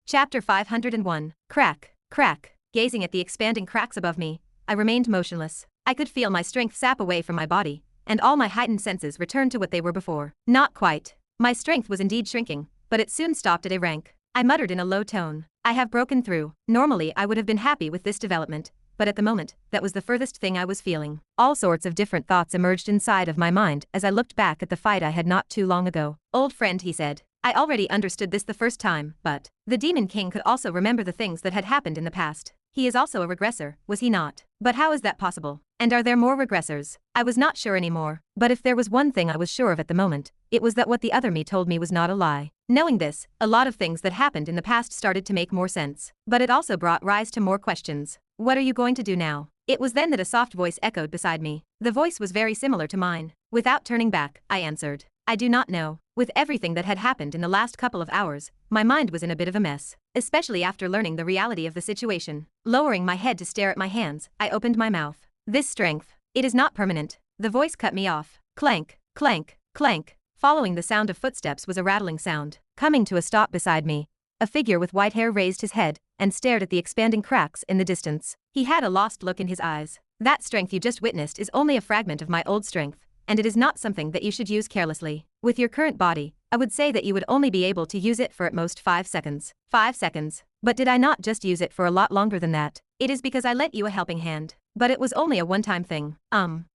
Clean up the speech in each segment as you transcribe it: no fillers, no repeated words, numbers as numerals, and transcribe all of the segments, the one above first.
Chapter 501. Crack. Crack. Gazing at the expanding cracks above me, I remained motionless. I could feel my strength sap away from my body, and all my heightened senses returned to what they were before. Not quite. My strength was indeed shrinking, but it soon stopped at a rank. I muttered in a low tone. I have broken through. Normally I would have been happy with this development, but at the moment, that was the furthest thing I was feeling. All sorts of different thoughts emerged inside of my mind as I looked back at the fight I had not too long ago. Old friend, he said. I already understood this the first time, but the Demon King could also remember the things that had happened in the past. He is also a regressor, was he not? But how is that possible? And are there more regressors? I was not sure anymore, but if there was one thing I was sure of at the moment, it was that what the other me told me was not a lie. Knowing this, a lot of things that happened in the past started to make more sense. But it also brought rise to more questions. What are you going to do now? It was then that a soft voice echoed beside me. The voice was very similar to mine. Without turning back, I answered. I do not know. With everything that had happened in the last couple of hours, my mind was in a bit of a mess, especially after learning the reality of the situation. Lowering my head to stare at my hands, I opened my mouth. This strength, it is not permanent. The voice cut me off. Clank, clank, clank. Following the sound of footsteps was a rattling sound. Coming to a stop beside me, a figure with white hair raised his head and stared at the expanding cracks in the distance. He had a lost look in his eyes. That strength you just witnessed is only a fragment of my old strength, and it is not something that you should use carelessly. With your current body, I would say that you would only be able to use it for at most 5 seconds. 5 seconds. But did I not just use it for a lot longer than that? It is because I lent you a helping hand. But it was only a one-time thing.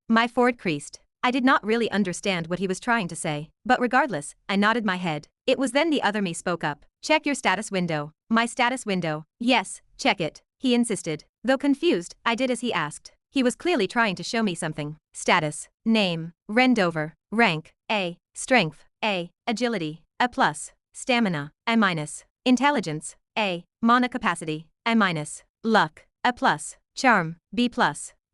My forehead creased. I did not really understand what he was trying to say, but regardless, I nodded my head. It was then the other me spoke up. Check your status window. My status window. Yes, check it, he insisted. Though confused, I did as he asked. He was clearly trying to show me something. Status. Name. Rendover. Rank. A. Strength. A. Agility. A+. Stamina. A-. Intelligence. A. Mana capacity. A-. Luck. A+. Charm. B+.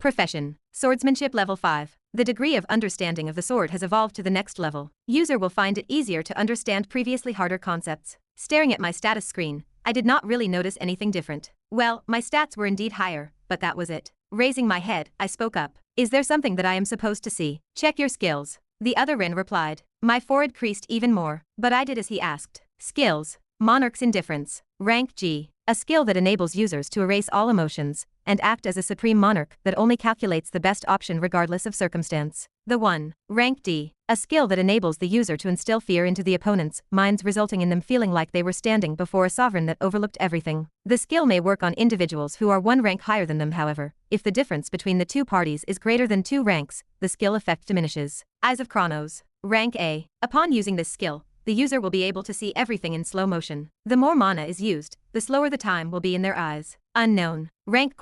Profession. Swordsmanship level 5. The degree of understanding of the sword has evolved to the next level. User will find it easier to understand previously harder concepts. Staring at my status screen, I did not really notice anything different. Well, my stats were indeed higher, but that was it. Raising my head, I spoke up. Is there something that I am supposed to see? Check your skills. The other Rin replied. My forehead creased even more, but I did as he asked. Skills. Monarch's Indifference. Rank G. A skill that enables users to erase all emotions and act as a supreme monarch that only calculates the best option regardless of circumstance. The 1. Rank D. A skill that enables the user to instill fear into the opponent's minds, resulting in them feeling like they were standing before a sovereign that overlooked everything. The skill may work on individuals who are one rank higher than them. However, if the difference between the two parties is greater than 2 ranks, the skill effect diminishes. Eyes of Chronos. Rank A. Upon using this skill, the user will be able to see everything in slow motion. The more mana is used, the slower the time will be in their eyes. Unknown. Rank ?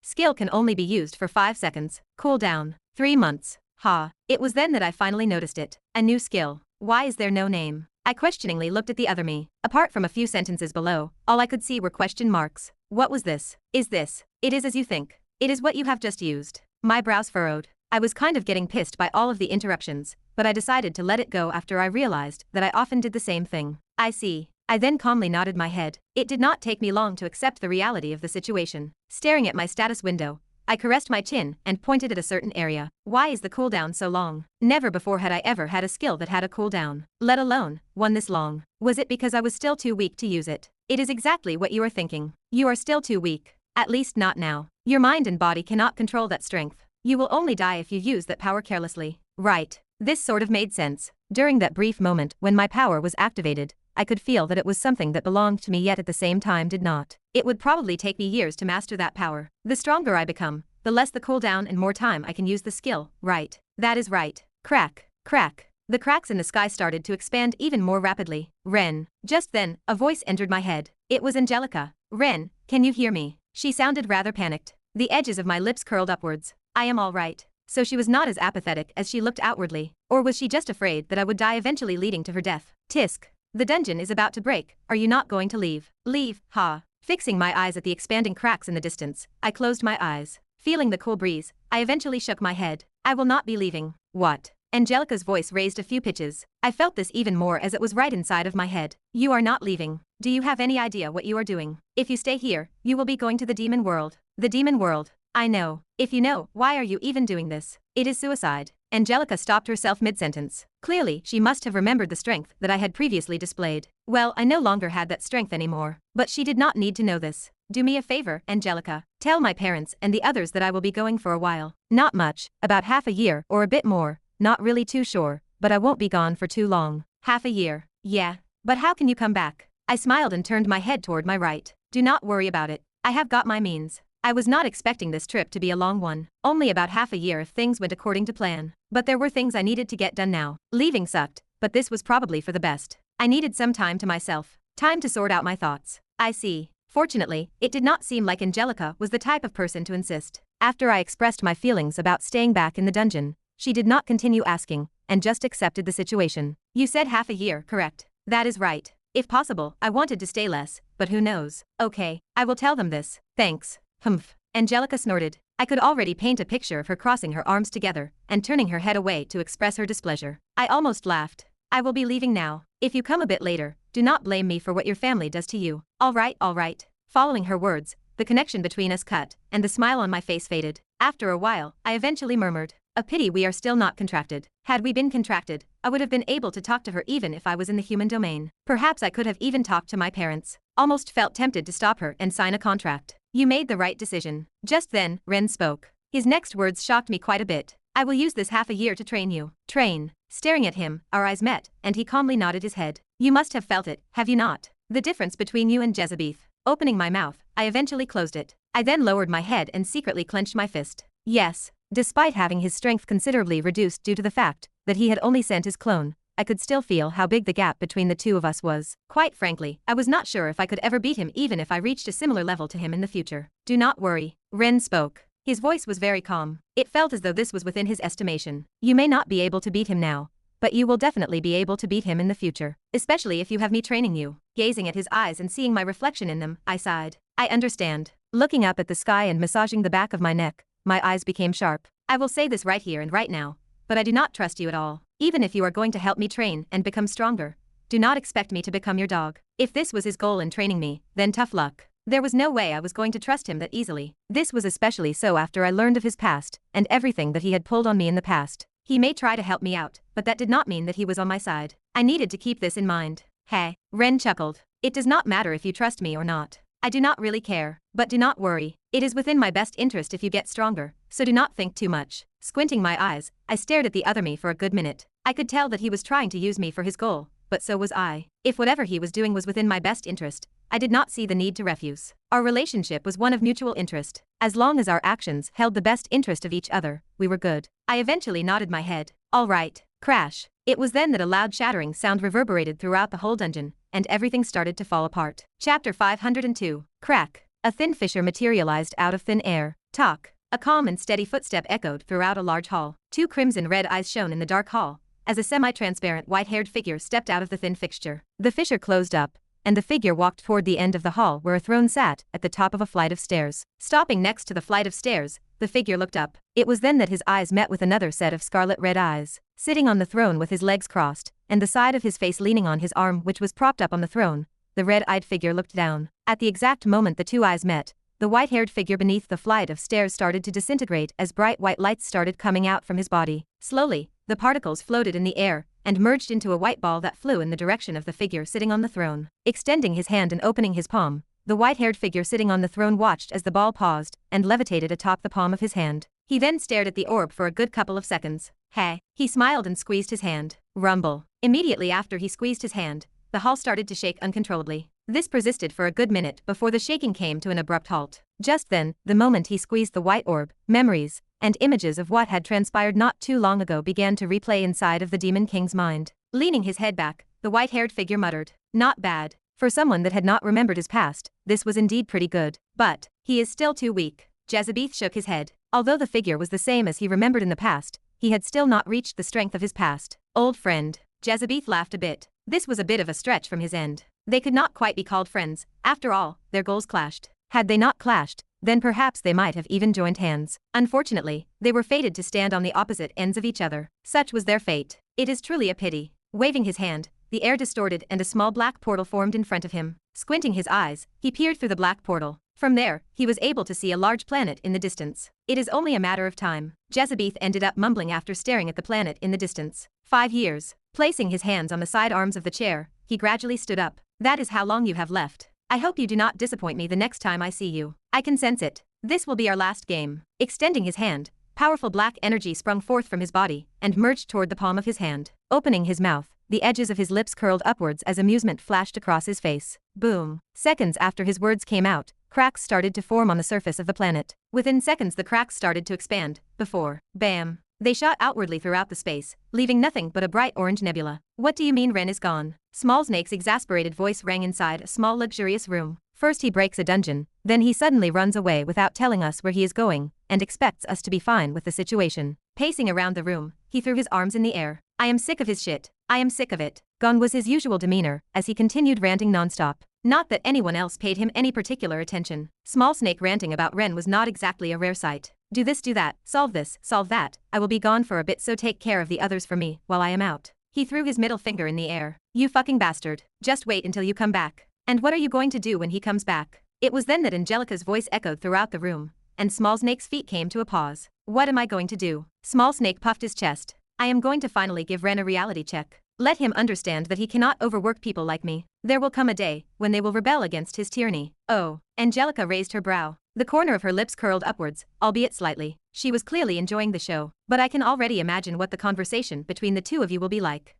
Skill can only be used for 5 seconds. Cooldown. 3 months. Ha. It was then that I finally noticed it. A new skill. Why is there no name? I questioningly looked at the other me. Apart from a few sentences below, all I could see were question marks. What was this? Is this? It is as you think. It is what you have just used. My brows furrowed. I was kind of getting pissed by all of the interruptions, but I decided to let it go after I realized that I often did the same thing. I see. I then calmly nodded my head. It did not take me long to accept the reality of the situation. Staring at my status window, I caressed my chin and pointed at a certain area. Why is the cooldown so long? Never before had I ever had a skill that had a cooldown, let alone one this long. Was it because I was still too weak to use it? It is exactly what you are thinking. You are still too weak. At least not now. Your mind and body cannot control that strength. You will only die if you use that power carelessly. Right. This sort of made sense. During that brief moment when my power was activated, I could feel that it was something that belonged to me yet at the same time did not. It would probably take me years to master that power. The stronger I become, the less the cooldown and more time I can use the skill. Right. That is right. Crack. Crack. The cracks in the sky started to expand even more rapidly. Ren. Just then, a voice entered my head. It was Angelica. Ren, can you hear me? She sounded rather panicked. The edges of my lips curled upwards. I am all right. So she was not as apathetic as she looked outwardly, or was she just afraid that I would die eventually leading to her death? Tisk. The dungeon is about to break. Are you not going to leave? Leave, ha. Fixing my eyes at the expanding cracks in the distance, I closed my eyes. Feeling the cool breeze, I eventually shook my head. I will not be leaving. What? Angelica's voice raised a few pitches. I felt this even more as it was right inside of my head. You are not leaving. Do you have any idea what you are doing? If you stay here, you will be going to the demon world. The demon world. I know. If you know, why are you even doing this? It is suicide. Angelica stopped herself mid-sentence. Clearly, she must have remembered the strength that I had previously displayed. Well, I no longer had that strength anymore. But she did not need to know this. Do me a favor, Angelica. Tell my parents and the others that I will be going for a while. Not much, about half a year or a bit more. Not really too sure, but I won't be gone for too long. Half a year. Yeah. But how can you come back? I smiled and turned my head toward my right. Do not worry about it. I have got my means. I was not expecting this trip to be a long one. Only about half a year if things went according to plan. But there were things I needed to get done now. Leaving sucked, but this was probably for the best. I needed some time to myself. Time to sort out my thoughts. I see. Fortunately, it did not seem like Angelica was the type of person to insist. After I expressed my feelings about staying back in the dungeon, she did not continue asking, and just accepted the situation. You said half a year, correct? That is right. If possible, I wanted to stay less, but who knows? Okay, I will tell them this. Thanks. Humph. Angelica snorted. I could already paint a picture of her crossing her arms together and turning her head away to express her displeasure. I almost laughed. I will be leaving now. If you come a bit later, do not blame me for what your family does to you. All right, all right. Following her words, the connection between us cut, and the smile on my face faded. After a while, I eventually murmured, a pity we are still not contracted. Had we been contracted, I would have been able to talk to her even if I was in the human domain. Perhaps I could have even talked to my parents. Almost felt tempted to stop her and sign a contract. You made the right decision. Just then, Ren spoke. His next words shocked me quite a bit. I will use this half a year to train you. Train. Staring at him, our eyes met, and he calmly nodded his head. You must have felt it, have you not? The difference between you and Jezebeth. Opening my mouth, I eventually closed it. I then lowered my head and secretly clenched my fist. Yes. Despite having his strength considerably reduced due to the fact that he had only sent his clone, I could still feel how big the gap between the two of us was. Quite frankly, I was not sure if I could ever beat him even if I reached a similar level to him in the future. Do not worry. Ren spoke. His voice was very calm. It felt as though this was within his estimation. You may not be able to beat him now, but you will definitely be able to beat him in the future. Especially if you have me training you. Gazing at his eyes and seeing my reflection in them, I sighed. I understand. Looking up at the sky and massaging the back of my neck, my eyes became sharp. I will say this right here and right now, but I do not trust you at all. Even if you are going to help me train and become stronger, do not expect me to become your dog. If this was his goal in training me, then tough luck. There was no way I was going to trust him that easily. This was especially so after I learned of his past and everything that he had pulled on me in the past. He may try to help me out, but that did not mean that he was on my side. I needed to keep this in mind. Hey, Ren chuckled. It does not matter if you trust me or not. I do not really care, but do not worry. It is within my best interest if you get stronger, so do not think too much. Squinting my eyes, I stared at the other me for a good minute. I could tell that he was trying to use me for his goal, but so was I. If whatever he was doing was within my best interest, I did not see the need to refuse. Our relationship was one of mutual interest. As long as our actions held the best interest of each other, we were good. I eventually nodded my head. All right. Crash. It was then that a loud shattering sound reverberated throughout the whole dungeon, and everything started to fall apart. Chapter 502. Crack. A thin fissure materialized out of thin air. Talk. A calm and steady footstep echoed throughout a large hall. Two crimson-red eyes shone in the dark hall, as a semi-transparent white-haired figure stepped out of the thin fixture. The fissure closed up, and the figure walked toward the end of the hall where a throne sat at the top of a flight of stairs. Stopping next to the flight of stairs, the figure looked up. It was then that his eyes met with another set of scarlet-red eyes. Sitting on the throne with his legs crossed, and the side of his face leaning on his arm which was propped up on the throne, the red-eyed figure looked down. At the exact moment the two eyes met, the white-haired figure beneath the flight of stairs started to disintegrate as bright white lights started coming out from his body. Slowly, the particles floated in the air and merged into a white ball that flew in the direction of the figure sitting on the throne. Extending his hand and opening his palm, the white-haired figure sitting on the throne watched as the ball paused and levitated atop the palm of his hand. He then stared at the orb for a good couple of seconds. Hey. He smiled and squeezed his hand. Rumble. Immediately after he squeezed his hand, the hall started to shake uncontrollably. This persisted for a good minute before the shaking came to an abrupt halt. Just then, the moment he squeezed the white orb, memories and images of what had transpired not too long ago began to replay inside of the Demon King's mind. Leaning his head back, the white-haired figure muttered, "Not bad. For someone that had not remembered his past, this was indeed pretty good. But he is still too weak." Jezebeth shook his head. Although the figure was the same as he remembered in the past, he had still not reached the strength of his past. Old friend. Jezebeth laughed a bit. This was a bit of a stretch from his end. They could not quite be called friends. After all, their goals clashed. Had they not clashed, then perhaps they might have even joined hands. Unfortunately, they were fated to stand on the opposite ends of each other. Such was their fate. It is truly a pity. Waving his hand, the air distorted and a small black portal formed in front of him. Squinting his eyes, he peered through the black portal. From there, he was able to see a large planet in the distance. It is only a matter of time. Jezebeth ended up mumbling after staring at the planet in the distance. 5 years. Placing his hands on the side arms of the chair, he gradually stood up. That is how long you have left. I hope you do not disappoint me the next time I see you. I can sense it. This will be our last game. Extending his hand, powerful black energy sprung forth from his body and merged toward the palm of his hand. Opening his mouth, the edges of his lips curled upwards as amusement flashed across his face. Boom. Seconds after his words came out, cracks started to form on the surface of the planet. Within seconds the cracks started to expand, before, bam, they shot outwardly throughout the space, leaving nothing but a bright orange nebula. What do you mean Ren is gone? Small Snake's exasperated voice rang inside a small luxurious room. First he breaks a dungeon, then he suddenly runs away without telling us where he is going, and expects us to be fine with the situation. Pacing around the room, he threw his arms in the air. I am sick of his shit. I am sick of it. Gone was his usual demeanor, as he continued ranting nonstop. Not that anyone else paid him any particular attention. Small Snake ranting about Ren was not exactly a rare sight. Do this, do that, solve this, solve that, I will be gone for a bit so take care of the others for me, while I am out. He threw his middle finger in the air. You fucking bastard. Just wait until you come back. And what are you going to do when he comes back? It was then that Angelica's voice echoed throughout the room, and Small Snake's feet came to a pause. What am I going to do? Small Snake puffed his chest. I am going to finally give Ren a reality check. Let him understand that he cannot overwork people like me. There will come a day when they will rebel against his tyranny. Oh. Angelica raised her brow. The corner of her lips curled upwards, albeit slightly. She was clearly enjoying the show. But I can already imagine what the conversation between the two of you will be like.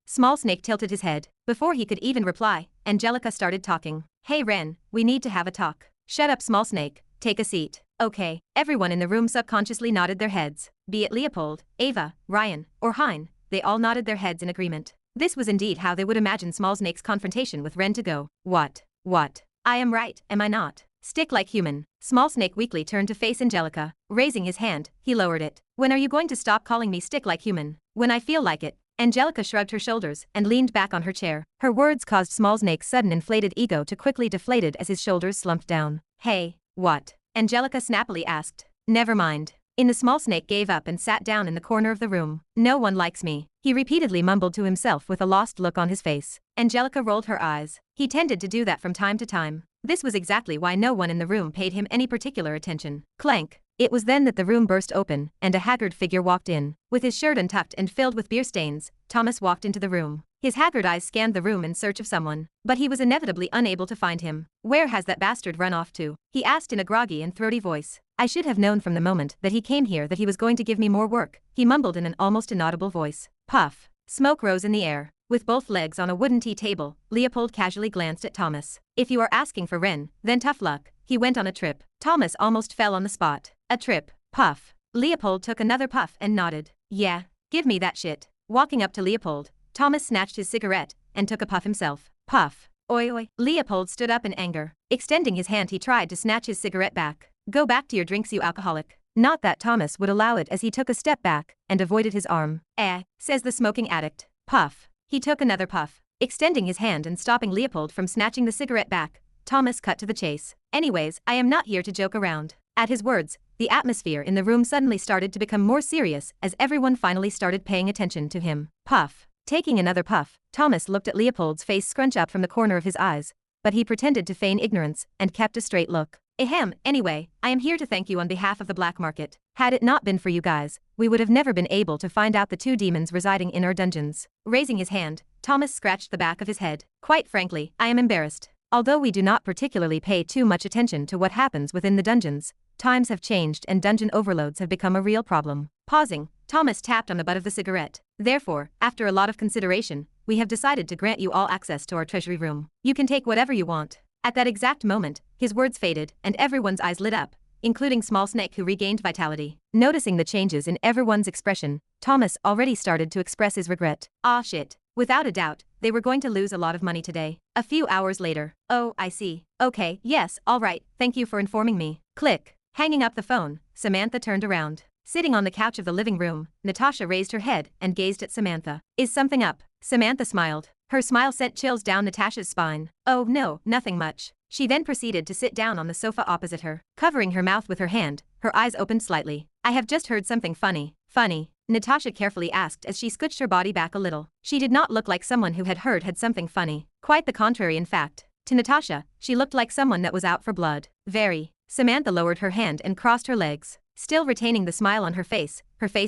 Small Snake tilted his head. Before he could even reply, Angelica started talking. Hey Ren, we need to have a talk. Shut up Small Snake, take a seat. Okay. Everyone in the room subconsciously nodded their heads. Be it Leopold, Ava, Ryan, or Hein, they all nodded their heads in agreement. This was indeed how they would imagine Small Snake's confrontation with Ren to go. What? I am right, am I not? Stick like human. Small Snake weakly turned to face Angelica. Raising his hand, he lowered it. When are you going to stop calling me stick like human? When I feel like it. Angelica shrugged her shoulders and leaned back on her chair. Her words caused Small Snake's sudden inflated ego to quickly deflated as his shoulders slumped down. Hey, what? Angelica snappily asked. Never mind. The Small Snake gave up and sat down in the corner of the room. No one likes me. He repeatedly mumbled to himself with a lost look on his face. Angelica rolled her eyes. He tended to do that from time to time. This was exactly why no one in the room paid him any particular attention. Clank. It was then that the room burst open, and a haggard figure walked in. With his shirt untucked and filled with beer stains, Thomas walked into the room. His haggard eyes scanned the room in search of someone, but he was inevitably unable to find him. Where has that bastard run off to? He asked in a groggy and throaty voice. I should have known from the moment that he came here that he was going to give me more work, he mumbled in an almost inaudible voice. Puff. Smoke rose in the air. With both legs on a wooden tea table, Leopold casually glanced at Thomas. If you are asking for Ren, then tough luck. He went on a trip. Thomas almost fell on the spot. A trip. Puff. Leopold took another puff and nodded. Yeah, give me that shit. Walking up to Leopold, Thomas snatched his cigarette and took a puff himself. Puff. Oi oi. Leopold stood up in anger. Extending his hand he tried to snatch his cigarette back. Go back to your drinks you alcoholic. Not that Thomas would allow it as he took a step back and avoided his arm. Says the smoking addict. Puff. He took another puff. Extending his hand and stopping Leopold from snatching the cigarette back, Thomas cut to the chase. Anyways, I am not here to joke around. At his words, the atmosphere in the room suddenly started to become more serious as everyone finally started paying attention to him. Puff. Taking another puff, Thomas looked at Leopold's face scrunch up from the corner of his eyes, but he pretended to feign ignorance and kept a straight look. Ahem, anyway, I am here to thank you on behalf of the black market. Had it not been for you guys, we would have never been able to find out the two demons residing in our dungeons. Raising his hand, Thomas scratched the back of his head. Quite frankly, I am embarrassed. Although we do not particularly pay too much attention to what happens within the dungeons, times have changed and dungeon overloads have become a real problem. Pausing, Thomas tapped on the butt of the cigarette. Therefore, after a lot of consideration, we have decided to grant you all access to our treasury room. You can take whatever you want. At that exact moment, his words faded and everyone's eyes lit up, including Small Snake who regained vitality. Noticing the changes in everyone's expression, Thomas already started to express his regret. Ah shit. Without a doubt, they were going to lose a lot of money today. A few hours later. Oh, I see. Okay, yes, alright, thank you for informing me. Click. Hanging up the phone, Samantha turned around. Sitting on the couch of the living room, Natasha raised her head and gazed at Samantha. Is something up? Samantha smiled. Her smile sent chills down Natasha's spine. Oh no, nothing much. She then proceeded to sit down on the sofa opposite her. Covering her mouth with her hand, her eyes opened slightly. I have just heard something funny. Funny? Natasha carefully asked as she scooched her body back a little. She did not look like someone who had something funny. Quite the contrary in fact. To Natasha, she looked like someone that was out for blood. Very. Samantha lowered her hand and crossed her legs. Still retaining the smile on her face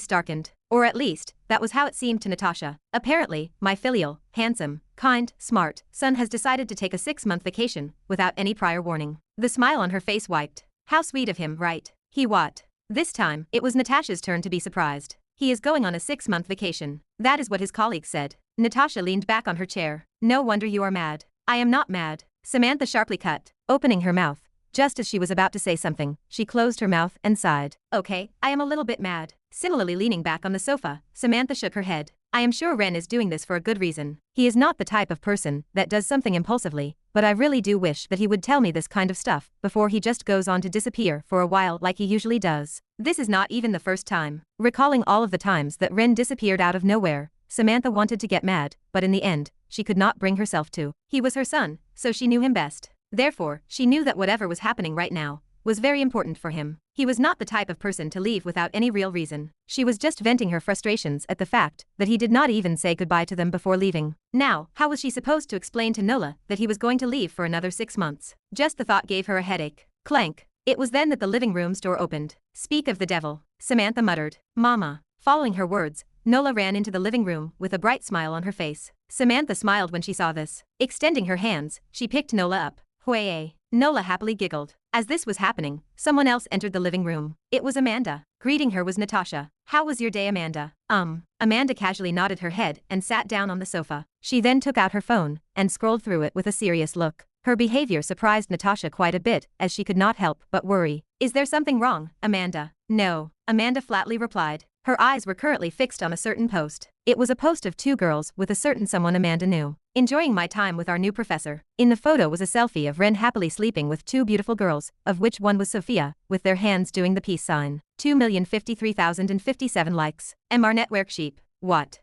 darkened. Or at least, that was how it seemed to Natasha. Apparently, my filial, handsome, kind, smart son has decided to take a 6-month vacation without any prior warning. The smile on her face wiped. How sweet of him, right? He what? This time, it was Natasha's turn to be surprised. He is going on a 6-month vacation. That is what his colleagues said. Natasha leaned back on her chair. No wonder you are mad. I am not mad. Samantha sharply cut, opening her mouth. Just as she was about to say something, she closed her mouth and sighed. Okay, I am a little bit mad. Similarly leaning back on the sofa, Samantha shook her head. I am sure Ren is doing this for a good reason. He is not the type of person that does something impulsively, but I really do wish that he would tell me this kind of stuff before he just goes on to disappear for a while like he usually does. This is not even the first time. Recalling all of the times that Ren disappeared out of nowhere, Samantha wanted to get mad, but in the end, she could not bring herself to. He was her son, so she knew him best. Therefore, she knew that whatever was happening right now was very important for him. He was not the type of person to leave without any real reason. She was just venting her frustrations at the fact that he did not even say goodbye to them before leaving. Now, how was she supposed to explain to Nola that he was going to leave for another 6 months? Just the thought gave her a headache. Clank. It was then that the living room's door opened. Speak of the devil, Samantha muttered. Mama. Following her words, Nola ran into the living room with a bright smile on her face. Samantha smiled when she saw this. Extending her hands, she picked Nola up. Huey. Nola happily giggled. As this was happening, someone else entered the living room. It was Amanda. Greeting her was Natasha. How was your day, Amanda? Amanda casually nodded her head and sat down on the sofa. She then took out her phone and scrolled through it with a serious look. Her behavior surprised Natasha quite a bit as she could not help but worry. Is there something wrong, Amanda? No, Amanda flatly replied. Her eyes were currently fixed on a certain post. It was a post of 2 girls with a certain someone Amanda knew. Enjoying my time with our new professor. In the photo was a selfie of Ren happily sleeping with 2 beautiful girls, of which one was Sophia, with their hands doing the peace sign. 2,053,057 likes. MR Network Sheep. What?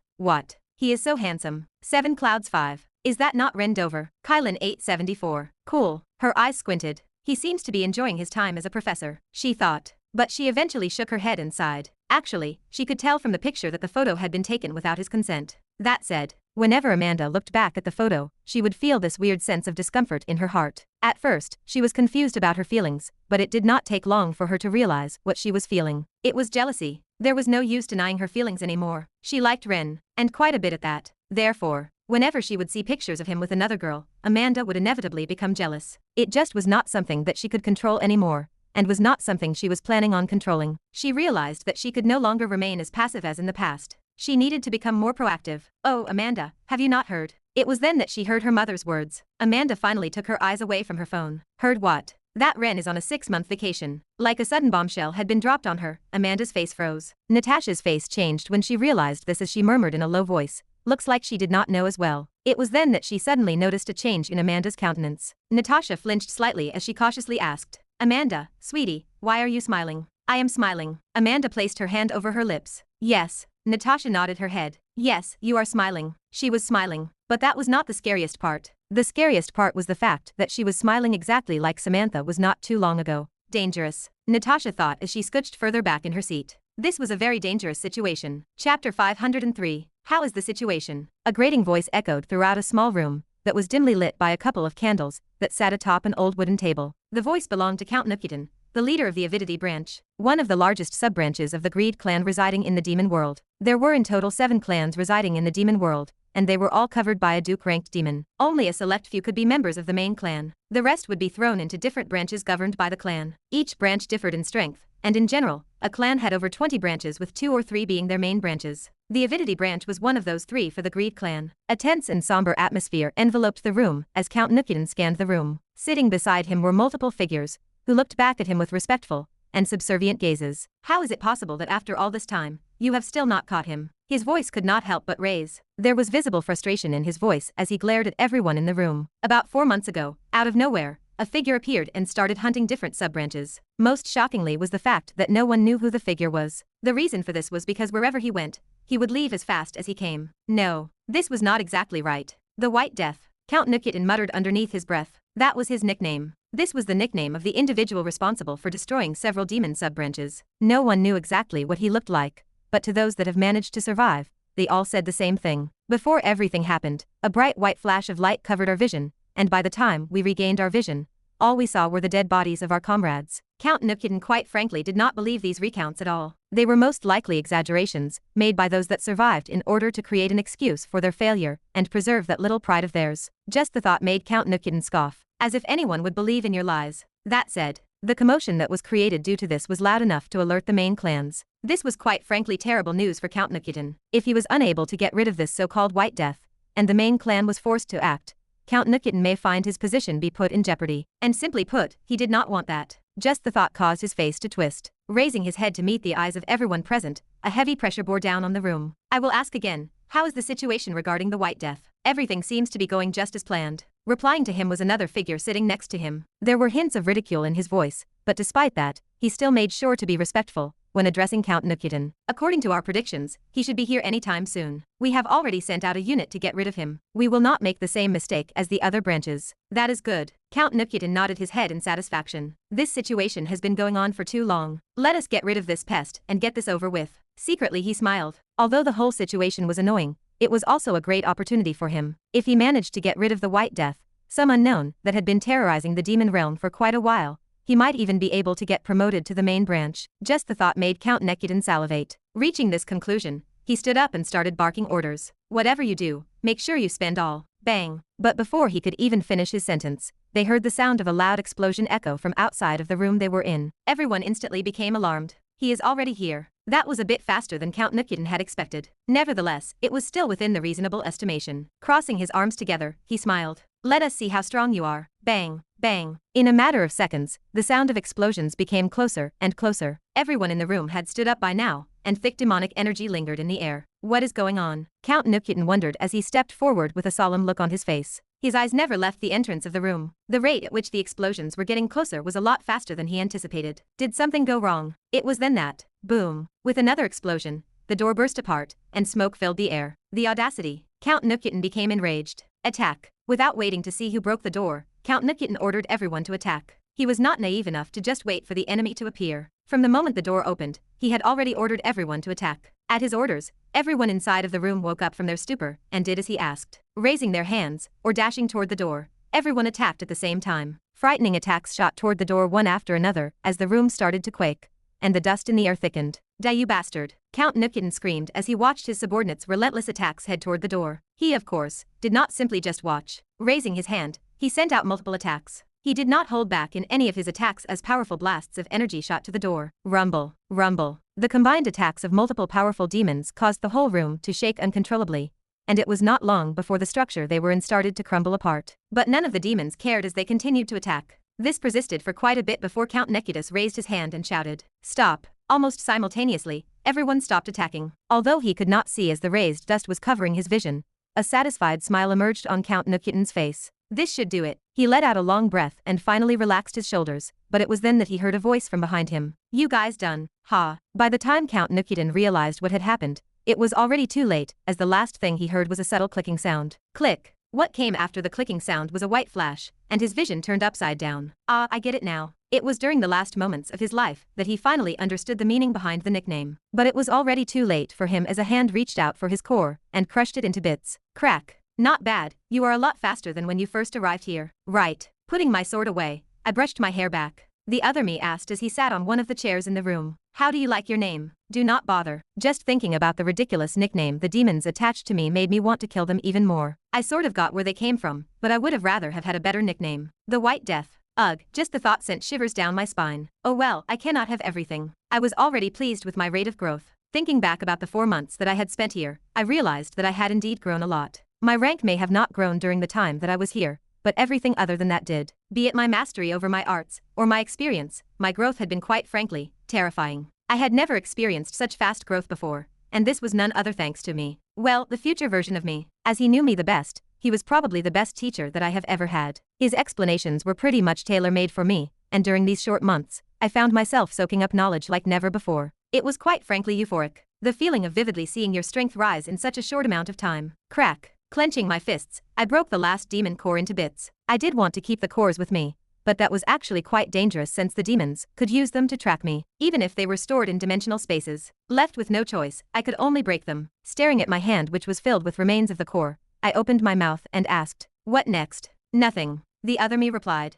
He is so handsome. 7 Clouds 5. Is that not Ren Dover? Kylan 874. Cool. Her eyes squinted. He seems to be enjoying his time as a professor, she thought. But she eventually shook her head and sighed. Actually, she could tell from the picture that the photo had been taken without his consent. That said, whenever Amanda looked back at the photo, she would feel this weird sense of discomfort in her heart. At first, she was confused about her feelings, but it did not take long for her to realize what she was feeling. It was jealousy. There was no use denying her feelings anymore. She liked Ren, and quite a bit at that. Therefore, whenever she would see pictures of him with another girl, Amanda would inevitably become jealous. It just was not something that she could control anymore, and was not something she was planning on controlling. She realized that she could no longer remain as passive as in the past. She needed to become more proactive. Oh, Amanda, have you not heard? It was then that she heard her mother's words. Amanda finally took her eyes away from her phone. Heard what? That Ren is on a 6-month vacation. Like a sudden bombshell had been dropped on her, Amanda's face froze. Natasha's face changed when she realized this as she murmured in a low voice. Looks like she did not know as well. It was then that she suddenly noticed a change in Amanda's countenance. Natasha flinched slightly as she cautiously asked, Amanda, sweetie, why are you smiling? I am smiling. Amanda placed her hand over her lips. Yes. Natasha nodded her head. Yes, you are smiling. She was smiling. But that was not the scariest part. The scariest part was the fact that she was smiling exactly like Samantha was not too long ago. Dangerous, Natasha thought as she scooched further back in her seat. This was a very dangerous situation. Chapter 503. How is the situation? A grating voice echoed throughout a small room that was dimly lit by a couple of candles that sat atop an old wooden table. The voice belonged to Count Nukitan, the leader of the Avidity branch, one of the largest sub-branches of the Greed clan residing in the demon world. There were in total 7 clans residing in the demon world, and they were all covered by a Duke-ranked demon. Only a select few could be members of the main clan. The rest would be thrown into different branches governed by the clan. Each branch differed in strength, and in general, a clan had over 20 branches with 2 or 3 being their main branches. The Avidity branch was one of those 3 for the Greed clan. A tense and somber atmosphere enveloped the room as Count Nukitan scanned the room. Sitting beside him were multiple figures, who looked back at him with respectful and subservient gazes. How is it possible that after all this time, you have still not caught him? His voice could not help but raise. There was visible frustration in his voice as he glared at everyone in the room. About 4 months ago, out of nowhere, a figure appeared and started hunting different sub-branches. Most shockingly was the fact that no one knew who the figure was. The reason for this was because wherever he went, he would leave as fast as he came. No, this was not exactly right. The White Death. Count Nukitan muttered underneath his breath. That was his nickname. This was the nickname of the individual responsible for destroying several demon sub-branches. No one knew exactly what he looked like, but to those that have managed to survive, they all said the same thing. Before everything happened, a bright white flash of light covered our vision, and by the time we regained our vision, all we saw were the dead bodies of our comrades. Count Nukidin quite frankly did not believe these recounts at all. They were most likely exaggerations, made by those that survived in order to create an excuse for their failure and preserve that little pride of theirs. Just the thought made Count Nukidin scoff. As if anyone would believe in your lies. That said, the commotion that was created due to this was loud enough to alert the main clans. This was quite frankly terrible news for Count Nukidin. If he was unable to get rid of this so-called White Death, and the main clan was forced to act, Count Nukidin may find his position be put in jeopardy. And simply put, he did not want that. Just the thought caused his face to twist. Raising his head to meet the eyes of everyone present, a heavy pressure bore down on the room. I will ask again, how is the situation regarding the White Death? Everything seems to be going just as planned. Replying to him was another figure sitting next to him. There were hints of ridicule in his voice, but despite that, he still made sure to be respectful when addressing Count Nukidin. According to our predictions, he should be here anytime soon. We have already sent out a unit to get rid of him. We will not make the same mistake as the other branches. That is good. Count Nukidin nodded his head in satisfaction. This situation has been going on for too long. Let us get rid of this pest and get this over with. Secretly he smiled. Although the whole situation was annoying, it was also a great opportunity for him. If he managed to get rid of the White Death, some unknown that had been terrorizing the demon realm for quite a while, he might even be able to get promoted to the main branch. Just the thought made Count Nukidin salivate. Reaching this conclusion, he stood up and started barking orders. Whatever you do, make sure you spend all. Bang. But before he could even finish his sentence, they heard the sound of a loud explosion echo from outside of the room they were in. Everyone instantly became alarmed. He is already here. That was a bit faster than Count Nukidin had expected. Nevertheless, it was still within the reasonable estimation. Crossing his arms together, he smiled. Let us see how strong you are. Bang, bang. In a matter of seconds, the sound of explosions became closer and closer. Everyone in the room had stood up by now, and thick demonic energy lingered in the air. What is going on? Count Nukidin wondered as he stepped forward with a solemn look on his face. His eyes never left the entrance of the room. The rate at which the explosions were getting closer was a lot faster than he anticipated. Did something go wrong? It was then that, boom, with another explosion, the door burst apart, and smoke filled the air. The audacity. Count Nukidin became enraged. Attack. Without waiting to see who broke the door, Count Nukidin ordered everyone to attack. He was not naive enough to just wait for the enemy to appear. From the moment the door opened, he had already ordered everyone to attack. At his orders, everyone inside of the room woke up from their stupor and did as he asked. Raising their hands, or dashing toward the door, everyone attacked at the same time. Frightening attacks shot toward the door one after another as the room started to quake, and the dust in the air thickened. Die, you bastard! Count Nukidin screamed as he watched his subordinates' relentless attacks head toward the door. He, of course, did not simply just watch. Raising his hand, he sent out multiple attacks. He did not hold back in any of his attacks as powerful blasts of energy shot to the door. Rumble, rumble. The combined attacks of multiple powerful demons caused the whole room to shake uncontrollably, and it was not long before the structure they were in started to crumble apart. But none of the demons cared as they continued to attack. This persisted for quite a bit before Count Nukidin raised his hand and shouted, "Stop!" Almost simultaneously, everyone stopped attacking. Although he could not see as the raised dust was covering his vision, a satisfied smile emerged on Count Nukidin's face. This should do it. He let out a long breath and finally relaxed his shoulders, but it was then that he heard a voice from behind him. "You guys done? Ha." By the time Count Nukidin realized what had happened, it was already too late, as the last thing he heard was a subtle clicking sound. Click. What came after the clicking sound was a white flash, and his vision turned upside down. Ah, I get it now. It was during the last moments of his life that he finally understood the meaning behind the nickname. But it was already too late for him as a hand reached out for his core and crushed it into bits. Crack. Not bad. You are a lot faster than when you first arrived here. Right. Putting my sword away, I brushed my hair back. The other me asked as he sat on one of the chairs in the room. How do you like your name? Do not bother. Just thinking about the ridiculous nickname the demons attached to me made me want to kill them even more. I sort of got where they came from, but I would have rather have had a better nickname. The White Death. Ugh, just the thought sent shivers down my spine. Oh well, I cannot have everything. I was already pleased with my rate of growth. Thinking back about the 4 months that I had spent here, I realized that I had indeed grown a lot. My rank may have not grown during the time that I was here, but everything other than that did. Be it my mastery over my arts, or my experience, my growth had been quite frankly, terrifying. I had never experienced such fast growth before, and this was none other thanks to me. Well, the future version of me. As he knew me the best, he was probably the best teacher that I have ever had. His explanations were pretty much tailor-made for me, and during these short months, I found myself soaking up knowledge like never before. It was quite frankly euphoric. The feeling of vividly seeing your strength rise in such a short amount of time. Crack. Clenching my fists, I broke the last demon core into bits. I did want to keep the cores with me, but that was actually quite dangerous since the demons could use them to track me, even if they were stored in dimensional spaces. Left with no choice, I could only break them. Staring at my hand which was filled with remains of the core, I opened my mouth and asked, "What next?" Nothing. The other me replied.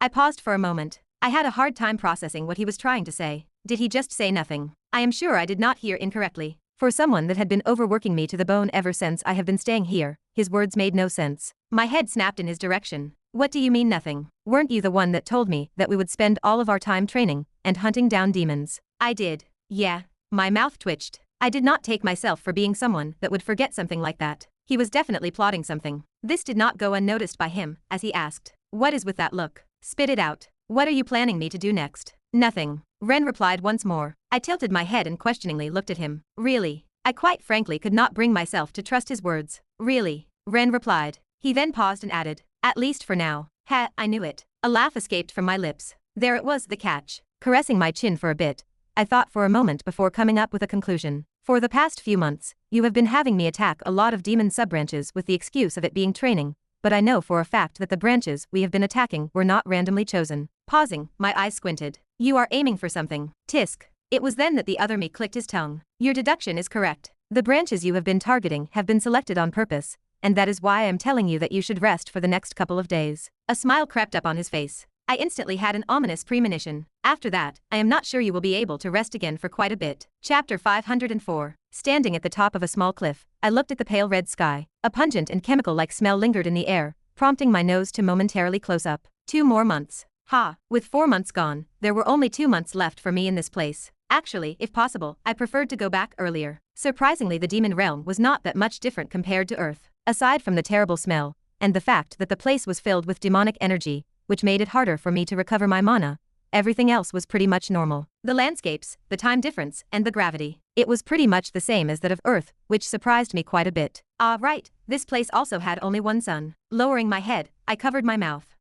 I paused for a moment. I had a hard time processing what he was trying to say. Did he just say nothing? I am sure I did not hear incorrectly. For someone that had been overworking me to the bone ever since I have been staying here, his words made no sense. My head snapped in his direction. What do you mean nothing? Weren't you the one that told me that we would spend all of our time training and hunting down demons? I did. Yeah. My mouth twitched. I did not take myself for being someone that would forget something like that. He was definitely plotting something. This did not go unnoticed by him, as he asked, "What is with that look? Spit it out. What are you planning me to do next?" Nothing. Ren replied once more. I tilted my head and questioningly looked at him. Really? I quite frankly could not bring myself to trust his words. Really? Ren replied. He then paused and added, "At least for now." Ha, I knew it. A laugh escaped from my lips. There it was, the catch. Caressing my chin for a bit, I thought for a moment before coming up with a conclusion. For the past few months, you have been having me attack a lot of demon sub-branches with the excuse of it being training, but I know for a fact that the branches we have been attacking were not randomly chosen. Pausing, my eyes squinted. You are aiming for something. Tisk. It was then that the other me clicked his tongue. Your deduction is correct. The branches you have been targeting have been selected on purpose, and that is why I am telling you that you should rest for the next couple of days. A smile crept up on his face. I instantly had an ominous premonition. After that, I am not sure you will be able to rest again for quite a bit. Chapter 504. Standing at the top of a small cliff, I looked at the pale red sky. A pungent and chemical-like smell lingered in the air, prompting my nose to momentarily close up. 2 more months. Ha! With 4 months gone, there were only 2 months left for me in this place. Actually, if possible, I preferred to go back earlier. Surprisingly, the demon realm was not that much different compared to Earth. Aside from the terrible smell, and the fact that the place was filled with demonic energy, which made it harder for me to recover my mana, everything else was pretty much normal. The landscapes, the time difference, and the gravity. It was pretty much the same as that of Earth, which surprised me quite a bit. Ah, right, this place also had only one sun. Lowering my head, I covered my mouth.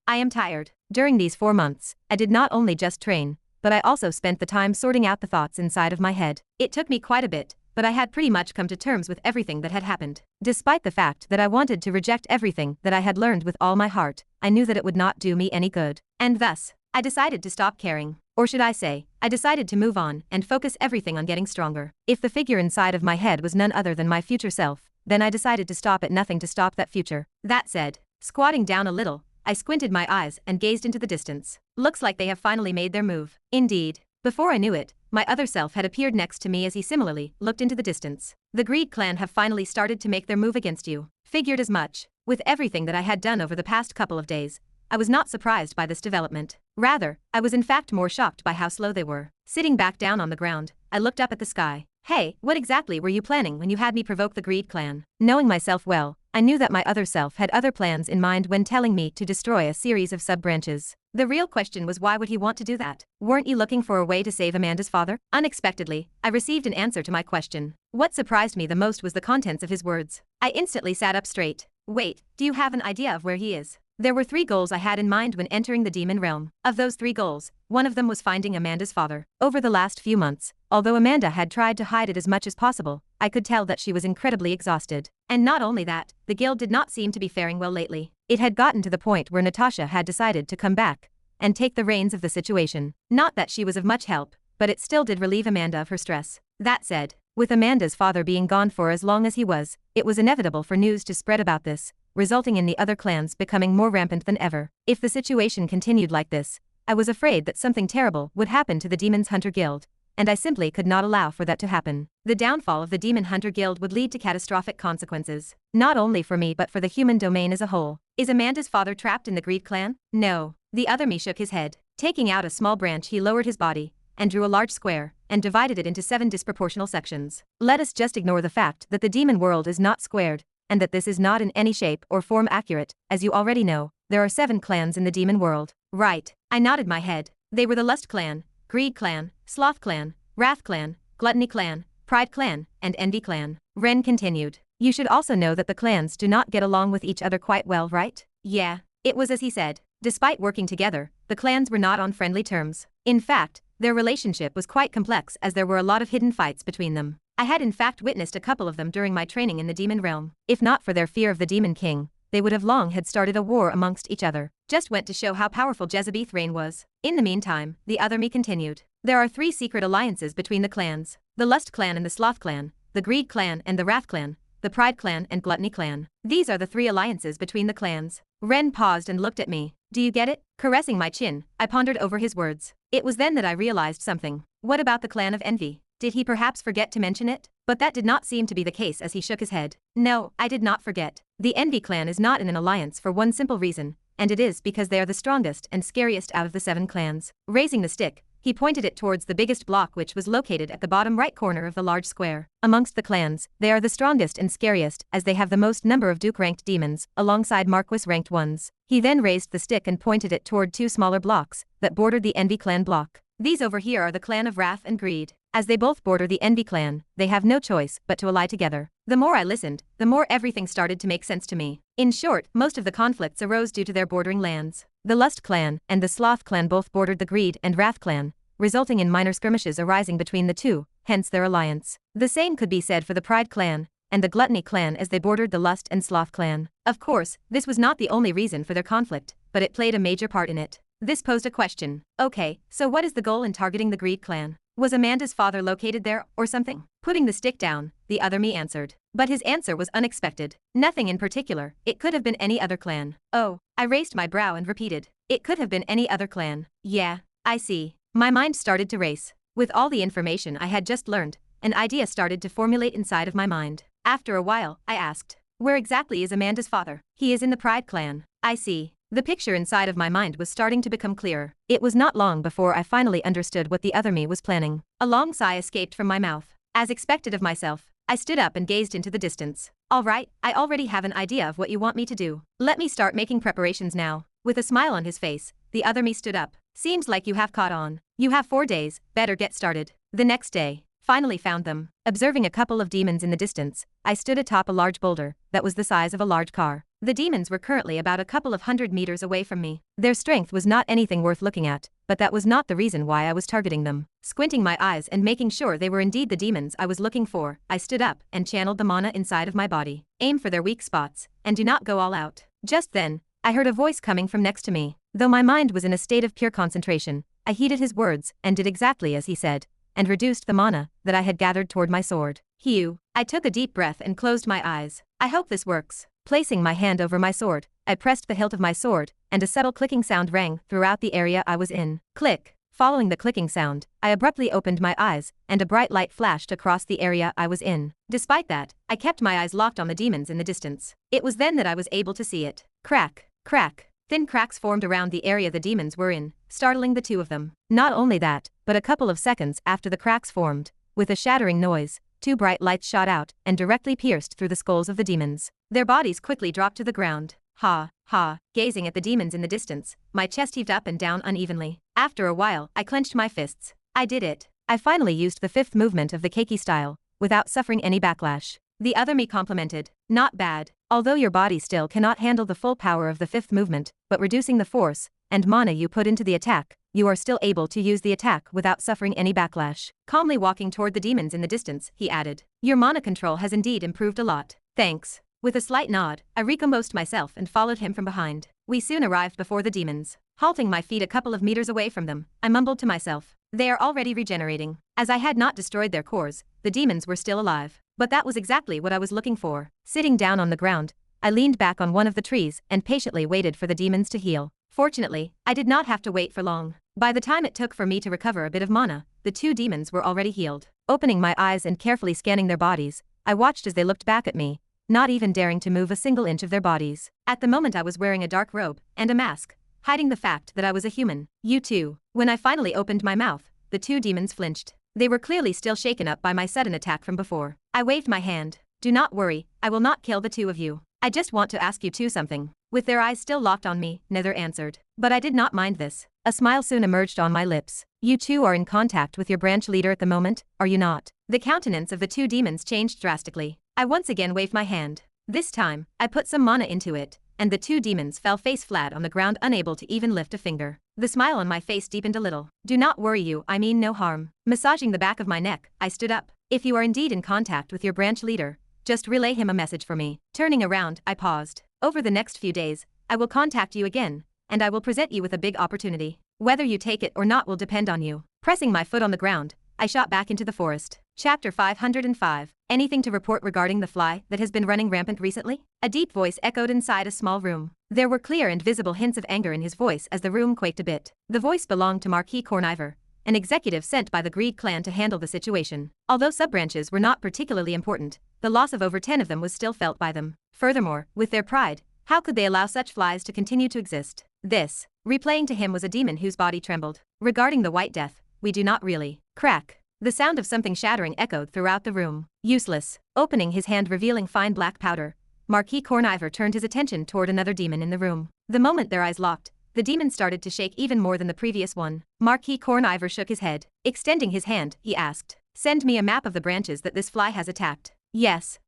I am tired. During these 4 months, I did not only just train, but I also spent the time sorting out the thoughts inside of my head. It took me quite a bit, but I had pretty much come to terms with everything that had happened. Despite the fact that I wanted to reject everything that I had learned with all my heart, I knew that it would not do me any good. And thus, I decided to stop caring. Or should I say, I decided to move on and focus everything on getting stronger. If the figure inside of my head was none other than my future self, then I decided to stop at nothing to stop that future. That said, squatting down a little, I squinted my eyes and gazed into the distance. Looks like they have finally made their move. Indeed. Before I knew it, my other self had appeared next to me as he similarly looked into the distance. The Greed clan have finally started to make their move against you. Figured as much. With everything that I had done over the past couple of days, I was not surprised by this development. Rather, I was in fact more shocked by how slow they were. Sitting back down on the ground, I looked up at the sky. Hey, what exactly were you planning when you had me provoke the Greed clan? Knowing myself well, I knew that my other self had other plans in mind when telling me to destroy a series of sub-branches. The real question was, why would he want to do that? Weren't you looking for a way to save Amanda's father? Unexpectedly, I received an answer to my question. What surprised me the most was the contents of his words. I instantly sat up straight. Wait, do you have an idea of where he is? There were 3 goals I had in mind when entering the demon realm. Of those 3 goals, one of them was finding Amanda's father. Over the last few months, although Amanda had tried to hide it as much as possible, I could tell that she was incredibly exhausted. And not only that, the guild did not seem to be faring well lately. It had gotten to the point where Natasha had decided to come back and take the reins of the situation. Not that she was of much help, but it still did relieve Amanda of her stress. That said, with Amanda's father being gone for as long as he was, it was inevitable for news to spread about this, resulting in the other clans becoming more rampant than ever. If the situation continued like this, I was afraid that something terrible would happen to the Demon's Hunter Guild, and I simply could not allow for that to happen. The downfall of the Demon Hunter Guild would lead to catastrophic consequences, not only for me but for the human domain as a whole. Is Amanda's father trapped in the Greed clan? No. The other me shook his head. Taking out a small branch, he lowered his body and drew a large square and divided it into 7 disproportional sections. Let us just ignore the fact that the demon world is not squared, and that this is not in any shape or form accurate. As you already know, there are 7 clans in the demon world. Right. I nodded my head. They were the Lust clan, Greed clan, Sloth clan, Wrath clan, Gluttony clan, Pride clan, and Envy clan. Ren continued. You should also know that the clans do not get along with each other quite well, right? Yeah. It was as he said. Despite working together, the clans were not on friendly terms. In fact, their relationship was quite complex as there were a lot of hidden fights between them. I had in fact witnessed a couple of them during my training in the demon realm. If not for their fear of the demon king, they would have long had started a war amongst each other. Just went to show how powerful Jezebeth's reign was. In the meantime, the other me continued. There are 3 secret alliances between the clans. The Lust clan and the Sloth clan, the Greed clan and the Wrath clan, the Pride clan and Gluttony clan. These are the 3 alliances between the clans. Ren paused and looked at me. Do you get it? Caressing my chin, I pondered over his words. It was then that I realized something. What about the clan of envy? Did he perhaps forget to mention it? But that did not seem to be the case as he shook his head. No, I did not forget. The Envy clan is not in an alliance for one simple reason, and it is because they are the strongest and scariest out of the 7 clans. Raising the stick, he pointed it towards the biggest block which was located at the bottom right corner of the large square. Amongst the clans, they are the strongest and scariest as they have the most number of Duke-ranked demons, alongside Marquis-ranked ones. He then raised the stick and pointed it toward 2 smaller blocks that bordered the Envy clan block. These over here are the clan of Wrath and Greed. As they both border the Envy clan, they have no choice but to ally together. The more I listened, the more everything started to make sense to me. In short, most of the conflicts arose due to their bordering lands. The Lust clan and the Sloth clan both bordered the Greed and Wrath clan, resulting in minor skirmishes arising between the two, hence their alliance. The same could be said for the Pride clan and the Gluttony clan as they bordered the Lust and Sloth clan. Of course, this was not the only reason for their conflict, but it played a major part in it. This posed a question. Okay, so what is the goal in targeting the Greed clan? Was Amanda's father located there, or something? Putting the stick down, the other me answered. But his answer was unexpected. Nothing in particular, it could have been any other clan. Oh, I raised my brow and repeated. It could have been any other clan. Yeah, I see. My mind started to race. With all the information I had just learned, an idea started to formulate inside of my mind. After a while, I asked, where exactly is Amanda's father? He is in the Pride clan. I see. The picture inside of my mind was starting to become clearer. It was not long before I finally understood what the other me was planning. A long sigh escaped from my mouth. As expected of myself, I stood up and gazed into the distance. All right, I already have an idea of what you want me to do. Let me start making preparations now. With a smile on his face, the other me stood up. Seems like you have caught on. You have 4 days, better get started. The next day, finally found them. Observing a couple of demons in the distance, I stood atop a large boulder that was the size of a large car. The demons were currently about a couple of 100 meters away from me. Their strength was not anything worth looking at, but that was not the reason why I was targeting them. Squinting my eyes and making sure they were indeed the demons I was looking for, I stood up and channeled the mana inside of my body. Aim for their weak spots, and do not go all out. Just then, I heard a voice coming from next to me. Though my mind was in a state of pure concentration, I heeded his words and did exactly as he said, and reduced the mana that I had gathered toward my sword. Hew. I took a deep breath and closed my eyes. I hope this works. Placing my hand over my sword, I pressed the hilt of my sword, and a subtle clicking sound rang throughout the area I was in. Click. Following the clicking sound, I abruptly opened my eyes, and a bright light flashed across the area I was in. Despite that, I kept my eyes locked on the demons in the distance. It was then that I was able to see it. Crack, crack. Thin cracks formed around the area the demons were in, startling the two of them. Not only that, but a couple of seconds after the cracks formed, with a shattering noise, 2 bright lights shot out and directly pierced through the skulls of the demons. Their bodies quickly dropped to the ground. Ha, ha. Gazing at the demons in the distance, my chest heaved up and down unevenly. After a while, I clenched my fists. I did it. I finally used the 5th movement of the Keiki style, without suffering any backlash. The other me complimented. Not bad. Although your body still cannot handle the full power of the 5th movement, but reducing the force and mana you put into the attack, you are still able to use the attack without suffering any backlash. Calmly walking toward the demons in the distance, he added. Your mana control has indeed improved a lot. Thanks. With a slight nod, I recomposed myself and followed him from behind. We soon arrived before the demons. Halting my feet a couple of meters away from them, I mumbled to myself. They are already regenerating. As I had not destroyed their cores, the demons were still alive. But that was exactly what I was looking for. Sitting down on the ground, I leaned back on one of the trees and patiently waited for the demons to heal. Fortunately, I did not have to wait for long. By the time it took for me to recover a bit of mana, the 2 demons were already healed. Opening my eyes and carefully scanning their bodies, I watched as they looked back at me, not even daring to move a single inch of their bodies. At the moment I was wearing a dark robe and a mask, hiding the fact that I was a human. You too. When I finally opened my mouth, the 2 demons flinched. They were clearly still shaken up by my sudden attack from before. I waved my hand. Do not worry, I will not kill the 2 of you. I just want to ask you 2 something. With their eyes still locked on me, neither answered. But I did not mind this. A smile soon emerged on my lips. You 2 are in contact with your branch leader at the moment, are you not? The countenance of the 2 demons changed drastically. I once again waved my hand. This time, I put some mana into it, and the 2 demons fell face flat on the ground, unable to even lift a finger. The smile on my face deepened a little. Do not worry, you, I mean no harm. Massaging the back of my neck, I stood up. If you are indeed in contact with your branch leader, just relay him a message for me. Turning around, I paused. Over the next few days, I will contact you again, and I will present you with a big opportunity. Whether you take it or not will depend on you. Pressing my foot on the ground, I shot back into the forest. Chapter 505. Anything to report regarding the fly that has been running rampant recently? A deep voice echoed inside a small room. There were clear and visible hints of anger in his voice as the room quaked a bit. The voice belonged to Marquis Corniver, an executive sent by the Greed clan to handle the situation. Although subbranches were not particularly important, the loss of over 10 of them was still felt by them. Furthermore, with their pride, how could they allow such flies to continue to exist? This, replaying to him, was a demon whose body trembled. Regarding the White Death, we do not really. Crack. The sound of something shattering echoed throughout the room. Useless. Opening his hand revealing fine black powder, Marquis Corniver turned his attention toward another demon in the room. The moment their eyes locked, the demon started to shake even more than the previous one. Marquis Corniver shook his head. Extending his hand, he asked, "Send me a map of the branches that this fly has attacked." Yes.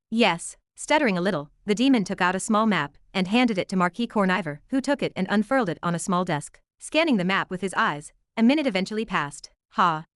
Stuttering a little, the demon took out a small map and handed it to Marquis Corniver, who took it and unfurled it on a small desk. Scanning the map with his eyes, a minute eventually passed.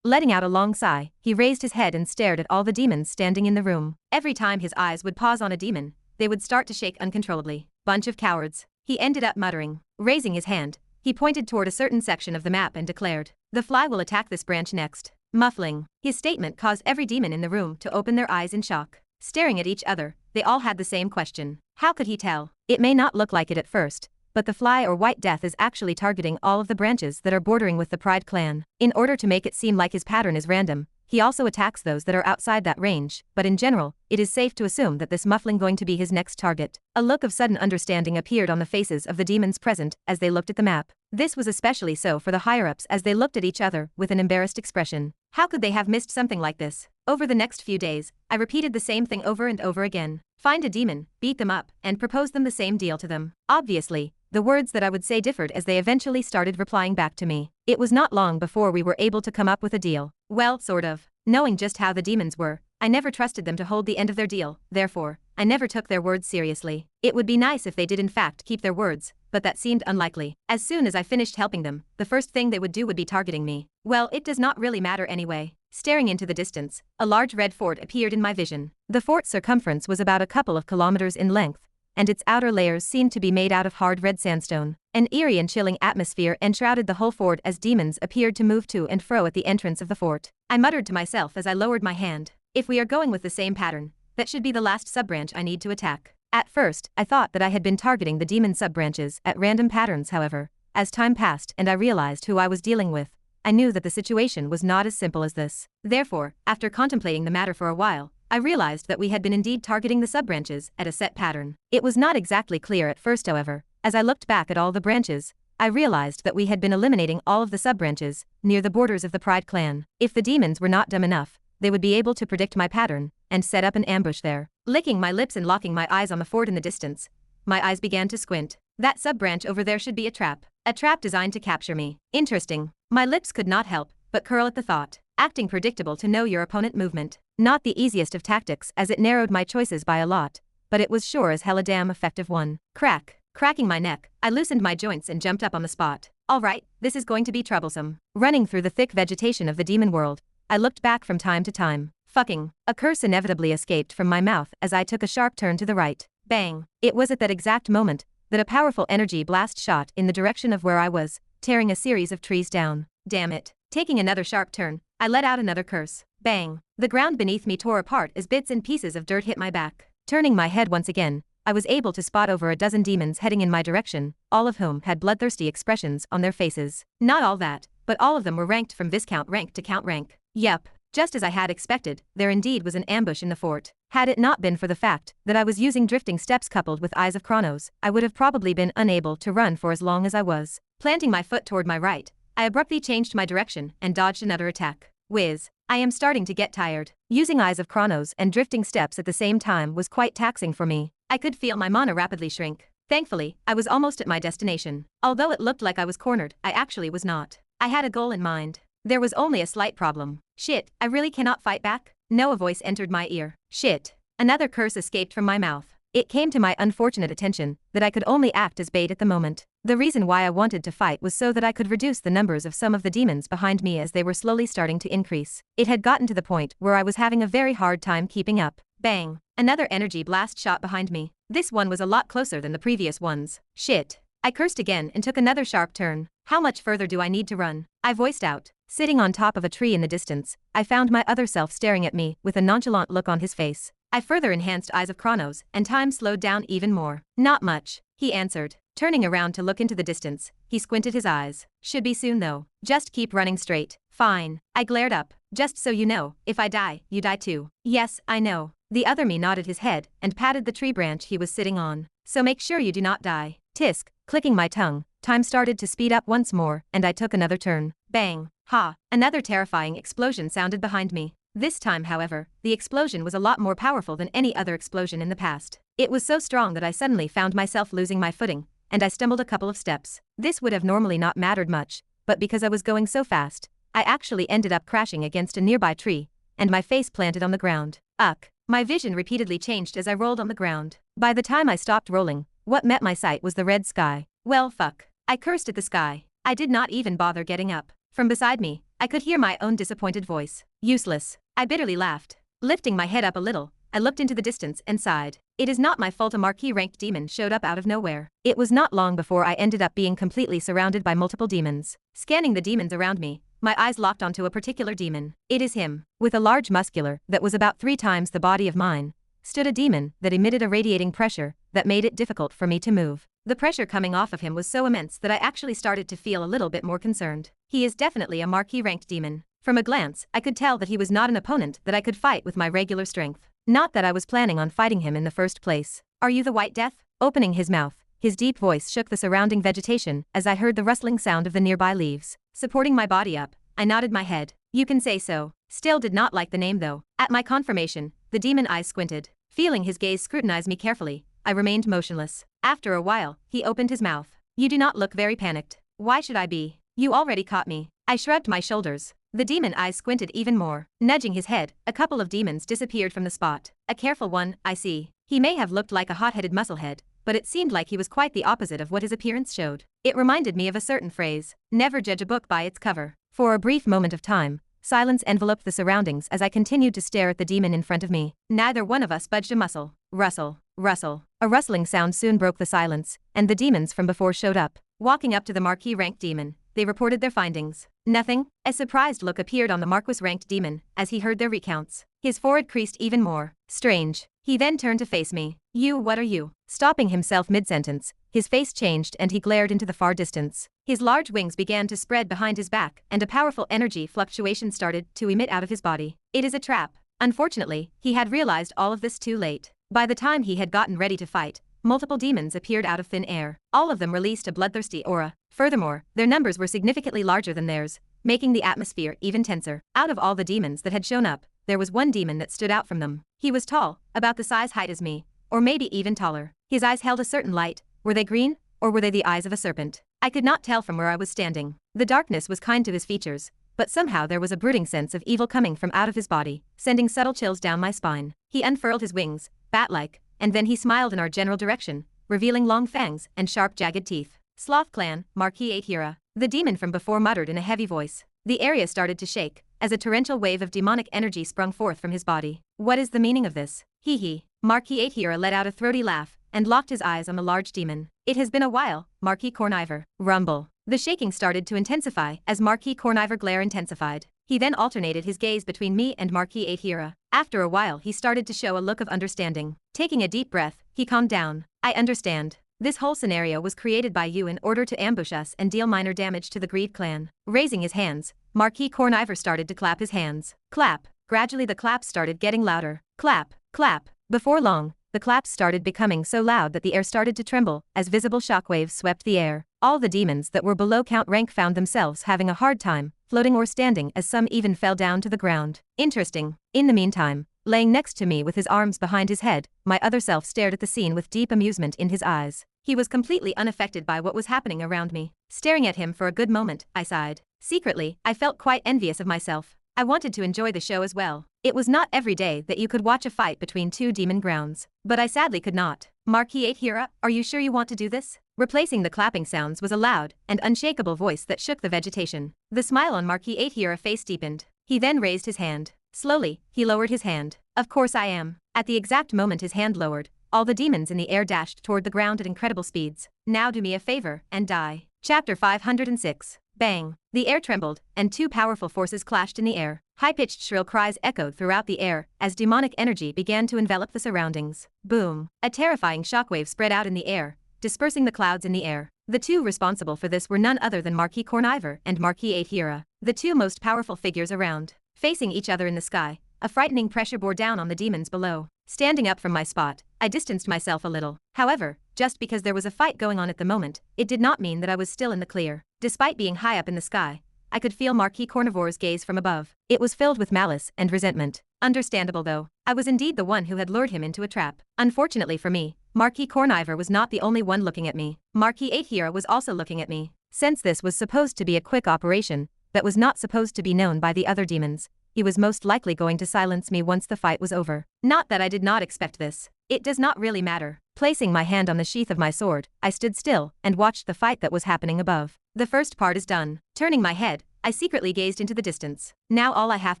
Letting out a long sigh, he raised his head and stared at all the demons standing in the room. Every time his eyes would pause on a demon, they would start to shake uncontrollably. Bunch of cowards, he ended up muttering. Raising his hand, he pointed toward a certain section of the map and declared, "The fly will attack this branch next." Muffling. His statement caused every demon in the room to open their eyes in shock. Staring at each other, they all had the same question. How could he tell? It may not look like it at first, but the fly or White Death is actually targeting all of the branches that are bordering with the Pride clan. In order to make it seem like his pattern is random, he also attacks those that are outside that range, but in general, it is safe to assume that this muffling going to be his next target. A look of sudden understanding appeared on the faces of the demons present as they looked at the map. This was especially so for the higher-ups as they looked at each other with an embarrassed expression. How could they have missed something like this? Over the next few days, I repeated the same thing over and over again. Find a demon, beat them up, and propose them the same deal to them. Obviously, the words that I would say differed as they eventually started replying back to me. It was not long before we were able to come up with a deal. Well, sort of. Knowing just how the demons were, I never trusted them to hold the end of their deal, therefore, I never took their words seriously. It would be nice if they did in fact keep their words, but that seemed unlikely. As soon as I finished helping them, the first thing they would do would be targeting me. Well, it does not really matter anyway. Staring into the distance, a large red fort appeared in my vision. The fort's circumference was about a couple of kilometers in length, and its outer layers seemed to be made out of hard red sandstone. An eerie and chilling atmosphere enshrouded the whole fort as demons appeared to move to and fro at the entrance of the fort. I muttered to myself as I lowered my hand, "If we are going with the same pattern, that should be the last subbranch I need to attack." At first, I thought that I had been targeting the demon subbranches at random patterns. However, as time passed and I realized who I was dealing with, I knew that the situation was not as simple as this. Therefore, after contemplating the matter for a while, I realized that we had been indeed targeting the subbranches at a set pattern. It was not exactly clear at first, however. As I looked back at all the branches, I realized that we had been eliminating all of the subbranches near the borders of the Pride clan. If the demons were not dumb enough, they would be able to predict my pattern and set up an ambush there. Licking my lips and locking my eyes on the fort in the distance, my eyes began to squint. That subbranch over there should be a trap. A trap designed to capture me. Interesting. My lips could not help but curl at the thought. Acting predictable to know your opponent movement. Not the easiest of tactics as it narrowed my choices by a lot, but it was sure as hell a damn effective one. Crack. Cracking my neck, I loosened my joints and jumped up on the spot. Alright, this is going to be troublesome. Running through the thick vegetation of the demon world, I looked back from time to time. Fucking. A curse inevitably escaped from my mouth as I took a sharp turn to the right. Bang. It was at that exact moment that a powerful energy blast shot in the direction of where I was, tearing a series of trees down. Damn it. Taking another sharp turn, I let out another curse. Bang. The ground beneath me tore apart as bits and pieces of dirt hit my back. Turning my head once again, I was able to spot over a dozen demons heading in my direction, all of whom had bloodthirsty expressions on their faces. Not all that, but all of them were ranked from Viscount rank to Count rank. Yup. Just as I had expected, there indeed was an ambush in the fort. Had it not been for the fact that I was using drifting steps coupled with Eyes of Chronos, I would have probably been unable to run for as long as I was. Planting my foot toward my right, I abruptly changed my direction and dodged another attack. Whiz. I am starting to get tired. Using Eyes of Chronos and drifting steps at the same time was quite taxing for me. I could feel my mana rapidly shrink. Thankfully, I was almost at my destination. Although it looked like I was cornered, I actually was not. I had a goal in mind. There was only a slight problem. Shit, I really cannot fight back? No, a voice entered my ear. Shit. Another curse escaped from my mouth. It came to my unfortunate attention that I could only act as bait at the moment. The reason why I wanted to fight was so that I could reduce the numbers of some of the demons behind me as they were slowly starting to increase. It had gotten to the point where I was having a very hard time keeping up. Bang. Another energy blast shot behind me. This one was a lot closer than the previous ones. Shit. I cursed again and took another sharp turn. How much further do I need to run? I voiced out. Sitting on top of a tree in the distance, I found my other self staring at me with a nonchalant look on his face. I further enhanced Eyes of Chronos, and time slowed down even more. Not much, he answered. Turning around to look into the distance, he squinted his eyes. Should be soon though. Just keep running straight. Fine. I glared up. Just so you know, if I die, you die too. Yes, I know. The other me nodded his head and patted the tree branch he was sitting on. So make sure you do not die. Tisk, clicking my tongue. Time started to speed up once more, and I took another turn. Bang. Ha. Another terrifying explosion sounded behind me. This time, however, the explosion was a lot more powerful than any other explosion in the past. It was so strong that I suddenly found myself losing my footing, and I stumbled a couple of steps. This would have normally not mattered much, but because I was going so fast, I actually ended up crashing against a nearby tree, and my face planted on the ground. Ugh. My vision repeatedly changed as I rolled on the ground. By the time I stopped rolling, what met my sight was the red sky. Well, fuck. I cursed at the sky. I did not even bother getting up. From beside me, I could hear my own disappointed voice. Useless. I bitterly laughed. Lifting my head up a little, I looked into the distance and sighed. It is not my fault a marquee-ranked demon showed up out of nowhere. It was not long before I ended up being completely surrounded by multiple demons. Scanning the demons around me, my eyes locked onto a particular demon. It is him. With a large muscular that was about 3 times the body of mine, stood a demon that emitted a radiating pressure that made it difficult for me to move. The pressure coming off of him was so immense that I actually started to feel a little bit more concerned. He is definitely a marquee-ranked demon. From a glance, I could tell that he was not an opponent that I could fight with my regular strength. Not that I was planning on fighting him in the first place. Are you the White Death? Opening his mouth, his deep voice shook the surrounding vegetation as I heard the rustling sound of the nearby leaves. Supporting my body up, I nodded my head. You can say so. Still did not like the name though. At my confirmation, the demon eyes squinted. Feeling his gaze scrutinize me carefully, I remained motionless. After a while, he opened his mouth. You do not look very panicked. Why should I be? You already caught me. I shrugged my shoulders. The demon eyes squinted even more. Nudging his head, a couple of demons disappeared from the spot. A careful one, I see. He may have looked like a hot-headed musclehead, but it seemed like he was quite the opposite of what his appearance showed. It reminded me of a certain phrase, never judge a book by its cover. For a brief moment of time, silence enveloped the surroundings as I continued to stare at the demon in front of me. Neither one of us budged a muscle. Rustle. Rustle. A rustling sound soon broke the silence, and the demons from before showed up. Walking up to the marquee-ranked demon, they reported their findings. Nothing. A surprised look appeared on the Marquis-ranked demon as he heard their recounts. His forehead creased even more. Strange. He then turned to face me. You, what are you? Stopping himself mid-sentence, his face changed and he glared into the far distance. His large wings began to spread behind his back and a powerful energy fluctuation started to emit out of his body. It is a trap. Unfortunately, he had realized all of this too late. By the time he had gotten ready to fight, multiple demons appeared out of thin air. All of them released a bloodthirsty aura. Furthermore, their numbers were significantly larger than theirs, making the atmosphere even tenser. Out of all the demons that had shown up, there was one demon that stood out from them. He was tall, about the size height as me, or maybe even taller. His eyes held a certain light. Were they green, or were they the eyes of a serpent? I could not tell from where I was standing. The darkness was kind to his features, but somehow there was a brooding sense of evil coming from out of his body, sending subtle chills down my spine. He unfurled his wings, bat-like, and then he smiled in our general direction, revealing long fangs and sharp jagged teeth. Sloth Clan, Marquis 8 Hira. The demon from before muttered in a heavy voice. The area started to shake, as a torrential wave of demonic energy sprung forth from his body. What is the meaning of this? Hee hee. Marquis 8 Hira let out a throaty laugh, and locked his eyes on the large demon. It has been a while, Marquis Corniver. Rumble. The shaking started to intensify as Marquis Corniver glare intensified. He then alternated his gaze between me and Marquis 8 Hira. After a while he started to show a look of understanding. Taking a deep breath, he calmed down. I understand. This whole scenario was created by you in order to ambush us and deal minor damage to the Greed clan. Raising his hands, Marquis Corniver started to clap his hands. Clap. Gradually the claps started getting louder. Clap. Clap. Before long, the claps started becoming so loud that the air started to tremble as visible shockwaves swept the air. All the demons that were below count rank found themselves having a hard time, floating or standing as some even fell down to the ground. Interesting. In the meantime, laying next to me with his arms behind his head, my other self stared at the scene with deep amusement in his eyes. He was completely unaffected by what was happening around me. Staring at him for a good moment, I sighed. Secretly, I felt quite envious of myself. I wanted to enjoy the show as well. It was not every day that you could watch a fight between two demon grounds. But I sadly could not. Marquis 8 Hira, are you sure you want to do this? Replacing the clapping sounds was a loud and unshakable voice that shook the vegetation. The smile on Marquis 8 Hira face deepened. He then raised his hand. Slowly, he lowered his hand. Of course I am. At the exact moment his hand lowered, all the demons in the air dashed toward the ground at incredible speeds. Now do me a favor and die. Chapter 506. Bang. The air trembled, and two powerful forces clashed in the air. High-pitched shrill cries echoed throughout the air as demonic energy began to envelop the surroundings. Boom. A terrifying shockwave spread out in the air dispersing the clouds in the air. The two responsible for this were none other than Marquis Corniver and Marquis Aethira, the two most powerful figures around. Facing each other in the sky, a frightening pressure bore down on the demons below. Standing up from my spot, I distanced myself a little. However, just because there was a fight going on at the moment, it did not mean that I was still in the clear. Despite being high up in the sky, I could feel Marquis Cornivor's gaze from above. It was filled with malice and resentment. Understandable though, I was indeed the one who had lured him into a trap. Unfortunately for me, Marquis Corniver was not the only one looking at me. Marquis Aethira was also looking at me. Since this was supposed to be a quick operation, that was not supposed to be known by the other demons, he was most likely going to silence me once the fight was over. Not that I did not expect this. It does not really matter. Placing my hand on the sheath of my sword, I stood still and watched the fight that was happening above. The first part is done. Turning my head, I secretly gazed into the distance. Now all I have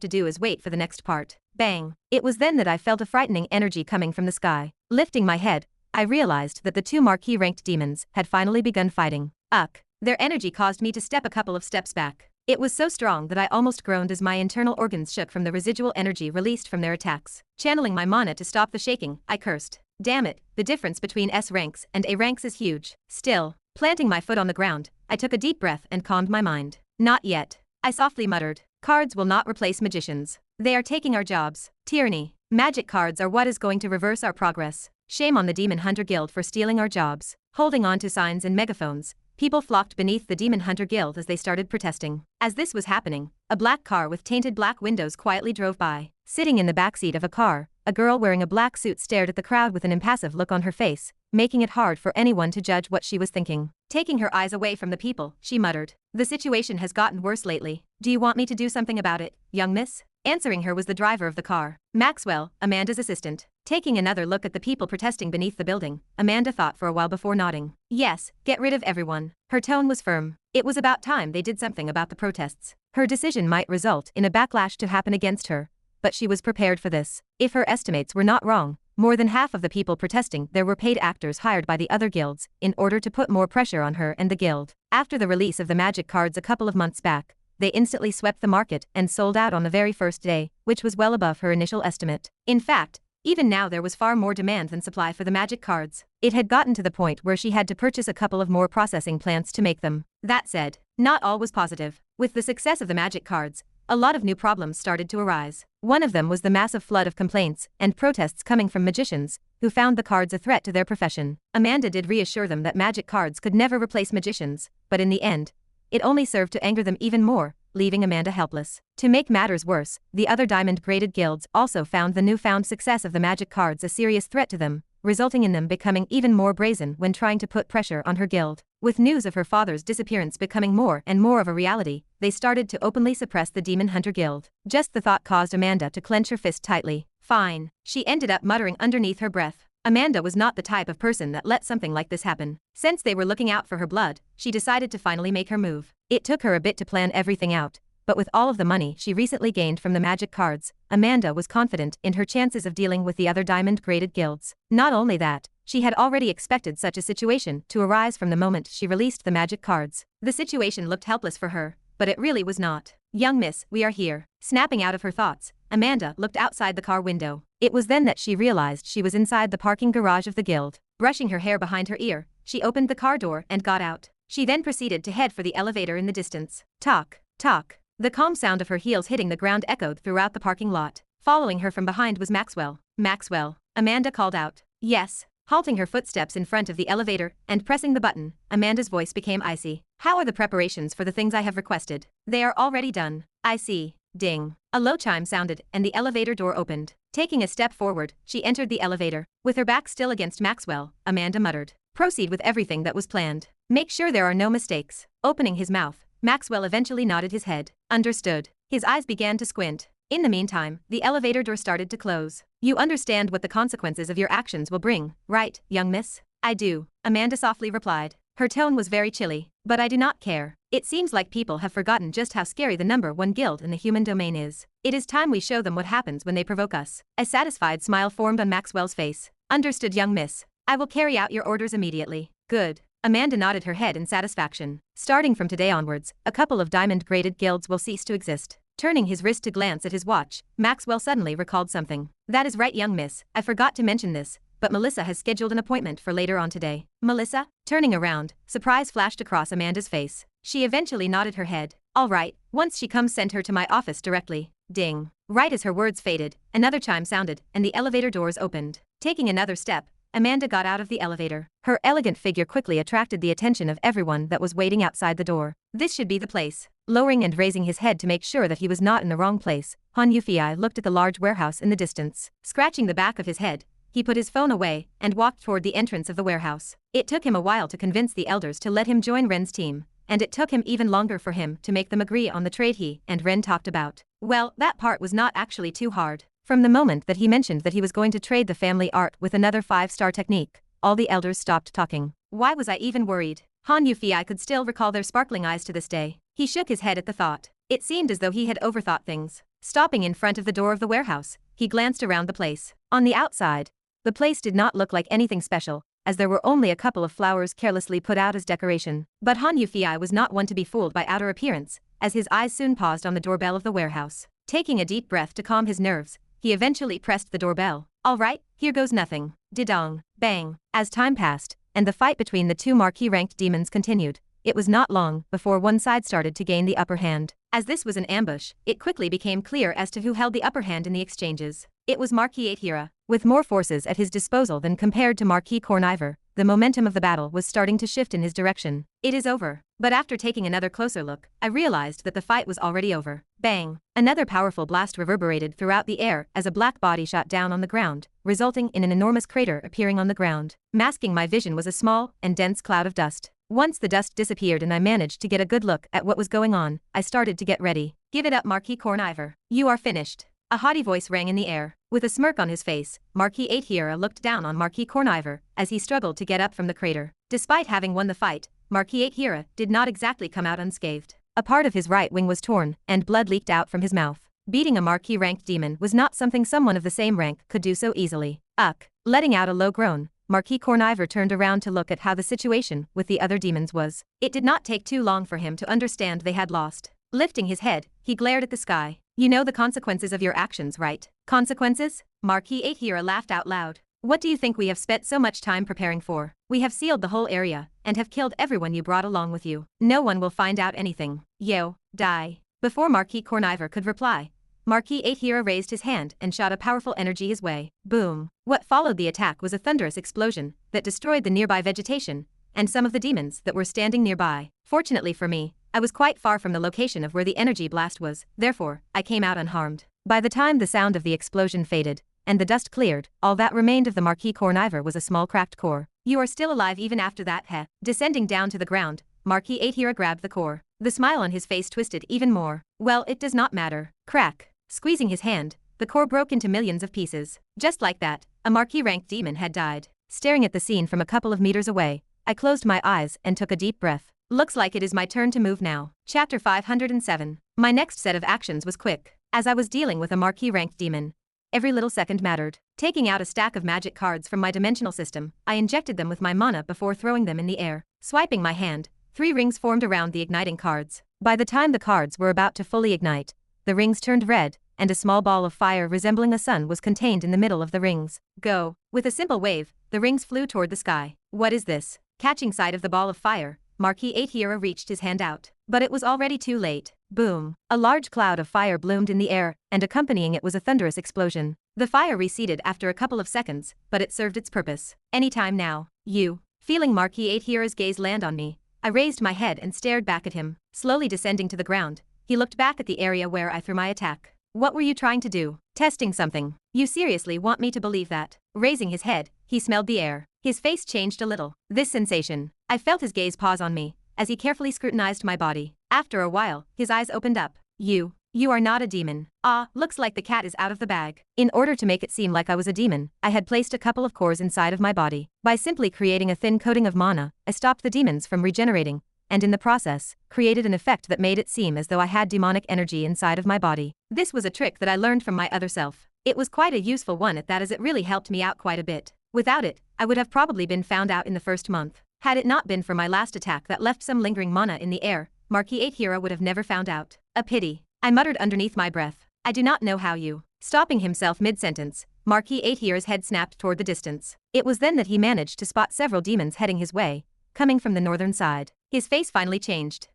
to do is wait for the next part. Bang! It was then that I felt a frightening energy coming from the sky. Lifting my head, I realized that the two Marquis-ranked demons had finally begun fighting. Ugh! Their energy caused me to step a couple of steps back. It was so strong that I almost groaned as my internal organs shook from the residual energy released from their attacks. Channeling my mana to stop the shaking, I cursed. Damn it, the difference between S ranks and A ranks is huge. Still, planting my foot on the ground, I took a deep breath and calmed my mind. Not yet. I softly muttered. Cards will not replace magicians. They are taking our jobs. Tyranny. Magic cards are what is going to reverse our progress. Shame on the Demon Hunter Guild for stealing our jobs. Holding on to signs and megaphones, people flocked beneath the Demon Hunter Guild as they started protesting. As this was happening, a black car with tainted black windows quietly drove by. Sitting in the backseat of a car, a girl wearing a black suit stared at the crowd with an impassive look on her face, making it hard for anyone to judge what she was thinking. Taking her eyes away from the people, she muttered, "The situation has gotten worse lately. Do you want me to do something about it, young miss?" Answering her was the driver of the car, Maxwell, Amanda's assistant. Taking another look at the people protesting beneath the building, Amanda thought for a while before nodding. Yes, get rid of everyone. Her tone was firm. It was about time they did something about the protests. Her decision might result in a backlash to happen against her, but she was prepared for this. If her estimates were not wrong, more than half of the people protesting there were paid actors hired by the other guilds in order to put more pressure on her and the guild. After the release of the magic cards a couple of months back, they instantly swept the market and sold out on the very first day, which was well above her initial estimate. In fact, even now there was far more demand than supply for the magic cards. It had gotten to the point where she had to purchase a couple of more processing plants to make them. That said, not all was positive. With the success of the magic cards, a lot of new problems started to arise. One of them was the massive flood of complaints and protests coming from magicians, who found the cards a threat to their profession. Amanda did reassure them that magic cards could never replace magicians, but in the end, it only served to anger them even more, leaving Amanda helpless. To make matters worse, the other diamond-graded guilds also found the newfound success of the magic cards a serious threat to them, resulting in them becoming even more brazen when trying to put pressure on her guild. With news of her father's disappearance becoming more and more of a reality, they started to openly suppress the Demon Hunter Guild. Just the thought caused Amanda to clench her fist tightly. Fine, she ended up muttering underneath her breath. Amanda was not the type of person that let something like this happen. Since they were looking out for her blood, she decided to finally make her move. It took her a bit to plan everything out, but with all of the money she recently gained from the magic cards, Amanda was confident in her chances of dealing with the other diamond-graded guilds. Not only that, she had already expected such a situation to arise from the moment she released the magic cards. The situation looked helpless for her, but it really was not. "Young miss, we are here." Snapping out of her thoughts, Amanda looked outside the car window. It was then that she realized she was inside the parking garage of the guild. Brushing her hair behind her ear, she opened the car door and got out. She then proceeded to head for the elevator in the distance. Talk, talk. The calm sound of her heels hitting the ground echoed throughout the parking lot. Following her from behind was Maxwell. "Maxwell," Amanda called out. "Yes." Halting her footsteps in front of the elevator and pressing the button, Amanda's voice became icy. "How are the preparations for the things I have requested?" "They are already done." "I see." Ding. A low chime sounded and the elevator door opened. Taking a step forward, she entered the elevator. With her back still against Maxwell, Amanda muttered, "Proceed with everything that was planned. Make sure there are no mistakes." Opening his mouth, Maxwell eventually nodded his head. Understood. His eyes began to squint. In the meantime, the elevator door started to close. "You understand what the consequences of your actions will bring, right, young miss?" "I do," Amanda softly replied. Her tone was very chilly. "But I do not care. It seems like people have forgotten just how scary the #1 guild in the human domain is. It is time we show them what happens when they provoke us." A satisfied smile formed on Maxwell's face. "Understood, young miss. I will carry out your orders immediately." "Good." Amanda nodded her head in satisfaction. "Starting from today onwards, a couple of diamond-graded guilds will cease to exist." Turning his wrist to glance at his watch, Maxwell suddenly recalled something. "That is right, young miss, I forgot to mention this, but Melissa has scheduled an appointment for later on today." "Melissa?" Turning around, surprise flashed across Amanda's face. She eventually nodded her head. All right, once she comes send her to my office directly. Ding. Right as her words faded, another chime sounded, and the elevator doors opened. Taking another step, Amanda got out of the elevator. Her elegant figure quickly attracted the attention of everyone that was waiting outside the door. This should be the place. Lowering and raising his head to make sure that he was not in the wrong place, Han Yufei looked at the large warehouse in the distance. Scratching the back of his head, he put his phone away and walked toward the entrance of the warehouse. It took him a while to convince the elders to let him join Ren's team, and it took him even longer for him to make them agree on the trade he and Ren talked about. Well, that part was not actually too hard. From the moment that he mentioned that he was going to trade the family art with another 5-star technique, all the elders stopped talking. Why was I even worried? Han Yufei could still recall their sparkling eyes to this day. He shook his head at the thought. It seemed as though he had overthought things. Stopping in front of the door of the warehouse, he glanced around the place. On the outside, the place did not look like anything special, as there were only a couple of flowers carelessly put out as decoration. But Han Yufei was not one to be fooled by outer appearance, as his eyes soon paused on the doorbell of the warehouse. Taking a deep breath to calm his nerves, he eventually pressed the doorbell. All right, here goes nothing. Didong. Bang. As time passed, and the fight between the two marquee-ranked demons continued, it was not long before one side started to gain the upper hand. As this was an ambush, it quickly became clear as to who held the upper hand in the exchanges. It was Marquis Hira. With more forces at his disposal than compared to Marquis Corniver, the momentum of the battle was starting to shift in his direction. It is over. But after taking another closer look, I realized that the fight was already over. Bang! Another powerful blast reverberated throughout the air as a black body shot down on the ground, resulting in an enormous crater appearing on the ground. Masking my vision was a small and dense cloud of dust. Once the dust disappeared and I managed to get a good look at what was going on, I started to get ready. Give it up, Marquis Corniver. You are finished. A haughty voice rang in the air. With a smirk on his face, Marquis Hira looked down on Marquis Corniver as he struggled to get up from the crater. Despite having won the fight, Marquis Hira did not exactly come out unscathed. A part of his right wing was torn, and blood leaked out from his mouth. Beating a Marquis-ranked demon was not something someone of the same rank could do so easily. Ugh. Letting out a low groan, Marquis Corniver turned around to look at how the situation with the other demons was. It did not take too long for him to understand they had lost. Lifting his head, he glared at the sky. You know the consequences of your actions, right? Consequences? Marquis Hira laughed out loud. What do you think we have spent so much time preparing for? We have sealed the whole area, and have killed everyone you brought along with you. No one will find out anything. Yo, die. Before Marquis Corniver could reply, Marquis Hira raised his hand and shot a powerful energy his way. Boom. What followed the attack was a thunderous explosion that destroyed the nearby vegetation, and some of the demons that were standing nearby. Fortunately for me, I was quite far from the location of where the energy blast was, therefore, I came out unharmed. By the time the sound of the explosion faded, and the dust cleared, all that remained of the Marquis Corniver was a small cracked core. You are still alive even after that, heh? Descending down to the ground, Marquis Hira grabbed the core. The smile on his face twisted even more. Well, it does not matter. Crack. Squeezing his hand, the core broke into millions of pieces. Just like that, a Marquis-ranked demon had died. Staring at the scene from a couple of meters away, I closed my eyes and took a deep breath. Looks like it is my turn to move now. Chapter 507. My next set of actions was quick. As I was dealing with a Marquis-ranked demon, every little second mattered. Taking out a stack of magic cards from my dimensional system, I injected them with my mana before throwing them in the air. Swiping my hand, 3 rings formed around the igniting cards. By the time the cards were about to fully ignite, the rings turned red, and a small ball of fire resembling a sun was contained in the middle of the rings. Go. With a simple wave, the rings flew toward the sky. What is this? Catching sight of the ball of fire, Marquis Hira reached his hand out. But it was already too late. Boom. A large cloud of fire bloomed in the air, and accompanying it was a thunderous explosion. The fire receded after a couple of seconds, but it served its purpose. Anytime now. You. Feeling Marquis Hira's gaze land on me, I raised my head and stared back at him. Slowly descending to the ground, he looked back at the area where I threw my attack. What were you trying to do? Testing something. You seriously want me to believe that? Raising his head, he smelled the air. His face changed a little. This sensation. I felt his gaze pause on me, as he carefully scrutinized my body. After a while, his eyes opened up. You are not a demon. Ah, looks like the cat is out of the bag. In order to make it seem like I was a demon, I had placed a couple of cores inside of my body. By simply creating a thin coating of mana, I stopped the demons from regenerating, and in the process, created an effect that made it seem as though I had demonic energy inside of my body. This was a trick that I learned from my other self. It was quite a useful one at that, as it really helped me out quite a bit. Without it, I would have probably been found out in the first month. Had it not been for my last attack that left some lingering mana in the air, Marquis Hira would have never found out. A pity. I muttered underneath my breath. I do not know how you. Stopping himself mid-sentence, Marquis Hira's head snapped toward the distance. It was then that he managed to spot several demons heading his way, coming from the northern side. His face finally changed.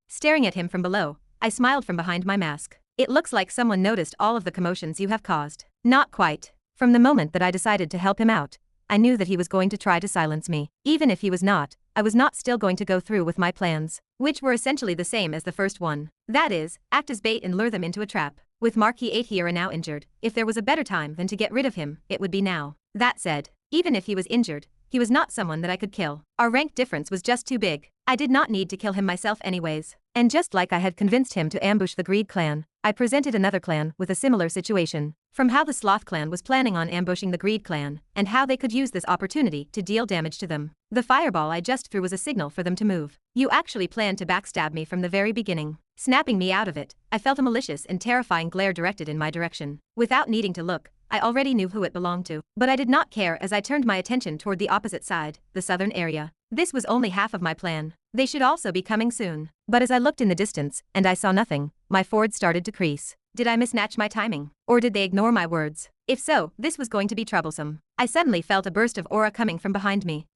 Staring at him from below, I smiled from behind my mask. It looks like someone noticed all of the commotions you have caused. Not quite. From the moment that I decided to help him out, I knew that he was going to try to silence me. Even if he was not, I was not still going to go through with my plans, which were essentially the same as the first one. That is, act as bait and lure them into a trap. With Marquis 8 here now injured, if there was a better time than to get rid of him, it would be now. That said, even if he was injured, he was not someone that I could kill. Our rank difference was just too big. I did not need to kill him myself anyways. And just like I had convinced him to ambush the Greed clan, I presented another clan with a similar situation. From how the Sloth clan was planning on ambushing the Greed clan, and how they could use this opportunity to deal damage to them. The fireball I just threw was a signal for them to move. You actually planned to backstab me from the very beginning. Snapping me out of it, I felt a malicious and terrifying glare directed in my direction. Without needing to look, I already knew who it belonged to. But I did not care as I turned my attention toward the opposite side, the southern area. This was only half of my plan. They should also be coming soon. But as I looked in the distance, and I saw nothing, my forward started to crease. Did I mismatch my timing? Or did they ignore my words? If so, this was going to be troublesome. I suddenly felt a burst of aura coming from behind me.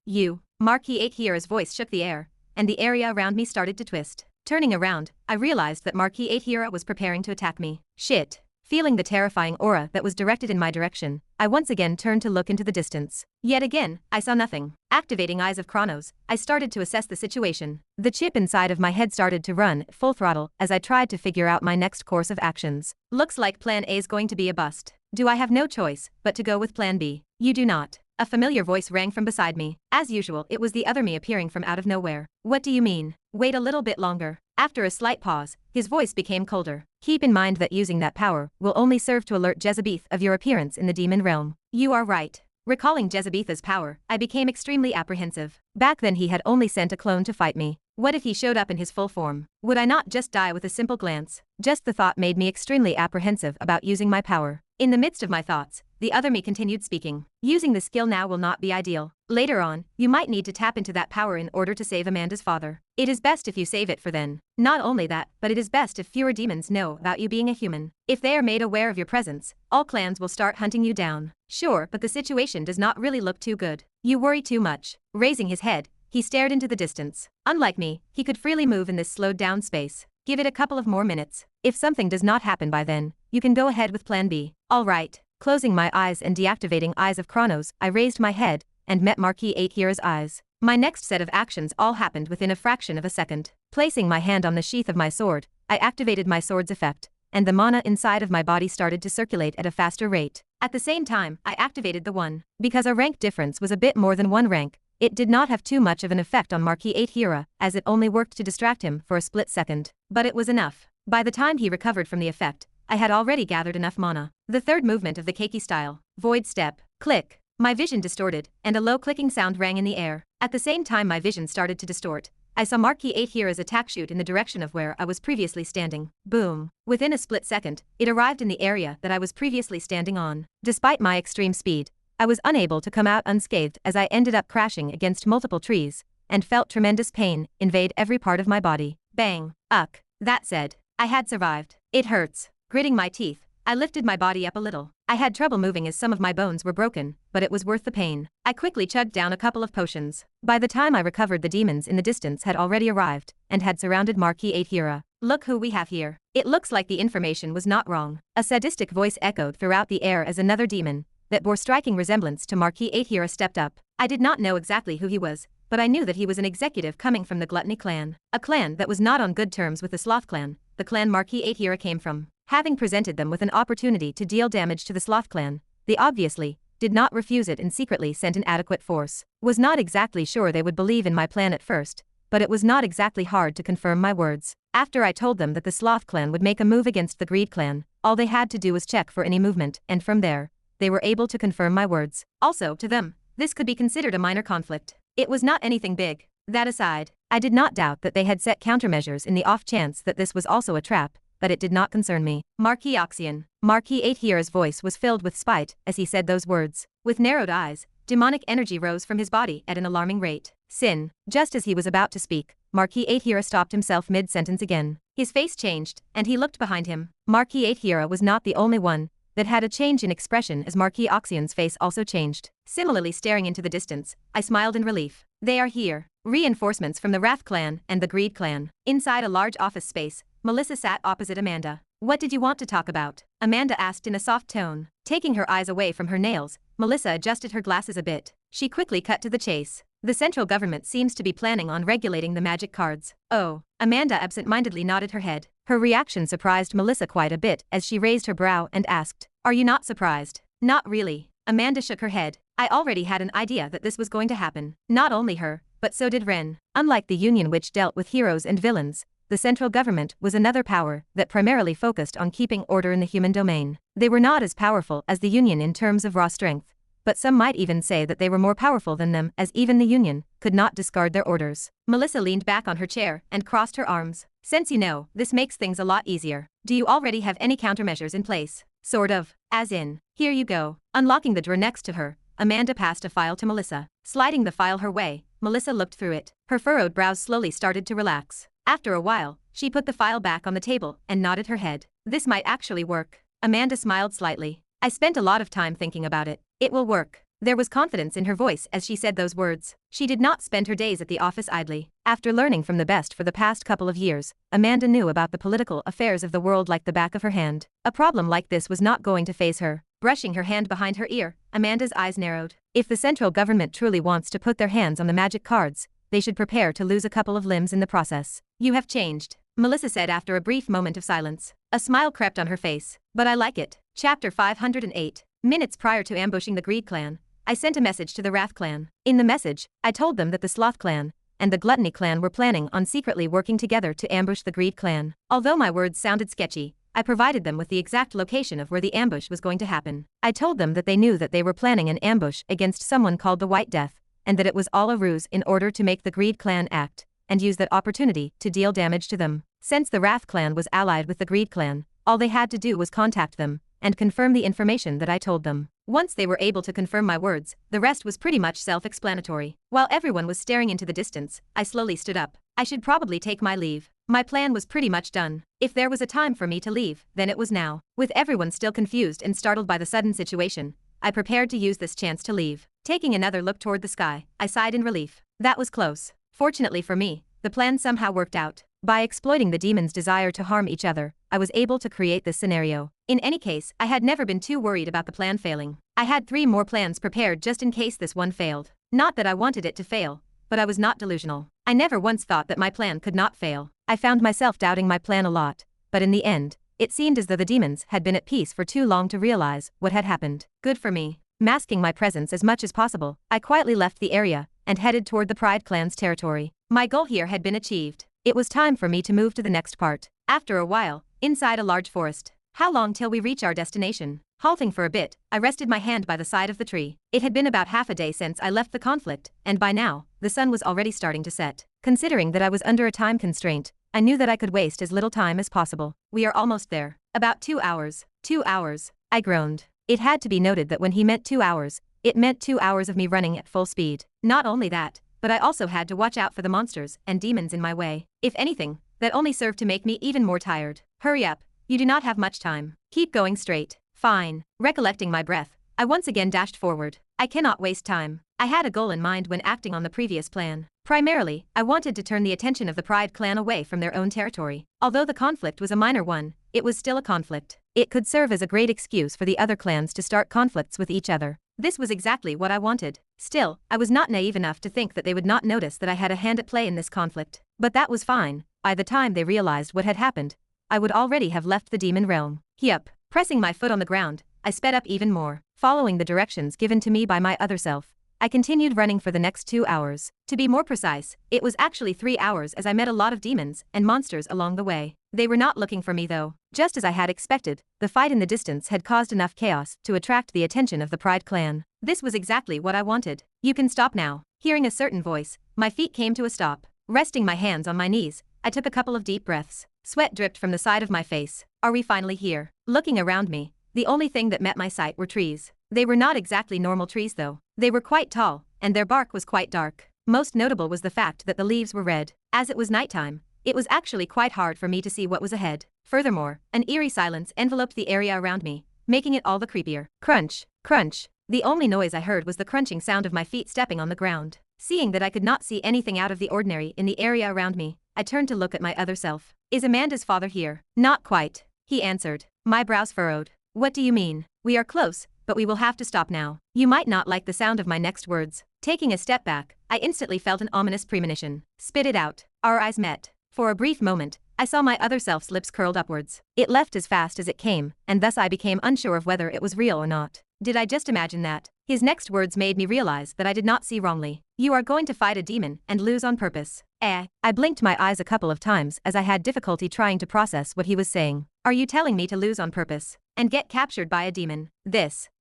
Marquis 8 here's voice shook the air, and the area around me started to twist. Turning around, I realized that Marquis 8 Hira was preparing to attack me. Shit. Feeling the terrifying aura that was directed in my direction, I once again turned to look into the distance. Yet again, I saw nothing. Activating Eyes of Chronos, I started to assess the situation. The chip inside of my head started to run at full throttle as I tried to figure out my next course of actions. Looks like Plan A is going to be a bust. Do I have no choice but to go with Plan B? You do not. A familiar voice rang from beside me. As usual, it was the other me appearing from out of nowhere. What do you mean? Wait a little bit longer. After a slight pause, his voice became colder. Keep in mind that using that power will only serve to alert Jezebeth of your appearance in the demon realm. You are right. Recalling Jezebeth's power, I became extremely apprehensive. Back then he had only sent a clone to fight me. What if he showed up in his full form? Would I not just die with a simple glance? Just the thought made me extremely apprehensive about using my power. In the midst of my thoughts, the other me continued speaking. Using the skill now will not be ideal. Later on, you might need to tap into that power in order to save Amanda's father. It is best if you save it for then. Not only that, but it is best if fewer demons know about you being a human. If they are made aware of your presence, all clans will start hunting you down. Sure, but the situation does not really look too good. You worry too much. Raising his head, he stared into the distance. Unlike me, he could freely move in this slowed down space. Give it a couple of more minutes. If something does not happen by then, you can go ahead with Plan B. All right. Closing my eyes and deactivating Eyes of Chronos, I raised my head and met Marquis 8 Hira's eyes. My next set of actions all happened within a fraction of a second. Placing my hand on the sheath of my sword, I activated my sword's effect, and the mana inside of my body started to circulate at a faster rate. At the same time, I activated the one. Because our rank difference was a bit more than one rank, it did not have too much of an effect on Marquis 8 Hira, as it only worked to distract him for a split second. But it was enough. By the time he recovered from the effect, I had already gathered enough mana. The third movement of the Keiki style, Void Step, click. My vision distorted, and a low clicking sound rang in the air. At the same time my vision started to distort, I saw Marquis 8 Hira's attack shoot in the direction of where I was previously standing. Boom. Within a split second, it arrived in the area that I was previously standing on. Despite my extreme speed, I was unable to come out unscathed as I ended up crashing against multiple trees, and felt tremendous pain invade every part of my body. Bang. Uck. That said, I had survived. It hurts. Gritting my teeth, I lifted my body up a little. I had trouble moving as some of my bones were broken, but it was worth the pain. I quickly chugged down a couple of potions. By the time I recovered, the demons in the distance had already arrived, and had surrounded Marquis 8 Hira. Look who we have here. It looks like the information was not wrong. A sadistic voice echoed throughout the air as another demon, that bore striking resemblance to Marquis 8 Hira, stepped up. I did not know exactly who he was, but I knew that he was an executive coming from the Gluttony clan. A clan that was not on good terms with the Sloth clan, the clan Marquis 8 Hira came from. Having presented them with an opportunity to deal damage to the Sloth clan, they obviously did not refuse it and secretly sent an adequate force. Was not exactly sure they would believe in my plan at first, but it was not exactly hard to confirm my words. After I told them that the Sloth clan would make a move against the Greed clan, all they had to do was check for any movement, and from there, they were able to confirm my words. Also, to them, this could be considered a minor conflict. It was not anything big. That aside, I did not doubt that they had set countermeasures in the off chance that this was also a trap, but it did not concern me. Marquis Oxian. Marquis 8 Hira's voice was filled with spite as he said those words. With narrowed eyes, demonic energy rose from his body at an alarming rate. Sin. Just as he was about to speak, Marquis 8 Hira stopped himself mid-sentence again. His face changed, and he looked behind him. Marquis 8 Hira was not the only one that had a change in expression as Marquis Oxian's face also changed. Similarly staring into the distance, I smiled in relief. They are here. Reinforcements from the Wrath clan and the Greed clan. Inside a large office space, Melissa sat opposite Amanda. What did you want to talk about? Amanda asked in a soft tone. Taking her eyes away from her nails, Melissa adjusted her glasses a bit. She quickly cut to the chase. The central government seems to be planning on regulating the magic cards. Oh. Amanda absent-mindedly nodded her head. Her reaction surprised Melissa quite a bit as she raised her brow and asked, "Are you not surprised?" "Not really." Amanda shook her head. "I already had an idea that this was going to happen. Not only her, but so did Ren. Unlike the Union, which dealt with heroes and villains, the central government was another power that primarily focused on keeping order in the human domain. They were not as powerful as the Union in terms of raw strength, but some might even say that they were more powerful than them, as even the Union could not discard their orders." Melissa leaned back on her chair and crossed her arms. "Since you know, this makes things a lot easier. Do you already have any countermeasures in place?" "Sort of. As in, here you go." Unlocking the drawer next to her, Amanda passed a file to Melissa. Sliding the file her way, Melissa looked through it. Her furrowed brows slowly started to relax. After a while, she put the file back on the table and nodded her head. "This might actually work." Amanda smiled slightly. "I spent a lot of time thinking about it. It will work." There was confidence in her voice as she said those words. She did not spend her days at the office idly. After learning from the best for the past couple of years, Amanda knew about the political affairs of the world like the back of her hand. A problem like this was not going to faze her. Brushing her hand behind her ear, Amanda's eyes narrowed. If the central government truly wants to put their hands on the magic cards, they should prepare to lose a couple of limbs in the process. "You have changed," Melissa said after a brief moment of silence. A smile crept on her face. "But I like it." Chapter 508. Minutes prior to ambushing the Greed clan, I sent a message to the Wrath clan. In the message, I told them that the Sloth clan and the Gluttony clan were planning on secretly working together to ambush the Greed clan. Although my words sounded sketchy, I provided them with the exact location of where the ambush was going to happen. I told them that they knew that they were planning an ambush against someone called the White Death, and that it was all a ruse in order to make the Greed clan act and use that opportunity to deal damage to them. Since the Wrath clan was allied with the Greed clan, all they had to do was contact them and confirm the information that I told them. Once they were able to confirm my words, the rest was pretty much self-explanatory. While everyone was staring into the distance, I slowly stood up. I should probably take my leave. My plan was pretty much done. If there was a time for me to leave, then it was now. With everyone still confused and startled by the sudden situation, I prepared to use this chance to leave. Taking another look toward the sky, I sighed in relief. That was close. Fortunately for me, the plan somehow worked out. By exploiting the demons' desire to harm each other, I was able to create this scenario. In any case, I had never been too worried about the plan failing. I had 3 more plans prepared just in case this one failed. Not that I wanted it to fail, but I was not delusional. I never once thought that my plan could not fail. I found myself doubting my plan a lot, but in the end, it seemed as though the demons had been at peace for too long to realize what had happened. Good for me. Masking my presence as much as possible, I quietly left the area and headed toward the Pride clan's territory. My goal here had been achieved. It was time for me to move to the next part. After a while, inside a large forest. How long till we reach our destination? Halting for a bit, I rested my hand by the side of the tree. It had been about half a day since I left the conflict, and by now, the sun was already starting to set. Considering that I was under a time constraint, I knew that I could waste as little time as possible. "We are almost there. About 2 hours. 2 hours." I groaned. It had to be noted that when he meant 2 hours, it meant 2 hours of me running at full speed. Not only that, but I also had to watch out for the monsters and demons in my way. If anything, that only served to make me even more tired. "Hurry up. You do not have much time. Keep going straight." "Fine." Recollecting my breath, I once again dashed forward. I cannot waste time. I had a goal in mind when acting on the previous plan. Primarily, I wanted to turn the attention of the Pride clan away from their own territory. Although the conflict was a minor one, it was still a conflict. It could serve as a great excuse for the other clans to start conflicts with each other. This was exactly what I wanted. Still, I was not naive enough to think that they would not notice that I had a hand at play in this conflict. But that was fine. By the time they realized what had happened, I would already have left the demon realm. Yup. Pressing my foot on the ground, I sped up even more. Following the directions given to me by my other self, I continued running for the next 2 hours. To be more precise, it was actually 3 hours as I met a lot of demons and monsters along the way. They were not looking for me though. Just as I had expected, the fight in the distance had caused enough chaos to attract the attention of the Pride clan. This was exactly what I wanted. "You can stop now." Hearing a certain voice, my feet came to a stop. Resting my hands on my knees, I took a couple of deep breaths. Sweat dripped from the side of my face. "Are we finally here?" Looking around me, the only thing that met my sight were trees. They were not exactly normal trees though. They were quite tall, and their bark was quite dark. Most notable was the fact that the leaves were red. As it was nighttime, it was actually quite hard for me to see what was ahead. Furthermore, an eerie silence enveloped the area around me, making it all the creepier. Crunch, crunch. The only noise I heard was the crunching sound of my feet stepping on the ground. Seeing that I could not see anything out of the ordinary in the area around me, I turned to look at my other self. Is Amanda's father here? Not quite, he answered. My brows furrowed. What do you mean? We are close, but we will have to stop now. You might not like the sound of my next words. Taking a step back, I instantly felt an ominous premonition. Spit it out. Our eyes met. For a brief moment, I saw my other self's lips curled upwards. It left as fast as it came, and thus I became unsure of whether it was real or not. Did I just imagine that? His next words made me realize that I did not see wrongly. You are going to fight a demon and lose on purpose. I blinked my eyes a couple of times as I had difficulty trying to process what he was saying. Are you telling me to lose on purpose and get captured by a demon?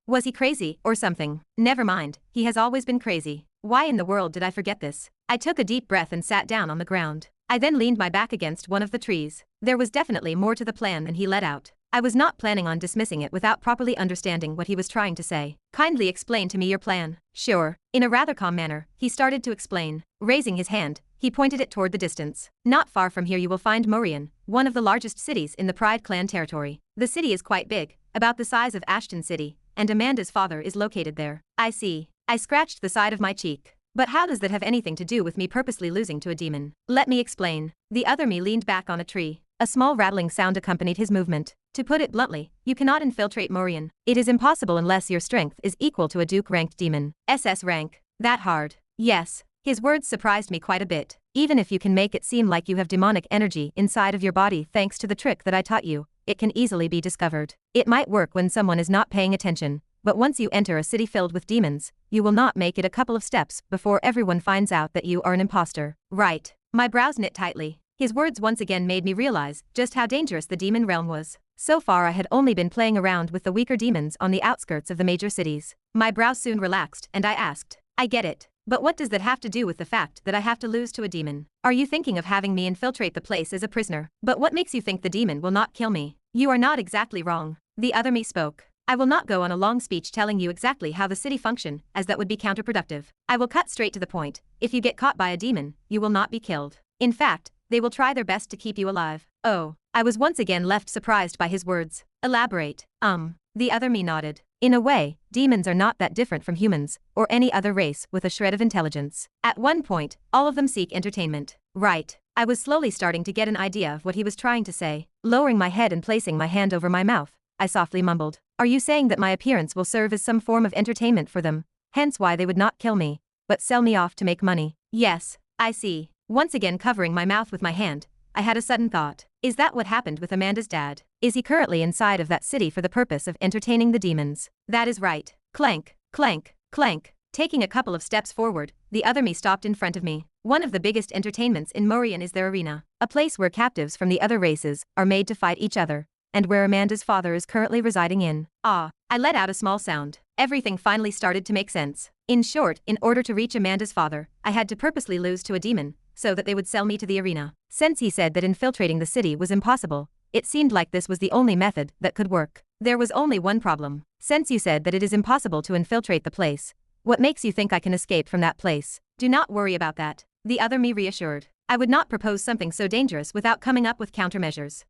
Was he crazy or something? Never mind, he has always been crazy. Why in the world did I forget this? I took a deep breath and sat down on the ground. I then leaned my back against one of the trees. There was definitely more to the plan than he let out. I was not planning on dismissing it without properly understanding what he was trying to say. Kindly explain to me your plan. Sure. In a rather calm manner, he started to explain. Raising his hand, he pointed it toward the distance. Not far from here you will find Morian, one of the largest cities in the Pride clan territory. The city is quite big, about the size of Ashton City, and Amanda's father is located there. I see. I scratched the side of my cheek. But how does that have anything to do with me purposely losing to a demon? Let me explain. The other me leaned back on a tree. A small rattling sound accompanied his movement. To put it bluntly, you cannot infiltrate Morian. It is impossible unless your strength is equal to a Duke-ranked demon. SS rank. That hard. Yes. His words surprised me quite a bit. Even if you can make it seem like you have demonic energy inside of your body thanks to the trick that I taught you, it can easily be discovered. It might work when someone is not paying attention, but once you enter a city filled with demons, you will not make it a couple of steps before everyone finds out that you are an imposter. Right. My brows knit tightly. His words once again made me realize just how dangerous the demon realm was. So far I had only been playing around with the weaker demons on the outskirts of the major cities. My brows soon relaxed and I asked, I get it. But what does that have to do with the fact that I have to lose to a demon? Are you thinking of having me infiltrate the place as a prisoner? But what makes you think the demon will not kill me? You are not exactly wrong. The other me spoke. I will not go on a long speech telling you exactly how the city function, as that would be counterproductive. I will cut straight to the point. If you get caught by a demon, you will not be killed. In fact, they will try their best to keep you alive. Oh, I was once again left surprised by his words. Elaborate. The other me nodded. In a way, demons are not that different from humans, or any other race with a shred of intelligence. At one point, all of them seek entertainment. Right. I was slowly starting to get an idea of what he was trying to say. Lowering my head and placing my hand over my mouth, I softly mumbled. Are you saying that my appearance will serve as some form of entertainment for them, hence why they would not kill me, but sell me off to make money? Yes, I see. Once again covering my mouth with my hand, I had a sudden thought. Is that what happened with Amanda's dad? Is he currently inside of that city for the purpose of entertaining the demons? That is right. Clank, clank, clank. Taking a couple of steps forward, the other me stopped in front of me. One of the biggest entertainments in Morian is their arena, a place where captives from the other races are made to fight each other, and where Amanda's father is currently residing in. I let out a small sound. Everything finally started to make sense. In short, in order to reach Amanda's father, I had to purposely lose to a demon, so that they would sell me to the arena. Since he said that infiltrating the city was impossible, it seemed like this was the only method that could work. There was only one problem. Since you said that it is impossible to infiltrate the place, what makes you think I can escape from that place? Do not worry about that. The other me reassured. I would not propose something so dangerous without coming up with countermeasures.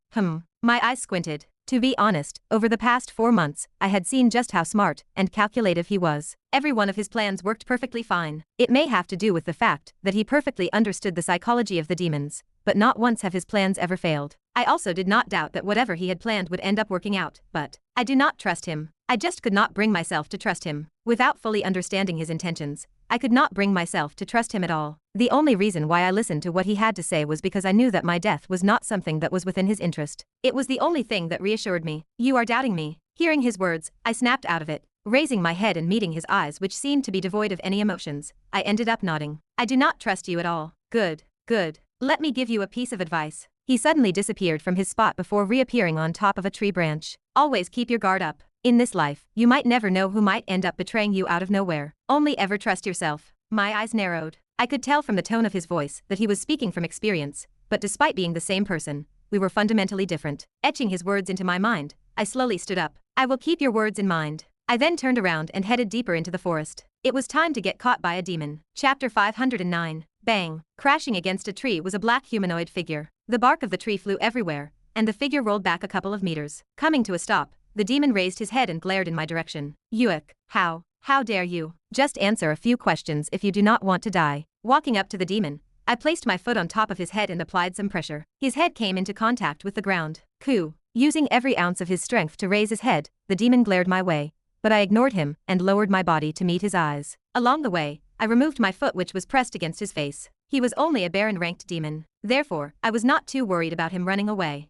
My eyes squinted. To be honest, over the past 4 months, I had seen just how smart and calculative he was. Every one of his plans worked perfectly fine. It may have to do with the fact that he perfectly understood the psychology of the demons, but not once have his plans ever failed. I also did not doubt that whatever he had planned would end up working out, but I do not trust him. I just could not bring myself to trust him. Without fully understanding his intentions, I could not bring myself to trust him at all. The only reason why I listened to what he had to say was because I knew that my death was not something that was within his interest. It was the only thing that reassured me. You are doubting me. Hearing his words, I snapped out of it. Raising my head and meeting his eyes which seemed to be devoid of any emotions, I ended up nodding. I do not trust you at all. Good, good. Let me give you a piece of advice. He suddenly disappeared from his spot before reappearing on top of a tree branch. Always keep your guard up. In this life, you might never know who might end up betraying you out of nowhere. Only ever trust yourself. My eyes narrowed. I could tell from the tone of his voice that he was speaking from experience, but despite being the same person, we were fundamentally different. Etching his words into my mind, I slowly stood up. I will keep your words in mind. I then turned around and headed deeper into the forest. It was time to get caught by a demon. Chapter 509. Bang! Crashing against a tree was a black humanoid figure. The bark of the tree flew everywhere, and the figure rolled back a couple of meters. Coming to a stop, the demon raised his head and glared in my direction. Yuck, how How dare you? Just answer a few questions if you do not want to die. Walking up to the demon, I placed my foot on top of his head and applied some pressure. His head came into contact with the ground. Coo. Using every ounce of his strength to raise his head, the demon glared my way, but I ignored him and lowered my body to meet his eyes. Along the way, I removed my foot which was pressed against his face. He was only a Baron-ranked demon. Therefore, I was not too worried about him running away.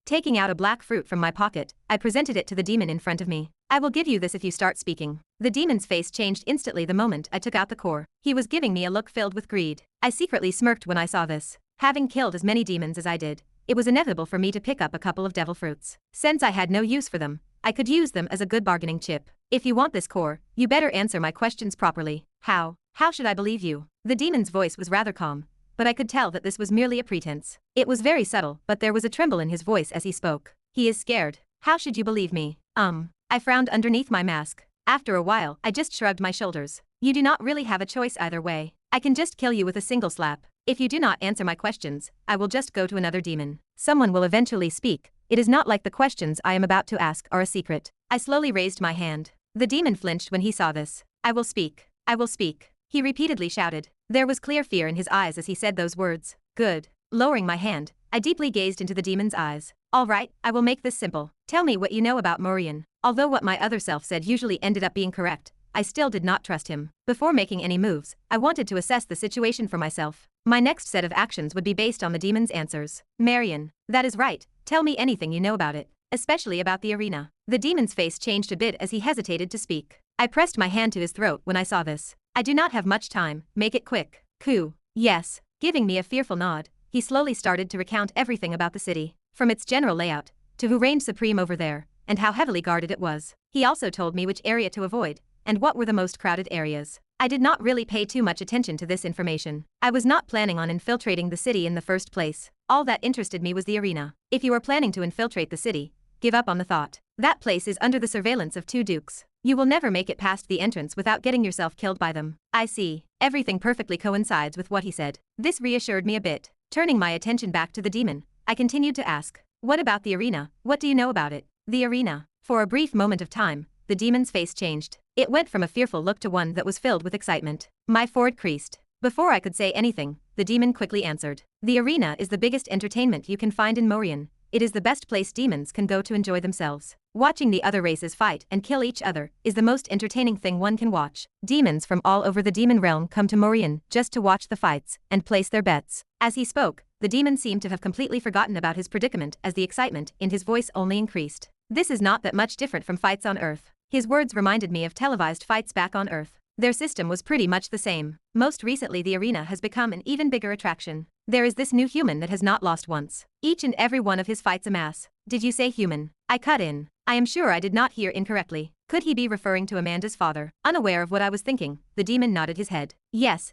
Taking out a black fruit from my pocket, I presented it to the demon in front of me. I will give you this if you start speaking. The demon's face changed instantly the moment I took out the core. He was giving me a look filled with greed. I secretly smirked when I saw this. Having killed as many demons as I did, it was inevitable for me to pick up a couple of devil fruits. Since I had no use for them, I could use them as a good bargaining chip. If you want this core, you better answer my questions properly. How? How should I believe you? The demon's voice was rather calm, but I could tell that this was merely a pretense. It was very subtle, but there was a tremble in his voice as he spoke. He is scared. How should you believe me? I frowned underneath my mask. After a while, I just shrugged my shoulders. You do not really have a choice either way. I can just kill you with a single slap. If you do not answer my questions, I will just go to another demon. Someone will eventually speak. It is not like the questions I am about to ask are a secret. I slowly raised my hand. The demon flinched when he saw this. I will speak. I will speak. He repeatedly shouted. There was clear fear in his eyes as he said those words. Good. Lowering my hand, I deeply gazed into the demon's eyes. All right, I will make this simple. Tell me what you know about Morian. Although what my other self said usually ended up being correct, I still did not trust him. Before making any moves, I wanted to assess the situation for myself. My next set of actions would be based on the demon's answers. Marion. That is right. Tell me anything you know about it, especially about the arena. The demon's face changed a bit as he hesitated to speak. I pressed my hand to his throat when I saw this. I do not have much time, make it quick. Coo. Yes. Giving me a fearful nod, he slowly started to recount everything about the city, from its general layout, to who reigned supreme over there, and how heavily guarded it was. He also told me which area to avoid, and what were the most crowded areas. I did not really pay too much attention to this information. I was not planning on infiltrating the city in the first place. All that interested me was the arena. If you are planning to infiltrate the city, give up on the thought. That place is under the surveillance of 2 dukes. You will never make it past the entrance without getting yourself killed by them. I see. Everything perfectly coincides with what he said. This reassured me a bit. Turning my attention back to the demon, I continued to ask, what about the arena? What do you know about it? The arena. For a brief moment of time, the demon's face changed. It went from a fearful look to one that was filled with excitement. My forehead creased. Before I could say anything, the demon quickly answered. The arena is the biggest entertainment you can find in Morian. It is the best place demons can go to enjoy themselves. Watching the other races fight and kill each other is the most entertaining thing one can watch. Demons from all over the demon realm come to Morian just to watch the fights and place their bets. As he spoke, the demon seemed to have completely forgotten about his predicament as the excitement in his voice only increased. This is not that much different from fights on Earth. His words reminded me of televised fights back on Earth. Their system was pretty much the same. Most recently the arena has become an even bigger attraction. There is this new human that has not lost once. Each and every one of his fights a mass. Did you say human? I cut in. I am sure I did not hear incorrectly. Could he be referring to Amanda's father? Unaware of what I was thinking, the demon nodded his head. Yes,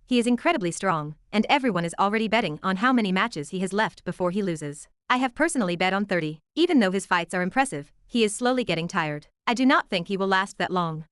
he is incredibly strong, and everyone is already betting on how many matches he has left before he loses. I have personally bet on 30. Even though his fights are impressive, he is slowly getting tired. I do not think he will last that long.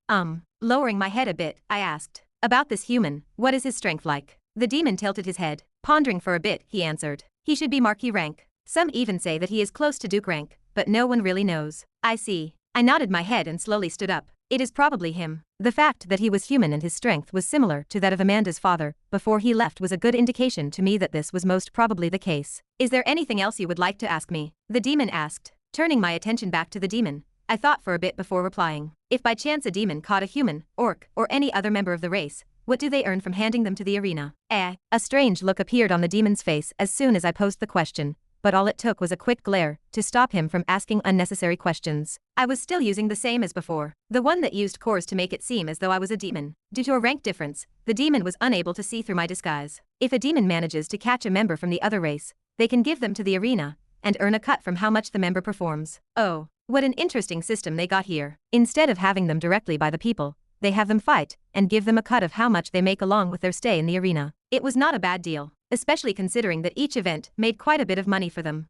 Lowering my head a bit, I asked. About this human, what is his strength like? The demon tilted his head. Pondering for a bit, he answered. He should be Marquis rank. Some even say that he is close to Duke rank, but no one really knows. I see. I nodded my head and slowly stood up. It is probably him. The fact that he was human and his strength was similar to that of Amanda's father before he left was a good indication to me that this was most probably the case. Is there anything else you would like to ask me? The demon asked. Turning my attention back to the demon, I thought for a bit before replying. If by chance a demon caught a human, orc, or any other member of the race, what do they earn from handing them to the arena? A strange look appeared on the demon's face as soon as I posed the question, but all it took was a quick glare to stop him from asking unnecessary questions. I was still using the same as before, the one that used cores to make it seem as though I was a demon. Due to a rank difference, the demon was unable to see through my disguise. If a demon manages to catch a member from the other race, they can give them to the arena and earn a cut from how much the member performs. Oh, what an interesting system they got here. Instead of having them directly by the people, they have them fight and give them a cut of how much they make along with their stay in the arena. It was not a bad deal, especially considering that each event made quite a bit of money for them.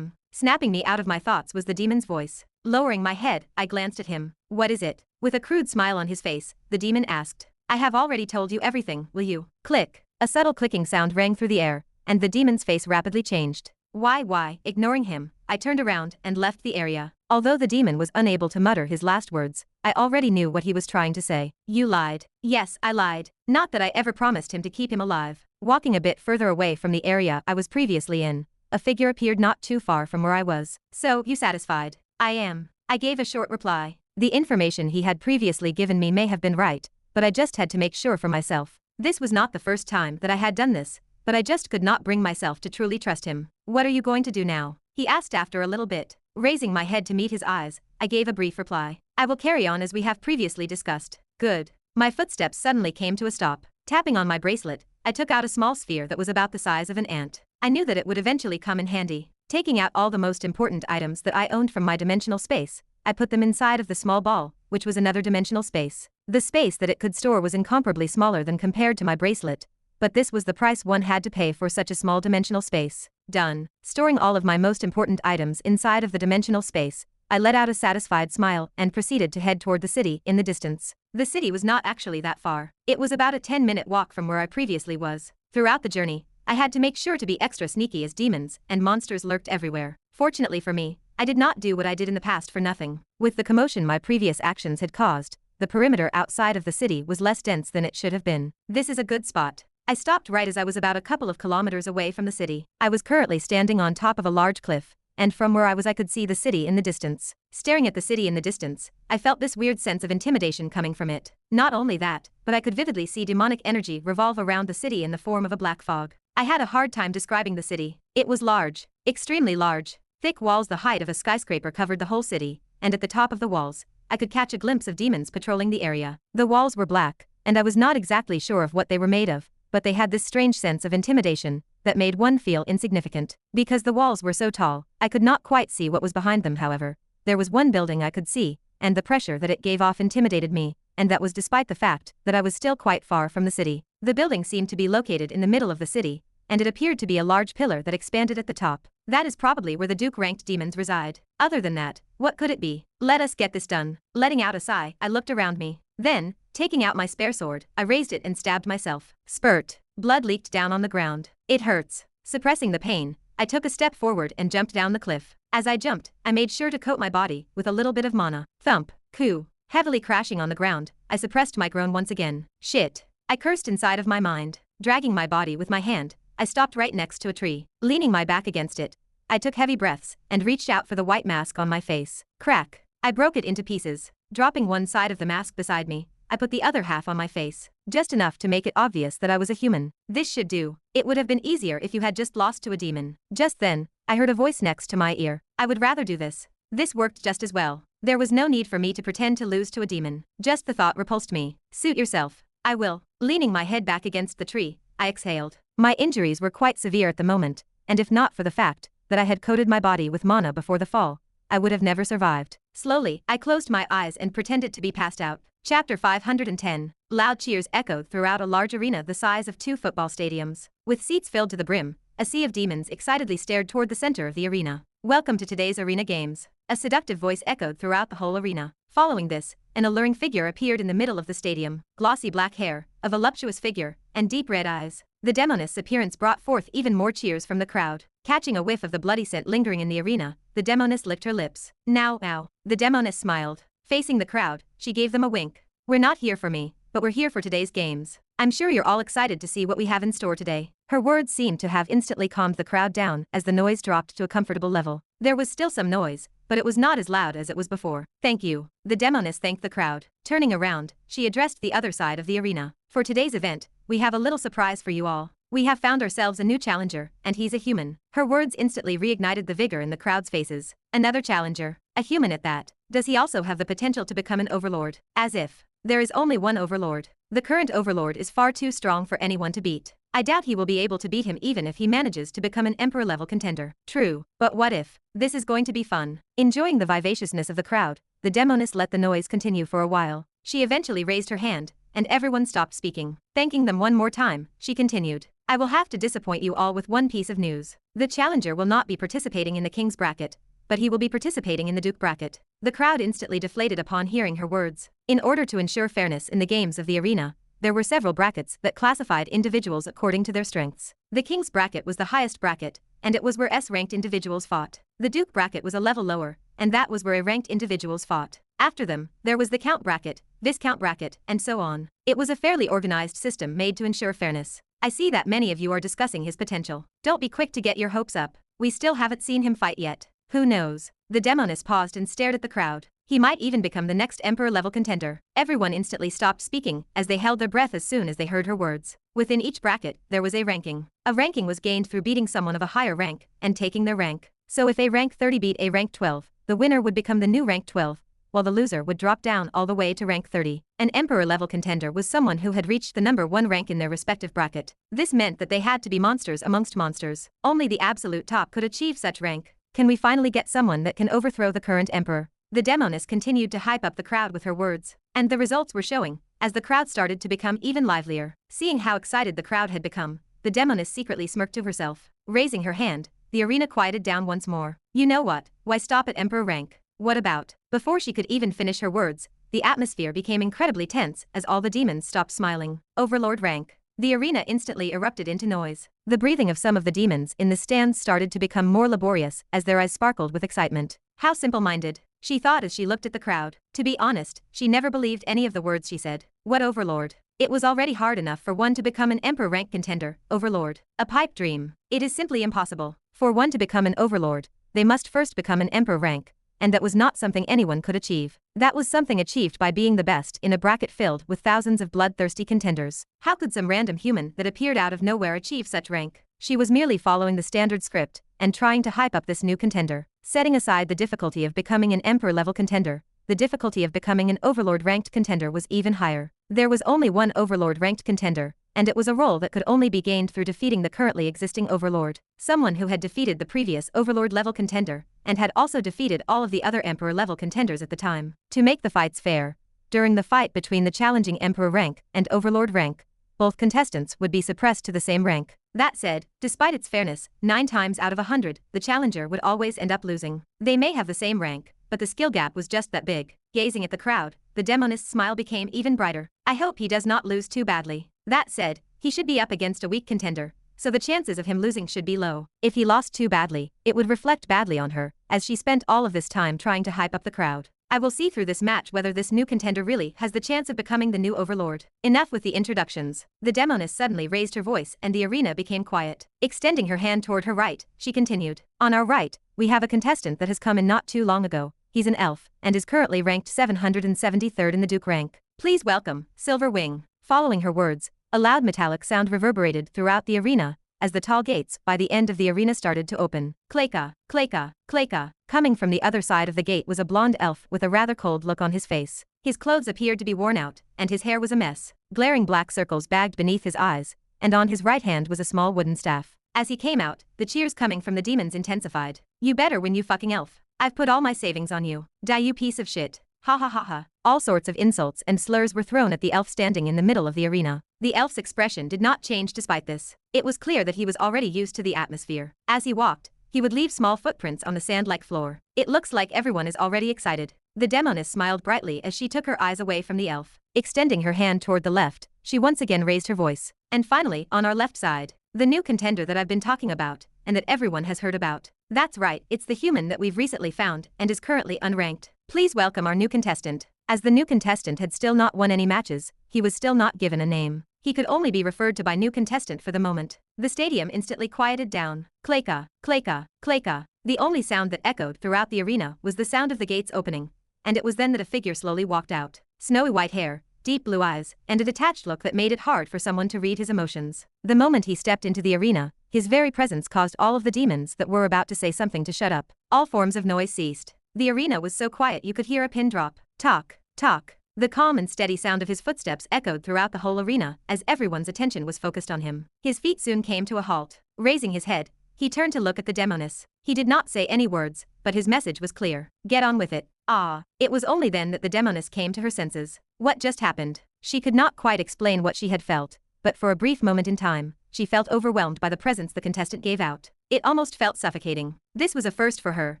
Snapping me out of my thoughts was the demon's voice. Lowering my head, I glanced at him. What is it? With a crude smile on his face, the demon asked. I have already told you everything, will you? Click. A subtle clicking sound rang through the air, and the demon's face rapidly changed. Why? Ignoring him, I turned around and left the area. Although the demon was unable to mutter his last words, I already knew what he was trying to say. You lied. Yes, I lied. Not that I ever promised him to keep him alive. Walking a bit further away from the area I was previously in, a figure appeared not too far from where I was. So, you satisfied? I am. I gave a short reply. The information he had previously given me may have been right, but I just had to make sure for myself. This was not the first time that I had done this, but I just could not bring myself to truly trust him. What are you going to do now? He asked after a little bit. Raising my head to meet his eyes, I gave a brief reply. I will carry on as we have previously discussed. Good. My footsteps suddenly came to a stop. Tapping on my bracelet, I took out a small sphere that was about the size of an ant. I knew that it would eventually come in handy. Taking out all the most important items that I owned from my dimensional space, I put them inside of the small ball, which was another dimensional space. The space that it could store was incomparably smaller than compared to my bracelet, but this was the price one had to pay for such a small dimensional space. Done. Storing all of my most important items inside of the dimensional space, I let out a satisfied smile and proceeded to head toward the city in the distance. The city was not actually that far. It was about a 10-minute walk from where I previously was. Throughout the journey, I had to make sure to be extra sneaky as demons and monsters lurked everywhere. Fortunately for me, I did not do what I did in the past for nothing. With the commotion my previous actions had caused, the perimeter outside of the city was less dense than it should have been. This is a good spot. I stopped right as I was about a couple of kilometers away from the city. I was currently standing on top of a large cliff, and from where I was I could see the city in the distance. Staring at the city in the distance, I felt this weird sense of intimidation coming from it. Not only that, but I could vividly see demonic energy revolve around the city in the form of a black fog. I had a hard time describing the city. It was large, extremely large. Thick walls the height of a skyscraper covered the whole city, and at the top of the walls, I could catch a glimpse of demons patrolling the area. The walls were black, and I was not exactly sure of what they were made of, but they had this strange sense of intimidation that made one feel insignificant. Because the walls were so tall, I could not quite see what was behind them. However, there was one building I could see, and the pressure that it gave off intimidated me, and that was despite the fact that I was still quite far from the city. The building seemed to be located in the middle of the city, and it appeared to be a large pillar that expanded at the top. That is probably where the Duke-ranked demons reside. Other than that, what could it be? Let us get this done. Letting out a sigh, I looked around me. Then, taking out my spare sword, I raised it and stabbed myself. Spurt. Blood leaked down on the ground. It hurts. Suppressing the pain, I took a step forward and jumped down the cliff. As I jumped, I made sure to coat my body with a little bit of mana. Thump. Coo. Heavily crashing on the ground, I suppressed my groan once again. Shit. I cursed inside of my mind. Dragging my body with my hand, I stopped right next to a tree. Leaning my back against it, I took heavy breaths and reached out for the white mask on my face. Crack. I broke it into pieces. Dropping one side of the mask beside me, I put the other half on my face. Just enough to make it obvious that I was a human. This should do. It would have been easier if you had just lost to a demon. Just then, I heard a voice next to my ear. I would rather do this. This worked just as well. There was no need for me to pretend to lose to a demon. Just the thought repulsed me. Suit yourself. I will. Leaning my head back against the tree, I exhaled. My injuries were quite severe at the moment, and if not for the fact that I had coated my body with mana before the fall, I would have never survived. Slowly, I closed my eyes and pretended to be passed out. Chapter 510. Loud cheers echoed throughout a large arena the size of 2 football stadiums. With seats filled to the brim, a sea of demons excitedly stared toward the center of the arena. Welcome to today's arena games. A seductive voice echoed throughout the whole arena. Following this, an alluring figure appeared in the middle of the stadium. Glossy black hair, a voluptuous figure, and deep red eyes. The demoness' appearance brought forth even more cheers from the crowd. Catching a whiff of the bloody scent lingering in the arena, the demoness licked her lips. Now. The demoness smiled. Facing the crowd, she gave them a wink. We're not here for me, but we're here for today's games. I'm sure you're all excited to see what we have in store today. Her words seemed to have instantly calmed the crowd down as the noise dropped to a comfortable level. There was still some noise, but it was not as loud as it was before. Thank you. The demoness thanked the crowd. Turning around, she addressed the other side of the arena. For today's event, we have a little surprise for you all. We have found ourselves a new challenger, and he's a human. Her words instantly reignited the vigor in the crowd's faces. Another challenger. A human at that. Does he also have the potential to become an overlord? As if. There is only one overlord. The current overlord is far too strong for anyone to beat. I doubt he will be able to beat him even if he manages to become an emperor-level contender. True, but what if? This is going to be fun. Enjoying the vivaciousness of the crowd, the demoness let the noise continue for a while. She eventually raised her hand, and everyone stopped speaking. Thanking them one more time, she continued. I will have to disappoint you all with one piece of news. The challenger will not be participating in the king's bracket, but he will be participating in the duke bracket. The crowd instantly deflated upon hearing her words. In order to ensure fairness in the games of the arena, there were several brackets that classified individuals according to their strengths. The king's bracket was the highest bracket, and it was where S-ranked individuals fought. The duke bracket was a level lower, and that was where ranked individuals fought. After them, there was the count bracket, viscount bracket, and so on. It was a fairly organized system made to ensure fairness. I see that many of you are discussing his potential. Don't be quick to get your hopes up. We still haven't seen him fight yet. Who knows? The demoness paused and stared at the crowd. He might even become the next emperor-level contender. Everyone instantly stopped speaking as they held their breath as soon as they heard her words. Within each bracket, there was a ranking. A ranking was gained through beating someone of a higher rank and taking their rank. So if a rank 30 beat a rank 12, the winner would become the new rank 12, while the loser would drop down all the way to rank 30. An emperor-level contender was someone who had reached the number 1 rank in their respective bracket. This meant that they had to be monsters amongst monsters. Only the absolute top could achieve such rank. Can we finally get someone that can overthrow the current emperor? The demoness continued to hype up the crowd with her words, and the results were showing, as the crowd started to become even livelier. Seeing how excited the crowd had become, the demoness secretly smirked to herself. Raising her hand, the arena quieted down once more. You know what? Why stop at emperor rank? What about? Before she could even finish her words, the atmosphere became incredibly tense as all the demons stopped smiling. Overlord rank. The arena instantly erupted into noise. The breathing of some of the demons in the stands started to become more laborious as their eyes sparkled with excitement. How simple-minded, she thought as she looked at the crowd. To be honest, she never believed any of the words she said. What overlord? It was already hard enough for one to become an emperor rank contender, overlord. A pipe dream. It is simply impossible. For one to become an overlord, they must first become an emperor rank, and that was not something anyone could achieve. That was something achieved by being the best in a bracket filled with thousands of bloodthirsty contenders. How could some random human that appeared out of nowhere achieve such rank? She was merely following the standard script and trying to hype up this new contender. Setting aside the difficulty of becoming an emperor-level contender, the difficulty of becoming an overlord-ranked contender was even higher. There was only one overlord-ranked contender, and it was a role that could only be gained through defeating the currently existing overlord. Someone who had defeated the previous overlord-level contender, and had also defeated all of the other emperor-level contenders at the time. To make the fights fair, during the fight between the challenging emperor rank and overlord rank, both contestants would be suppressed to the same rank. That said, despite its fairness, 9 times out of 100, the challenger would always end up losing. They may have the same rank, but the skill gap was just that big. Gazing at the crowd, the demonist's smile became even brighter. I hope he does not lose too badly. That said, he should be up against a weak contender, so the chances of him losing should be low. If he lost too badly, it would reflect badly on her, as she spent all of this time trying to hype up the crowd. I will see through this match whether this new contender really has the chance of becoming the new overlord. Enough with the introductions. The demoness suddenly raised her voice and the arena became quiet. Extending her hand toward her right, she continued. On our right, we have a contestant that has come in not too long ago. He's an elf, and is currently ranked 773rd in the Duke rank. Please welcome, Silver Wing. Following her words, a loud metallic sound reverberated throughout the arena, as the tall gates by the end of the arena started to open. Kleka, kleka, kleka. Coming from the other side of the gate was a blonde elf with a rather cold look on his face. His clothes appeared to be worn out, and his hair was a mess. Glaring black circles bagged beneath his eyes, and on his right hand was a small wooden staff. As he came out, the cheers coming from the demons intensified. You better win, you fucking elf. I've put all my savings on you. Die, you piece of shit. Ha ha ha ha. All sorts of insults and slurs were thrown at the elf standing in the middle of the arena. The elf's expression did not change despite this. It was clear that he was already used to the atmosphere. As he walked, he would leave small footprints on the sand-like floor. It looks like everyone is already excited. The demoness smiled brightly as she took her eyes away from the elf. Extending her hand toward the left, she once again raised her voice. And finally, on our left side, the new contender that I've been talking about, and that everyone has heard about. That's right, it's the human that we've recently found, and is currently unranked. Please welcome our new contestant. As the new contestant had still not won any matches, he was still not given a name. He could only be referred to by new contestant for the moment. The stadium instantly quieted down. Kleka, kleka, kleka. The only sound that echoed throughout the arena was the sound of the gates opening, and it was then that a figure slowly walked out. Snowy white hair, deep blue eyes, and a detached look that made it hard for someone to read his emotions. The moment he stepped into the arena, his very presence caused all of the demons that were about to say something to shut up. All forms of noise ceased. The arena was so quiet you could hear a pin drop. Talk, talk. The calm and steady sound of his footsteps echoed throughout the whole arena as everyone's attention was focused on him. His feet soon came to a halt. Raising his head, he turned to look at the demoness. He did not say any words, but his message was clear. Get on with it. Ah. It was only then that the demoness came to her senses. What just happened? She could not quite explain what she had felt, but for a brief moment in time, she felt overwhelmed by the presence the contestant gave out. It almost felt suffocating. This was a first for her,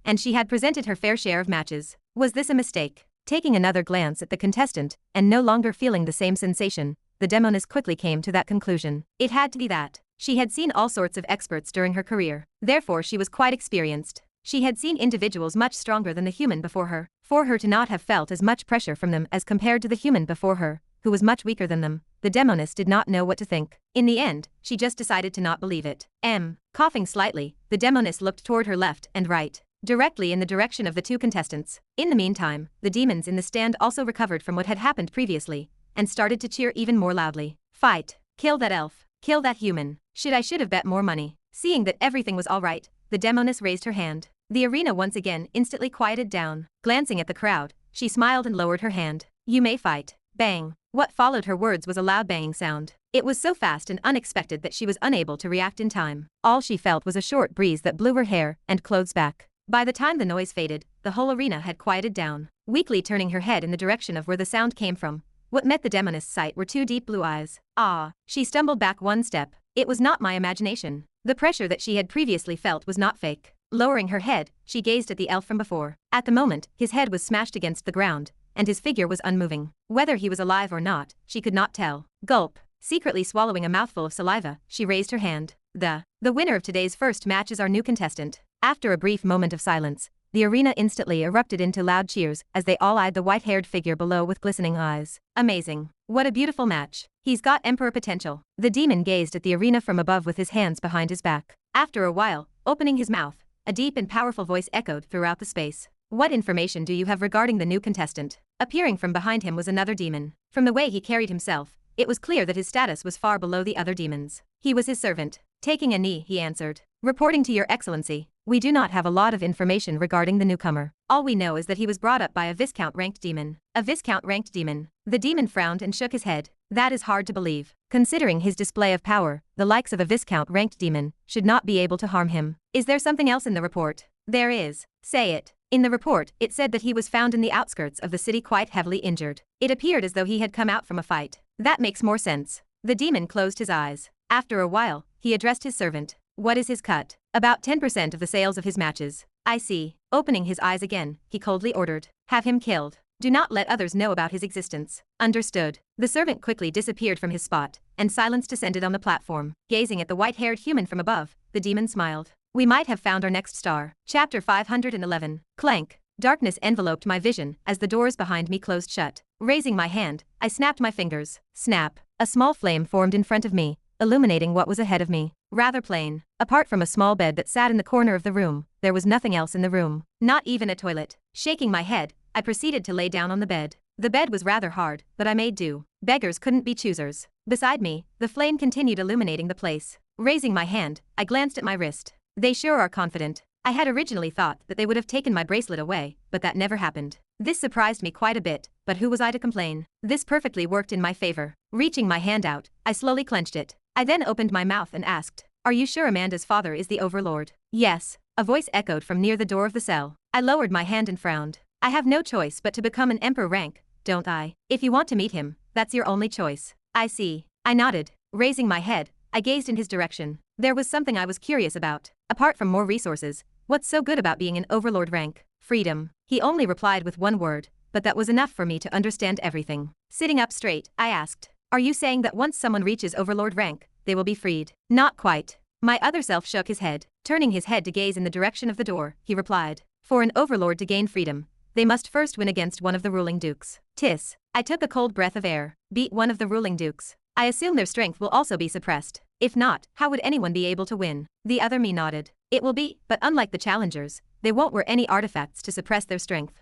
and she had presented her fair share of matches. Was this a mistake? Taking another glance at the contestant, and no longer feeling the same sensation, the demoness quickly came to that conclusion. It had to be that. She had seen all sorts of experts during her career. Therefore she was quite experienced. She had seen individuals much stronger than the human before her. For her to not have felt as much pressure from them as compared to the human before her, who was much weaker than them, the demoness did not know what to think. In the end, she just decided to not believe it. Coughing slightly, the demoness looked toward her left and right, directly in the direction of the two contestants. In the meantime, the demons in the stand also recovered from what had happened previously, and started to cheer even more loudly. Fight! Kill that elf! Kill that human! Should have bet more money. Seeing that everything was alright, the demoness raised her hand. The arena once again instantly quieted down. Glancing at the crowd, she smiled and lowered her hand. You may fight. Bang! What followed her words was a loud banging sound. It was so fast and unexpected that she was unable to react in time. All she felt was a short breeze that blew her hair and clothes back. By the time the noise faded, the whole arena had quieted down. Weakly turning her head in the direction of where the sound came from, what met the demoness' sight were two deep blue eyes. Ah! She stumbled back one step. It was not my imagination. The pressure that she had previously felt was not fake. Lowering her head, she gazed at the elf from before. At the moment, his head was smashed against the ground, and his figure was unmoving. Whether he was alive or not, she could not tell. Gulp. Secretly swallowing a mouthful of saliva, she raised her hand. The winner of today's first match is our new contestant. After a brief moment of silence, the arena instantly erupted into loud cheers as they all eyed the white-haired figure below with glistening eyes. Amazing. What a beautiful match. He's got emperor potential. The demon gazed at the arena from above with his hands behind his back. After a while, opening his mouth, a deep and powerful voice echoed throughout the space. What information do you have regarding the new contestant? Appearing from behind him was another demon. From the way he carried himself, it was clear that his status was far below the other demons. He was his servant. Taking a knee, he answered. Reporting to your excellency, we do not have a lot of information regarding the newcomer. All we know is that he was brought up by a Viscount-ranked demon. A Viscount-ranked demon. The demon frowned and shook his head. That is hard to believe. Considering his display of power, the likes of a Viscount-ranked demon should not be able to harm him. Is there something else in the report? There is. Say it. In the report, it said that he was found in the outskirts of the city quite heavily injured. It appeared as though he had come out from a fight. That makes more sense. The demon closed his eyes. After a while, he addressed his servant. What is his cut? About 10% of the sales of his matches. I see. Opening his eyes again, he coldly ordered. Have him killed. Do not let others know about his existence. Understood. The servant quickly disappeared from his spot, and silence descended on the platform. Gazing at the white-haired human from above, the demon smiled. We might have found our next star. Chapter 511. Clank. Darkness enveloped my vision as the doors behind me closed shut. Raising my hand, I snapped my fingers. Snap. A small flame formed in front of me, illuminating what was ahead of me. Rather plain. Apart from a small bed that sat in the corner of the room, there was nothing else in the room. Not even a toilet. Shaking my head, I proceeded to lay down on the bed. The bed was rather hard, but I made do. Beggars couldn't be choosers. Beside me, the flame continued illuminating the place. Raising my hand, I glanced at my wrist. They sure are confident. I had originally thought that they would have taken my bracelet away, but that never happened. This surprised me quite a bit, but who was I to complain? This perfectly worked in my favor. Reaching my hand out, I slowly clenched it. I then opened my mouth and asked, Are you sure Amanda's father is the overlord? Yes. A voice echoed from near the door of the cell. I lowered my hand and frowned. I have no choice but to become an emperor rank, don't I? If you want to meet him, that's your only choice. I see. I nodded. Raising my head, I gazed in his direction. There was something I was curious about. Apart from more resources, what's so good about being an overlord rank? Freedom. He only replied with one word, but that was enough for me to understand everything. Sitting up straight, I asked, Are you saying that once someone reaches overlord rank, they will be freed? Not quite. My other self shook his head. Turning his head to gaze in the direction of the door, he replied, For an overlord to gain freedom, they must first win against one of the ruling dukes. Tis. I took a cold breath of air. Beat one of the ruling dukes. I assume their strength will also be suppressed. If not, how would anyone be able to win? The other me nodded. It will be, but unlike the challengers, they won't wear any artifacts to suppress their strength.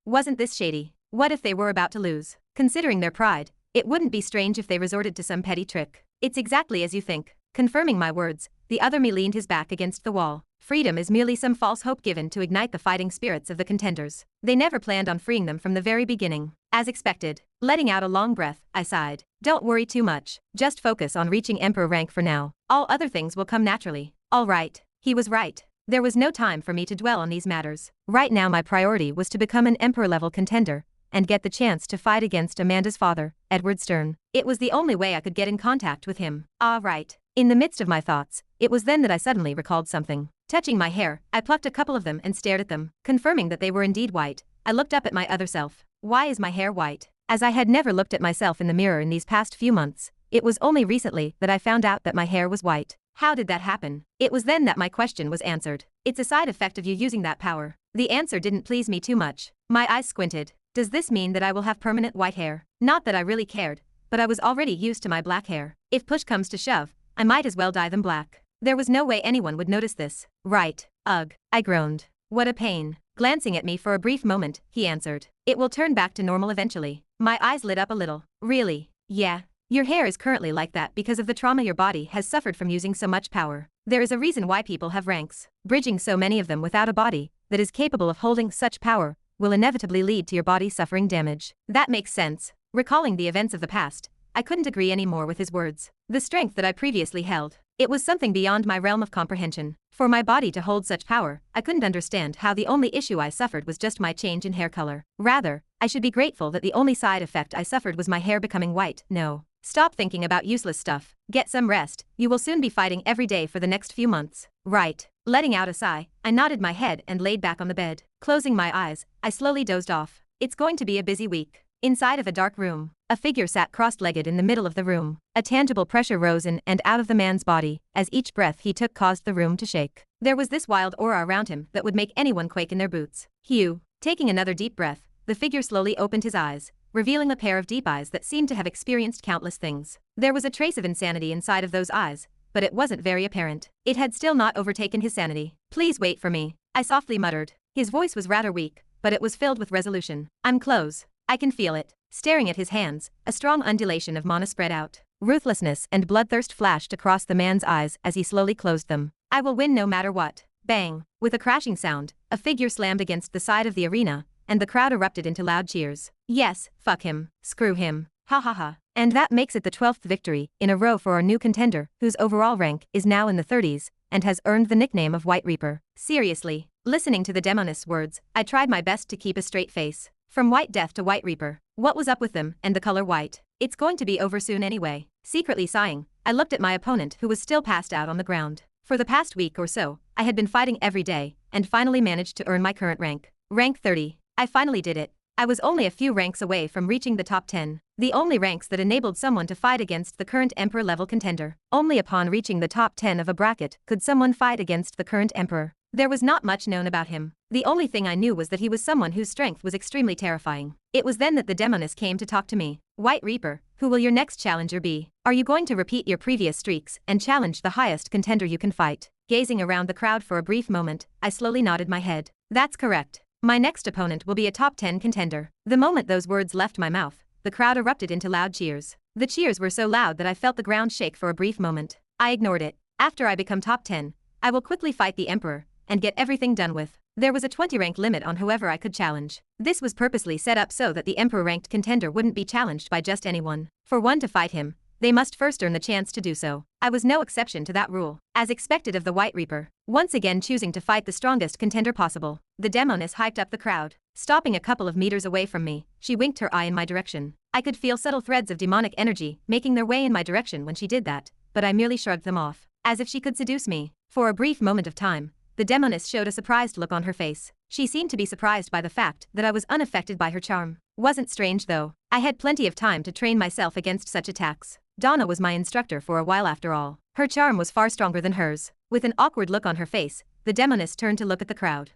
Wasn't this shady? What if they were about to lose? Considering their pride, it wouldn't be strange if they resorted to some petty trick. It's exactly as you think. Confirming my words, the other me leaned his back against the wall. Freedom is merely some false hope given to ignite the fighting spirits of the contenders. They never planned on freeing them from the very beginning. As expected. Letting out a long breath, I sighed. Don't worry too much. Just focus on reaching emperor rank for now. All other things will come naturally. All right. He was right. There was no time for me to dwell on these matters. Right now my priority was to become an emperor-level contender and get the chance to fight against Amanda's father, Edward Stern. It was the only way I could get in contact with him. Ah, right. In the midst of my thoughts, it was then that I suddenly recalled something. Touching my hair, I plucked a couple of them and stared at them. Confirming that they were indeed white, I looked up at my other self. Why is my hair white? As I had never looked at myself in the mirror in these past few months, it was only recently that I found out that my hair was white. How did that happen? It was then that my question was answered. It's a side effect of you using that power. The answer didn't please me too much. My eyes squinted. Does this mean that I will have permanent white hair? Not that I really cared, but I was already used to my black hair. If push comes to shove, I might as well dye them black. There was no way anyone would notice this. Right. Ugh. I groaned. What a pain. Glancing at me for a brief moment, he answered. It will turn back to normal eventually. My eyes lit up a little. Really? Yeah. Your hair is currently like that because of the trauma your body has suffered from using so much power. There is a reason why people have ranks. Bridging so many of them without a body that is capable of holding such power will inevitably lead to your body suffering damage. That makes sense. Recalling the events of the past, I couldn't agree any more with his words. The strength that I previously held, it was something beyond my realm of comprehension. For my body to hold such power, I couldn't understand how the only issue I suffered was just my change in hair color. Rather, I should be grateful that the only side effect I suffered was my hair becoming white. No. Stop thinking about useless stuff. Get some rest. You will soon be fighting every day for the next few months. Right. Letting out a sigh, I nodded my head and laid back on the bed. Closing my eyes, I slowly dozed off. It's going to be a busy week. Inside of a dark room, a figure sat cross-legged in the middle of the room. A tangible pressure rose in and out of the man's body as each breath he took caused the room to shake. There was this wild aura around him that would make anyone quake in their boots. Hugh. Taking another deep breath, the figure slowly opened his eyes, revealing a pair of deep eyes that seemed to have experienced countless things. There was a trace of insanity inside of those eyes, but it wasn't very apparent. It had still not overtaken his sanity. Please wait for me, I softly muttered. His voice was rather weak, but it was filled with resolution. I'm close. I can feel it. Staring at his hands, a strong undulation of mana spread out. Ruthlessness and bloodthirst flashed across the man's eyes as he slowly closed them. I will win no matter what. Bang! With a crashing sound, a figure slammed against the side of the arena, and the crowd erupted into loud cheers. Yes, fuck him. Screw him. Ha ha ha. And that makes it the 12th victory in a row for our new contender, whose overall rank is now in the 30s, and has earned the nickname of White Reaper. Seriously. Listening to the demonist's words, I tried my best to keep a straight face. From White Death to White Reaper. What was up with them and the color white? It's going to be over soon anyway. Secretly sighing, I looked at my opponent who was still passed out on the ground. For the past week or so, I had been fighting every day, and finally managed to earn my current rank. Rank 30. I finally did it. I was only a few ranks away from reaching the top 10. The only ranks that enabled someone to fight against the current Emperor level contender. Only upon reaching the top 10 of a bracket could someone fight against the current Emperor. There was not much known about him. The only thing I knew was that he was someone whose strength was extremely terrifying. It was then that the demoness came to talk to me. White Reaper, who will your next challenger be? Are you going to repeat your previous streaks and challenge the highest contender you can fight? Gazing around the crowd for a brief moment, I slowly nodded my head. That's correct. My next opponent will be a top 10 contender. The moment those words left my mouth, the crowd erupted into loud cheers. The cheers were so loud that I felt the ground shake for a brief moment. I ignored it. After I become top 10, I will quickly fight the Emperor and get everything done with. There was a 20 rank limit on whoever I could challenge. This was purposely set up so that the Emperor ranked contender wouldn't be challenged by just anyone. For one to fight him, they must first earn the chance to do so. I was no exception to that rule. As expected of the White Reaper, once again choosing to fight the strongest contender possible, the demoness hyped up the crowd. Stopping a couple of meters away from me, she winked her eye in my direction. I could feel subtle threads of demonic energy making their way in my direction when she did that, but I merely shrugged them off, as if she could seduce me. For a brief moment of time, the demoness showed a surprised look on her face. She seemed to be surprised by the fact that I was unaffected by her charm. Wasn't strange though. I had plenty of time to train myself against such attacks. Donna was my instructor for a while after all. Her charm was far stronger than hers. With an awkward look on her face, the demoness turned to look at the crowd.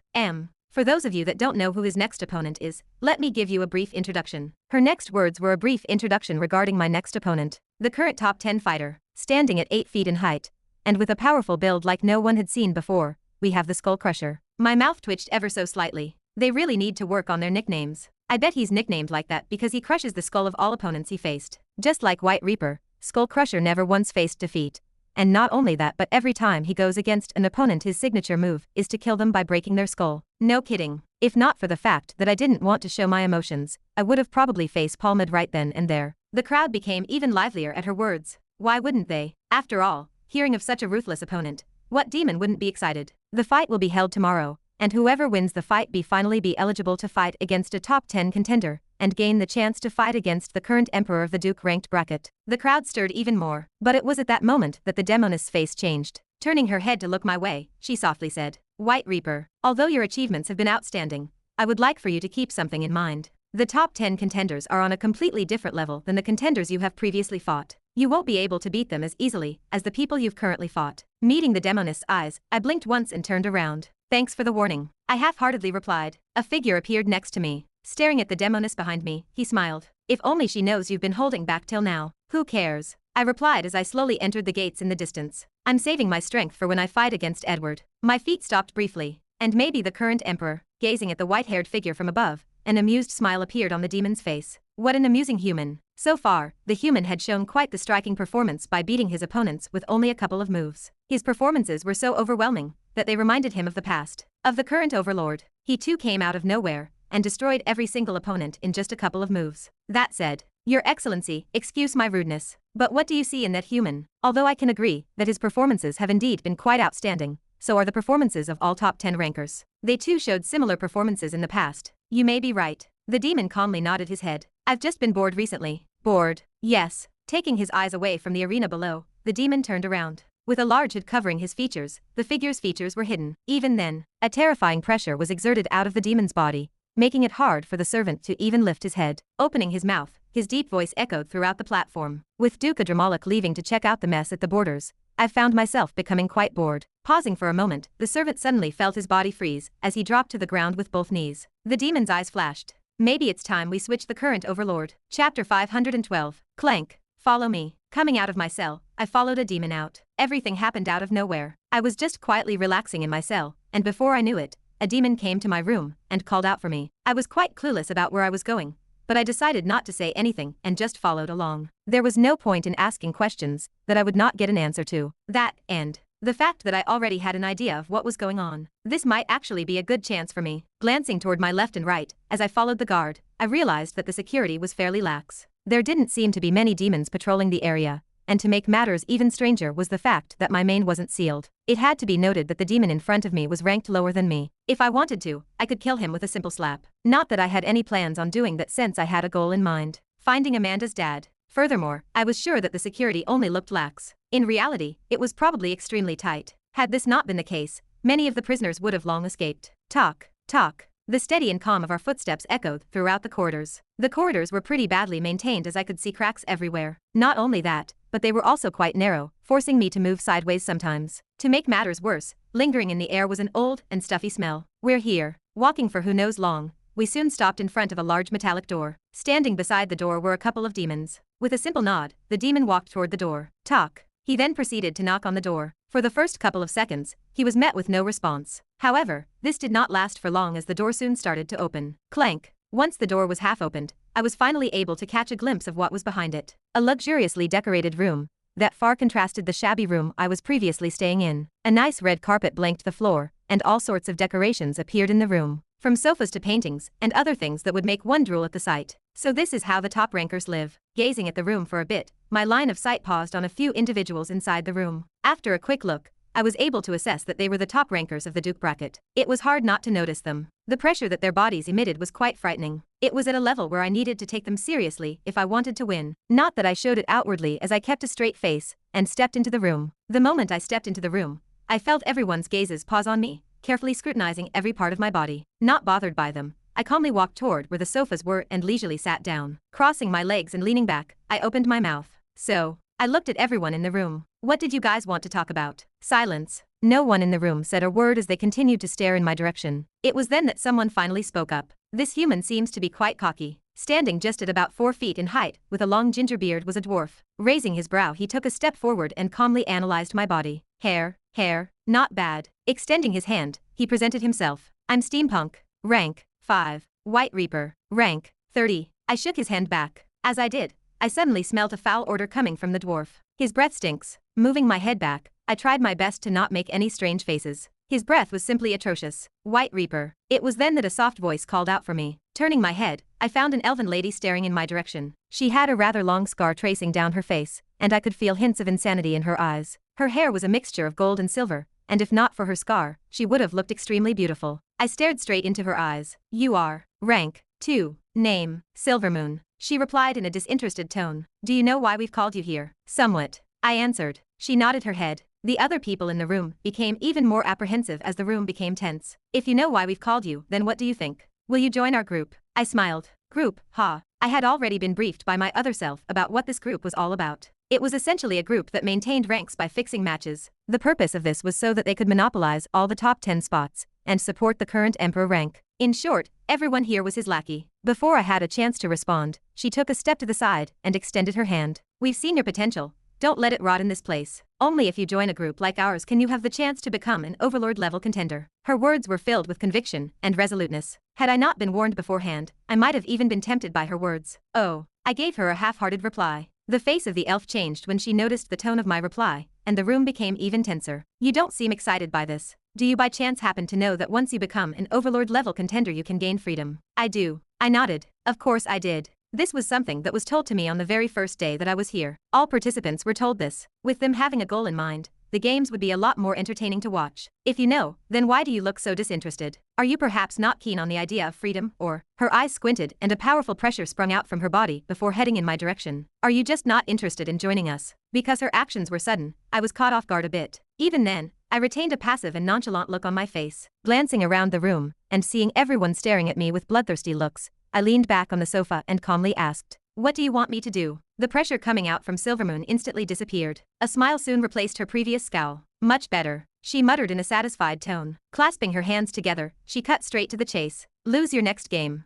For those of you that don't know who his next opponent is, let me give you a brief introduction. Her next words were a brief introduction regarding my next opponent. The current top 10 fighter, standing at 8 feet in height, and with a powerful build like no one had seen before. We have the Skull Crusher. My mouth twitched ever so slightly. They really need to work on their nicknames. I bet he's nicknamed like that because he crushes the skull of all opponents he faced. Just like White Reaper, Skull Crusher never once faced defeat. And not only that, but every time he goes against an opponent, his signature move is to kill them by breaking their skull. No kidding. If not for the fact that I didn't want to show my emotions, I would have probably face-palmed right then and there. The crowd became even livelier at her words. Why wouldn't they? After all, hearing of such a ruthless opponent, what demon wouldn't be excited? The fight will be held tomorrow, and whoever wins the fight finally be eligible to fight against a top 10 contender, and gain the chance to fight against the current Emperor of the Duke-ranked bracket. The crowd stirred even more, but it was at that moment that the demoness' face changed. Turning her head to look my way, she softly said, White Reaper, although your achievements have been outstanding, I would like for you to keep something in mind. The top 10 contenders are on a completely different level than the contenders you have previously fought. You won't be able to beat them as easily as the people you've currently fought. Meeting the demonist's eyes, I blinked once and turned around. Thanks for the warning, I half-heartedly replied. A figure appeared next to me. Staring at the demonist behind me, he smiled. If only she knows you've been holding back till now. Who cares? I replied as I slowly entered the gates in the distance. I'm saving my strength for when I fight against Edward. My feet stopped briefly, and maybe the current emperor, gazing at the white-haired figure from above, an amused smile appeared on the demon's face. What an amusing human. So far, the human had shown quite the striking performance by beating his opponents with only a couple of moves. His performances were so overwhelming that they reminded him of the past, of the current overlord. He too came out of nowhere and destroyed every single opponent in just a couple of moves. That said, Your Excellency, excuse my rudeness, but what do you see in that human? Although I can agree that his performances have indeed been quite outstanding, so are the performances of all top 10 rankers. They too showed similar performances in the past. You may be right. The demon calmly nodded his head. I've just been bored recently. Bored? Yes. Taking his eyes away from the arena below, the demon turned around. With a large hood covering his features, the figure's features were hidden. Even then, a terrifying pressure was exerted out of the demon's body, making it hard for the servant to even lift his head. Opening his mouth, his deep voice echoed throughout the platform. With Duke Adramalik leaving to check out the mess at the borders, I found myself becoming quite bored. Pausing for a moment, the servant suddenly felt his body freeze as he dropped to the ground with both knees. The demon's eyes flashed. Maybe it's time we switch the current overlord. Chapter 512. Clank. Follow me. Coming out of my cell, I followed a demon out. Everything happened out of nowhere. I was just quietly relaxing in my cell, and before I knew it, a demon came to my room and called out for me. I was quite clueless about where I was going, but I decided not to say anything and just followed along. There was no point in asking questions that I would not get an answer to. That, and the fact that I already had an idea of what was going on. This might actually be a good chance for me. Glancing toward my left and right, as I followed the guard, I realized that the security was fairly lax. There didn't seem to be many demons patrolling the area, and to make matters even stranger was the fact that my main wasn't sealed. It had to be noted that the demon in front of me was ranked lower than me. If I wanted to, I could kill him with a simple slap. Not that I had any plans on doing that since I had a goal in mind: finding Amanda's dad. Furthermore, I was sure that the security only looked lax. In reality, it was probably extremely tight. Had this not been the case, many of the prisoners would have long escaped. Talk, talk. The steady and calm of our footsteps echoed throughout the corridors. The corridors were pretty badly maintained as I could see cracks everywhere. Not only that, but they were also quite narrow, forcing me to move sideways sometimes. To make matters worse, lingering in the air was an old and stuffy smell. We're here. Walking for who knows long, we soon stopped in front of a large metallic door. Standing beside the door were a couple of demons. With a simple nod, the demon walked toward the door. Talk. He then proceeded to knock on the door. For the first couple of seconds, he was met with no response. However, this did not last for long as the door soon started to open. Clank. Once the door was half opened, I was finally able to catch a glimpse of what was behind it. A luxuriously decorated room that far contrasted the shabby room I was previously staying in. A nice red carpet blanked the floor, and all sorts of decorations appeared in the room, from sofas to paintings and other things that would make one drool at the sight. So this is how the top rankers live. Gazing at the room for a bit, my line of sight paused on a few individuals inside the room. After a quick look, I was able to assess that they were the top rankers of the Duke bracket. It was hard not to notice them. The pressure that their bodies emitted was quite frightening. It was at a level where I needed to take them seriously if I wanted to win. Not that I showed it outwardly as I kept a straight face and stepped into the room. The moment I stepped into the room, I felt everyone's gazes pause on me, carefully scrutinizing every part of my body. Not bothered by them, I calmly walked toward where the sofas were and leisurely sat down. Crossing my legs and leaning back, I opened my mouth. So, I looked at everyone in the room. What did you guys want to talk about? Silence. No one in the room said a word as they continued to stare in my direction. It was then that someone finally spoke up. This human seems to be quite cocky. Standing just at about 4 feet in height, with a long ginger beard, was a dwarf. Raising his brow, he took a step forward and calmly analyzed my body. Hair, not bad. Extending his hand, he presented himself. I'm Steampunk. Rank 5. White Reaper. Rank 30. I shook his hand back. As I did, I suddenly smelt a foul odor coming from the dwarf. His breath stinks. Moving my head back, I tried my best to not make any strange faces. His breath was simply atrocious. White Reaper. It was then that a soft voice called out for me. Turning my head, I found an elven lady staring in my direction. She had a rather long scar tracing down her face, and I could feel hints of insanity in her eyes. Her hair was a mixture of gold and silver, and if not for her scar, she would have looked extremely beautiful. I stared straight into her eyes. You are. Rank 2. Name. Silvermoon. She replied in a disinterested tone. Do you know why we've called you here? Somewhat. I answered. She nodded her head. The other people in the room became even more apprehensive as the room became tense. If you know why we've called you, then what do you think? Will you join our group? I smiled. Group, ha. I had already been briefed by my other self about what this group was all about. It was essentially a group that maintained ranks by fixing matches. The purpose of this was so that they could monopolize all the top 10 spots and support the current emperor rank. In short, everyone here was his lackey. Before I had a chance to respond, she took a step to the side and extended her hand. We've seen your potential. Don't let it rot in this place. Only if you join a group like ours can you have the chance to become an overlord-level contender. Her words were filled with conviction and resoluteness. Had I not been warned beforehand, I might have even been tempted by her words. Oh, I gave her a half-hearted reply. The face of the elf changed when she noticed the tone of my reply, and the room became even tenser. You don't seem excited by this. Do you by chance happen to know that once you become an overlord-level contender you can gain freedom? I do. I nodded. Of course I did. This was something that was told to me on the very first day that I was here. All participants were told this. With them having a goal in mind, the games would be a lot more entertaining to watch. If you know, then why do you look so disinterested? Are you perhaps not keen on the idea of freedom, or? Her eyes squinted and a powerful pressure sprung out from her body before heading in my direction. Are you just not interested in joining us? Because her actions were sudden, I was caught off guard a bit. Even then, I retained a passive and nonchalant look on my face. Glancing around the room, and seeing everyone staring at me with bloodthirsty looks, I leaned back on the sofa and calmly asked, "What do you want me to do?" The pressure coming out from Silvermoon instantly disappeared. A smile soon replaced her previous scowl. "Much better," she muttered in a satisfied tone. Clasping her hands together, she cut straight to the chase. "Lose your next game."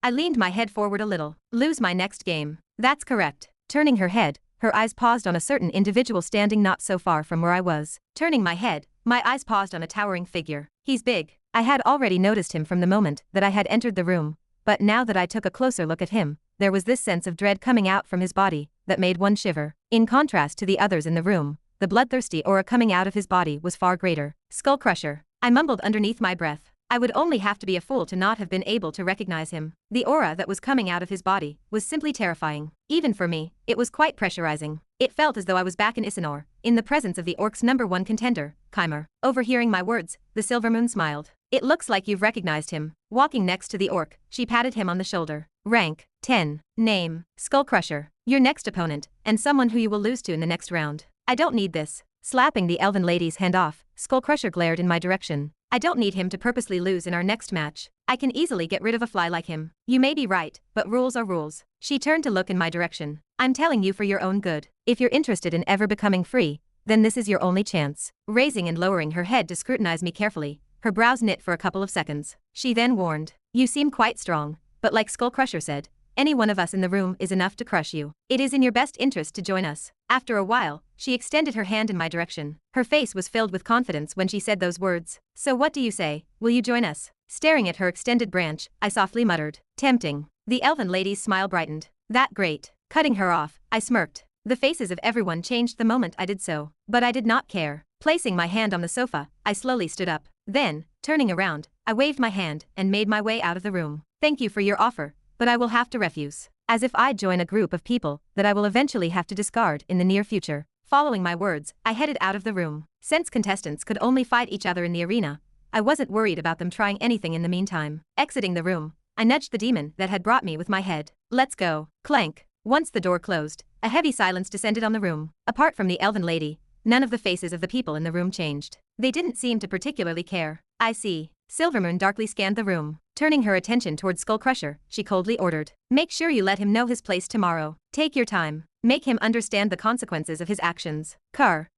I leaned my head forward a little. "Lose my next game." "That's correct." Turning her head, her eyes paused on a certain individual standing not so far from where I was. Turning my head, my eyes paused on a towering figure. He's big. I had already noticed him from the moment that I had entered the room. But now that I took a closer look at him, there was this sense of dread coming out from his body that made one shiver. In contrast to the others in the room, the bloodthirsty aura coming out of his body was far greater. Skull Crusher. I mumbled underneath my breath. I would only have to be a fool to not have been able to recognize him. The aura that was coming out of his body was simply terrifying. Even for me, it was quite pressurizing. It felt as though I was back in Isinor, in the presence of the orc's #1 contender, Chimer. Overhearing my words, the Silvermoon smiled. "It looks like you've recognized him." Walking next to the orc, she patted him on the shoulder. "Rank 10. Name, Skull Crusher. Your next opponent, and someone who you will lose to in the next round." "I don't need this." Slapping the elven lady's hand off, Skull Crusher glared in my direction. "I don't need him to purposely lose in our next match. I can easily get rid of a fly like him." "You may be right, but rules are rules." She turned to look in my direction. "I'm telling you for your own good. If you're interested in ever becoming free, then this is your only chance." Raising and lowering her head to scrutinize me carefully, her brows knit for a couple of seconds. She then warned, "You seem quite strong, but like Skull Crusher said, any one of us in the room is enough to crush you. It is in your best interest to join us." After a while, she extended her hand in my direction. Her face was filled with confidence when she said those words. "So what do you say? Will you join us?" Staring at her extended branch, I softly muttered, "Tempting." The elven lady's smile brightened. "That great." Cutting her off, I smirked. The faces of everyone changed the moment I did so, but I did not care. Placing my hand on the sofa, I slowly stood up. Then, turning around, I waved my hand and made my way out of the room. "Thank you for your offer, but I will have to refuse." As if I'd join a group of people that I will eventually have to discard in the near future. Following my words, I headed out of the room. Since contestants could only fight each other in the arena, I wasn't worried about them trying anything in the meantime. Exiting the room, I nudged the demon that had brought me with my head. "Let's go." Clank. Once the door closed, a heavy silence descended on the room. Apart from the elven lady, none of the faces of the people in the room changed. They didn't seem to particularly care. "I see." Silvermoon darkly scanned the room. Turning her attention towards Skull Crusher, she coldly ordered, "Make sure you let him know his place tomorrow. Take your time. Make him understand the consequences of his actions." Carr.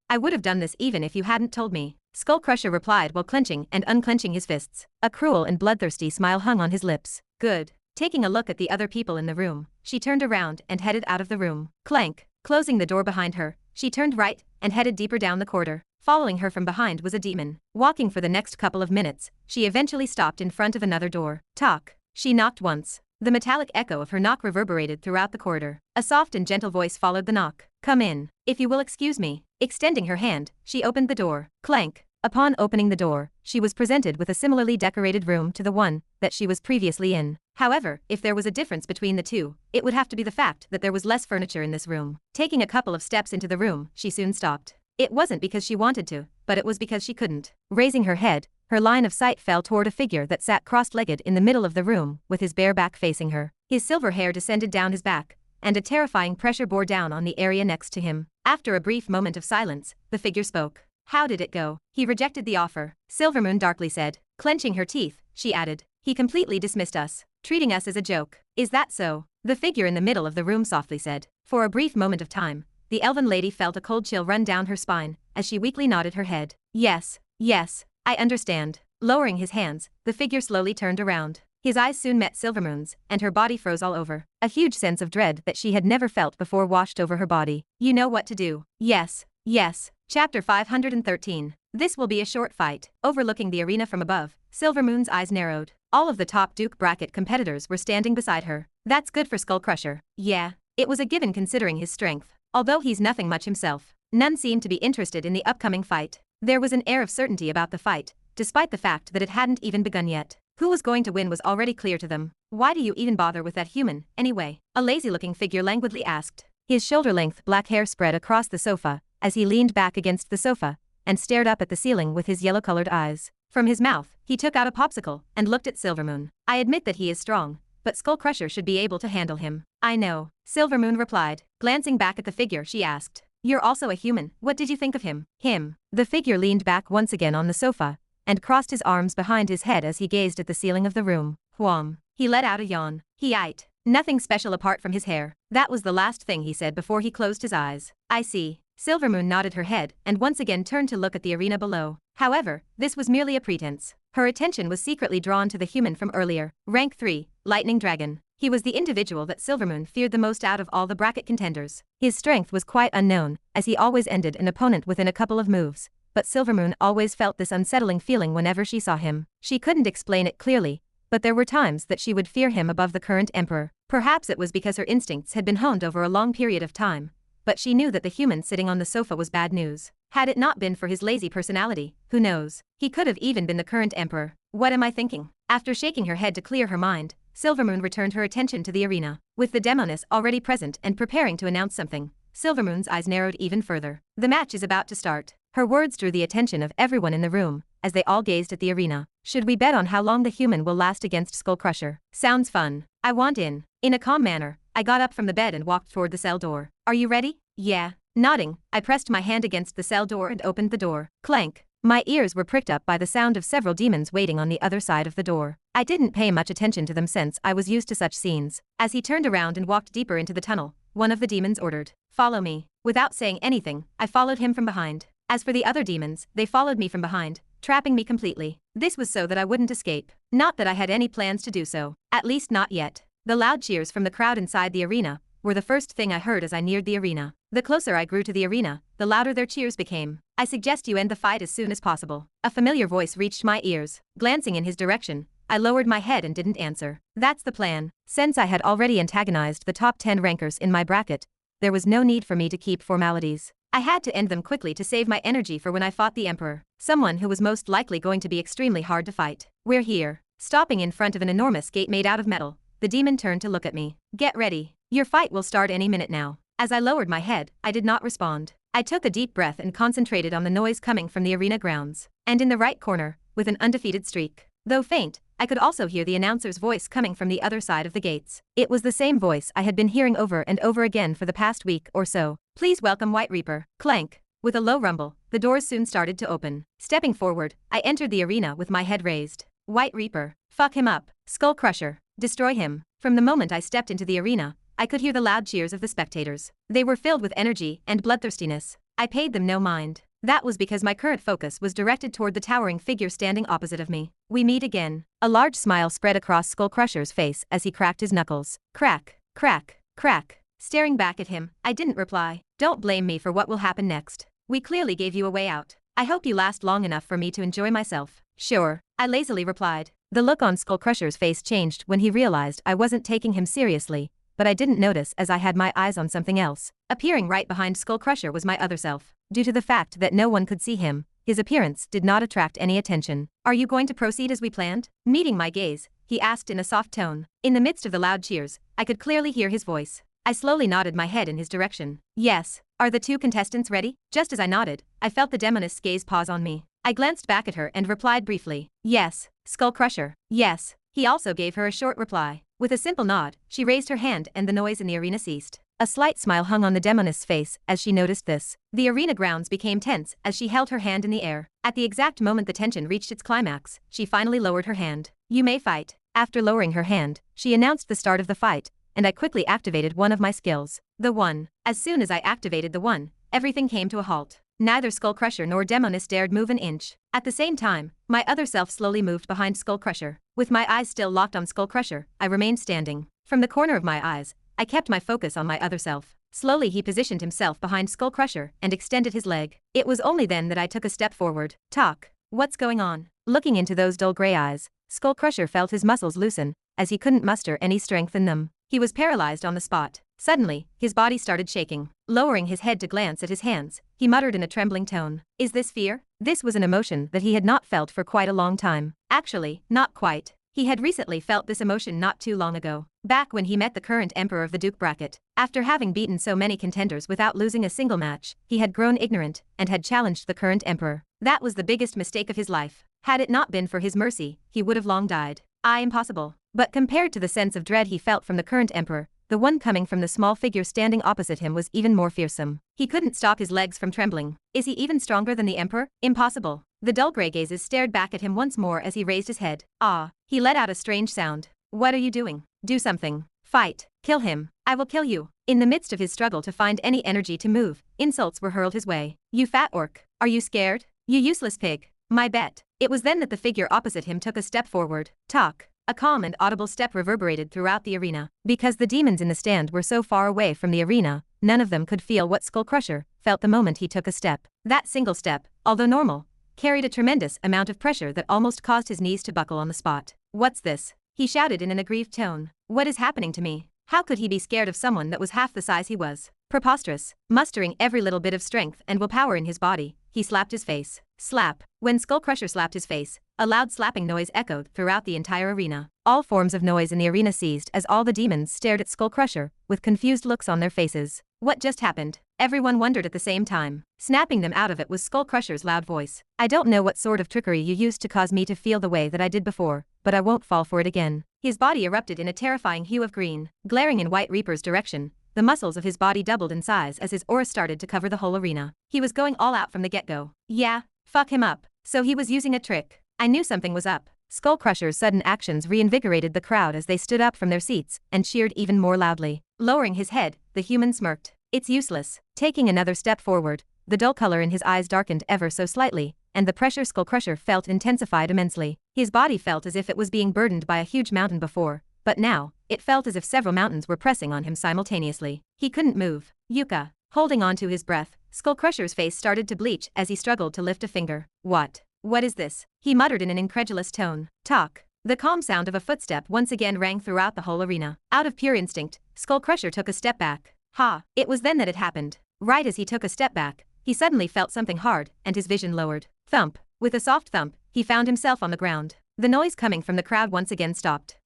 I would have done this even if you hadn't told me." Skull Crusher replied while clenching and unclenching his fists. A cruel and bloodthirsty smile hung on his lips. "Good." Taking a look at the other people in the room, she turned around and headed out of the room. Clank. Closing the door behind her, she turned right and headed deeper down the corridor. Following her from behind was a demon. Walking for the next couple of minutes, she eventually stopped in front of another door. Talk. She knocked once. The metallic echo of her knock reverberated throughout the corridor. A soft and gentle voice followed the knock. "Come in. If you will excuse me." Extending her hand, she opened the door. Clank. Upon opening the door, she was presented with a similarly decorated room to the one that she was previously in. However, if there was a difference between the two, it would have to be the fact that there was less furniture in this room. Taking a couple of steps into the room, she soon stopped. It wasn't because she wanted to, but it was because she couldn't. Raising her head, her line of sight fell toward a figure that sat cross-legged in the middle of the room with his bare back facing her. His silver hair descended down his back, and a terrifying pressure bore down on the area next to him. After a brief moment of silence, the figure spoke. "How did it go?" "He rejected the offer," Silvermoon darkly said. Clenching her teeth, she added, "He completely dismissed us, treating us as a joke." "Is that so?" The figure in the middle of the room softly said. For a brief moment of time, the elven lady felt a cold chill run down her spine, as she weakly nodded her head. Yes, yes, I understand. Lowering his hands, the figure slowly turned around. His eyes soon met Silvermoon's, and her body froze all over. A huge sense of dread that she had never felt before washed over her body. You know what to do. Yes, yes. Chapter 513. This will be a short fight. Overlooking the arena from above, Silvermoon's eyes narrowed. All of the top Duke bracket competitors were standing beside her. That's good for Skullcrusher. Yeah, it was a given considering his strength. Although he's nothing much himself, none seemed to be interested in the upcoming fight. There was an air of certainty about the fight, despite the fact that it hadn't even begun yet. Who was going to win was already clear to them. Why do you even bother with that human, anyway? A lazy-looking figure languidly asked. His shoulder-length black hair spread across the sofa, as he leaned back against the sofa, and stared up at the ceiling with his yellow-colored eyes. From his mouth, he took out a popsicle, and looked at Silvermoon. I admit that he is strong, but Skullcrusher should be able to handle him. I know, Silvermoon replied. Glancing back at the figure, she asked. You're also a human, what did you think of him? Him. The figure leaned back once again on the sofa, and crossed his arms behind his head as he gazed at the ceiling of the room. Whom. He let out a yawn. He ate. Nothing special apart from his hair. That was the last thing he said before he closed his eyes. I see. Silvermoon nodded her head and once again turned to look at the arena below. However, this was merely a pretense. Her attention was secretly drawn to the human from earlier. Rank 3, Lightning Dragon. He was the individual that Silvermoon feared the most out of all the bracket contenders. His strength was quite unknown, as he always ended an opponent within a couple of moves. But Silvermoon always felt this unsettling feeling whenever she saw him. She couldn't explain it clearly, but there were times that she would fear him above the current emperor. Perhaps it was because her instincts had been honed over a long period of time, but she knew that the human sitting on the sofa was bad news. Had it not been for his lazy personality, who knows, he could have even been the current emperor. What am I thinking? After shaking her head to clear her mind, Silvermoon returned her attention to the arena. With the demoness already present and preparing to announce something, Silvermoon's eyes narrowed even further. The match is about to start. Her words drew the attention of everyone in the room, as they all gazed at the arena. Should we bet on how long the human will last against Skullcrusher? Sounds fun. I want in. In a calm manner, I got up from the bed and walked toward the cell door. Are you ready? Yeah. Nodding, I pressed my hand against the cell door and opened the door. Clank. My ears were pricked up by the sound of several demons waiting on the other side of the door. I didn't pay much attention to them since I was used to such scenes. As he turned around and walked deeper into the tunnel, one of the demons ordered, "Follow me." Without saying anything, I followed him from behind. As for the other demons, they followed me from behind, trapping me completely. This was so that I wouldn't escape. Not that I had any plans to do so. At least not yet. The loud cheers from the crowd inside the arena were the first thing I heard as I neared the arena. The closer I grew to the arena, the louder their cheers became. I suggest you end the fight as soon as possible. A familiar voice reached my ears. Glancing in his direction, I lowered my head and didn't answer. That's the plan. Since I had already antagonized the top 10 rankers in my bracket, there was no need for me to keep formalities. I had to end them quickly to save my energy for when I fought the Emperor, someone who was most likely going to be extremely hard to fight. We're here. Stopping in front of an enormous gate made out of metal, the demon turned to look at me. Get ready. Your fight will start any minute now. As I lowered my head, I did not respond. I took a deep breath and concentrated on the noise coming from the arena grounds. And in the right corner, with an undefeated streak, though faint, I could also hear the announcer's voice coming from the other side of the gates. It was the same voice I had been hearing over and over again for the past week or so. Please welcome White Reaper. Clank. With a low rumble, the doors soon started to open. Stepping forward, I entered the arena with my head raised. White Reaper. Fuck him up. Skullcrusher. Destroy him. From the moment I stepped into the arena, I could hear the loud cheers of the spectators. They were filled with energy and bloodthirstiness. I paid them no mind. That was because my current focus was directed toward the towering figure standing opposite of me. We meet again. A large smile spread across Skullcrusher's face as he cracked his knuckles. Crack, crack, crack. Staring back at him, I didn't reply. Don't blame me for what will happen next. We clearly gave you a way out. I hope you last long enough for me to enjoy myself. Sure, I lazily replied. The look on Skullcrusher's face changed when he realized I wasn't taking him seriously, but I didn't notice as I had my eyes on something else. Appearing right behind Skullcrusher was my other self. Due to the fact that no one could see him, his appearance did not attract any attention. Are you going to proceed as we planned? Meeting my gaze, he asked in a soft tone. In the midst of the loud cheers, I could clearly hear his voice. I slowly nodded my head in his direction. Yes. Are the two contestants ready? Just as I nodded, I felt the demoness gaze pause on me. I glanced back at her and replied briefly. Yes. Skullcrusher. Yes. He also gave her a short reply. With a simple nod, she raised her hand and the noise in the arena ceased. A slight smile hung on the demoness' face as she noticed this. The arena grounds became tense as she held her hand in the air. At the exact moment the tension reached its climax, she finally lowered her hand. You may fight. After lowering her hand, she announced the start of the fight, and I quickly activated one of my skills. The one. As soon as I activated the one, everything came to a halt. Neither Skull Crusher nor Demonis dared move an inch. At the same time, my other self slowly moved behind Skull Crusher. With my eyes still locked on Skull Crusher, I remained standing. From the corner of my eyes, I kept my focus on my other self. Slowly he positioned himself behind Skull Crusher and extended his leg. It was only then that I took a step forward. Talk. What's going on? Looking into those dull gray eyes, Skull Crusher felt his muscles loosen, as he couldn't muster any strength in them. He was paralyzed on the spot. Suddenly, his body started shaking. Lowering his head to glance at his hands, he muttered in a trembling tone. Is this fear? This was an emotion that he had not felt for quite a long time. Actually, not quite. He had recently felt this emotion not too long ago, back when he met the current emperor of the Duke bracket. After having beaten so many contenders without losing a single match, he had grown ignorant and had challenged the current emperor. That was the biggest mistake of his life. Had it not been for his mercy, he would have long died. Impossible. But compared to the sense of dread he felt from the current emperor, the one coming from the small figure standing opposite him was even more fearsome. He couldn't stop his legs from trembling. Is he even stronger than the emperor? Impossible. The dull grey gazes stared back at him once more as he raised his head. Ah. He let out a strange sound. What are you doing? Do something. Fight. Kill him. I will kill you. In the midst of his struggle to find any energy to move, insults were hurled his way. You fat orc. Are you scared? You useless pig. My bet. It was then that the figure opposite him took a step forward. Talk. A calm and audible step reverberated throughout the arena. Because the demons in the stand were so far away from the arena, none of them could feel what Skull Crusher felt the moment he took a step. That single step, although normal, carried a tremendous amount of pressure that almost caused his knees to buckle on the spot. What's this? He shouted in an aggrieved tone. What is happening to me? How could he be scared of someone that was half the size he was? Preposterous. Mustering every little bit of strength and willpower in his body, he slapped his face. Slap. When Skull Crusher slapped his face, a loud slapping noise echoed throughout the entire arena. All forms of noise in the arena ceased as all the demons stared at Skull Crusher, with confused looks on their faces. What just happened? Everyone wondered at the same time. Snapping them out of it was Skull Crusher's loud voice. I don't know what sort of trickery you used to cause me to feel the way that I did before, but I won't fall for it again. His body erupted in a terrifying hue of green. Glaring in White Reaper's direction, the muscles of his body doubled in size as his aura started to cover the whole arena. He was going all out from the get-go. Yeah, fuck him up. So he was using a trick. I knew something was up. Skull Crusher's sudden actions reinvigorated the crowd as they stood up from their seats and cheered even more loudly. Lowering his head, the human smirked. It's useless. Taking another step forward, the dull color in his eyes darkened ever so slightly, and the pressure Skull Crusher felt intensified immensely. His body felt as if it was being burdened by a huge mountain before, but now, it felt as if several mountains were pressing on him simultaneously. He couldn't move. Yuka. Holding on to his breath, Skull Crusher's face started to bleach as he struggled to lift a finger. What? What is this? He muttered in an incredulous tone. Talk. The calm sound of a footstep once again rang throughout the whole arena. Out of pure instinct, Skull Crusher took a step back. Ha! It was then that it happened. Right as he took a step back, he suddenly felt something hard, and his vision lowered. Thump. With a soft thump, he found himself on the ground. The noise coming from the crowd once again stopped.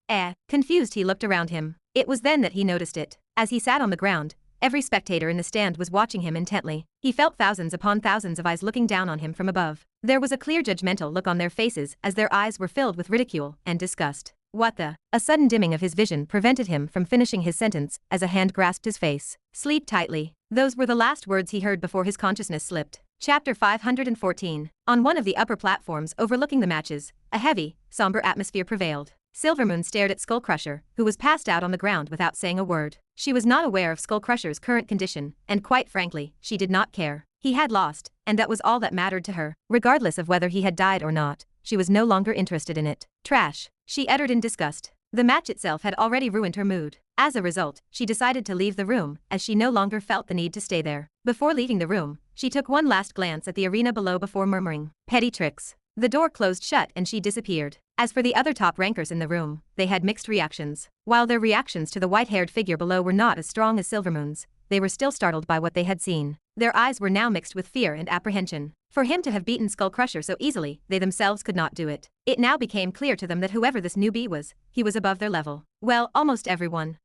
Confused, he looked around him. It was then that he noticed it. As he sat on the ground, every spectator in the stand was watching him intently. He felt thousands upon thousands of eyes looking down on him from above. There was a clear judgmental look on their faces as their eyes were filled with ridicule and disgust. What the? A sudden dimming of his vision prevented him from finishing his sentence as a hand grasped his face. Sleep tightly. Those were the last words he heard before his consciousness slipped. Chapter 514. On one of the upper platforms overlooking the matches, a heavy, somber atmosphere prevailed. Silvermoon stared at Skull Crusher, who was passed out on the ground without saying a word. She was not aware of Skull Crusher's current condition, and quite frankly, she did not care. He had lost, and that was all that mattered to her. Regardless of whether he had died or not, she was no longer interested in it. Trash, she uttered in disgust. The match itself had already ruined her mood. As a result, she decided to leave the room, as she no longer felt the need to stay there. Before leaving the room, she took one last glance at the arena below before murmuring, "Petty tricks." The door closed shut and she disappeared. As for the other top rankers in the room, they had mixed reactions. While their reactions to the white-haired figure below were not as strong as Silvermoon's, they were still startled by what they had seen. Their eyes were now mixed with fear and apprehension. For him to have beaten Skull Crusher so easily, they themselves could not do it. It now became clear to them that whoever this newbie was, he was above their level. Well, almost everyone.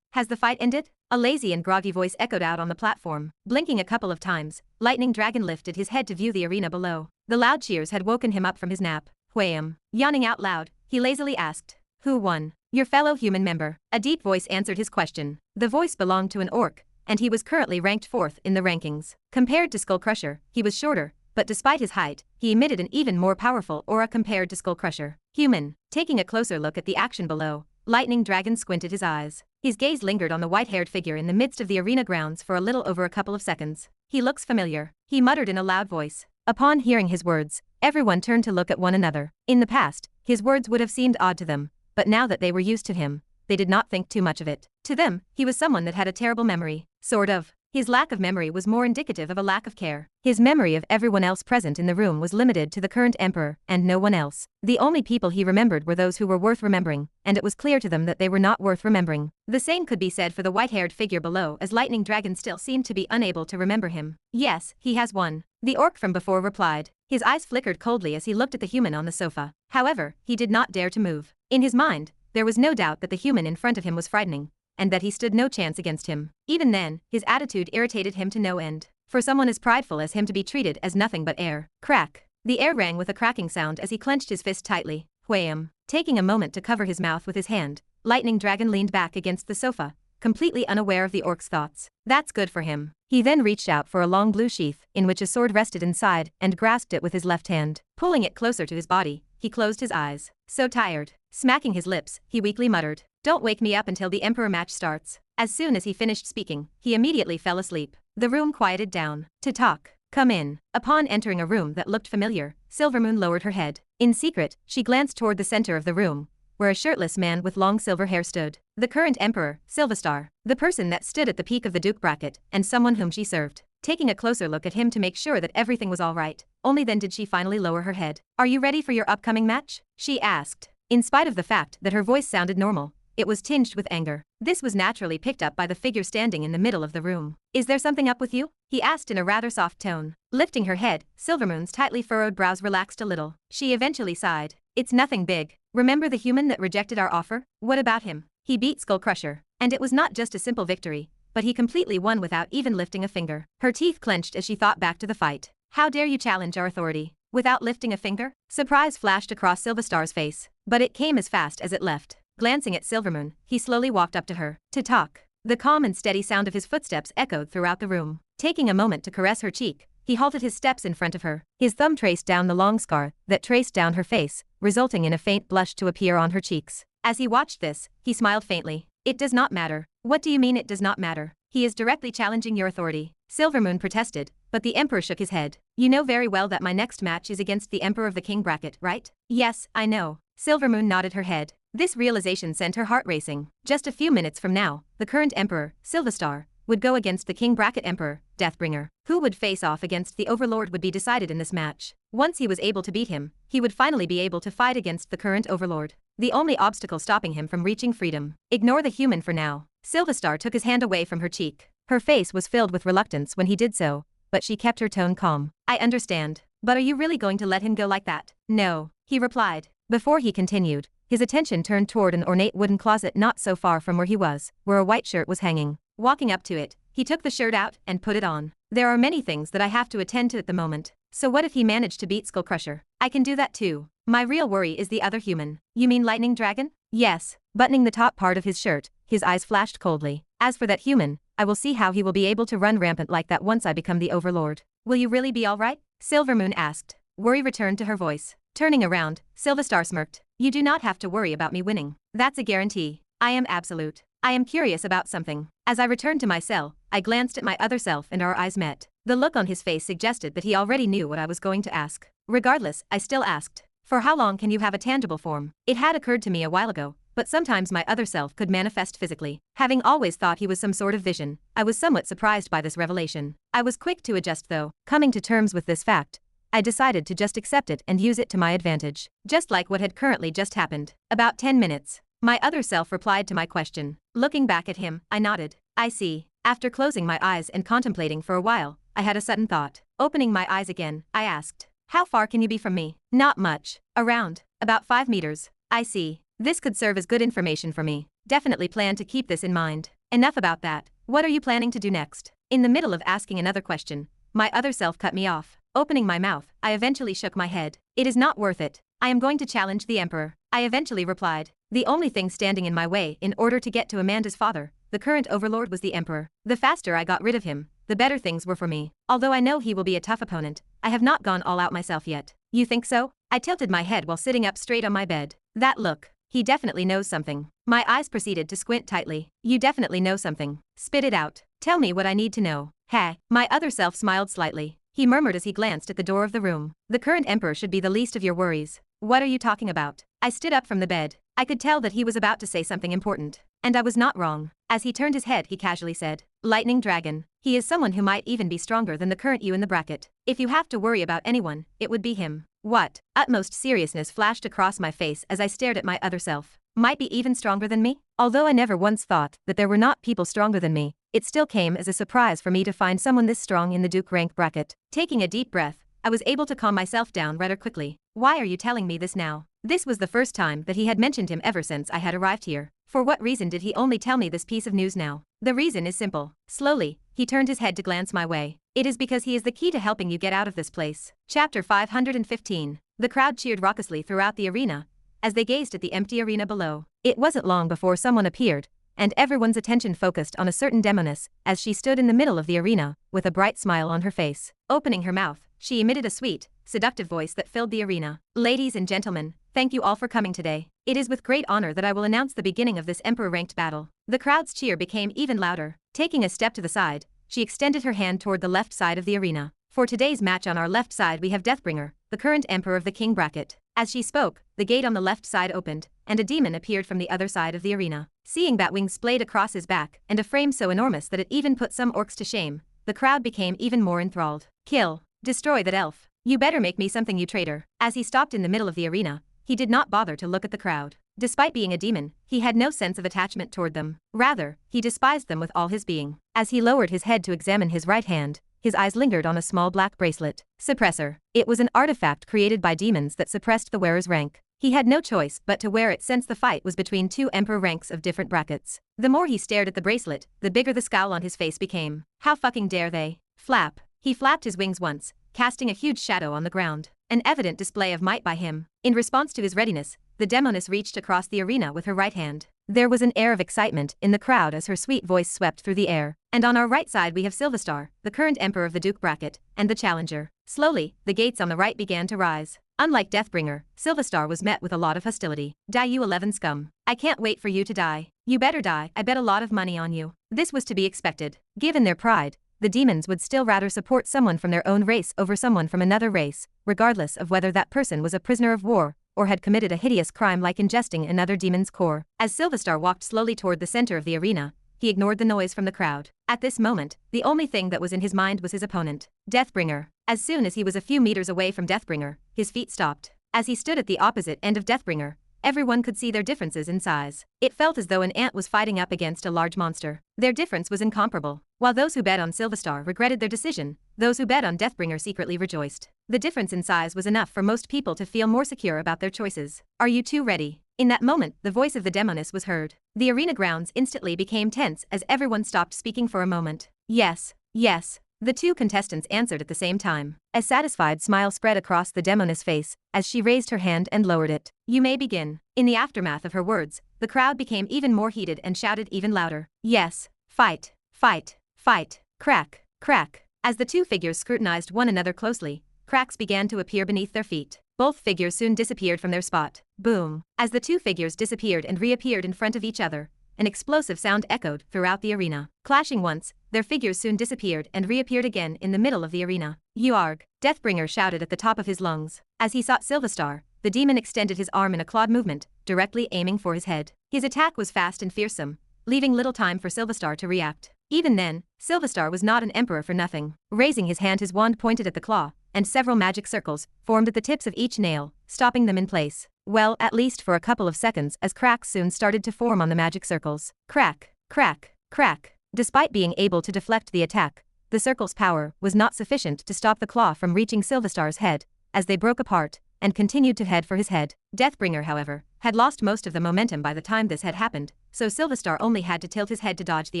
Has the fight ended? A lazy and groggy voice echoed out on the platform. Blinking a couple of times, Lightning Dragon lifted his head to view the arena below. The loud cheers had woken him up from his nap. Wham. Yawning out loud, he lazily asked, "Who won?" "Your fellow human member." A deep voice answered his question. The voice belonged to an orc, and he was currently ranked 4th in the rankings. Compared to Skull Crusher, he was shorter, but despite his height, he emitted an even more powerful aura compared to Skull Crusher. Human. Taking a closer look at the action below, Lightning Dragon squinted his eyes. His gaze lingered on the white-haired figure in the midst of the arena grounds for a little over a couple of seconds. He looks familiar, he muttered in a loud voice. Upon hearing his words, everyone turned to look at one another. In the past, his words would have seemed odd to them, but now that they were used to him, they did not think too much of it. To them, he was someone that had a terrible memory. Sort of. His lack of memory was more indicative of a lack of care. His memory of everyone else present in the room was limited to the current emperor and no one else. The only people he remembered were those who were worth remembering, and it was clear to them that they were not worth remembering. The same could be said for the white-haired figure below, as Lightning Dragon still seemed to be unable to remember him. Yes, he has one. The orc from before replied. His eyes flickered coldly as he looked at the human on the sofa. However, he did not dare to move. In his mind, there was no doubt that the human in front of him was frightening, and that he stood no chance against him. Even then, his attitude irritated him to no end. For someone as prideful as him to be treated as nothing but air. Crack. The air rang with a cracking sound as he clenched his fist tightly. Wham. Taking a moment to cover his mouth with his hand, Lightning Dragon leaned back against the sofa, completely unaware of the orc's thoughts. That's good for him. He then reached out for a long blue sheath, in which a sword rested inside, and grasped it with his left hand. Pulling it closer to his body, he closed his eyes. So tired. Smacking his lips, he weakly muttered, "Don't wake me up until the Emperor match starts." As soon as he finished speaking, he immediately fell asleep. The room quieted down. To talk. Come in. Upon entering a room that looked familiar, Silvermoon lowered her head. In secret, she glanced toward the center of the room, where a shirtless man with long silver hair stood. The current Emperor, Silverstar. The person that stood at the peak of the Duke bracket, and someone whom she served. Taking a closer look at him to make sure that everything was all right, only then did she finally lower her head. "Are you ready for your upcoming match?" she asked. In spite of the fact that her voice sounded normal, it was tinged with anger. This was naturally picked up by the figure standing in the middle of the room. "Is there something up with you?" he asked in a rather soft tone. Lifting her head, Silvermoon's tightly furrowed brows relaxed a little. She eventually sighed. "It's nothing big. Remember the human that rejected our offer? What about him? He beat Skullcrusher. And it was not just a simple victory, but he completely won without even lifting a finger." Her teeth clenched as she thought back to the fight. "How dare you challenge our authority? Without lifting a finger?" Surprise flashed across Silverstar's face, but it came as fast as it left. Glancing at Silvermoon, he slowly walked up to her. To talk. The calm and steady sound of his footsteps echoed throughout the room. Taking a moment to caress her cheek, he halted his steps in front of her. His thumb traced down the long scar that traced down her face, resulting in a faint blush to appear on her cheeks. As he watched this, he smiled faintly. "It does not matter." "What do you mean it does not matter? He is directly challenging your authority." Silvermoon protested, but the Emperor shook his head. "You know very well that my next match is against the Emperor of the King bracket, right?" "Yes, I know." Silvermoon nodded her head. This realization sent her heart racing. Just a few minutes from now, the current Emperor, Silverstar, would go against the King bracket Emperor, Deathbringer. Who would face off against the Overlord would be decided in this match. Once he was able to beat him, he would finally be able to fight against the current Overlord. The only obstacle stopping him from reaching freedom. Ignore the human for now. Silverstar took his hand away from her cheek. Her face was filled with reluctance when he did so, but she kept her tone calm. "I understand. But are you really going to let him go like that?" "No," he replied. Before he continued, his attention turned toward an ornate wooden closet not so far from where he was, where a white shirt was hanging. Walking up to it, he took the shirt out and put it on. "There are many things that I have to attend to at the moment. So what if he managed to beat Skullcrusher? I can do that too. My real worry is the other human." "You mean Lightning Dragon?" "Yes." Buttoning the top part of his shirt, his eyes flashed coldly. "As for that human, I will see how he will be able to run rampant like that once I become the Overlord." "Will you really be all right?" Silvermoon asked. Worry returned to her voice. Turning around, Silverstar smirked. "You do not have to worry about me winning. That's a guarantee. I am absolute. I am curious about something." As I returned to my cell, I glanced at my other self and our eyes met. The look on his face suggested that he already knew what I was going to ask. Regardless, I still asked, "For how long can you have a tangible form?" It had occurred to me a while ago, but sometimes my other self could manifest physically. Having always thought he was some sort of vision, I was somewhat surprised by this revelation. I was quick to adjust though. Coming to terms with this fact, I decided to just accept it and use it to my advantage. Just like what had currently just happened. "About 10 minutes. My other self replied to my question. Looking back at him, I nodded. "I see." After closing my eyes and contemplating for a while, I had a sudden thought. Opening my eyes again, I asked, "How far can you be from me?" "Not much. Around. About 5 meters. "I see. This could serve as good information for me. Definitely plan to keep this in mind." "Enough about that. What are you planning to do next?" In the middle of asking another question, my other self cut me off. Opening my mouth, I eventually shook my head. "It is not worth it. I am going to challenge the Emperor," I eventually replied. The only thing standing in my way in order to get to Amanda's father, the current Overlord, was the Emperor. The faster I got rid of him, the better things were for me. Although I know he will be a tough opponent, I have not gone all out myself yet. "You think so?" I tilted my head while sitting up straight on my bed. That look. He definitely knows something. My eyes proceeded to squint tightly. You definitely know something. Spit it out. Tell me what I need to know. Heh. My other self smiled slightly. He murmured as he glanced at the door of the room. The current emperor should be the least of your worries. What are you talking about? I stood up from the bed. I could tell that he was about to say something important. And I was not wrong. As he turned his head, he casually said, Lightning Dragon. He is someone who might even be stronger than the current you in the bracket. If you have to worry about anyone, it would be him. What? Utmost seriousness flashed across my face as I stared at my other self. Might be even stronger than me? Although I never once thought that there were not people stronger than me, it still came as a surprise for me to find someone this strong in the Duke rank bracket. Taking a deep breath, I was able to calm myself down rather quickly. Why are you telling me this now? This was the first time that he had mentioned him ever since I had arrived here. For what reason did he only tell me this piece of news now? The reason is simple. Slowly, he turned his head to glance my way. It is because he is the key to helping you get out of this place. Chapter 515. The crowd cheered raucously throughout the arena as they gazed at the empty arena below. It wasn't long before someone appeared, and everyone's attention focused on a certain demoness as she stood in the middle of the arena with a bright smile on her face. Opening her mouth, she emitted a sweet, seductive voice that filled the arena. Ladies and gentlemen, thank you all for coming today. It is with great honor that I will announce the beginning of this emperor-ranked battle. The crowd's cheer became even louder. Taking a step to the side, she extended her hand toward the left side of the arena. For today's match on our left side we have Deathbringer, the current emperor of the king bracket. As she spoke, the gate on the left side opened, and a demon appeared from the other side of the arena. Seeing Batwing splayed across his back and a frame so enormous that it even put some orcs to shame, the crowd became even more enthralled. Kill. Destroy that elf. You better make me something, you traitor. As he stopped in the middle of the arena, he did not bother to look at the crowd. Despite being a demon, he had no sense of attachment toward them. Rather, he despised them with all his being. As he lowered his head to examine his right hand, his eyes lingered on a small black bracelet. Suppressor. It was an artifact created by demons that suppressed the wearer's rank. He had no choice but to wear it since the fight was between two emperor ranks of different brackets. The more he stared at the bracelet, the bigger the scowl on his face became. How fucking dare they? Flap. He flapped his wings once, casting a huge shadow on the ground. An evident display of might by him. In response to his readiness, the demoness reached across the arena with her right hand. There was an air of excitement in the crowd as her sweet voice swept through the air. And on our right side we have Silverstar, the current emperor of the Duke bracket, and the challenger. Slowly, the gates on the right began to rise. Unlike Deathbringer, Silverstar was met with a lot of hostility. Die, you 11 scum. I can't wait for you to die. You better die, I bet a lot of money on you. This was to be expected. Given their pride, the demons would still rather support someone from their own race over someone from another race, regardless of whether that person was a prisoner of war or had committed a hideous crime like ingesting another demon's core. As Silverstar walked slowly toward the center of the arena, he ignored the noise from the crowd. At this moment, the only thing that was in his mind was his opponent, Deathbringer. As soon as he was a few meters away from Deathbringer, his feet stopped. As he stood at the opposite end of Deathbringer, everyone could see their differences in size. It felt as though an ant was fighting up against a large monster. Their difference was incomparable. While those who bet on Silverstar regretted their decision, those who bet on Deathbringer secretly rejoiced. The difference in size was enough for most people to feel more secure about their choices. Are you two ready? In that moment, the voice of the demoness was heard. The arena grounds instantly became tense as everyone stopped speaking for a moment. Yes, yes. The two contestants answered at the same time. A satisfied smile spread across the demoness face as she raised her hand and lowered it. You may begin. In the aftermath of her words, the crowd became even more heated and shouted even louder. Yes. Fight. Fight. Fight. Crack. Crack. As the two figures scrutinized one another closely, cracks began to appear beneath their feet. Both figures soon disappeared from their spot. Boom. As the two figures disappeared and reappeared in front of each other, an explosive sound echoed throughout the arena. Clashing once, their figures soon disappeared and reappeared again in the middle of the arena. Yarg! Deathbringer shouted at the top of his lungs. As he sought Silverstar, the demon extended his arm in a clawed movement, directly aiming for his head. His attack was fast and fearsome, leaving little time for Silverstar to react. Even then, Silverstar was not an emperor for nothing. Raising his hand, his wand pointed at the claw, and several magic circles formed at the tips of each nail, stopping them in place. Well, at least for a couple of seconds, as cracks soon started to form on the magic circles. Crack, crack, crack. Despite being able to deflect the attack, the circle's power was not sufficient to stop the claw from reaching Silverstar's head, as they broke apart and continued to head for his head. Deathbringer, however, had lost most of the momentum by the time this had happened, so Silverstar only had to tilt his head to dodge the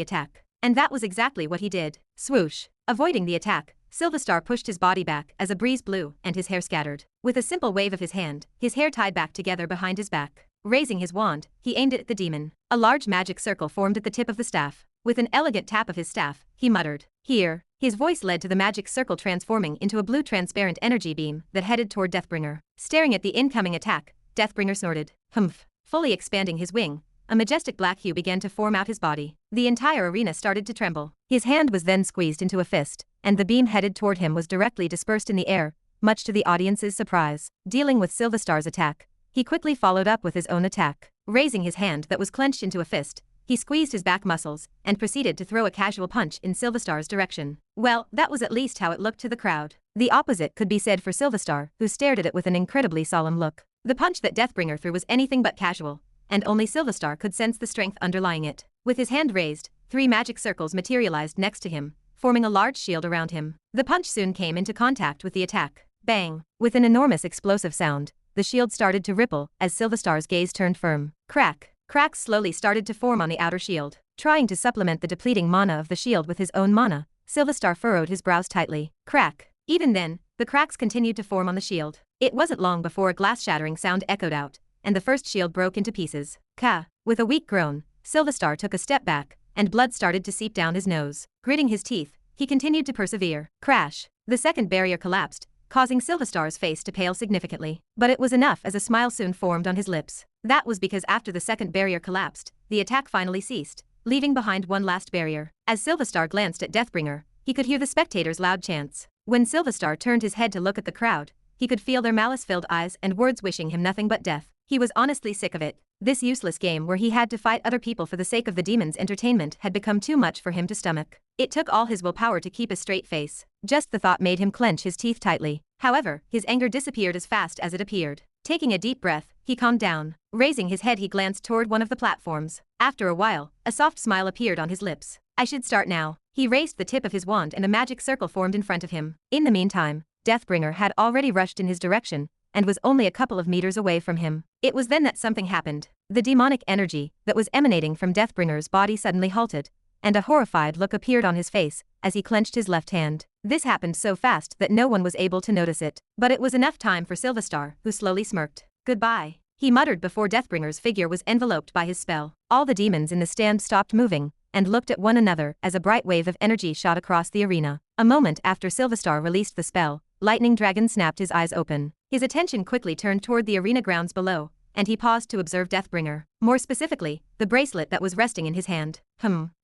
attack. And that was exactly what he did. Swoosh. Avoiding the attack, Silverstar pushed his body back as a breeze blew and his hair scattered. With a simple wave of his hand, his hair tied back together behind his back. Raising his wand, he aimed it at the demon. A large magic circle formed at the tip of the staff. With an elegant tap of his staff, he muttered, "Here." His voice led to the magic circle transforming into a blue transparent energy beam that headed toward Deathbringer. Staring at the incoming attack, Deathbringer snorted. Humph. Fully expanding his wing, a majestic black hue began to form out his body. The entire arena started to tremble. His hand was then squeezed into a fist, and the beam headed toward him was directly dispersed in the air, much to the audience's surprise. Dealing with Silverstar's attack, he quickly followed up with his own attack. Raising his hand that was clenched into a fist, he squeezed his back muscles and proceeded to throw a casual punch in Silverstar's direction. Well, that was at least how it looked to the crowd. The opposite could be said for Silverstar, who stared at it with an incredibly solemn look. The punch that Deathbringer threw was anything but casual, and only Silverstar could sense the strength underlying it. With his hand raised, 3 magic circles materialized next to him, forming a large shield around him. The punch soon came into contact with the attack. Bang! With an enormous explosive sound, the shield started to ripple as Silverstar's gaze turned firm. Crack! Cracks slowly started to form on the outer shield. Trying to supplement the depleting mana of the shield with his own mana, Silverstar furrowed his brows tightly. Crack! Even then, the cracks continued to form on the shield. It wasn't long before a glass-shattering sound echoed out, and the first shield broke into pieces. Ka! With a weak groan, Silverstar took a step back, and blood started to seep down his nose. Gritting his teeth, he continued to persevere. Crash! The second barrier collapsed, causing Silverstar's face to pale significantly. But it was enough as a smile soon formed on his lips. That was because after the second barrier collapsed, the attack finally ceased, leaving behind one last barrier. As Silverstar glanced at Deathbringer, he could hear the spectators' loud chants. When Silverstar turned his head to look at the crowd, he could feel their malice-filled eyes and words wishing him nothing but death. He was honestly sick of it. This useless game where he had to fight other people for the sake of the demon's entertainment had become too much for him to stomach. It took all his willpower to keep a straight face. Just the thought made him clench his teeth tightly. However, his anger disappeared as fast as it appeared. Taking a deep breath, he calmed down. Raising his head, he glanced toward one of the platforms. After a while, a soft smile appeared on his lips. I should start now. He raised the tip of his wand and a magic circle formed in front of him. In the meantime, Deathbringer had already rushed in his direction, and was only a couple of meters away from him. It was then that something happened. The demonic energy that was emanating from Deathbringer's body suddenly halted, and a horrified look appeared on his face as he clenched his left hand. This happened so fast that no one was able to notice it. But it was enough time for Silverstar, who slowly smirked. Goodbye, he muttered before Deathbringer's figure was enveloped by his spell. All the demons in the stand stopped moving and looked at one another as a bright wave of energy shot across the arena. A moment after Silverstar released the spell, Lightning Dragon snapped his eyes open. His attention quickly turned toward the arena grounds below, and he paused to observe Deathbringer. More specifically, the bracelet that was resting in his hand.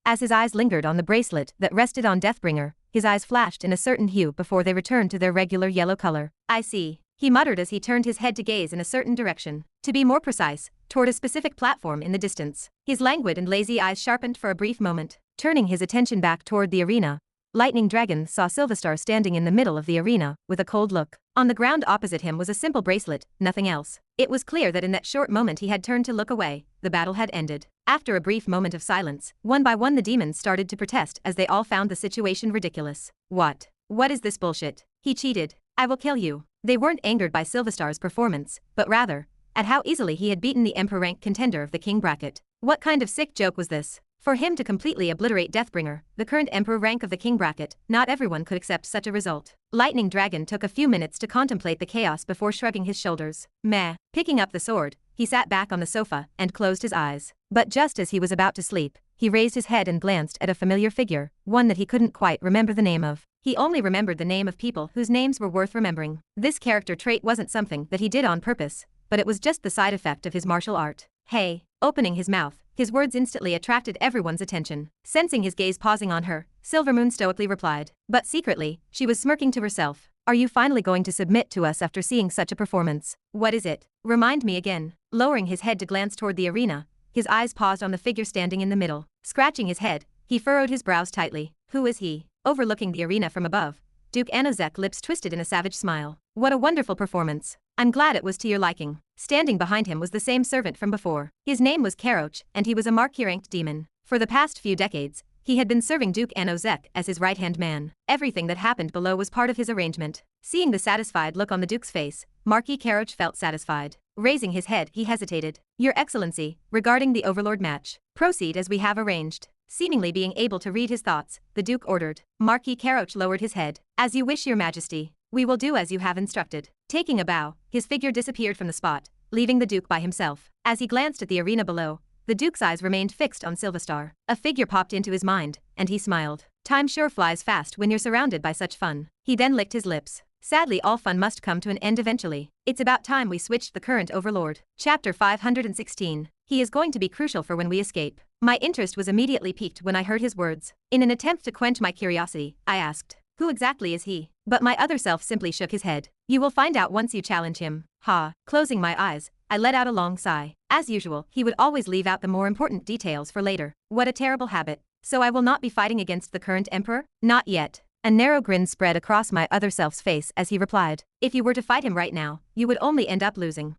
As his eyes lingered on the bracelet that rested on Deathbringer, his eyes flashed in a certain hue before they returned to their regular yellow color. I see, he muttered as he turned his head to gaze in a certain direction. To be more precise, toward a specific platform in the distance. His languid and lazy eyes sharpened for a brief moment. Turning his attention back toward the arena, Lightning Dragon saw Silverstar standing in the middle of the arena, with a cold look. On the ground opposite him was a simple bracelet, nothing else. It was clear that in that short moment he had turned to look away, the battle had ended. After a brief moment of silence, one by one the demons started to protest as they all found the situation ridiculous. What is this bullshit? He cheated. I will kill you. They weren't angered by Silverstar's performance, but rather, at how easily he had beaten the Emperor rank contender of the King bracket. What kind of sick joke was this? For him to completely obliterate Deathbringer, the current Emperor rank of the King bracket, not everyone could accept such a result. Lightning Dragon took a few minutes to contemplate the chaos before shrugging his shoulders. Meh. Picking up the sword, he sat back on the sofa and closed his eyes. But just as he was about to sleep, he raised his head and glanced at a familiar figure, one that he couldn't quite remember the name of. He only remembered the name of people whose names were worth remembering. This character trait wasn't something that he did on purpose, but it was just the side effect of his martial art. Hey. Opening his mouth, his words instantly attracted everyone's attention. Sensing his gaze pausing on her, Silvermoon stoically replied. But secretly, she was smirking to herself. Are you finally going to submit to us after seeing such a performance? What is it? Remind me again. Lowering his head to glance toward the arena, his eyes paused on the figure standing in the middle. Scratching his head, he furrowed his brows tightly. Who is he? Overlooking the arena from above, Duke Anozek lips twisted in a savage smile. What a wonderful performance. I'm glad it was to your liking. Standing behind him was the same servant from before. His name was Karoch, and he was a Marquis-ranked demon. For the past few decades, he had been serving Duke Anozek as his right-hand man. Everything that happened below was part of his arrangement. Seeing the satisfied look on the Duke's face, Marquis Karoch felt satisfied. Raising his head, he hesitated. Your Excellency, regarding the Overlord match, proceed as we have arranged. Seemingly being able to read his thoughts, the Duke ordered. Marquis Karoch lowered his head. As you wish, Your Majesty. We will do as you have instructed. Taking a bow, his figure disappeared from the spot, leaving the Duke by himself. As he glanced at the arena below, the Duke's eyes remained fixed on Silverstar. A figure popped into his mind, and he smiled. Time sure flies fast when you're surrounded by such fun. He then licked his lips. Sadly, all fun must come to an end eventually. It's about time we switched the current overlord. Chapter 516. He is going to be crucial for when we escape. My interest was immediately piqued when I heard his words. In an attempt to quench my curiosity, I asked, "Who exactly is he?" But my other self simply shook his head. "You will find out once you challenge him." Ha. Closing my eyes, I let out a long sigh. As usual, he would always leave out the more important details for later. What a terrible habit. So I will not be fighting against the current emperor? Not yet. A narrow grin spread across my other self's face as he replied, "If you were to fight him right now, you would only end up losing."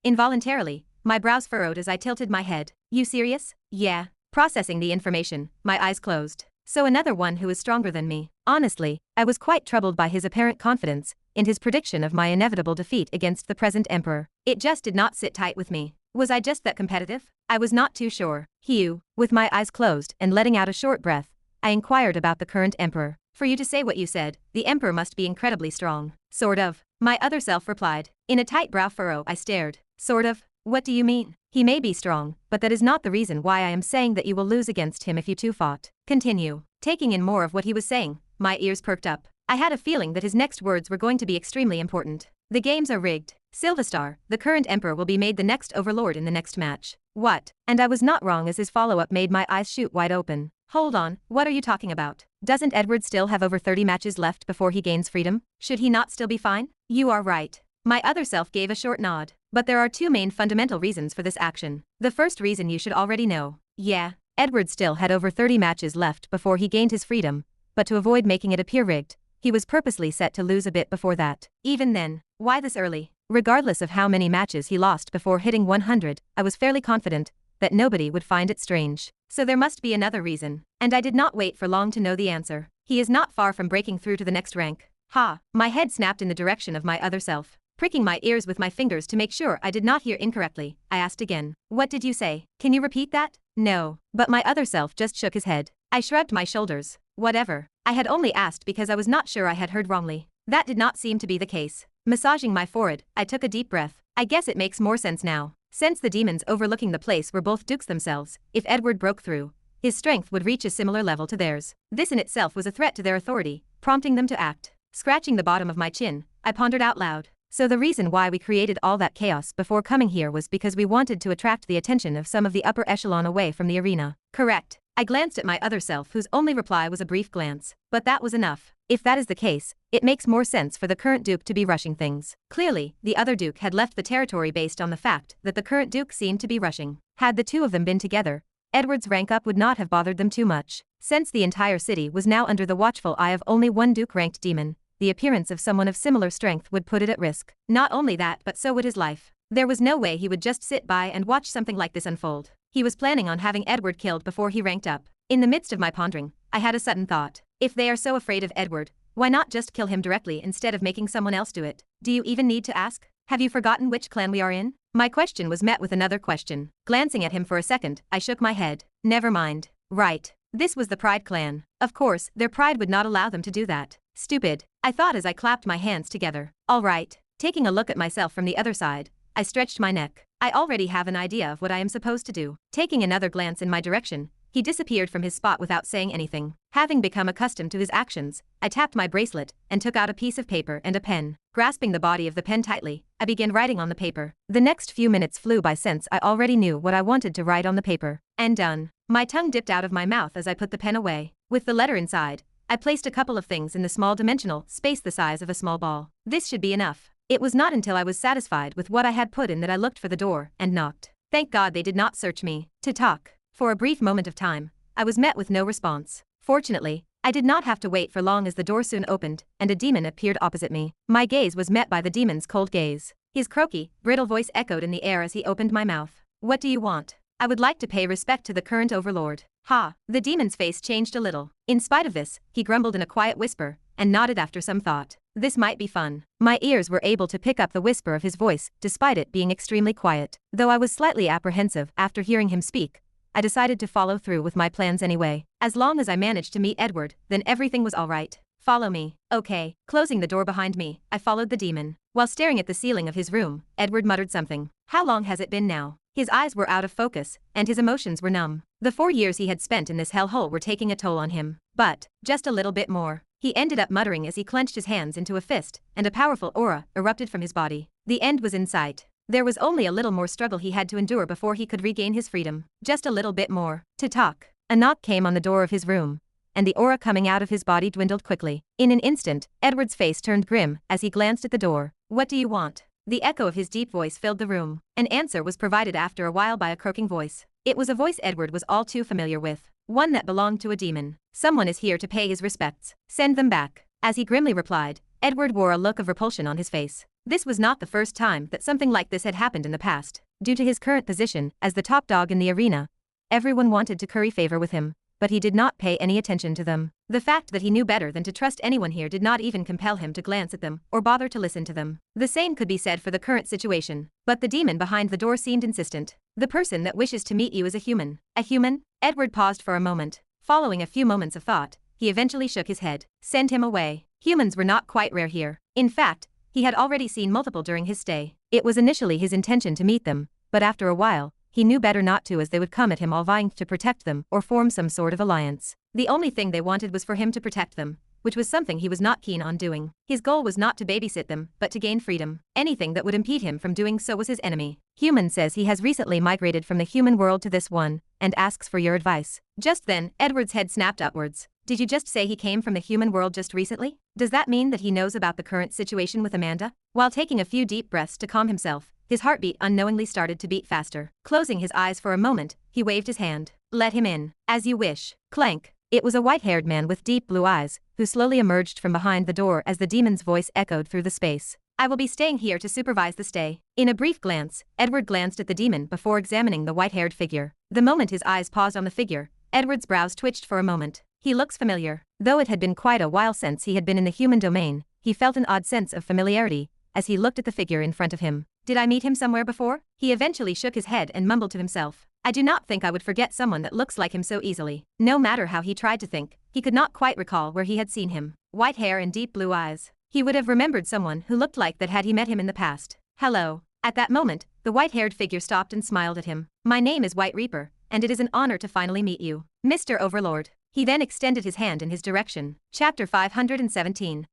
Involuntarily, my brows furrowed as I tilted my head. "You serious?" "Yeah." Processing the information, my eyes closed. So another one who is stronger than me. Honestly, I was quite troubled by his apparent confidence and his prediction of my inevitable defeat against the present emperor. It just did not sit tight with me. Was I just that competitive? I was not too sure. Hugh, with my eyes closed and letting out a short breath, I inquired about the current emperor. "For you to say what you said, the emperor must be incredibly strong." "Sort of," my other self replied. In a tight brow furrow I stared. "Sort of? What do you mean?" "He may be strong, but that is not the reason why I am saying that you will lose against him if you two fought." Continue. Taking in more of what he was saying, my ears perked up. I had a feeling that his next words were going to be extremely important. "The games are rigged. Sylvestar, the current emperor, will be made the next overlord in the next match." "What?" And I was not wrong as his follow-up made my eyes shoot wide open. "Hold on, what are you talking about? Doesn't Edward still have over 30 matches left before he gains freedom? Should he not still be fine?" "You are right." My other self gave a short nod. "But there are two main fundamental reasons for this action. The first reason you should already know." "Yeah." Edward still had over 30 matches left before he gained his freedom, but to avoid making it appear rigged, he was purposely set to lose a bit before that. Even then, why this early? Regardless of how many matches he lost before hitting 100, I was fairly confident that nobody would find it strange. So there must be another reason. And I did not wait for long to know the answer. He is not far from breaking through to the next rank. Ha! My head snapped in the direction of my other self. Pricking my ears with my fingers to make sure I did not hear incorrectly, I asked again. "What did you say? Can you repeat that?" "No." But my other self just shook his head. I shrugged my shoulders. Whatever. I had only asked because I was not sure I had heard wrongly. That did not seem to be the case. Massaging my forehead, I took a deep breath. I guess it makes more sense now. Since the demons overlooking the place were both dukes themselves, if Edward broke through, his strength would reach a similar level to theirs. This in itself was a threat to their authority, prompting them to act. Scratching the bottom of my chin, I pondered out loud. So the reason why we created all that chaos before coming here was because we wanted to attract the attention of some of the upper echelon away from the arena. Correct. I glanced at my other self, whose only reply was a brief glance. But that was enough. If that is the case, it makes more sense for the current duke to be rushing things. Clearly, the other duke had left the territory based on the fact that the current duke seemed to be rushing. Had the two of them been together, Edward's rank up would not have bothered them too much. Since the entire city was now under the watchful eye of only one duke-ranked demon, the appearance of someone of similar strength would put it at risk. Not only that, but so would his life. There was no way he would just sit by and watch something like this unfold. He was planning on having Edward killed before he ranked up. In the midst of my pondering, I had a sudden thought. If they are so afraid of Edward, why not just kill him directly instead of making someone else do it? Do you even need to ask? Have you forgotten which clan we are in? My question was met with another question. Glancing at him for a second, I shook my head. Never mind. Right. This was the Pride clan. Of course, their pride would not allow them to do that. Stupid, I thought as I clapped my hands together. All right. Taking a look at myself from the other side, I stretched my neck. I already have an idea of what I am supposed to do. Taking another glance in my direction, he disappeared from his spot without saying anything. Having become accustomed to his actions, I tapped my bracelet and took out a piece of paper and a pen. Grasping the body of the pen tightly, I began writing on the paper. The next few minutes flew by since I already knew what I wanted to write on the paper. And done. My tongue dipped out of my mouth as I put the pen away. With the letter inside, I placed a couple of things in the small dimensional space the size of a small ball. This should be enough. It was not until I was satisfied with what I had put in that I looked for the door and knocked. Thank God they did not search me. To talk. For a brief moment of time, I was met with no response. Fortunately, I did not have to wait for long as the door soon opened and a demon appeared opposite me. My gaze was met by the demon's cold gaze. His croaky, brittle voice echoed in the air as he opened my mouth. "What do you want?" "I would like to pay respect to the current overlord." Ha! The demon's face changed a little. In spite of this, he grumbled in a quiet whisper and nodded after some thought. This might be fun. My ears were able to pick up the whisper of his voice despite it being extremely quiet. Though I was slightly apprehensive after hearing him speak, I decided to follow through with my plans anyway. As long as I managed to meet Edward, then everything was all right. Follow me. Okay. Closing the door behind me, I followed the demon. While staring at the ceiling of his room, Edward muttered something. How long has it been now? His eyes were out of focus, and his emotions were numb. The 4 years he had spent in this hellhole were taking a toll on him. But, just a little bit more. He ended up muttering as he clenched his hands into a fist, and a powerful aura erupted from his body. The end was in sight. There was only a little more struggle he had to endure before he could regain his freedom. Just a little bit more. To talk. A knock came on the door of his room, and the aura coming out of his body dwindled quickly. In an instant, Edward's face turned grim as he glanced at the door. What do you want? The echo of his deep voice filled the room. An answer was provided after a while by a croaking voice. It was a voice Edward was all too familiar with. One that belonged to a demon. Someone is here to pay his respects. Send them back. As he grimly replied, Edward wore a look of repulsion on his face. This was not the first time that something like this had happened in the past. Due to his current position as the top dog in the arena, everyone wanted to curry favor with him, but he did not pay any attention to them. The fact that he knew better than to trust anyone here did not even compel him to glance at them or bother to listen to them. The same could be said for the current situation, but the demon behind the door seemed insistent. The person that wishes to meet you is a human. A human? Edward paused for a moment. Following a few moments of thought, he eventually shook his head. Send him away. Humans were not quite rare here. In fact, he had already seen multiple during his stay. It was initially his intention to meet them, but after a while, he knew better not to, as they would come at him all vying to protect them or form some sort of alliance. The only thing they wanted was for him to protect them, which was something he was not keen on doing. His goal was not to babysit them, but to gain freedom. Anything that would impede him from doing so was his enemy. Human says he has recently migrated from the human world to this one, and asks for your advice. Just then, Edward's head snapped upwards. Did you just say he came from the human world just recently? Does that mean that he knows about the current situation with Amanda? While taking a few deep breaths to calm himself, his heartbeat unknowingly started to beat faster. Closing his eyes for a moment, he waved his hand. Let him in. As you wish. Clank. It was a white-haired man with deep blue eyes, who slowly emerged from behind the door as the demon's voice echoed through the space. I will be staying here to supervise the stay. In a brief glance, Edward glanced at the demon before examining the white-haired figure. The moment his eyes paused on the figure, Edward's brows twitched for a moment. He looks familiar. Though it had been quite a while since he had been in the human domain, he felt an odd sense of familiarity as he looked at the figure in front of him. Did I meet him somewhere before? He eventually shook his head and mumbled to himself. I do not think I would forget someone that looks like him so easily. No matter how he tried to think, he could not quite recall where he had seen him. White hair and deep blue eyes. He would have remembered someone who looked like that had he met him in the past. Hello. At that moment, the white-haired figure stopped and smiled at him. My name is White Reaper, and it is an honor to finally meet you, Mr. Overlord. He then extended his hand in his direction. Chapter 517.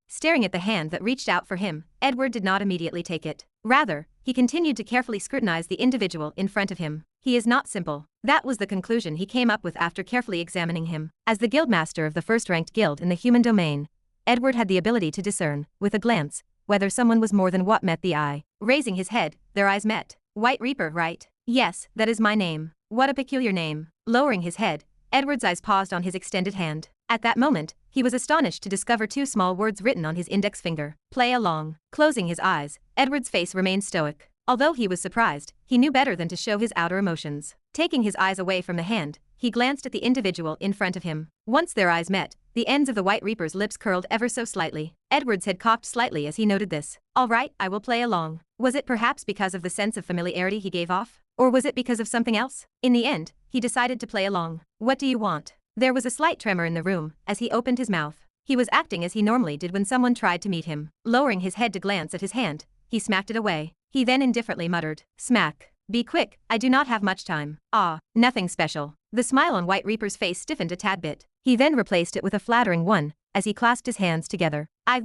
Staring at the hand that reached out for him, Edward did not immediately take it. Rather, he continued to carefully scrutinize the individual in front of him. He is not simple. That was the conclusion he came up with after carefully examining him. As the guildmaster of the first-ranked guild in the human domain, Edward had the ability to discern, with a glance, whether someone was more than what met the eye. Raising his head, their eyes met. White Reaper, right? Yes, that is my name. What a peculiar name. Lowering his head, Edward's eyes paused on his extended hand. At that moment, he was astonished to discover two small words written on his index finger. Play along. Closing his eyes, Edward's face remained stoic. Although he was surprised, he knew better than to show his outer emotions. Taking his eyes away from the hand, he glanced at the individual in front of him. Once their eyes met, the ends of the White Reaper's lips curled ever so slightly. Edward's head cocked slightly as he noted this. All right, I will play along. Was it perhaps because of the sense of familiarity he gave off? Or was it because of something else? In the end, he decided to play along. What do you want? There was a slight tremor in the room as he opened his mouth. He was acting as he normally did when someone tried to meet him. Lowering his head to glance at his hand, he smacked it away. He then indifferently muttered, "Smack. Be quick, I do not have much time." Ah, nothing special. The smile on White Reaper's face stiffened a tad bit. He then replaced it with a flattering one as he clasped his hands together. I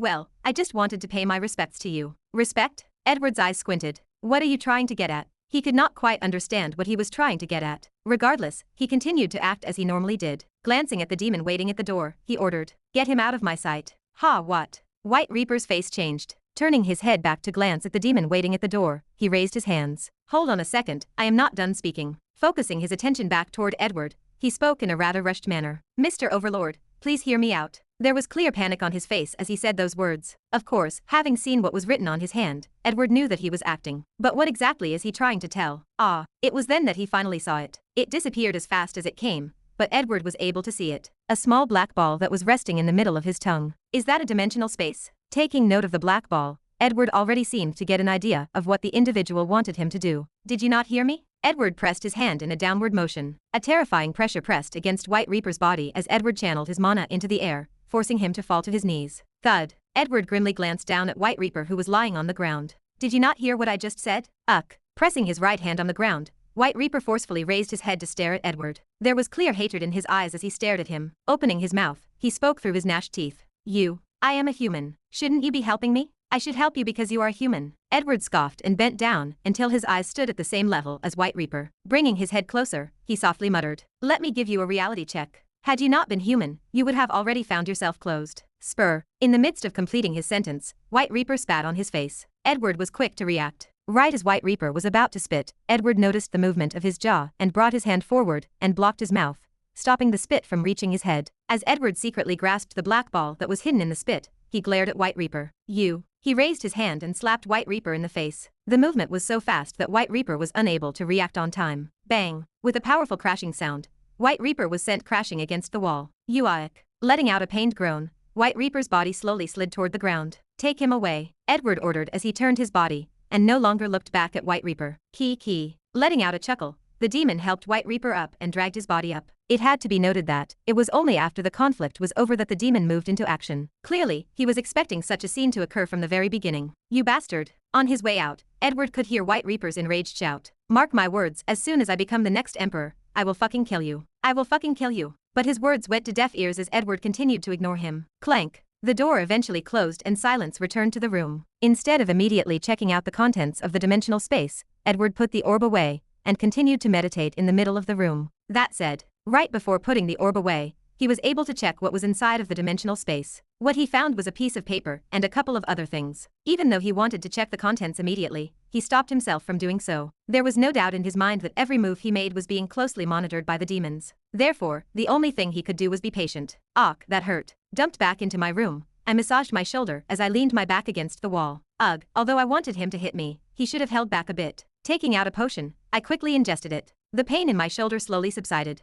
just wanted to pay my respects to you." Respect? Edward's eyes squinted. What are you trying to get at? He could not quite understand what he was trying to get at. Regardless, he continued to act as he normally did. Glancing at the demon waiting at the door, he ordered, "Get him out of my sight." Ha, what? White Reaper's face changed. Turning his head back to glance at the demon waiting at the door, he raised his hands. Hold on a second, I am not done speaking. Focusing his attention back toward Edward, he spoke in a rather rushed manner. Mr. Overlord, please hear me out. There was clear panic on his face as he said those words. Of course, having seen what was written on his hand, Edward knew that he was acting. But what exactly is he trying to tell? Ah, it was then that he finally saw it. It disappeared as fast as it came, but Edward was able to see it. A small black ball that was resting in the middle of his tongue. Is that a dimensional space? Taking note of the black ball, Edward already seemed to get an idea of what the individual wanted him to do. Did you not hear me? Edward pressed his hand in a downward motion. A terrifying pressure pressed against White Reaper's body as Edward channeled his mana into the air, forcing him to fall to his knees. Thud. Edward grimly glanced down at White Reaper who was lying on the ground. Did you not hear what I just said? Ugh. Pressing his right hand on the ground, White Reaper forcefully raised his head to stare at Edward. There was clear hatred in his eyes as he stared at him. Opening his mouth, he spoke through his gnashed teeth. I am a human. Shouldn't you be helping me? I should help you because you are human. Edward scoffed and bent down until his eyes stood at the same level as White Reaper. Bringing his head closer, he softly muttered, "Let me give you a reality check. Had you not been human, you would have already found yourself closed." Spur. In the midst of completing his sentence, White Reaper spat on his face. Edward was quick to react. Right as White Reaper was about to spit, Edward noticed the movement of his jaw and brought his hand forward and blocked his mouth, stopping the spit from reaching his head. As Edward secretly grasped the black ball that was hidden in the spit, he glared at White Reaper. He raised his hand and slapped White Reaper in the face. The movement was so fast that White Reaper was unable to react on time. Bang! With a powerful crashing sound, White Reaper was sent crashing against the wall. Uaik. Letting out a pained groan, White Reaper's body slowly slid toward the ground. "Take him away," Edward ordered as he turned his body and no longer looked back at White Reaper. Key. Letting out a chuckle, the demon helped White Reaper up and dragged his body up. It had to be noted that it was only after the conflict was over that the demon moved into action. Clearly, he was expecting such a scene to occur from the very beginning. "You bastard." On his way out, Edward could hear White Reaper's enraged shout. "Mark my words, as soon as I become the next emperor, I will fucking kill you. I will fucking kill you." But his words went to deaf ears as Edward continued to ignore him. Clank. The door eventually closed and silence returned to the room. Instead of immediately checking out the contents of the dimensional space, Edward put the orb away and continued to meditate in the middle of the room. That said, right before putting the orb away, he was able to check what was inside of the dimensional space. What he found was a piece of paper and a couple of other things. Even though he wanted to check the contents immediately, he stopped himself from doing so. There was no doubt in his mind that every move he made was being closely monitored by the demons. Therefore, the only thing he could do was be patient. That hurt. Dumped back into my room, I massaged my shoulder as I leaned my back against the wall. Although I wanted him to hit me, he should have held back a bit. Taking out a potion, I quickly ingested it. The pain in my shoulder slowly subsided.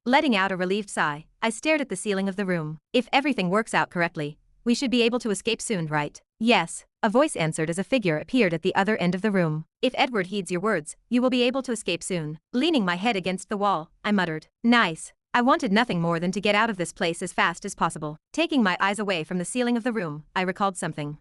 Letting out a relieved sigh, I stared at the ceiling of the room. If everything works out correctly, we should be able to escape soon, right? Yes, a voice answered as a figure appeared at the other end of the room. "If Edward heeds your words, you will be able to escape soon." Leaning my head against the wall, I muttered, "Nice." I wanted nothing more than to get out of this place as fast as possible. Taking my eyes away from the ceiling of the room, I recalled something.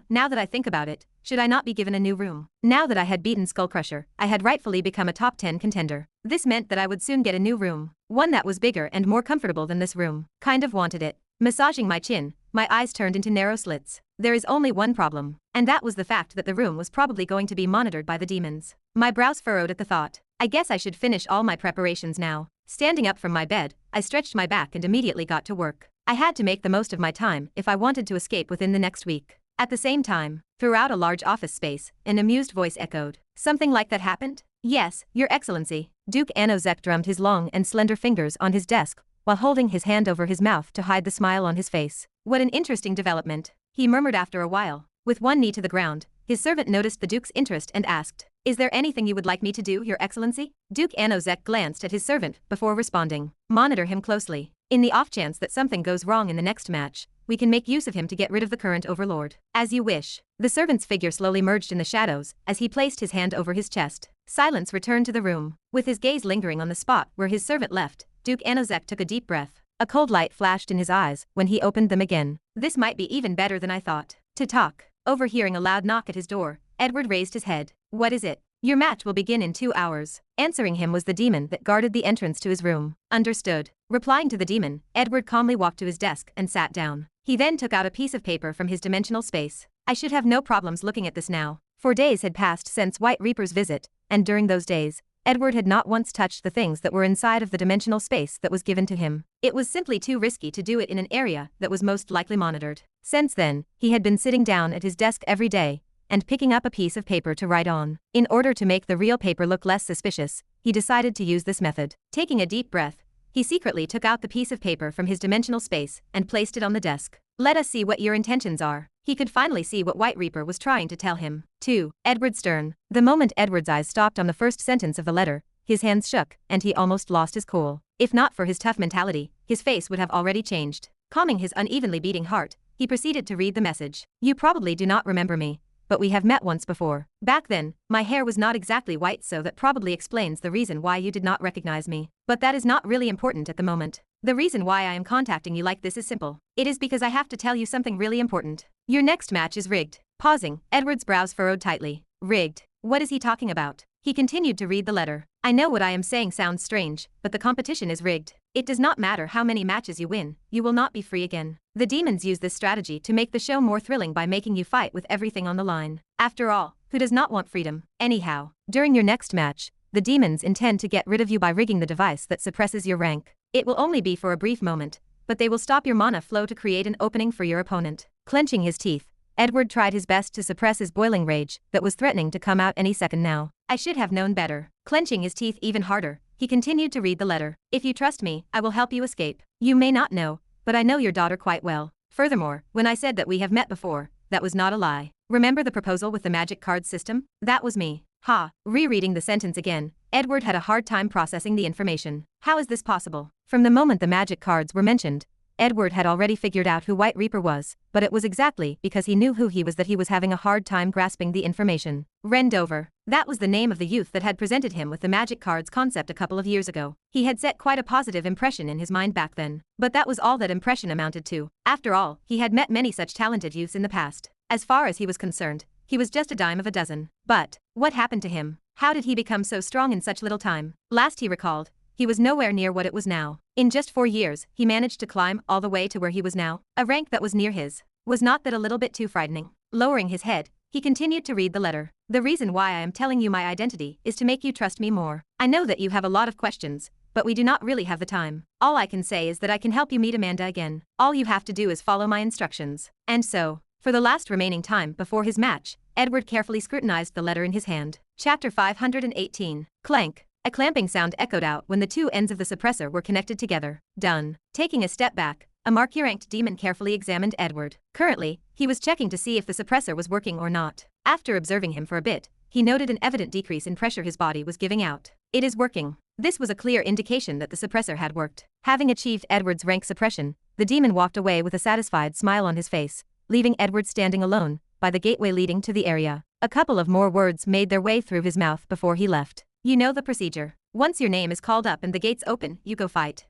Now that I think about it, should I not be given a new room? Now that I had beaten Skullcrusher, I had rightfully become a top 10 contender. This meant that I would soon get a new room, one that was bigger and more comfortable than this room. Kind of wanted it. Massaging my chin, my eyes turned into narrow slits. There is only one problem, and that was the fact that the room was probably going to be monitored by the demons. My brows furrowed at the thought. I guess I should finish all my preparations now. Standing up from my bed, I stretched my back and immediately got to work. I had to make the most of my time if I wanted to escape within the next week. At the same time, throughout a large office space, an amused voice echoed. "Something like that happened?" "Yes, Your Excellency." Duke Anozek drummed his long and slender fingers on his desk while holding his hand over his mouth to hide the smile on his face. "What an interesting development," he murmured after a while. With one knee to the ground, his servant noticed the Duke's interest and asked, "Is there anything you would like me to do, Your Excellency?" Duke Anozek glanced at his servant before responding. "Monitor him closely. In the off chance that something goes wrong in the next match, we can make use of him to get rid of the current overlord." "As you wish." The servant's figure slowly merged in the shadows as he placed his hand over his chest. Silence returned to the room. With his gaze lingering on the spot where his servant left, Duke Anozek took a deep breath. A cold light flashed in his eyes when he opened them again. "This might be even better than I thought." To talk. Overhearing a loud knock at his door, Edward raised his head. "What is it?" "Your match will begin in 2 hours." Answering him was the demon that guarded the entrance to his room. "Understood." Replying to the demon, Edward calmly walked to his desk and sat down. He then took out a piece of paper from his dimensional space. "I should have no problems looking at this now." 4 days had passed since White Reaper's visit, and during those days, Edward had not once touched the things that were inside of the dimensional space that was given to him. It was simply too risky to do it in an area that was most likely monitored. Since then, he had been sitting down at his desk every day and picking up a piece of paper to write on. In order to make the real paper look less suspicious, he decided to use this method. Taking a deep breath, he secretly took out the piece of paper from his dimensional space and placed it on the desk. "Let us see what your intentions are." He could finally see what White Reaper was trying to tell him. To Edward Stern. The moment Edward's eyes stopped on the first sentence of the letter, his hands shook and he almost lost his cool. If not for his tough mentality, his face would have already changed. Calming his unevenly beating heart, he proceeded to read the message. "You probably do not remember me, but we have met once before. Back then, my hair was not exactly white, so that probably explains the reason why you did not recognize me. But that is not really important at the moment. The reason why I am contacting you like this is simple. It is because I have to tell you something really important. Your next match is rigged." Pausing, Edward's brows furrowed tightly. "Rigged? What is he talking about?" He continued to read the letter. I know what I am saying sounds strange, but the competition is rigged. It does not matter how many matches you win, you will not be free again. The demons use this strategy to make the show more thrilling by making you fight with everything on the line. After all, who does not want freedom? Anyhow, during your next match, the demons intend to get rid of you by rigging the device that suppresses your rank. It will only be for a brief moment, but they will stop your mana flow to create an opening for your opponent. Clenching his teeth, Edward tried his best to suppress his boiling rage that was threatening to come out any second now. I should have known better. Clenching his teeth even harder, he continued to read the letter. If you trust me, I will help you escape. You may not know, but I know your daughter quite well. Furthermore, when I said that we have met before, that was not a lie. Remember the proposal with the magic card system? That was me. Ha. Rereading the sentence again, Edward had a hard time processing the information. How is this possible? From the moment the magic cards were mentioned, Edward had already figured out who White Reaper was, but it was exactly because he knew who he was that he was having a hard time grasping the information. Rendover. That was the name of the youth that had presented him with the magic cards concept a couple of years ago. He had set quite a positive impression in his mind back then. But that was all that impression amounted to. After all, he had met many such talented youths in the past. As far as he was concerned, he was just a dime of a dozen. But what happened to him? How did he become so strong in such little time? Last he recalled, he was nowhere near what it was now. In just 4 years, he managed to climb all the way to where he was now, a rank that was near his. Was not that a little bit too frightening? Lowering his head, he continued to read the letter. The reason why I am telling you my identity is to make you trust me more. I know that you have a lot of questions, but we do not really have the time. All I can say is that I can help you meet Amanda again. All you have to do is follow my instructions. And so, for the last remaining time before his match, Edward carefully scrutinized the letter in his hand. Chapter 518. Clank. A clamping sound echoed out when the two ends of the suppressor were connected together. Done. Taking a step back, a marquee-ranked demon carefully examined Edward. Currently, he was checking to see if the suppressor was working or not. After observing him for a bit, he noted an evident decrease in pressure his body was giving out. It is working. This was a clear indication that the suppressor had worked. Having achieved Edward's rank suppression, the demon walked away with a satisfied smile on his face, leaving Edward standing alone by the gateway leading to the area. A couple of more words made their way through his mouth before he left. You know the procedure. Once your name is called up and the gates open, you go fight.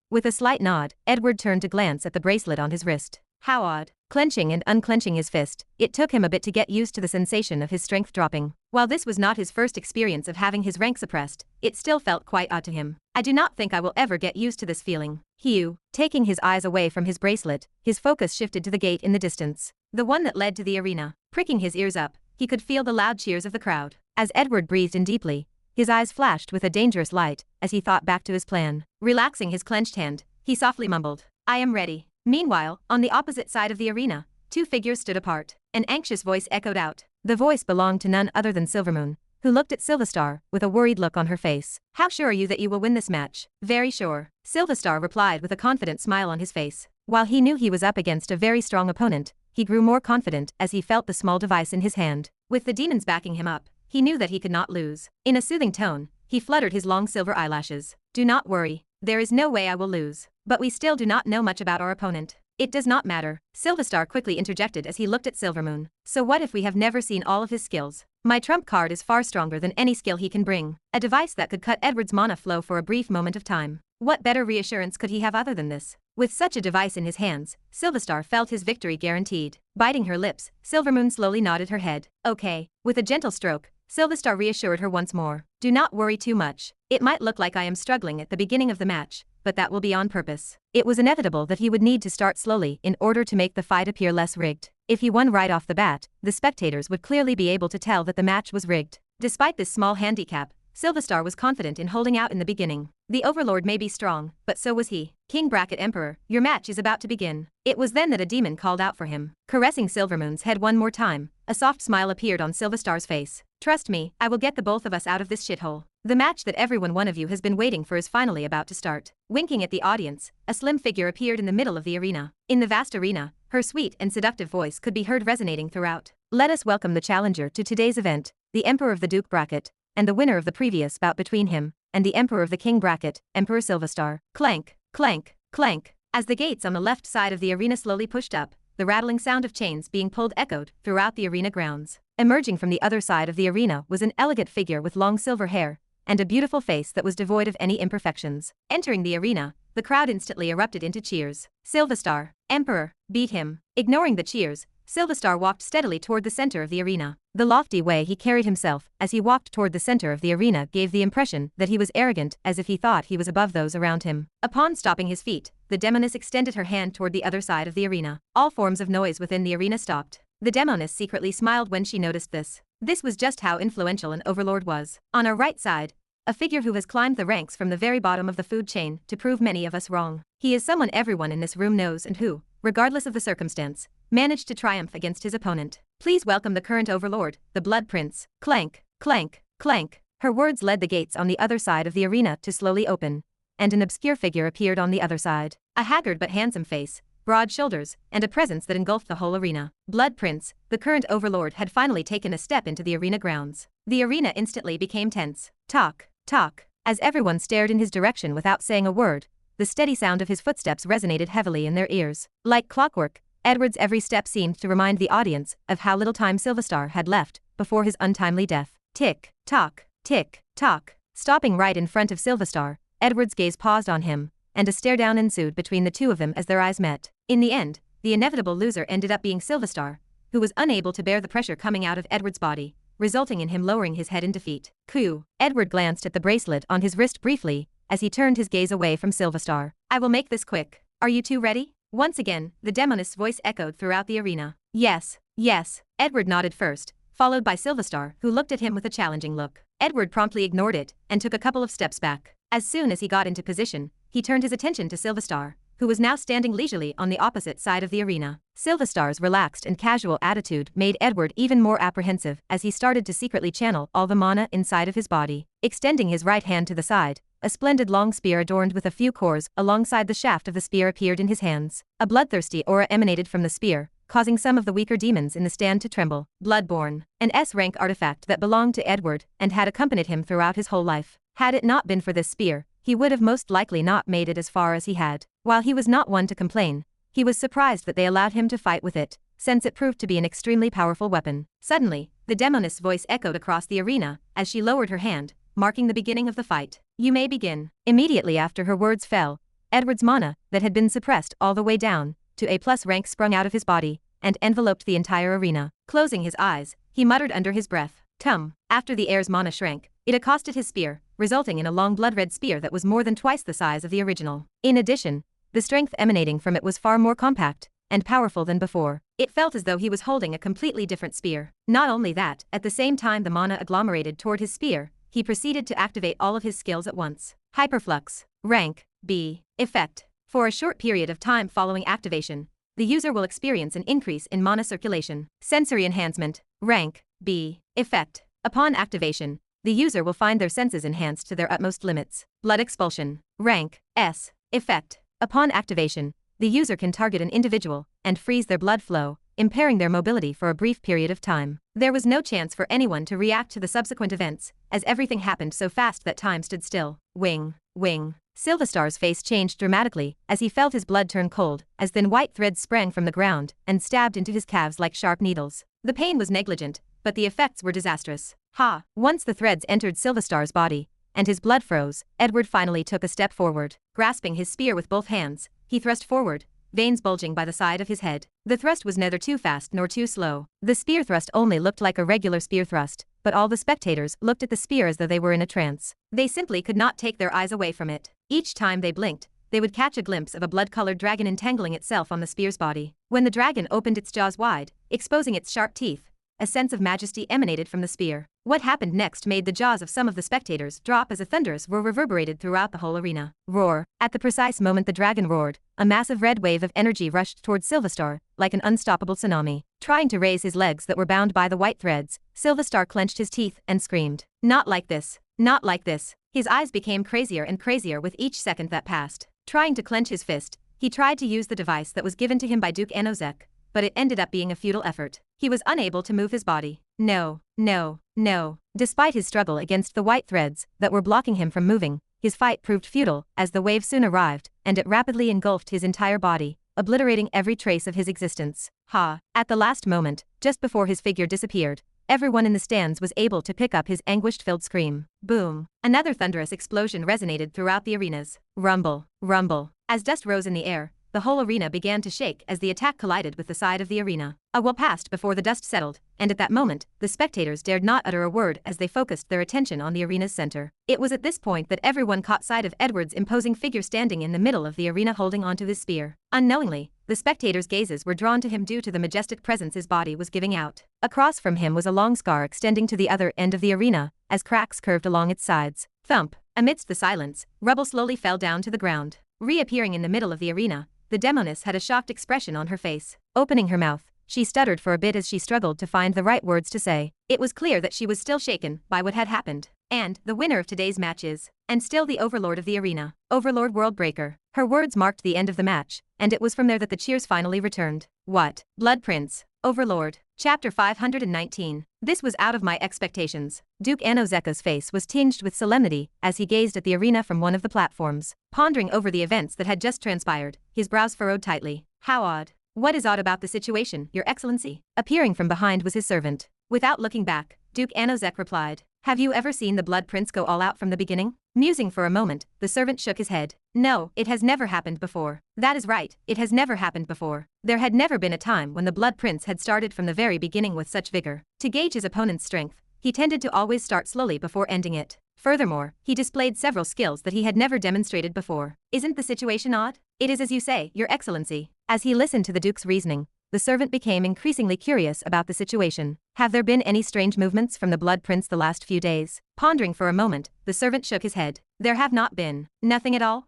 With a slight nod, Edward turned to glance at the bracelet on his wrist. How odd. Clenching and unclenching his fist, it took him a bit to get used to the sensation of his strength dropping. While this was not his first experience of having his rank suppressed, it still felt quite odd to him. I do not think I will ever get used to this feeling. Hugh, taking his eyes away from his bracelet, his focus shifted to the gate in the distance. The one that led to the arena. Pricking his ears up, he could feel the loud cheers of the crowd. As Edward breathed in deeply, his eyes flashed with a dangerous light as he thought back to his plan. Relaxing his clenched hand, he softly mumbled, I am ready. Meanwhile, on the opposite side of the arena, two figures stood apart. An anxious voice echoed out. The voice belonged to none other than Silvermoon, who looked at Silverstar with a worried look on her face. How sure are you that you will win this match? Very sure. Silverstar replied with a confident smile on his face. While he knew he was up against a very strong opponent, he grew more confident as he felt the small device in his hand. With the demons backing him up, he knew that he could not lose. In a soothing tone, he fluttered his long silver eyelashes. Do not worry. There is no way I will lose. But we still do not know much about our opponent. It does not matter. Silverstar quickly interjected as he looked at Silvermoon. So what if we have never seen all of his skills? My trump card is far stronger than any skill he can bring. A device that could cut Edward's mana flow for a brief moment of time. What better reassurance could he have other than this? With such a device in his hands, Silverstar felt his victory guaranteed. Biting her lips, Silvermoon slowly nodded her head. Okay. With a gentle stroke, Silverstar reassured her once more. Do not worry too much. It might look like I am struggling at the beginning of the match, but that will be on purpose. It was inevitable that he would need to start slowly in order to make the fight appear less rigged. If he won right off the bat, the spectators would clearly be able to tell that the match was rigged. Despite this small handicap, Silverstar was confident in holding out in the beginning. The Overlord may be strong, but so was he. King Bracket Emperor, your match is about to begin. It was then that a demon called out for him. Caressing Silvermoon's head one more time, a soft smile appeared on Silverstar's face. Trust me, I will get the both of us out of this shithole. The match that one of you has been waiting for is finally about to start. Winking at the audience, a slim figure appeared in the middle of the arena. In the vast arena, her sweet and seductive voice could be heard resonating throughout. Let us welcome the challenger to today's event, the Emperor of the Duke Bracket, and the winner of the previous bout between him and the Emperor of the King Bracket, Emperor Silverstar. Clank, clank, clank. As the gates on the left side of the arena slowly pushed up, the rattling sound of chains being pulled echoed throughout the arena grounds. Emerging from the other side of the arena was an elegant figure with long silver hair and a beautiful face that was devoid of any imperfections. Entering the arena, the crowd instantly erupted into cheers. Silverstar, Emperor, beat him. Ignoring the cheers, Silverstar walked steadily toward the center of the arena. The lofty way he carried himself as he walked toward the center of the arena gave the impression that he was arrogant, as if he thought he was above those around him. Upon stopping his feet, the demoness extended her hand toward the other side of the arena. All forms of noise within the arena stopped. The demoness secretly smiled when she noticed this. This was just how influential an overlord was. On our right side, a figure who has climbed the ranks from the very bottom of the food chain to prove many of us wrong. He is someone everyone in this room knows and who, regardless of the circumstance, managed to triumph against his opponent. Please welcome the current overlord, the Blood Prince. Clank, clank, clank. Her words led the gates on the other side of the arena to slowly open, and an obscure figure appeared on the other side. A haggard but handsome face, broad shoulders, and a presence that engulfed the whole arena. Blood Prince, the current overlord, had finally taken a step into the arena grounds. The arena instantly became tense. Talk, talk. As everyone stared in his direction without saying a word, the steady sound of his footsteps resonated heavily in their ears. Like clockwork, Edward's every step seemed to remind the audience of how little time Silverstar had left before his untimely death. Tick, tock, tick, tock. Stopping right in front of Silverstar, Edward's gaze paused on him, and a stare down ensued between the two of them as their eyes met. In the end, the inevitable loser ended up being Silverstar, who was unable to bear the pressure coming out of Edward's body, resulting in him lowering his head in defeat. Coo. Edward glanced at the bracelet on his wrist briefly, as he turned his gaze away from Silverstar. I will make this quick. Are you two ready? Once again, the demoness' voice echoed throughout the arena. Yes, yes. Edward nodded first, followed by Silverstar, who looked at him with a challenging look. Edward promptly ignored it, and took a couple of steps back. As soon as he got into position, he turned his attention to Silverstar, who was now standing leisurely on the opposite side of the arena. Silverstar's relaxed and casual attitude made Edward even more apprehensive as he started to secretly channel all the mana inside of his body. Extending his right hand to the side, a splendid long spear adorned with a few cores alongside the shaft of the spear appeared in his hands. A bloodthirsty aura emanated from the spear, causing some of the weaker demons in the stand to tremble. Bloodborne, an S-rank artifact that belonged to Edward and had accompanied him throughout his whole life. Had it not been for this spear, he would have most likely not made it as far as he had. While he was not one to complain, he was surprised that they allowed him to fight with it, since it proved to be an extremely powerful weapon. Suddenly, the demoness' voice echoed across the arena as she lowered her hand, marking the beginning of the fight. You may begin. Immediately after her words fell, Edward's mana, that had been suppressed all the way down to A+ rank, sprung out of his body and enveloped the entire arena. Closing his eyes, he muttered under his breath, "Tum." After the heir's mana shrank, it accosted his spear, resulting in a long blood-red spear that was more than twice the size of the original. In addition, the strength emanating from it was far more compact and powerful than before. It felt as though he was holding a completely different spear. Not only that, at the same time the mana agglomerated toward his spear, he proceeded to activate all of his skills at once. Hyperflux. Rank B. Effect. For a short period of time following activation, the user will experience an increase in mana circulation. Sensory enhancement. Rank B. Effect. Upon activation, the user will find their senses enhanced to their utmost limits. Blood expulsion. Rank S. Effect. Upon activation, the user can target an individual and freeze their blood flow, impairing their mobility for a brief period of time. There was no chance for anyone to react to the subsequent events, as everything happened so fast that time stood still. Wing. Wing. Silverstar's face changed dramatically as he felt his blood turn cold, as thin white threads sprang from the ground and stabbed into his calves like sharp needles. The pain was negligent, but the effects were disastrous. Ha! Once the threads entered Silverstar's body, and his blood froze, Edward finally took a step forward. Grasping his spear with both hands, he thrust forward, veins bulging by the side of his head. The thrust was neither too fast nor too slow. The spear thrust only looked like a regular spear thrust, but all the spectators looked at the spear as though they were in a trance. They simply could not take their eyes away from it. Each time they blinked, they would catch a glimpse of a blood-colored dragon entangling itself on the spear's body. When the dragon opened its jaws wide, exposing its sharp teeth, a sense of majesty emanated from the spear. What happened next made the jaws of some of the spectators drop as a thunderous roar reverberated throughout the whole arena. Roar. At the precise moment the dragon roared, a massive red wave of energy rushed towards Silverstar, like an unstoppable tsunami. Trying to raise his legs that were bound by the white threads, Silverstar clenched his teeth and screamed. Not like this. Not like this. His eyes became crazier and crazier with each second that passed. Trying to clench his fist, he tried to use the device that was given to him by Duke Enozek, but it ended up being a futile effort. He was unable to move his body. No, no, no. Despite his struggle against the white threads that were blocking him from moving, his fight proved futile as the wave soon arrived, and it rapidly engulfed his entire body, obliterating every trace of his existence. Ha! At the last moment, just before his figure disappeared, everyone in the stands was able to pick up his anguish-filled scream. Boom! Another thunderous explosion resonated throughout the arenas. Rumble, rumble. As dust rose in the air, the whole arena began to shake as the attack collided with the side of the arena. A while passed before the dust settled, and at that moment, the spectators dared not utter a word as they focused their attention on the arena's center. It was at this point that everyone caught sight of Edward's imposing figure standing in the middle of the arena holding onto his spear. Unknowingly, the spectators' gazes were drawn to him due to the majestic presence his body was giving out. Across from him was a long scar extending to the other end of the arena, as cracks curved along its sides. Thump! Amidst the silence, rubble slowly fell down to the ground. Reappearing in the middle of the arena, the demoness had a shocked expression on her face. Opening her mouth, she stuttered for a bit as she struggled to find the right words to say. It was clear that she was still shaken by what had happened. And the winner of today's match is, and still the overlord of the arena, Overlord Worldbreaker. Her words marked the end of the match, and it was from there that the cheers finally returned. What? Blood Prince, Overlord. Chapter 519. This was out of my expectations. Duke Anozeka's face was tinged with solemnity as he gazed at the arena from one of the platforms. Pondering over the events that had just transpired, his brows furrowed tightly. How odd. What is odd about the situation, Your Excellency? Appearing from behind was his servant. Without looking back, Duke Anozek replied. Have you ever seen the Blood Prince go all out from the beginning? Musing for a moment, the servant shook his head. No, it has never happened before. That is right, it has never happened before. There had never been a time when the Blood Prince had started from the very beginning with such vigor. To gauge his opponent's strength, he tended to always start slowly before ending it. Furthermore, he displayed several skills that he had never demonstrated before. Isn't the situation odd? It is as you say, Your Excellency. As he listened to the Duke's reasoning, the servant became increasingly curious about the situation. Have there been any strange movements from the Blood Prince the last few days? Pondering for a moment, the servant shook his head. There have not been. Nothing at all?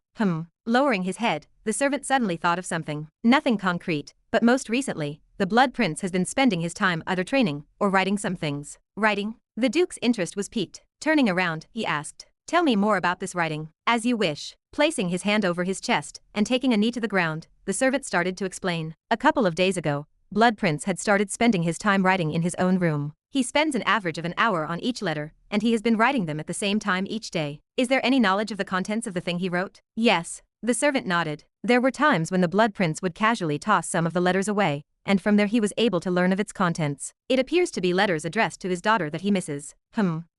Lowering his head, the servant suddenly thought of something. Nothing concrete, but most recently, the Blood Prince has been spending his time either training or writing some things. Writing? The Duke's interest was piqued. Turning around, he asked. Tell me more about this writing. As you wish. Placing his hand over his chest and taking a knee to the ground, the servant started to explain. A couple of days ago, Blood Prince had started spending his time writing in his own room. He spends an average of an hour on each letter, and he has been writing them at the same time each day. Is there any knowledge of the contents of the thing he wrote? Yes. The servant nodded. There were times when the Blood Prince would casually toss some of the letters away, and from there he was able to learn of its contents. It appears to be letters addressed to his daughter that he misses.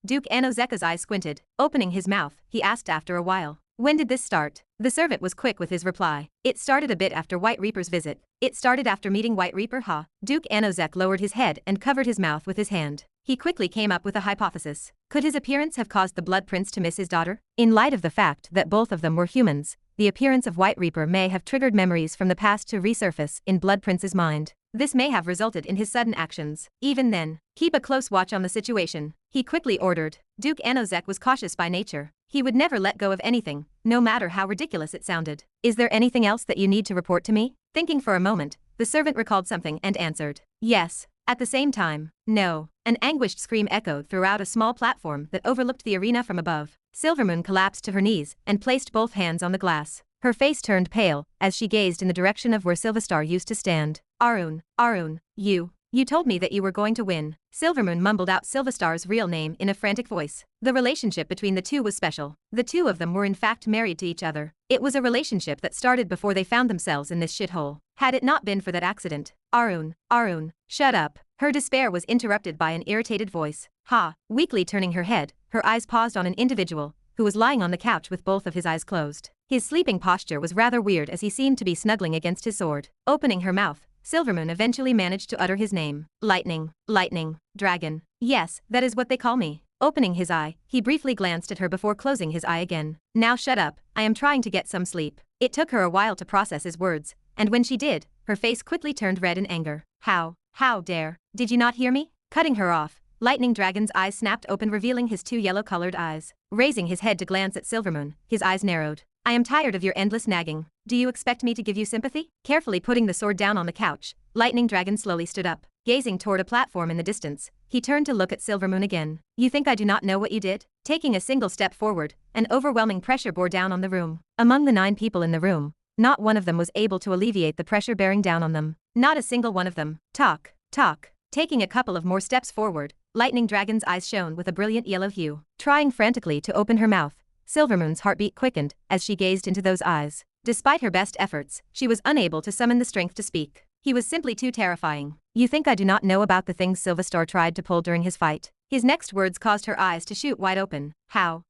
Duke Anozeka's eyes squinted. Opening his mouth, he asked after a while. When did this start? The servant was quick with his reply. It started a bit after White Reaper's visit. It started after meeting White Reaper, huh? Duke Anozek lowered his head and covered his mouth with his hand. He quickly came up with a hypothesis. Could his appearance have caused the Blood Prince to miss his daughter? In light of the fact that both of them were humans, the appearance of White Reaper may have triggered memories from the past to resurface in Blood Prince's mind. This may have resulted in his sudden actions. Even then, keep a close watch on the situation, he quickly ordered. Duke Anozek was cautious by nature. He would never let go of anything, no matter how ridiculous it sounded. Is there anything else that you need to report to me? Thinking for a moment, the servant recalled something and answered. Yes. At the same time, no. An anguished scream echoed throughout a small platform that overlooked the arena from above. Silvermoon collapsed to her knees and placed both hands on the glass. Her face turned pale as she gazed in the direction of where Silverstar used to stand. Arun, you told me that you were going to win. Silvermoon mumbled out Silverstar's real name in a frantic voice. The relationship between the two was special. The two of them were in fact married to each other. It was a relationship that started before they found themselves in this shithole. Had it not been for that accident. Arun, shut up. Her despair was interrupted by an irritated voice. Weakly turning her head, her eyes paused on an individual who was lying on the couch with both of his eyes closed. His sleeping posture was rather weird as he seemed to be snuggling against his sword. Opening her mouth, Silvermoon eventually managed to utter his name. Lightning, dragon. Yes, that is what they call me. Opening his eye, he briefly glanced at her before closing his eye again. Now shut up, I am trying to get some sleep. It took her a while to process his words, and when she did, her face quickly turned red in anger. How dare? Did you not hear me? Cutting her off, Lightning Dragon's eyes snapped open, revealing his two yellow-colored eyes. Raising his head to glance at Silvermoon, his eyes narrowed. I am tired of your endless nagging. Do you expect me to give you sympathy? Carefully putting the sword down on the couch, Lightning Dragon slowly stood up. Gazing toward a platform in the distance, he turned to look at Silvermoon again. You think I do not know what you did? Taking a single step forward, an overwhelming pressure bore down on the room. Among the 9 people in the room, not one of them was able to alleviate the pressure bearing down on them. Not a single one of them. Talk. Taking a couple of more steps forward, Lightning Dragon's eyes shone with a brilliant yellow hue. Trying frantically to open her mouth, Silvermoon's heartbeat quickened as she gazed into those eyes. Despite her best efforts, she was unable to summon the strength to speak. He was simply too terrifying. You think I do not know about the things Silverstar tried to pull during his fight? His next words caused her eyes to shoot wide open. How?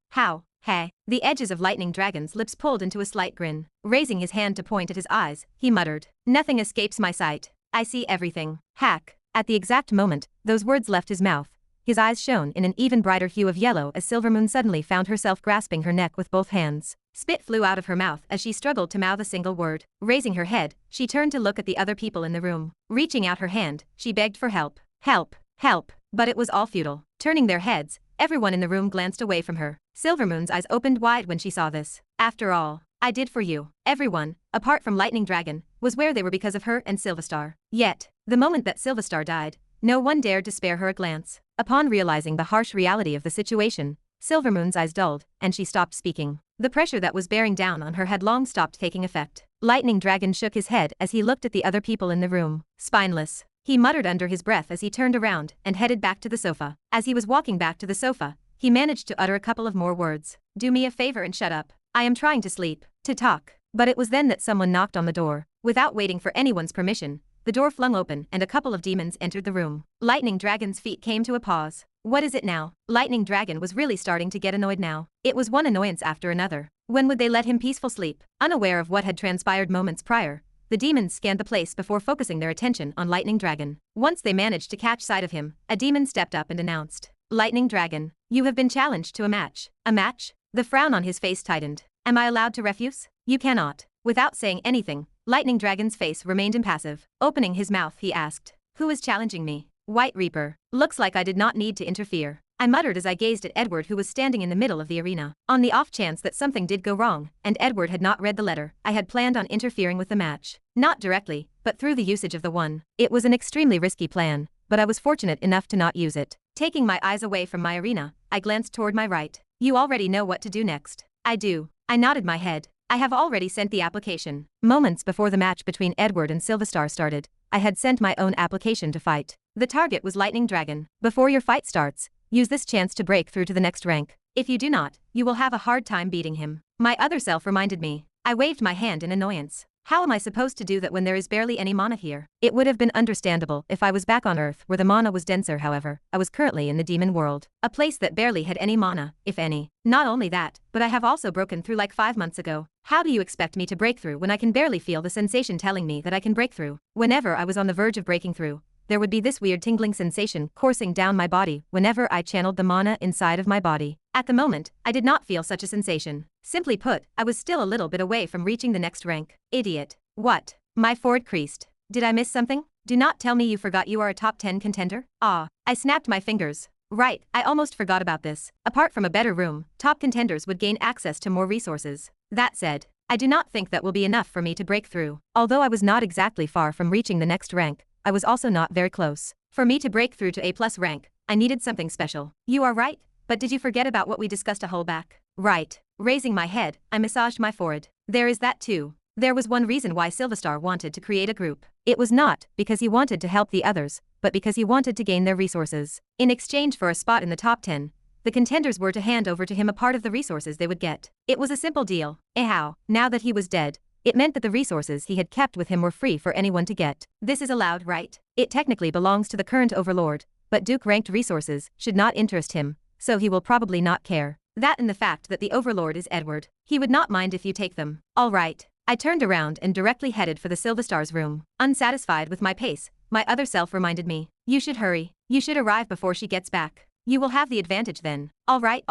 Hey. The edges of Lightning Dragon's lips pulled into a slight grin. Raising his hand to point at his eyes, he muttered, "Nothing escapes my sight. I see everything." Hack. At the exact moment those words left his mouth, his eyes shone in an even brighter hue of yellow as Silvermoon suddenly found herself grasping her neck with both hands. Spit flew out of her mouth as she struggled to mouth a single word. Raising her head, she turned to look at the other people in the room. Reaching out her hand, she begged for help. Help. Help. But it was all futile. Turning their heads, everyone in the room glanced away from her. Silvermoon's eyes opened wide when she saw this. After all, I did for you. Everyone, apart from Lightning Dragon, was where they were because of her and Silverstar. Yet, the moment that Silverstar died, no one dared to spare her a glance. Upon realizing the harsh reality of the situation, Silvermoon's eyes dulled, and she stopped speaking. The pressure that was bearing down on her had long stopped taking effect. Lightning Dragon shook his head as he looked at the other people in the room. Spineless. He muttered under his breath as he turned around and headed back to the sofa. As he was walking back to the sofa, he managed to utter a couple of more words. "Do me a favor and shut up. I am trying to sleep, to talk." But it was then that someone knocked on the door. Without waiting for anyone's permission, the door flung open and a couple of demons entered the room. Lightning Dragon's feet came to a pause. What is it now? Lightning Dragon was really starting to get annoyed now. It was one annoyance after another. When would they let him peaceful sleep? Unaware of what had transpired moments prior, the demons scanned the place before focusing their attention on Lightning Dragon. Once they managed to catch sight of him, a demon stepped up and announced, "Lightning Dragon, you have been challenged to a match." "A match?" The frown on his face tightened. "Am I allowed to refuse?" "You cannot." Without saying anything, Lightning Dragon's face remained impassive. Opening his mouth, he asked, "Who is challenging me?" "White Reaper." "Looks like I did not need to interfere," I muttered as I gazed at Edward, who was standing in the middle of the arena. On the off chance that something did go wrong, and Edward had not read the letter, I had planned on interfering with the match. Not directly, but through the usage of the one. It was an extremely risky plan, but I was fortunate enough to not use it. Taking my eyes away from my arena, I glanced toward my right. "You already know what to do next." "I do." I nodded my head. "I have already sent the application." Moments before the match between Edward and Silverstar started, I had sent my own application to fight. The target was Lightning Dragon. "Before your fight starts, use this chance to break through to the next rank. If you do not, you will have a hard time beating him." My other self reminded me. I waved my hand in annoyance. How am I supposed to do that when there is barely any mana here? It would have been understandable if I was back on Earth where the mana was denser. However, I was currently in the demon world, a place that barely had any mana, if any. Not only that, but I have also broken through like 5 months ago. How do you expect me to break through when I can barely feel the sensation telling me that I can break through? Whenever I was on the verge of breaking through, there would be this weird tingling sensation coursing down my body whenever I channeled the mana inside of my body. At the moment, I did not feel such a sensation. Simply put, I was still a little bit away from reaching the next rank. Idiot. What? My forehead creased. Did I miss something? Do not tell me you forgot you are a top 10 contender? Ah. I snapped my fingers. Right, I almost forgot about this. Apart from a better room, top contenders would gain access to more resources. That said, I do not think that will be enough for me to break through. Although I was not exactly far from reaching the next rank, I was also not very close. For me to break through to A+ rank, I needed something special. You are right, but did you forget about what we discussed a while back? Right. Raising my head, I massaged my forehead. There is that too. There was one reason why Silverstar wanted to create a group. It was not because he wanted to help the others, but because he wanted to gain their resources. In exchange for a spot in the top 10, the contenders were to hand over to him a part of the resources they would get. It was a simple deal. Anyhow, now that he was dead, it meant that the resources he had kept with him were free for anyone to get. This is allowed, right? It technically belongs to the current overlord, but Duke-ranked resources should not interest him, so he will probably not care. That and the fact that the overlord is Edward. He would not mind if you take them. All right. I turned around and directly headed for the Silverstar's room. Unsatisfied with my pace, my other self reminded me. "You should hurry. You should arrive before she gets back. You will have the advantage then." All right.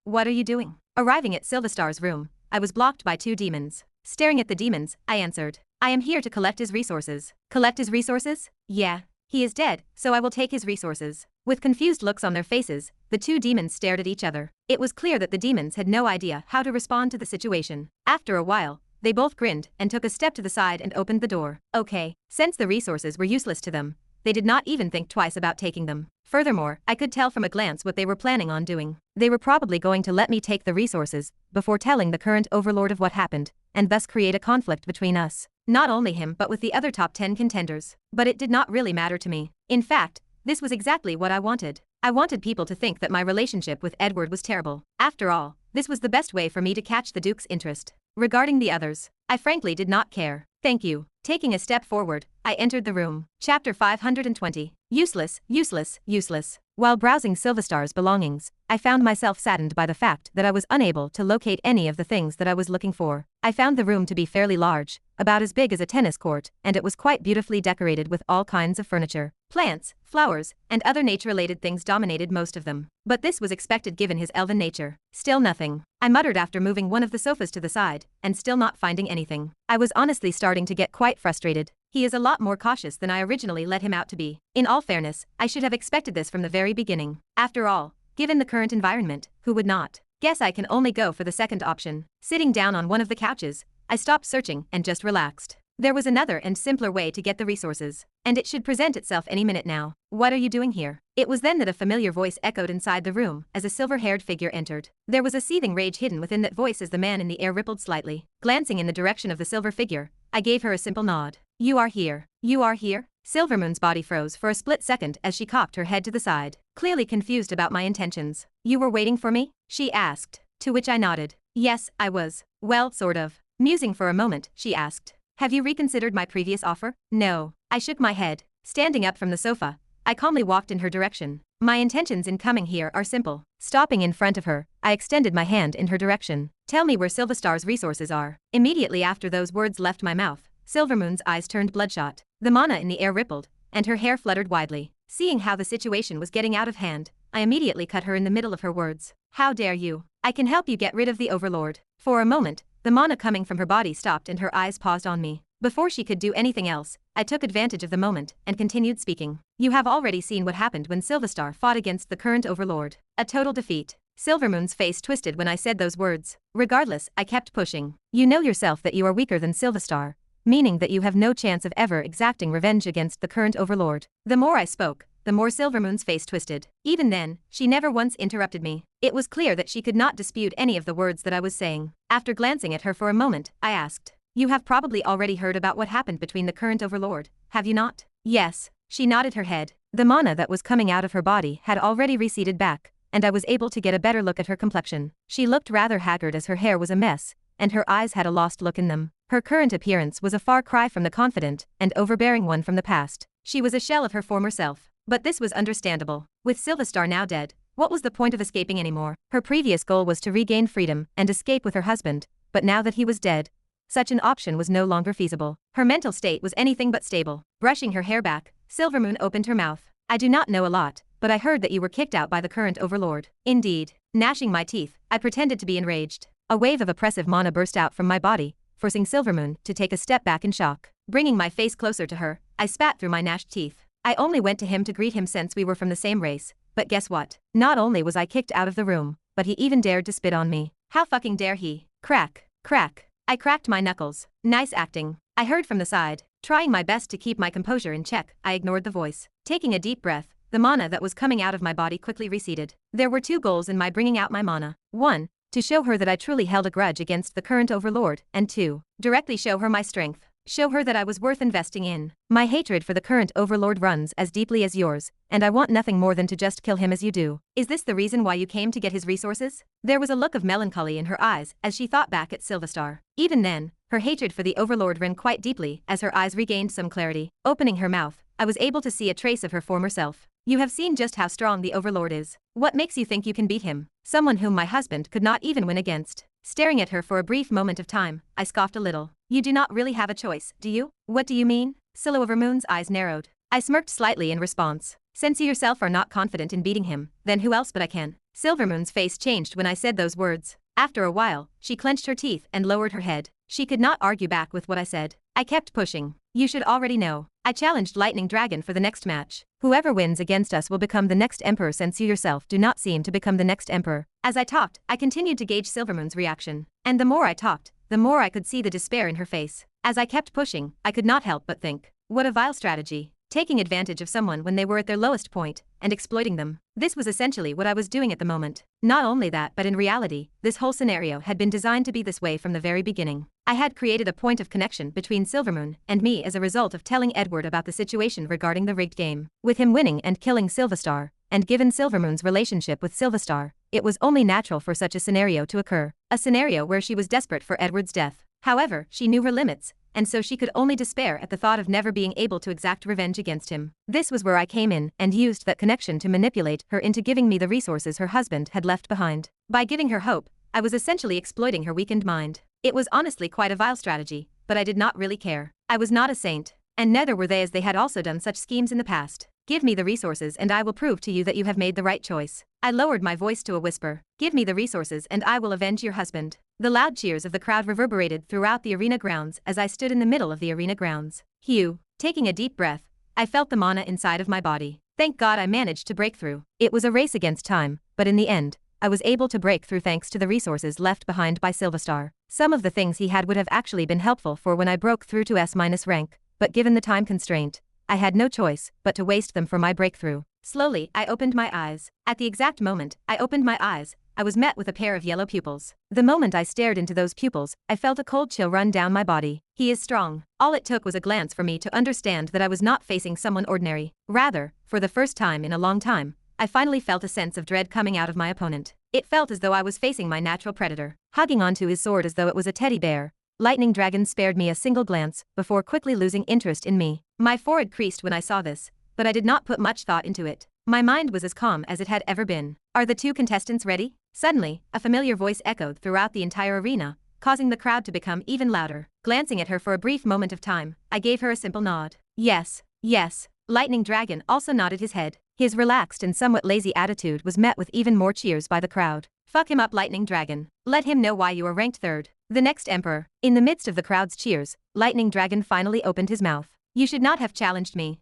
What are you doing?" Arriving at Silverstar's room, I was blocked by 2 demons. Staring at the demons, I answered, "I am here to collect his resources." "Collect his resources?" "Yeah. He is dead, so I will take his resources." With confused looks on their faces, the 2 demons stared at each other. It was clear that the demons had no idea how to respond to the situation. After a while, they both grinned and took a step to the side and opened the door. Okay. Since the resources were useless to them, they did not even think twice about taking them. Furthermore, I could tell from a glance what they were planning on doing. They were probably going to let me take the resources before telling the current overlord of what happened, and thus create a conflict between us. Not only him but with the other top 10 contenders. But it did not really matter to me. In fact, this was exactly what I wanted. I wanted people to think that my relationship with Edward was terrible. After all, this was the best way for me to catch the Duke's interest. Regarding the others, I frankly did not care. Thank you. Taking a step forward, I entered the room. Chapter 520. Useless, useless, useless. While browsing Sylvestar's belongings, I found myself saddened by the fact that I was unable to locate any of the things that I was looking for. I found the room to be fairly large, about as big as a tennis court, and it was quite beautifully decorated with all kinds of furniture. Plants, flowers, and other nature-related things dominated most of them. But this was expected given his elven nature. Still nothing. I muttered after moving one of the sofas to the side, and still not finding anything. I was honestly starting to get quite frustrated. He is a lot more cautious than I originally let him out to be. In all fairness, I should have expected this from the very beginning. After all, given the current environment, who would not? Guess I can only go for the second option. Sitting down on one of the couches, I stopped searching and just relaxed. There was another and simpler way to get the resources, and it should present itself any minute now. What are you doing here? It was then that a familiar voice echoed inside the room as a silver-haired figure entered. There was a seething rage hidden within that voice as the man in the air rippled slightly. Glancing in the direction of the silver figure, I gave her a simple nod. You are here. You are here? Silvermoon's body froze for a split second as she cocked her head to the side, clearly confused about my intentions. You were waiting for me? She asked, to which I nodded. Yes, I was. Well, sort of. Musing for a moment, she asked. Have you reconsidered my previous offer? No. I shook my head. Standing up from the sofa, I calmly walked in her direction. My intentions in coming here are simple. Stopping in front of her, I extended my hand in her direction. Tell me where Sylvestar's resources are. Immediately after those words left my mouth, Silvermoon's eyes turned bloodshot. The mana in the air rippled, and her hair fluttered widely. Seeing how the situation was getting out of hand, I immediately cut her in the middle of her words. How dare you? I can help you get rid of the Overlord. For a moment, the mana coming from her body stopped and her eyes paused on me. Before she could do anything else, I took advantage of the moment and continued speaking. You have already seen what happened when Sylvestar fought against the current Overlord. A total defeat. Silvermoon's face twisted when I said those words. Regardless, I kept pushing. You know yourself that you are weaker than Sylvestar, meaning that you have no chance of ever exacting revenge against the current Overlord. The more I spoke, the more Silvermoon's face twisted. Even then, she never once interrupted me. It was clear that she could not dispute any of the words that I was saying. After glancing at her for a moment, I asked, You have probably already heard about what happened between the current Overlord, have you not? Yes. She nodded her head. The mana that was coming out of her body had already receded back, and I was able to get a better look at her complexion. She looked rather haggard as her hair was a mess, and her eyes had a lost look in them. Her current appearance was a far cry from the confident and overbearing one from the past. She was a shell of her former self. But this was understandable. With Sylvestar now dead, what was the point of escaping anymore? Her previous goal was to regain freedom and escape with her husband, but now that he was dead, such an option was no longer feasible. Her mental state was anything but stable. Brushing her hair back, Silvermoon opened her mouth. I do not know a lot, but I heard that you were kicked out by the current Overlord. Indeed. Gnashing my teeth, I pretended to be enraged. A wave of oppressive mana burst out from my body, forcing Silvermoon to take a step back in shock. Bringing my face closer to her, I spat through my gnashed teeth. I only went to him to greet him since we were from the same race, but guess what? Not only was I kicked out of the room, but he even dared to spit on me. How fucking dare he? Crack, crack. I cracked my knuckles. Nice acting. I heard from the side. Trying my best to keep my composure in check, I ignored the voice. Taking a deep breath, the mana that was coming out of my body quickly receded. There were two goals in my bringing out my mana. 1. To show her that I truly held a grudge against the current Overlord, and 2. Directly show her my strength. Show her that I was worth investing in. My hatred for the current Overlord runs as deeply as yours, and I want nothing more than to just kill him as you do. Is this the reason why you came to get his resources? There was a look of melancholy in her eyes as she thought back at Sylvestar. Even then, her hatred for the Overlord ran quite deeply as her eyes regained some clarity. Opening her mouth, I was able to see a trace of her former self. You have seen just how strong the Overlord is. What makes you think you can beat him? Someone whom my husband could not even win against. Staring at her for a brief moment of time, I scoffed a little. You do not really have a choice, do you? What do you mean? Silvermoon's eyes narrowed. I smirked slightly in response. Since you yourself are not confident in beating him, then who else but I can? Silvermoon's face changed when I said those words. After a while, she clenched her teeth and lowered her head. She could not argue back with what I said. I kept pushing. You should already know. I challenged Lightning Dragon for the next match. Whoever wins against us will become the next emperor since you yourself do not seem to become the next emperor. As I talked, I continued to gauge Silvermoon's reaction. And the more I talked, the more I could see the despair in her face. As I kept pushing, I could not help but think, what a vile strategy. Taking advantage of someone when they were at their lowest point, and exploiting them. This was essentially what I was doing at the moment. Not only that, but in reality, this whole scenario had been designed to be this way from the very beginning. I had created a point of connection between Silvermoon and me as a result of telling Edward about the situation regarding the rigged game. With him winning and killing Sylvestar, and given Silvermoon's relationship with Sylvestar, it was only natural for such a scenario to occur. A scenario where she was desperate for Edward's death. However, she knew her limits, and so she could only despair at the thought of never being able to exact revenge against him. This was where I came in and used that connection to manipulate her into giving me the resources her husband had left behind. By giving her hope, I was essentially exploiting her weakened mind. It was honestly quite a vile strategy, but I did not really care. I was not a saint, and neither were they, as they had also done such schemes in the past. Give me the resources and I will prove to you that you have made the right choice. I lowered my voice to a whisper. Give me the resources and I will avenge your husband. The loud cheers of the crowd reverberated throughout the arena grounds as I stood in the middle of the arena grounds. Hugh, taking a deep breath, I felt the mana inside of my body. Thank God I managed to break through. It was a race against time, but in the end, I was able to break through thanks to the resources left behind by Silverstar. Some of the things he had would have actually been helpful for when I broke through to S- rank, but given the time constraint, I had no choice but to waste them for my breakthrough. Slowly, I opened my eyes. At the exact moment I opened my eyes, I was met with a pair of yellow pupils. The moment I stared into those pupils, I felt a cold chill run down my body. He is strong. All it took was a glance for me to understand that I was not facing someone ordinary. Rather, for the first time in a long time, I finally felt a sense of dread coming out of my opponent. It felt as though I was facing my natural predator. Hugging onto his sword as though it was a teddy bear, Lightning Dragon spared me a single glance before quickly losing interest in me. My forehead creased when I saw this, but I did not put much thought into it. My mind was as calm as it had ever been. Are the two contestants ready? Suddenly, a familiar voice echoed throughout the entire arena, causing the crowd to become even louder. Glancing at her for a brief moment of time, I gave her a simple nod. Yes, yes. Lightning Dragon also nodded his head. His relaxed and somewhat lazy attitude was met with even more cheers by the crowd. Fuck him up, Lightning Dragon. Let him know why you are ranked third. The next emperor. In the midst of the crowd's cheers, Lightning Dragon finally opened his mouth. You should not have challenged me.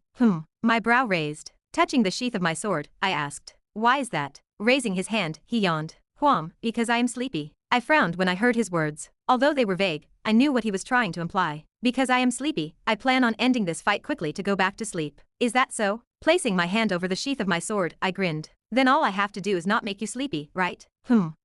My brow raised. Touching the sheath of my sword, I asked. Why is that? Raising his hand, he yawned. Because I am sleepy. I frowned when I heard his words. Although they were vague, I knew what he was trying to imply. Because I am sleepy, I plan on ending this fight quickly to go back to sleep. Is that so? Placing my hand over the sheath of my sword, I grinned. Then all I have to do is not make you sleepy, right?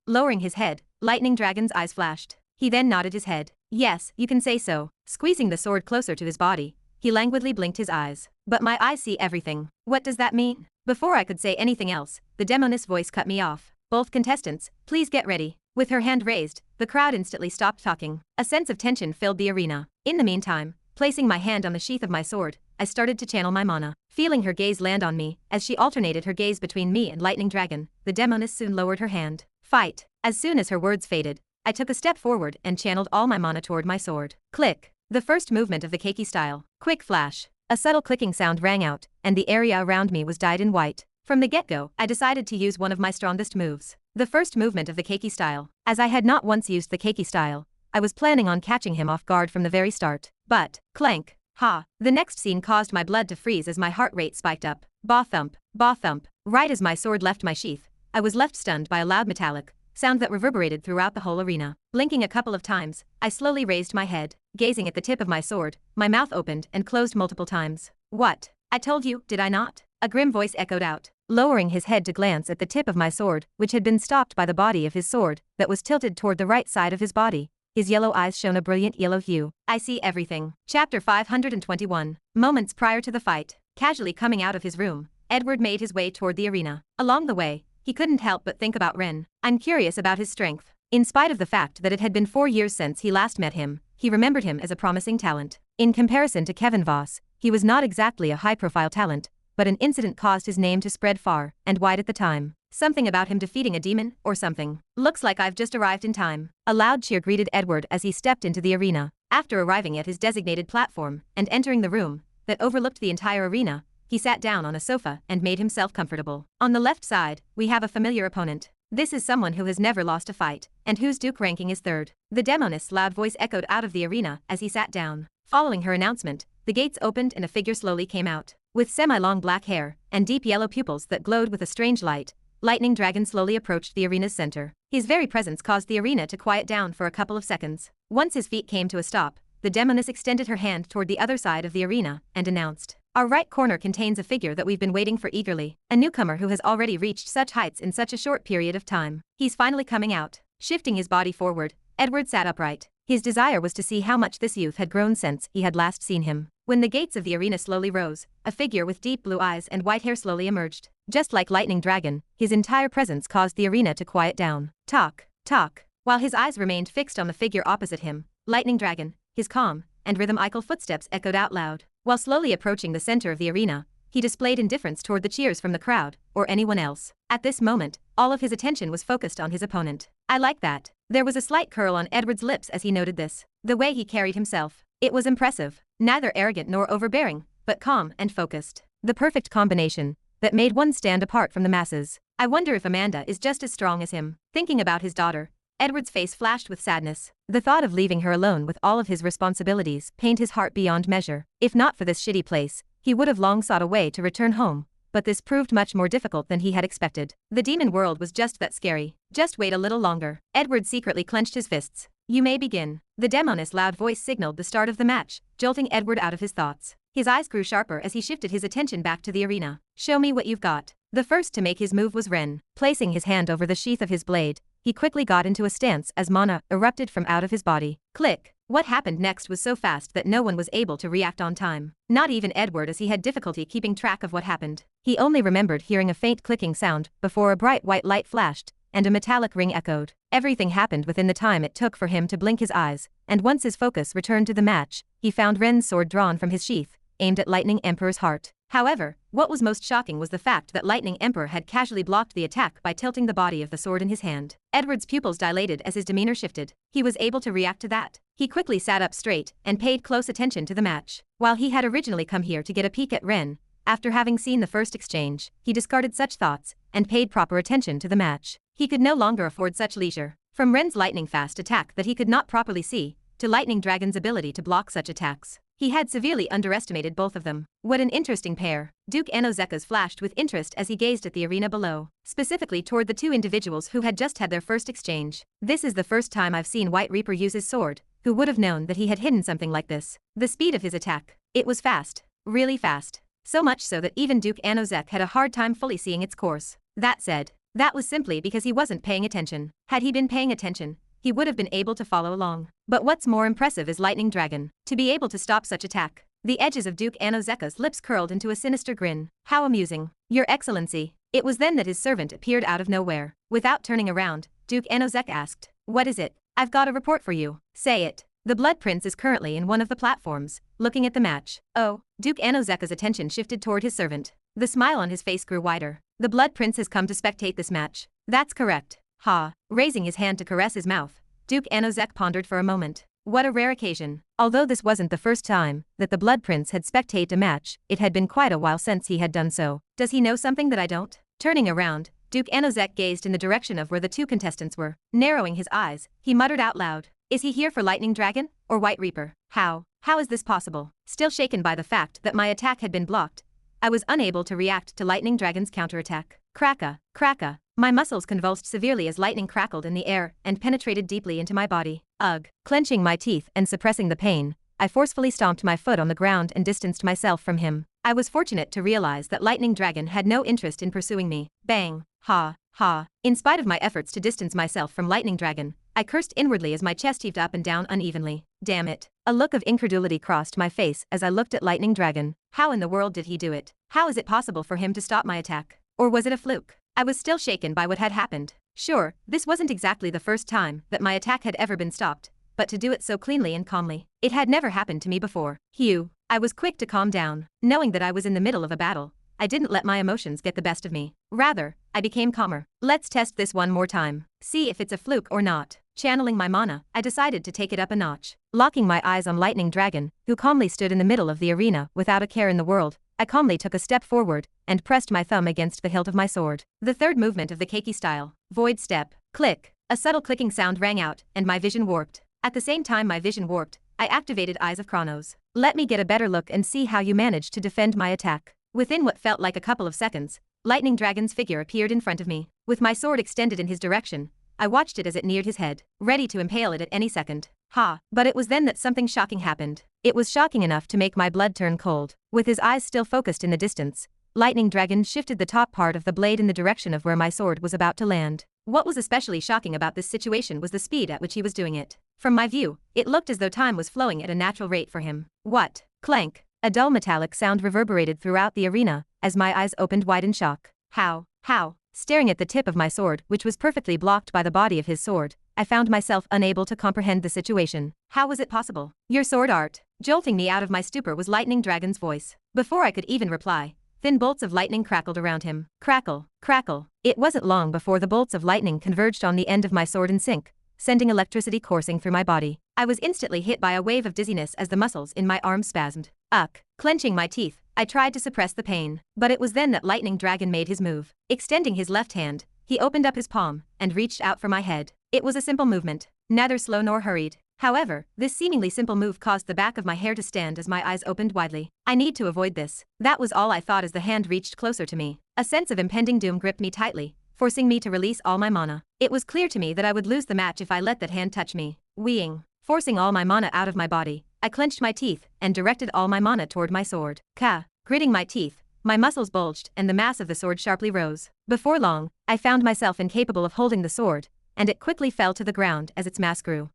Lowering his head, Lightning Dragon's eyes flashed. He then nodded his head. Yes, you can say so. Squeezing the sword closer to his body, he languidly blinked his eyes. But my eyes see everything. What does that mean? Before I could say anything else, the demoness voice cut me off. Both contestants, please get ready. With her hand raised, the crowd instantly stopped talking. A sense of tension filled the arena. In the meantime, placing my hand on the sheath of my sword, I started to channel my mana. Feeling her gaze land on me, as she alternated her gaze between me and Lightning Dragon, the demoness soon lowered her hand. Fight. As soon as her words faded, I took a step forward and channeled all my mana toward my sword. Click. The first movement of the Keiki style. Quick flash. A subtle clicking sound rang out, and the area around me was dyed in white. From the get-go, I decided to use one of my strongest moves. The first movement of the Keiki style. As I had not once used the Keiki style, I was planning on catching him off guard from the very start. But, clank. Ha. The next scene caused my blood to freeze as my heart rate spiked up. Ba thump. Ba thump. Right as my sword left my sheath, I was left stunned by a loud metallic sound that reverberated throughout the whole arena. Blinking a couple of times, I slowly raised my head. Gazing at the tip of my sword, my mouth opened and closed multiple times. What? I told you, did I not? A grim voice echoed out. Lowering his head to glance at the tip of my sword, which had been stopped by the body of his sword, that was tilted toward the right side of his body, his yellow eyes shone a brilliant yellow hue. I see everything. Chapter 521. Moments prior to the fight. Casually coming out of his room, Edward made his way toward the arena. Along the way, he couldn't help but think about Ren. I'm curious about his strength. In spite of the fact that it had been 4 years since he last met him, he remembered him as a promising talent. In comparison to Kevin Voss, he was not exactly a high-profile talent, but an incident caused his name to spread far and wide at the time. Something about him defeating a demon, or something. Looks like I've just arrived in time. A loud cheer greeted Edward as he stepped into the arena. After arriving at his designated platform and entering the room that overlooked the entire arena, he sat down on a sofa and made himself comfortable. On the left side, we have a familiar opponent. This is someone who has never lost a fight, and whose Duke ranking is third. The demoness' loud voice echoed out of the arena as he sat down. Following her announcement, the gates opened and a figure slowly came out. With semi-long black hair and deep yellow pupils that glowed with a strange light, Lightning Dragon slowly approached the arena's center. His very presence caused the arena to quiet down for a couple of seconds. Once his feet came to a stop, the demoness extended her hand toward the other side of the arena and announced, "Our right corner contains a figure that we've been waiting for eagerly, a newcomer who has already reached such heights in such a short period of time. He's finally coming out." Shifting his body forward, Edward sat upright. His desire was to see how much this youth had grown since he had last seen him. When the gates of the arena slowly rose, a figure with deep blue eyes and white hair slowly emerged. Just like Lightning Dragon, his entire presence caused the arena to quiet down. Talk. While his eyes remained fixed on the figure opposite him, Lightning Dragon, his calm, and rhythmical footsteps echoed out loud. While slowly approaching the center of the arena, he displayed indifference toward the cheers from the crowd, or anyone else. At this moment, all of his attention was focused on his opponent. I like that. There was a slight curl on Edward's lips as he noted this. The way he carried himself. It was impressive. Neither arrogant nor overbearing, but calm and focused. The perfect combination that made one stand apart from the masses. I wonder if Amanda is just as strong as him. Thinking about his daughter, Edward's face flashed with sadness. The thought of leaving her alone with all of his responsibilities pained his heart beyond measure. If not for this shitty place, he would have long sought a way to return home, but this proved much more difficult than he had expected. The demon world was just that scary. Just wait a little longer. Edward secretly clenched his fists. You may begin. The demon's loud voice signaled the start of the match, jolting Edward out of his thoughts. His eyes grew sharper as he shifted his attention back to the arena. Show me what you've got. The first to make his move was Ren. Placing his hand over the sheath of his blade, he quickly got into a stance as mana erupted from out of his body. Click. What happened next was so fast that no one was able to react on time. Not even Edward, as he had difficulty keeping track of what happened. He only remembered hearing a faint clicking sound before a bright white light flashed, and a metallic ring echoed. Everything happened within the time it took for him to blink his eyes, and once his focus returned to the match, he found Ren's sword drawn from his sheath, aimed at Lightning Emperor's heart. However, what was most shocking was the fact that Lightning Emperor had casually blocked the attack by tilting the body of the sword in his hand. Edward's pupils dilated as his demeanor shifted. He was able to react to that. He quickly sat up straight and paid close attention to the match. While he had originally come here to get a peek at Ren, after having seen the first exchange, he discarded such thoughts and paid proper attention to the match. He could no longer afford such leisure. From Ren's lightning-fast attack that he could not properly see, to Lightning Dragon's ability to block such attacks, he had severely underestimated both of them. What an interesting pair. Duke Anozekas flashed with interest as he gazed at the arena below, specifically toward the two individuals who had just had their first exchange. This is the first time I've seen White Reaper use his sword. Who would have known that he had hidden something like this? The speed of his attack. It was fast. Really fast. So much so that even Duke Anozek had a hard time fully seeing its course. That said, that was simply because he wasn't paying attention. Had he been paying attention, he would have been able to follow along. But what's more impressive is Lightning Dragon. To be able to stop such attack. The edges of Duke Anozeka's lips curled into a sinister grin. How amusing. Your Excellency. It was then that his servant appeared out of nowhere. Without turning around, Duke Anozek asked, "What is it?" "I've got a report for you." "Say it." The Blood Prince is currently in one of the platforms, looking at the match. Oh, Duke Anozeka's attention shifted toward his servant. The smile on his face grew wider. The Blood Prince has come to spectate this match. That's correct. Ha. Raising his hand to caress his mouth, Duke Anozek pondered for a moment. What a rare occasion. Although this wasn't the first time that the Blood Prince had spectated a match, it had been quite a while since he had done so. Does he know something that I don't? Turning around, Duke Anozek gazed in the direction of where the two contestants were. Narrowing his eyes, he muttered out loud. Is he here for Lightning Dragon, or White Reaper? How is this possible? Still shaken by the fact that my attack had been blocked, I was unable to react to Lightning Dragon's counterattack. Cracka, cracka. My muscles convulsed severely as lightning crackled in the air and penetrated deeply into my body. Ugh. Clenching my teeth and suppressing the pain, I forcefully stomped my foot on the ground and distanced myself from him. I was fortunate to realize that Lightning Dragon had no interest in pursuing me. Bang. Ha. Ha. In spite of my efforts to distance myself from Lightning Dragon, I cursed inwardly as my chest heaved up and down unevenly. Damn it. A look of incredulity crossed my face as I looked at Lightning Dragon. How in the world did he do it? How is it possible for him to stop my attack? Or was it a fluke? I was still shaken by what had happened. Sure, this wasn't exactly the first time that my attack had ever been stopped, but to do it so cleanly and calmly, it had never happened to me before. Hugh. I was quick to calm down. Knowing that I was in the middle of a battle, I didn't let my emotions get the best of me. Rather, I became calmer. Let's test this one more time. See if it's a fluke or not. Channeling my mana, I decided to take it up a notch. Locking my eyes on Lightning Dragon, who calmly stood in the middle of the arena without a care in the world, I calmly took a step forward and pressed my thumb against the hilt of my sword. The third movement of the keiki style, Void Step. Click. A subtle clicking sound rang out, and my vision warped. At the same time my vision warped, I activated Eyes of Chronos. Let me get a better look and see how you managed to defend my attack. Within what felt like a couple of seconds, Lightning Dragon's figure appeared in front of me. With my sword extended in his direction, I watched it as it neared his head, ready to impale it at any second. But it was then that something shocking happened. It was shocking enough to make my blood turn cold. With his eyes still focused in the distance, Lightning Dragon shifted the top part of the blade in the direction of where my sword was about to land. What was especially shocking about this situation was the speed at which he was doing it. From my view, it looked as though time was flowing at a natural rate for him. What? Clank. A dull metallic sound reverberated throughout the arena as my eyes opened wide in shock. How? staring at the tip of my sword, which was perfectly blocked by the body of his sword. I found myself unable to comprehend the situation. How was it possible? Your sword art. Jolting me out of my stupor was Lightning Dragon's voice. Before I could even reply, thin bolts of lightning crackled around him. Crackle, crackle. It wasn't long before the bolts of lightning converged on the end of my sword in sync, sending electricity coursing through my body. I was instantly hit by a wave of dizziness as the muscles in my arms spasmed. Clenching my teeth, I tried to suppress the pain. But it was then that Lightning Dragon made his move. Extending his left hand, he opened up his palm and reached out for my head. It was a simple movement, neither slow nor hurried. However, this seemingly simple move caused the back of my hair to stand as my eyes opened widely. I need to avoid this. That was all I thought as the hand reached closer to me. A sense of impending doom gripped me tightly, forcing me to release all my mana. It was clear to me that I would lose the match if I let that hand touch me. Forcing all my mana out of my body, I clenched my teeth and directed all my mana toward my sword. Gritting my teeth, my muscles bulged and the mass of the sword sharply rose. Before long, I found myself incapable of holding the sword, and it quickly fell to the ground as its mass grew.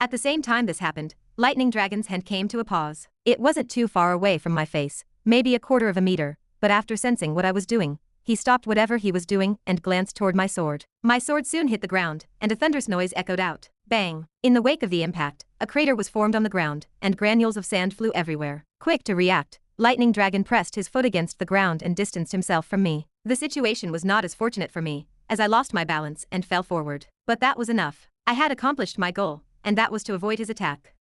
At the same time this happened, Lightning Dragon's hand came to a pause. It wasn't too far away from my face, maybe a quarter of a meter, but after sensing what I was doing, he stopped whatever he was doing and glanced toward my sword. My sword soon hit the ground, and a thunderous noise echoed out. Bang! In the wake of the impact, a crater was formed on the ground, and granules of sand flew everywhere. Quick to react, Lightning Dragon pressed his foot against the ground and distanced himself from me. The situation was not as fortunate for me, as I lost my balance and fell forward. But that was enough. I had accomplished my goal, and that was to avoid his attack.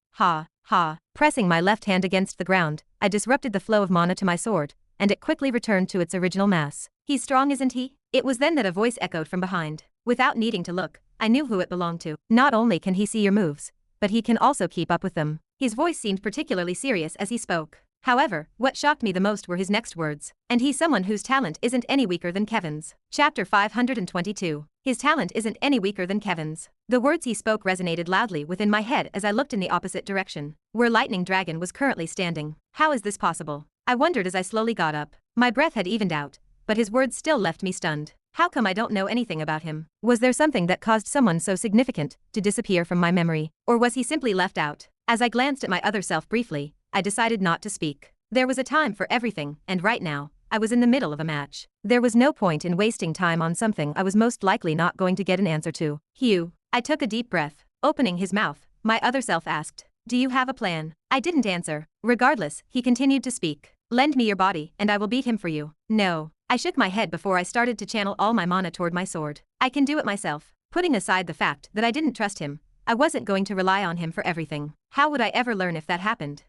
Pressing my left hand against the ground, I disrupted the flow of mana to my sword, and it quickly returned to its original mass. He's strong, isn't he? It was then that a voice echoed from behind. Without needing to look, I knew who it belonged to. Not only can he see your moves, but he can also keep up with them. His voice seemed particularly serious as he spoke. However, what shocked me the most were his next words. And he's someone whose talent isn't any weaker than Kevin's. Chapter 522. His talent isn't any weaker than Kevin's. The words he spoke resonated loudly within my head as I looked in the opposite direction, where Lightning Dragon was currently standing. How is this possible? I wondered as I slowly got up. My breath had evened out, but his words still left me stunned. How come I don't know anything about him? Was there something that caused someone so significant to disappear from my memory? Or was he simply left out? As I glanced at my other self briefly, I decided not to speak. There was a time for everything, and right now, I was in the middle of a match. There was no point in wasting time on something I was most likely not going to get an answer to. Hugh. I took a deep breath. Opening his mouth, my other self asked, "Do you have a plan?" I didn't answer. Regardless, he continued to speak. "Lend me your body, and I will beat him for you." No. I shook my head before I started to channel all my mana toward my sword. I can do it myself. Putting aside the fact that I didn't trust him, I wasn't going to rely on him for everything. How would I ever learn if that happened?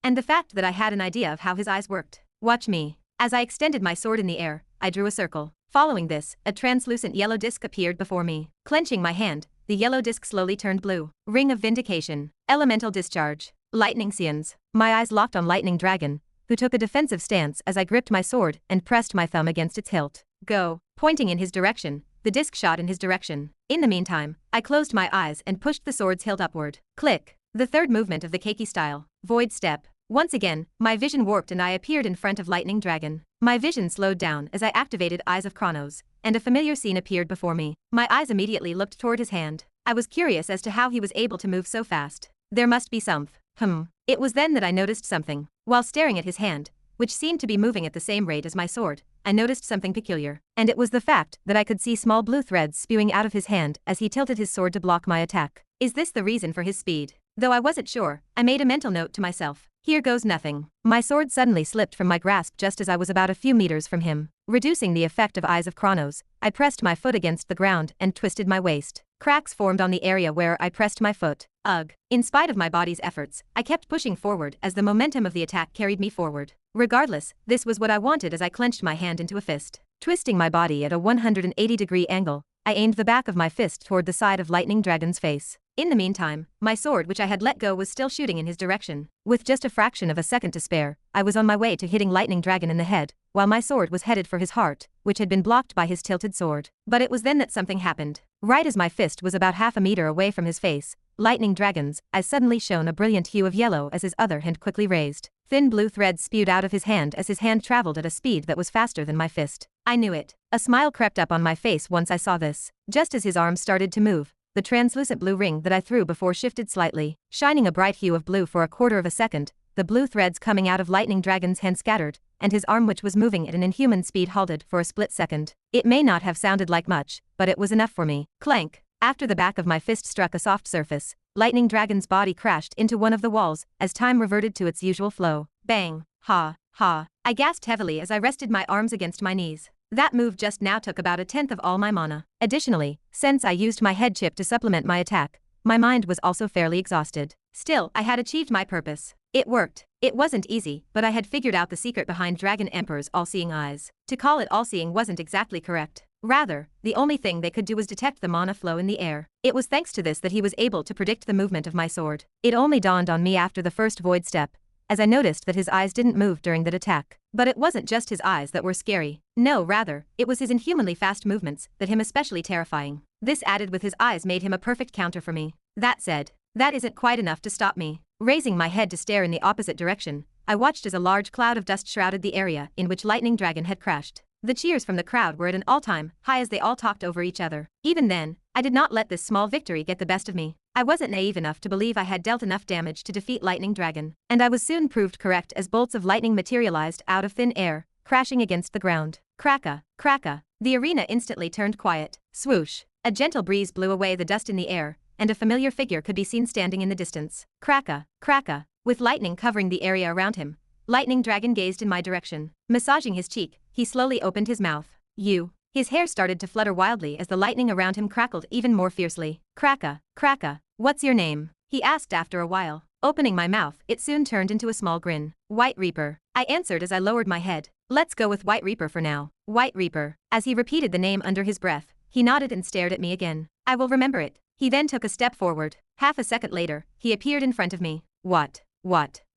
And the fact that I had an idea of how his eyes worked. Watch me. As I extended my sword in the air, I drew a circle. Following this, a translucent yellow disc appeared before me. Clenching my hand, the yellow disc slowly turned blue. Ring of Vindication. Elemental Discharge. Lightning Scions. My eyes locked on Lightning Dragon, who took a defensive stance as I gripped my sword and pressed my thumb against its hilt. Go. Pointing in his direction, the disc shot in his direction. In the meantime, I closed my eyes and pushed the sword's hilt upward. Click. The third movement of the Keiki style. Void Step. Once again, my vision warped and I appeared in front of Lightning Dragon. My vision slowed down as I activated Eyes of Chronos, and a familiar scene appeared before me. My eyes immediately looked toward his hand. I was curious as to how he was able to move so fast. There must be something. It was then that I noticed something. While staring at his hand, which seemed to be moving at the same rate as my sword, I noticed something peculiar. And it was the fact that I could see small blue threads spewing out of his hand as he tilted his sword to block my attack. Is this the reason for his speed? Though I wasn't sure, I made a mental note to myself. Here goes nothing. My sword suddenly slipped from my grasp just as I was about a few meters from him. Reducing the effect of Eyes of Chronos, I pressed my foot against the ground and twisted my waist. Cracks formed on the area where I pressed my foot. Ugh. In spite of my body's efforts, I kept pushing forward as the momentum of the attack carried me forward. Regardless, this was what I wanted as I clenched my hand into a fist. Twisting my body at a 180-degree angle, I aimed the back of my fist toward the side of Lightning Dragon's face. In the meantime, my sword which I had let go was still shooting in his direction. With just a fraction of a second to spare, I was on my way to hitting Lightning Dragon in the head, while my sword was headed for his heart, which had been blocked by his tilted sword. But it was then that something happened. Right as my fist was about half a meter away from his face, Lightning Dragon's eyes suddenly shone a brilliant hue of yellow as his other hand quickly raised. Thin blue threads spewed out of his hand as his hand traveled at a speed that was faster than my fist. I knew it. A smile crept up on my face once I saw this. Just as his arms started to move, the translucent blue ring that I threw before shifted slightly, shining a bright hue of blue for a quarter of a second, the blue threads coming out of Lightning Dragon's hand scattered, and his arm, which was moving at an inhuman speed, halted for a split second. It may not have sounded like much, but it was enough for me. Clank. After the back of my fist struck a soft surface, Lightning Dragon's body crashed into one of the walls as time reverted to its usual flow. Bang. Ha. Ha. I gasped heavily as I rested my arms against my knees. That move just now took about 1/10 of all my mana. Additionally, since I used my head chip to supplement my attack, my mind was also fairly exhausted. Still, I had achieved my purpose. It worked. It wasn't easy, but I had figured out the secret behind Dragon Emperor's all-seeing eyes. To call it all-seeing wasn't exactly correct. Rather, the only thing they could do was detect the mana flow in the air. It was thanks to this that he was able to predict the movement of my sword. It only dawned on me after the first void step, as I noticed that his eyes didn't move during that attack. But it wasn't just his eyes that were scary. No, rather, it was his inhumanly fast movements that him especially terrifying. This added with his eyes made him a perfect counter for me. That said, that isn't quite enough to stop me. Raising my head to stare in the opposite direction, I watched as a large cloud of dust shrouded the area in which Lightning Dragon had crashed. The cheers from the crowd were at an all-time high as they all talked over each other. Even then, I did not let this small victory get the best of me. I wasn't naive enough to believe I had dealt enough damage to defeat Lightning Dragon, and I was soon proved correct as bolts of lightning materialized out of thin air, crashing against the ground. Cracka, cracka. The arena instantly turned quiet. Swoosh. A gentle breeze blew away the dust in the air, and a familiar figure could be seen standing in the distance. Cracka, cracka. With lightning covering the area around him, Lightning Dragon gazed in my direction. Massaging his cheek, he slowly opened his mouth. You. His hair started to flutter wildly as the lightning around him crackled even more fiercely. Cracka, cracka. What's your name? He asked after a while. Opening my mouth, it soon turned into a small grin. White Reaper. I answered as I lowered my head. Let's go with White Reaper for now. White Reaper. As he repeated the name under his breath, he nodded and stared at me again. I will remember it. He then took a step forward. Half a second later, he appeared in front of me. What?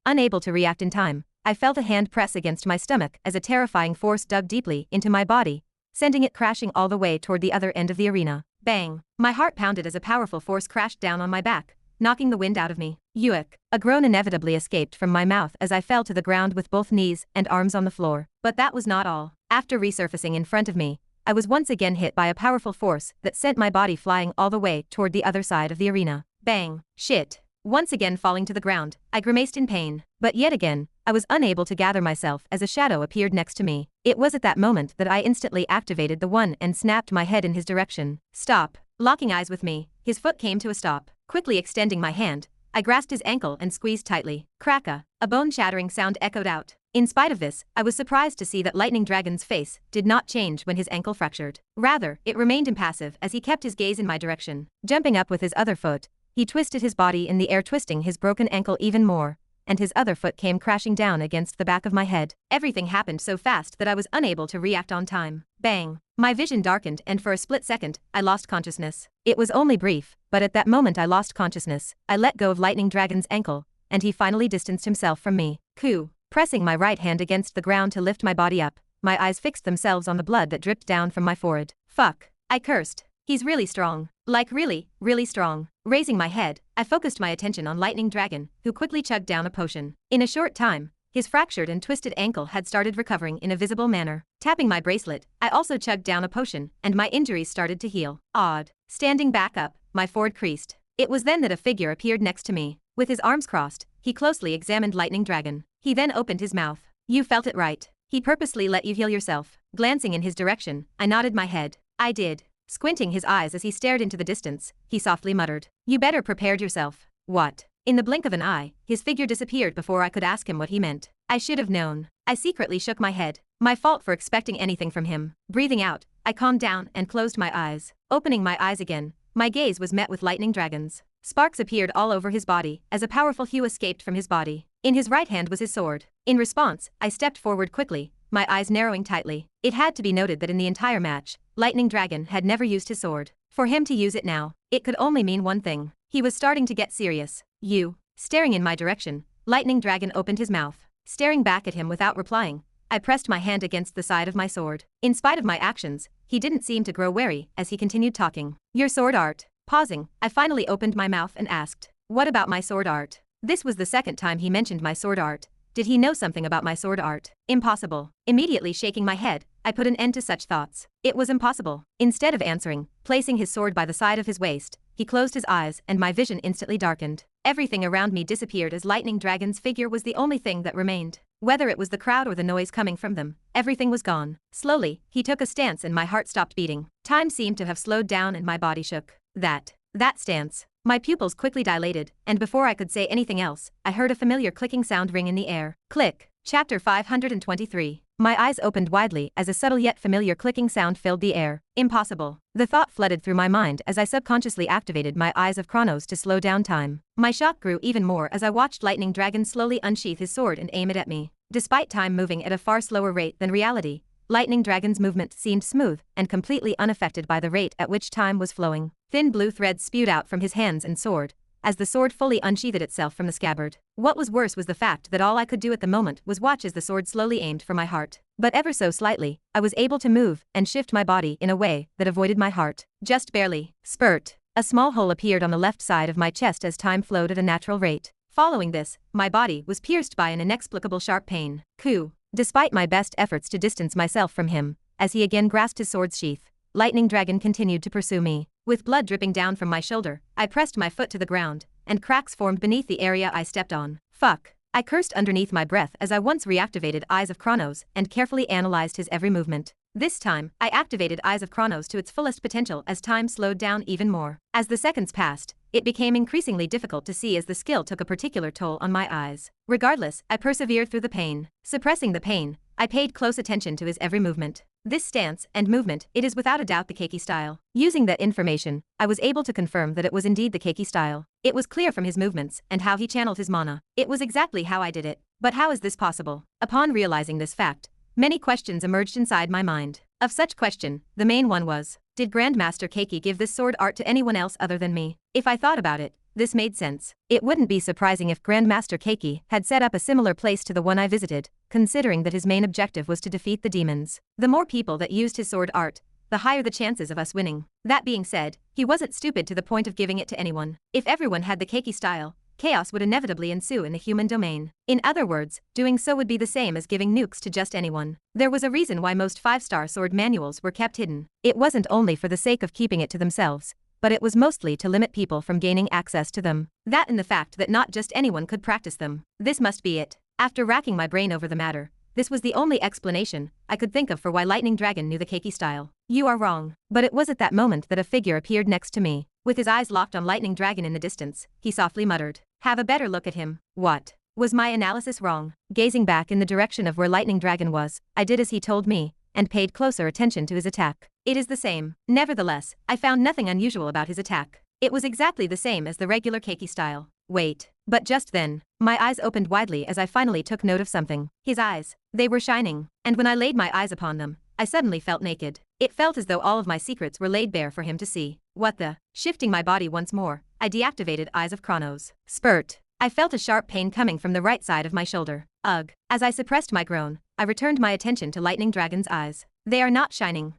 Unable to react in time, I felt a hand press against my stomach as a terrifying force dug deeply into my body, sending it crashing all the way toward the other end of the arena. Bang! My heart pounded as a powerful force crashed down on my back, knocking the wind out of me. Yuck! A groan inevitably escaped from my mouth as I fell to the ground with both knees and arms on the floor. But that was not all. After resurfacing in front of me, I was once again hit by a powerful force that sent my body flying all the way toward the other side of the arena. Bang! Shit! Once again falling to the ground, I grimaced in pain. But yet again, I was unable to gather myself as a shadow appeared next to me. It was at that moment that I instantly activated the one and snapped my head in his direction. Stop. Locking eyes with me, his foot came to a stop. Quickly extending my hand, I grasped his ankle and squeezed tightly. Cracka. A bone-shattering sound echoed out. In spite of this, I was surprised to see that Lightning Dragon's face did not change when his ankle fractured. Rather, it remained impassive as he kept his gaze in my direction. Jumping up with his other foot, he twisted his body in the air, twisting his broken ankle even more, and his other foot came crashing down against the back of my head. Everything happened so fast that I was unable to react on time. Bang! My vision darkened and for a split second, I lost consciousness. It was only brief, but at that moment I lost consciousness. I let go of Lightning Dragon's ankle, and he finally distanced himself from me. Coo! Pressing my right hand against the ground to lift my body up, my eyes fixed themselves on the blood that dripped down from my forehead. Fuck! I cursed. He's really strong. Like really, really strong. Raising my head, I focused my attention on Lightning Dragon, who quickly chugged down a potion. In a short time, his fractured and twisted ankle had started recovering in a visible manner. Tapping my bracelet, I also chugged down a potion, and my injuries started to heal. Odd. Standing back up, my forehead creased. It was then that a figure appeared next to me. With his arms crossed, he closely examined Lightning Dragon. He then opened his mouth. You felt it right. He purposely let you heal yourself. Glancing in his direction, I nodded my head. I did. Squinting his eyes as he stared into the distance, he softly muttered. You better prepared yourself. What? In the blink of an eye, his figure disappeared before I could ask him what he meant. I should have known. I secretly shook my head. My fault for expecting anything from him. Breathing out, I calmed down and closed my eyes. Opening my eyes again, my gaze was met with Lightning Dragon's. Sparks appeared all over his body as a powerful hue escaped from his body. In his right hand was his sword. In response, I stepped forward quickly, my eyes narrowing tightly. It had to be noted that in the entire match, Lightning Dragon had never used his sword. For him to use it now, it could only mean one thing. He was starting to get serious. You. Staring in my direction, Lightning Dragon opened his mouth. Staring back at him without replying, I pressed my hand against the side of my sword. In spite of my actions, he didn't seem to grow wary as he continued talking. Your sword art. Pausing, I finally opened my mouth and asked, what about my sword art? This was the second time he mentioned my sword art. Did he know something about my sword art? Impossible. Immediately shaking my head, I put an end to such thoughts. It was impossible. Instead of answering, placing his sword by the side of his waist, he closed his eyes and my vision instantly darkened. Everything around me disappeared as Lightning Dragon's figure was the only thing that remained. Whether it was the crowd or the noise coming from them, everything was gone. Slowly, he took a stance and my heart stopped beating. Time seemed to have slowed down and my body shook. That stance. My pupils quickly dilated, and before I could say anything else, I heard a familiar clicking sound ring in the air. Click. Chapter 523. My eyes opened widely as a subtle yet familiar clicking sound filled the air. Impossible. The thought flooded through my mind as I subconsciously activated my eyes of Chronos to slow down time. My shock grew even more as I watched Lightning Dragon slowly unsheath his sword and aim it at me. Despite time moving at a far slower rate than reality, Lightning Dragon's movement seemed smooth and completely unaffected by the rate at which time was flowing. Thin blue threads spewed out from his hands and sword, as the sword fully unsheathed itself from the scabbard. What was worse was the fact that all I could do at the moment was watch as the sword slowly aimed for my heart. But ever so slightly, I was able to move and shift my body in a way that avoided my heart. Just barely. Spurt. A small hole appeared on the left side of my chest as time flowed at a natural rate. Following this, my body was pierced by an inexplicable sharp pain. Coup. Despite my best efforts to distance myself from him, as he again grasped his sword's sheath, Lightning Dragon continued to pursue me. With blood dripping down from my shoulder, I pressed my foot to the ground, and cracks formed beneath the area I stepped on. Fuck. I cursed underneath my breath as I once reactivated Eyes of Chronos and carefully analyzed his every movement. This time, I activated Eyes of Chronos to its fullest potential as time slowed down even more. As the seconds passed, it became increasingly difficult to see as the skill took a particular toll on my eyes. Regardless, I persevered through the pain. Suppressing the pain, I paid close attention to his every movement. This stance and movement, it is without a doubt the Keiki style. Using that information, I was able to confirm that it was indeed the Keiki style. It was clear from his movements and how he channeled his mana. It was exactly how I did it. But how is this possible? Upon realizing this fact, many questions emerged inside my mind. Of such question, the main one was, did Grandmaster Keiki give this sword art to anyone else other than me? If I thought about it, this made sense. It wouldn't be surprising if Grandmaster Keiki had set up a similar place to the one I visited, considering that his main objective was to defeat the demons. The more people that used his sword art, the higher the chances of us winning. That being said, he wasn't stupid to the point of giving it to anyone. If everyone had the Keiki style, chaos would inevitably ensue in the human domain. In other words, doing so would be the same as giving nukes to just anyone. There was a reason why most 5-star sword manuals were kept hidden. It wasn't only for the sake of keeping it to themselves, but it was mostly to limit people from gaining access to them. That and the fact that not just anyone could practice them. This must be it. After racking my brain over the matter, this was the only explanation I could think of for why Lightning Dragon knew the Keiki style. You are wrong. But it was at that moment that a figure appeared next to me. With his eyes locked on Lightning Dragon in the distance, he softly muttered, "Have a better look at him." What? Was my analysis wrong? Gazing back in the direction of where Lightning Dragon was, I did as he told me, and paid closer attention to his attack. It is the same. Nevertheless, I found nothing unusual about his attack. It was exactly the same as the regular Keiki style. Wait. But just then, my eyes opened widely as I finally took note of something. His eyes. They were shining, and when I laid my eyes upon them, I suddenly felt naked. It felt as though all of my secrets were laid bare for him to see. What the? Shifting my body once more, I deactivated Eyes of Chronos. Spurt. I felt a sharp pain coming from the right side of my shoulder. Ugh. As I suppressed my groan, I returned my attention to Lightning Dragon's eyes. They are not shining.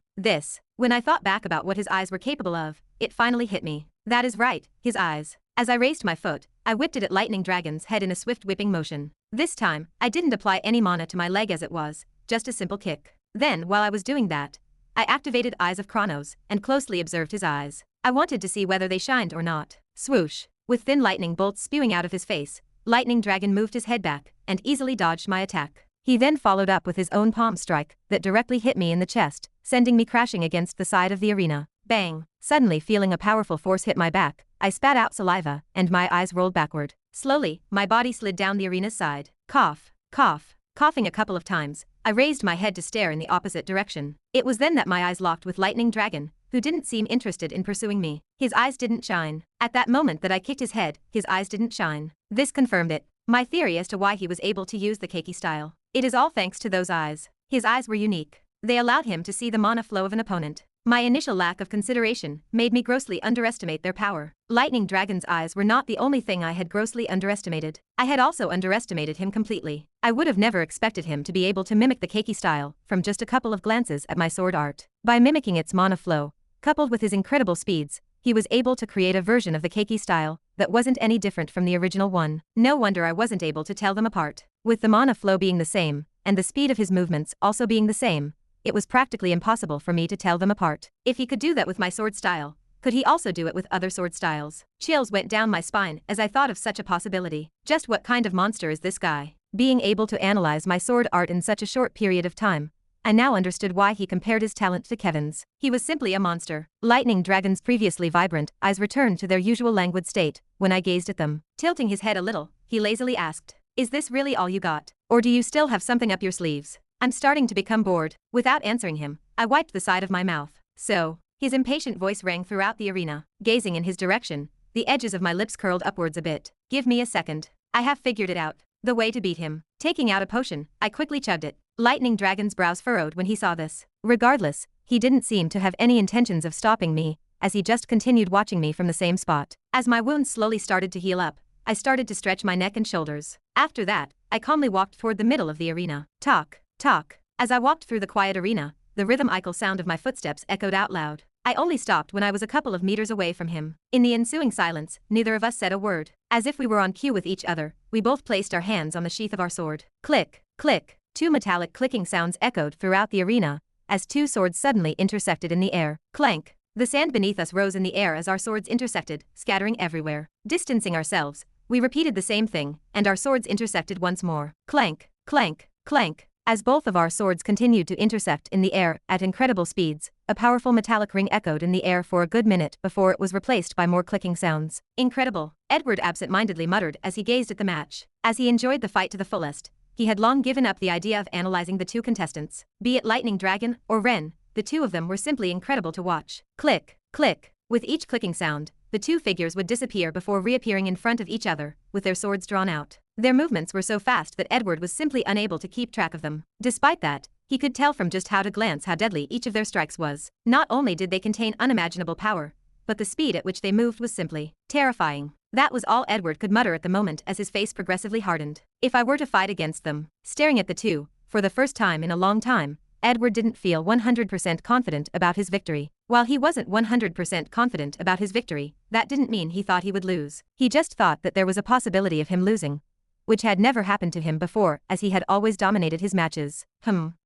When I thought back about what his eyes were capable of, it finally hit me. That is right, his eyes. As I raised my foot, I whipped it at Lightning Dragon's head in a swift whipping motion. This time, I didn't apply any mana to my leg as it was, just a simple kick. Then, while I was doing that, I activated Eyes of Chronos and closely observed his eyes. I wanted to see whether they shined or not. Swoosh. With thin lightning bolts spewing out of his face, Lightning Dragon moved his head back and easily dodged my attack. He then followed up with his own palm strike that directly hit me in the chest, sending me crashing against the side of the arena. Bang! Suddenly feeling a powerful force hit my back, I spat out saliva, and my eyes rolled backward. Slowly, my body slid down the arena's side. Cough. Cough. Coughing a couple of times, I raised my head to stare in the opposite direction. It was then that my eyes locked with Lightning Dragon, who didn't seem interested in pursuing me. His eyes didn't shine. At that moment that I kicked his head, his eyes didn't shine. This confirmed it. My theory as to why he was able to use the Keiki style. It is all thanks to those eyes. His eyes were unique. They allowed him to see the mana flow of an opponent. My initial lack of consideration made me grossly underestimate their power. Lightning Dragon's eyes were not the only thing I had grossly underestimated. I had also underestimated him completely. I would have never expected him to be able to mimic the Keiki style from just a couple of glances at my sword art. By mimicking its mana flow, coupled with his incredible speeds, he was able to create a version of the Keiki style that wasn't any different from the original one. No wonder I wasn't able to tell them apart. With the mana flow being the same, and the speed of his movements also being the same, it was practically impossible for me to tell them apart. If he could do that with my sword style, Could he also do it with other sword styles? Chills went down my spine as I thought of such a possibility. Just what kind of monster is this guy? Being able to analyze my sword art in such a short period of time, I now understood why he compared his talent to Kevin's. He was simply a monster. Lightning Dragon's previously vibrant eyes returned to their usual languid state when I gazed at them. Tilting his head a little, he lazily asked, "Is this really all you got? Or do you still have something up your sleeves?" I'm starting to become bored. Without answering him, I wiped the side of my mouth. So, his impatient voice rang throughout the arena. Gazing in his direction, the edges of my lips curled upwards a bit. "Give me a second. I have figured it out. The way to beat him." Taking out a potion, I quickly chugged it. Lightning Dragon's brows furrowed when he saw this. Regardless, he didn't seem to have any intentions of stopping me, as he just continued watching me from the same spot. As my wounds slowly started to heal up, I started to stretch my neck and shoulders. After that, I calmly walked toward the middle of the arena. Talk, talk. As I walked through the quiet arena, the rhythmical sound of my footsteps echoed out loud. I only stopped when I was a couple of meters away from him. In the ensuing silence, neither of us said a word. As if we were on cue with each other, we both placed our hands on the sheath of our sword. Click, click. Two metallic clicking sounds echoed throughout the arena, as two swords suddenly intersected in the air. Clank. The sand beneath us rose in the air as our swords intersected, scattering everywhere. Distancing ourselves, we repeated the same thing, and our swords intersected once more. Clank, clank, clank. As both of our swords continued to intersect in the air at incredible speeds, a powerful metallic ring echoed in the air for a good minute before it was replaced by more clicking sounds. Incredible, Edward absent-mindedly muttered as he gazed at the match. As he enjoyed the fight to the fullest, he had long given up the idea of analyzing the two contestants. Be it Lightning Dragon or Ren, the two of them were simply incredible to watch. Click, click. With each clicking sound, the two figures would disappear before reappearing in front of each other, with their swords drawn out. Their movements were so fast that Edward was simply unable to keep track of them. Despite that, he could tell from just how to glance how deadly each of their strikes was. Not only did they contain unimaginable power, but the speed at which they moved was simply terrifying. That was all Edward could mutter at the moment as his face progressively hardened. If I were to fight against them, staring at the two, for the first time in a long time, Edward didn't feel 100% confident about his victory. While he wasn't 100% confident about his victory, that didn't mean he thought he would lose. He just thought that there was a possibility of him losing, which had never happened to him before, as he had always dominated his matches.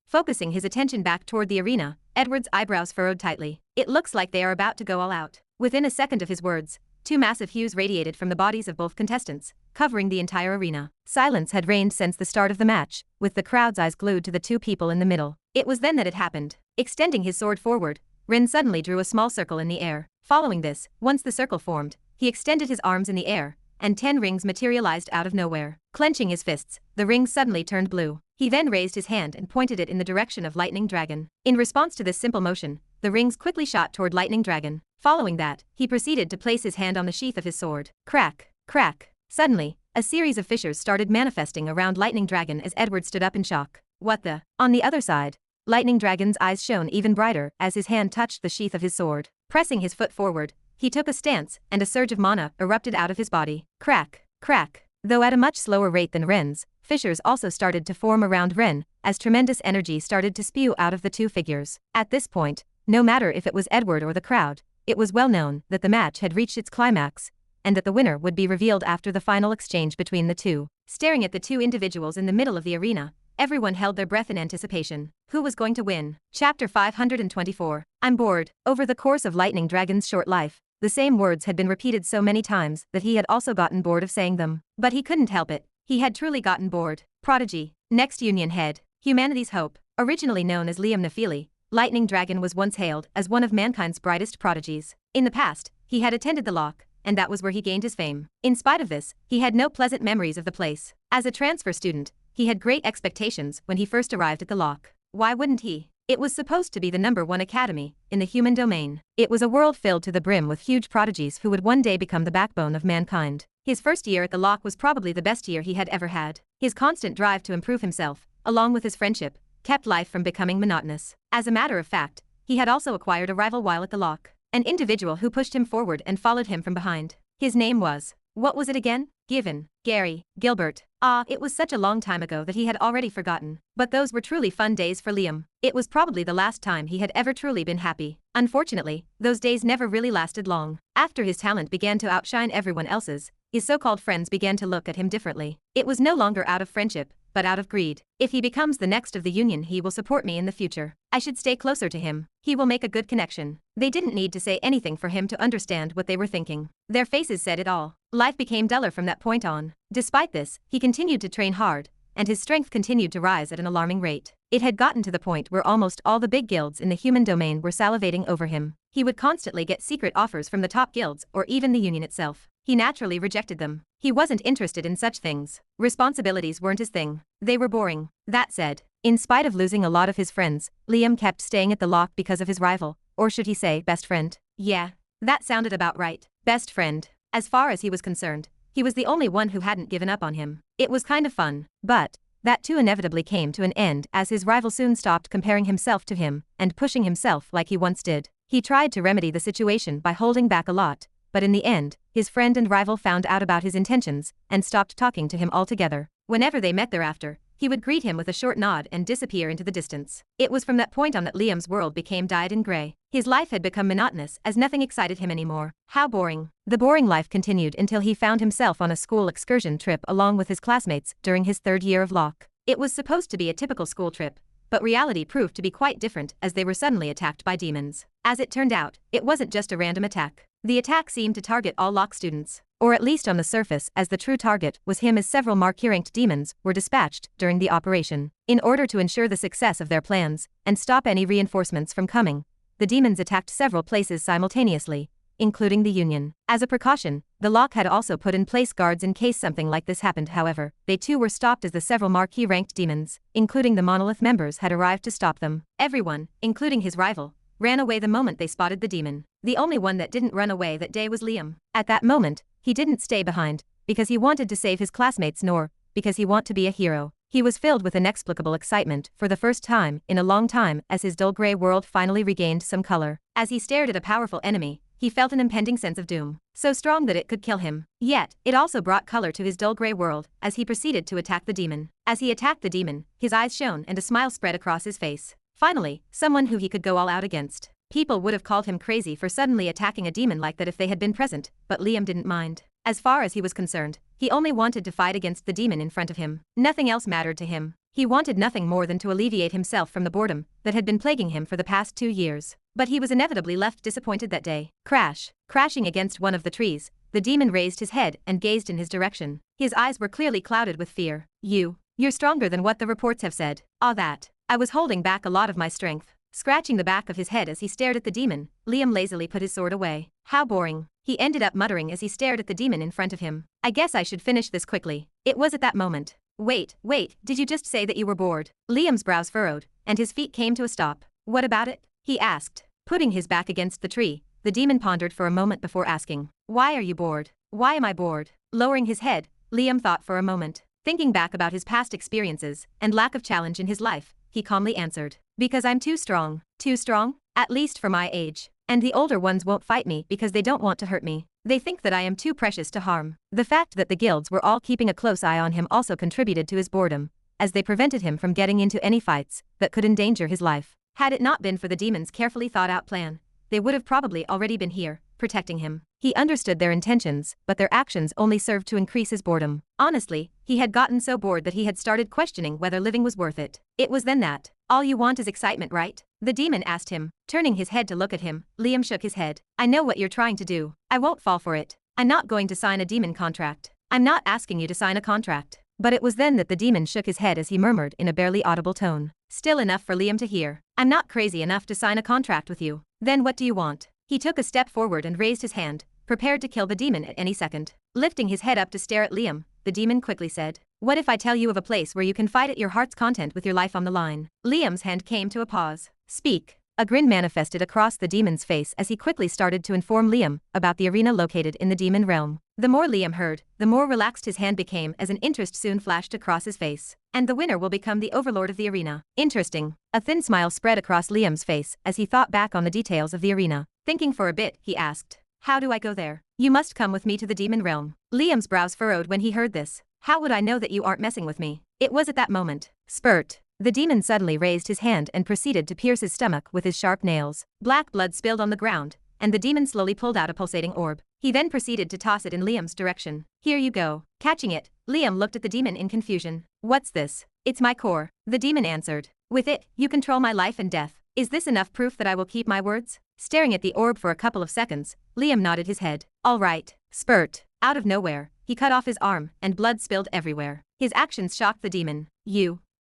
Focusing his attention back toward the arena, Edward's eyebrows furrowed tightly. It looks like they are about to go all out. Within a second of his words, two massive hues radiated from the bodies of both contestants, covering the entire arena. Silence had reigned since the start of the match, with the crowd's eyes glued to the two people in the middle. It was then that it happened. Extending his sword forward, Ren suddenly drew a small circle in the air. Following this, once the circle formed, he extended his arms in the air, and 10 rings materialized out of nowhere. Clenching his fists, the rings suddenly turned blue. He then raised his hand and pointed it in the direction of Lightning Dragon. In response to this simple motion, the rings quickly shot toward Lightning Dragon. Following that, he proceeded to place his hand on the sheath of his sword. Crack, crack. Suddenly, a series of fissures started manifesting around Lightning Dragon as Edward stood up in shock. What the? On the other side, Lightning Dragon's eyes shone even brighter as his hand touched the sheath of his sword. Pressing his foot forward, he took a stance, and a surge of mana erupted out of his body. Crack, crack. Though at a much slower rate than Ren's, fissures also started to form around Ren, as tremendous energy started to spew out of the two figures. At this point, no matter if it was Edward or the crowd, it was well known that the match had reached its climax, and that the winner would be revealed after the final exchange between the two. Staring at the two individuals in the middle of the arena, everyone held their breath in anticipation. Who was going to win? Chapter 524. I'm bored. Over the course of Lightning Dragon's short life, the same words had been repeated so many times that he had also gotten bored of saying them. But he couldn't help it. He had truly gotten bored. Prodigy. Next Union Head. Humanity's hope. Originally known as Liam Nephili, Lightning Dragon was once hailed as one of mankind's brightest prodigies. In the past, he had attended the Loch, and that was where he gained his fame. In spite of this, he had no pleasant memories of the place. As a transfer student, he had great expectations when he first arrived at the Loch. Why wouldn't he? It was supposed to be the #1 academy in the human domain. It was a world filled to the brim with huge prodigies who would one day become the backbone of mankind. His first year at the Loch was probably the best year he had ever had. His constant drive to improve himself, along with his friendship, kept life from becoming monotonous. As a matter of fact, he had also acquired a rival while at the Loch, an individual who pushed him forward and followed him from behind. His name was, what was it again? Given, Gary, Gilbert. It was such a long time ago that he had already forgotten. But those were truly fun days for Liam. It was probably the last time he had ever truly been happy. Unfortunately, those days never really lasted long. After his talent began to outshine everyone else's, his so-called friends began to look at him differently. It was no longer out of friendship, but out of greed. If he becomes the next of the Union, he will support me in the future. I should stay closer to him. He will make a good connection. They didn't need to say anything for him to understand what they were thinking. Their faces said it all. Life became duller from that point on. Despite this, he continued to train hard, and his strength continued to rise at an alarming rate. It had gotten to the point where almost all the big guilds in the human domain were salivating over him. He would constantly get secret offers from the top guilds or even the union itself. He naturally rejected them. He wasn't interested in such things. Responsibilities weren't his thing. They were boring. That said, in spite of losing a lot of his friends, Liam kept staying at the lock because of his rival, or should he say best friend? Yeah, that sounded about right. Best friend. As far as he was concerned, he was the only one who hadn't given up on him. It was kind of fun, but that too inevitably came to an end as his rival soon stopped comparing himself to him and pushing himself like he once did. He tried to remedy the situation by holding back a lot, but in the end, his friend and rival found out about his intentions and stopped talking to him altogether. Whenever they met thereafter, he would greet him with a short nod and disappear into the distance. It was from that point on that Liam's world became dyed in grey. His life had become monotonous as nothing excited him anymore. How boring. The boring life continued until he found himself on a school excursion trip along with his classmates during his 3rd year of lock. It was supposed to be a typical school trip, but reality proved to be quite different as they were suddenly attacked by demons. As it turned out, it wasn't just a random attack. The attack seemed to target all lock students, or at least on the surface, as the true target was him, as several marquee-ranked demons were dispatched during the operation. In order to ensure the success of their plans and stop any reinforcements from coming, the demons attacked several places simultaneously, including the Union. As a precaution, the lock had also put in place guards in case something like this happened. However, they too were stopped as the several marquee-ranked demons, including the Monolith members, had arrived to stop them. Everyone, including his rival, ran away the moment they spotted the demon. The only one that didn't run away that day was Liam. At that moment, he didn't stay behind, because he wanted to save his classmates nor because he wanted to be a hero. He was filled with inexplicable excitement for the first time in a long time as his dull grey world finally regained some color. As he stared at a powerful enemy, he felt an impending sense of doom, so strong that it could kill him. Yet, it also brought color to his dull grey world as he proceeded to attack the demon. As he attacked the demon, his eyes shone and a smile spread across his face. Finally, someone who he could go all out against. People would have called him crazy for suddenly attacking a demon like that if they had been present, but Liam didn't mind. As far as he was concerned, he only wanted to fight against the demon in front of him. Nothing else mattered to him. He wanted nothing more than to alleviate himself from the boredom that had been plaguing him for the past 2 years. But he was inevitably left disappointed that day. Crash. Crashing against one of the trees, the demon raised his head and gazed in his direction. His eyes were clearly clouded with fear. You're stronger than what the reports have said. Ah, that. I was holding back a lot of my strength. Scratching the back of his head as he stared at the demon, Liam lazily put his sword away. How boring. He ended up muttering as he stared at the demon in front of him. I guess I should finish this quickly. It was at that moment. Wait, did you just say that you were bored? Liam's brows furrowed, and his feet came to a stop. What about it? He asked. Putting his back against the tree, the demon pondered for a moment before asking. Why are you bored? Why am I bored? Lowering his head, Liam thought for a moment. Thinking back about his past experiences and lack of challenge in his life, he calmly answered. Because I'm too strong. Too strong? At least for my age. And the older ones won't fight me because they don't want to hurt me. They think that I am too precious to harm. The fact that the guilds were all keeping a close eye on him also contributed to his boredom, as they prevented him from getting into any fights that could endanger his life. Had it not been for the demon's carefully thought-out plan, they would have probably already been here, protecting him. He understood their intentions, but their actions only served to increase his boredom. Honestly, he had gotten so bored that he had started questioning whether living was worth it. It was then that, all you want is excitement, right? The demon asked him. Turning his head to look at him, Liam shook his head. I know what you're trying to do. I won't fall for it. I'm not going to sign a demon contract. I'm not asking you to sign a contract. But it was then that the demon shook his head as he murmured in a barely audible tone. Still enough for Liam to hear. I'm not crazy enough to sign a contract with you. Then what do you want? He took a step forward and raised his hand, prepared to kill the demon at any second. Lifting his head up to stare at Liam, the demon quickly said, What if I tell you of a place where you can fight at your heart's content with your life on the line? Liam's hand came to a pause. Speak. A grin manifested across the demon's face as he quickly started to inform Liam about the arena located in the demon realm. The more Liam heard, the more relaxed his hand became as an interest soon flashed across his face. And the winner will become the overlord of the arena. Interesting. A thin smile spread across Liam's face as he thought back on the details of the arena. Thinking for a bit, he asked, How do I go there? You must come with me to the demon realm. Liam's brows furrowed when he heard this. How would I know that you aren't messing with me? It was at that moment. Spurt. The demon suddenly raised his hand and proceeded to pierce his stomach with his sharp nails. Black blood spilled on the ground, and the demon slowly pulled out a pulsating orb. He then proceeded to toss it in Liam's direction. Here you go. Catching it, Liam looked at the demon in confusion. What's this? It's my core. The demon answered. With it, you control my life and death. Is this enough proof that I will keep my words? Staring at the orb for a couple of seconds, Liam nodded his head. All right. Spurt. Out of nowhere, he cut off his arm, and blood spilled everywhere. His actions shocked the demon.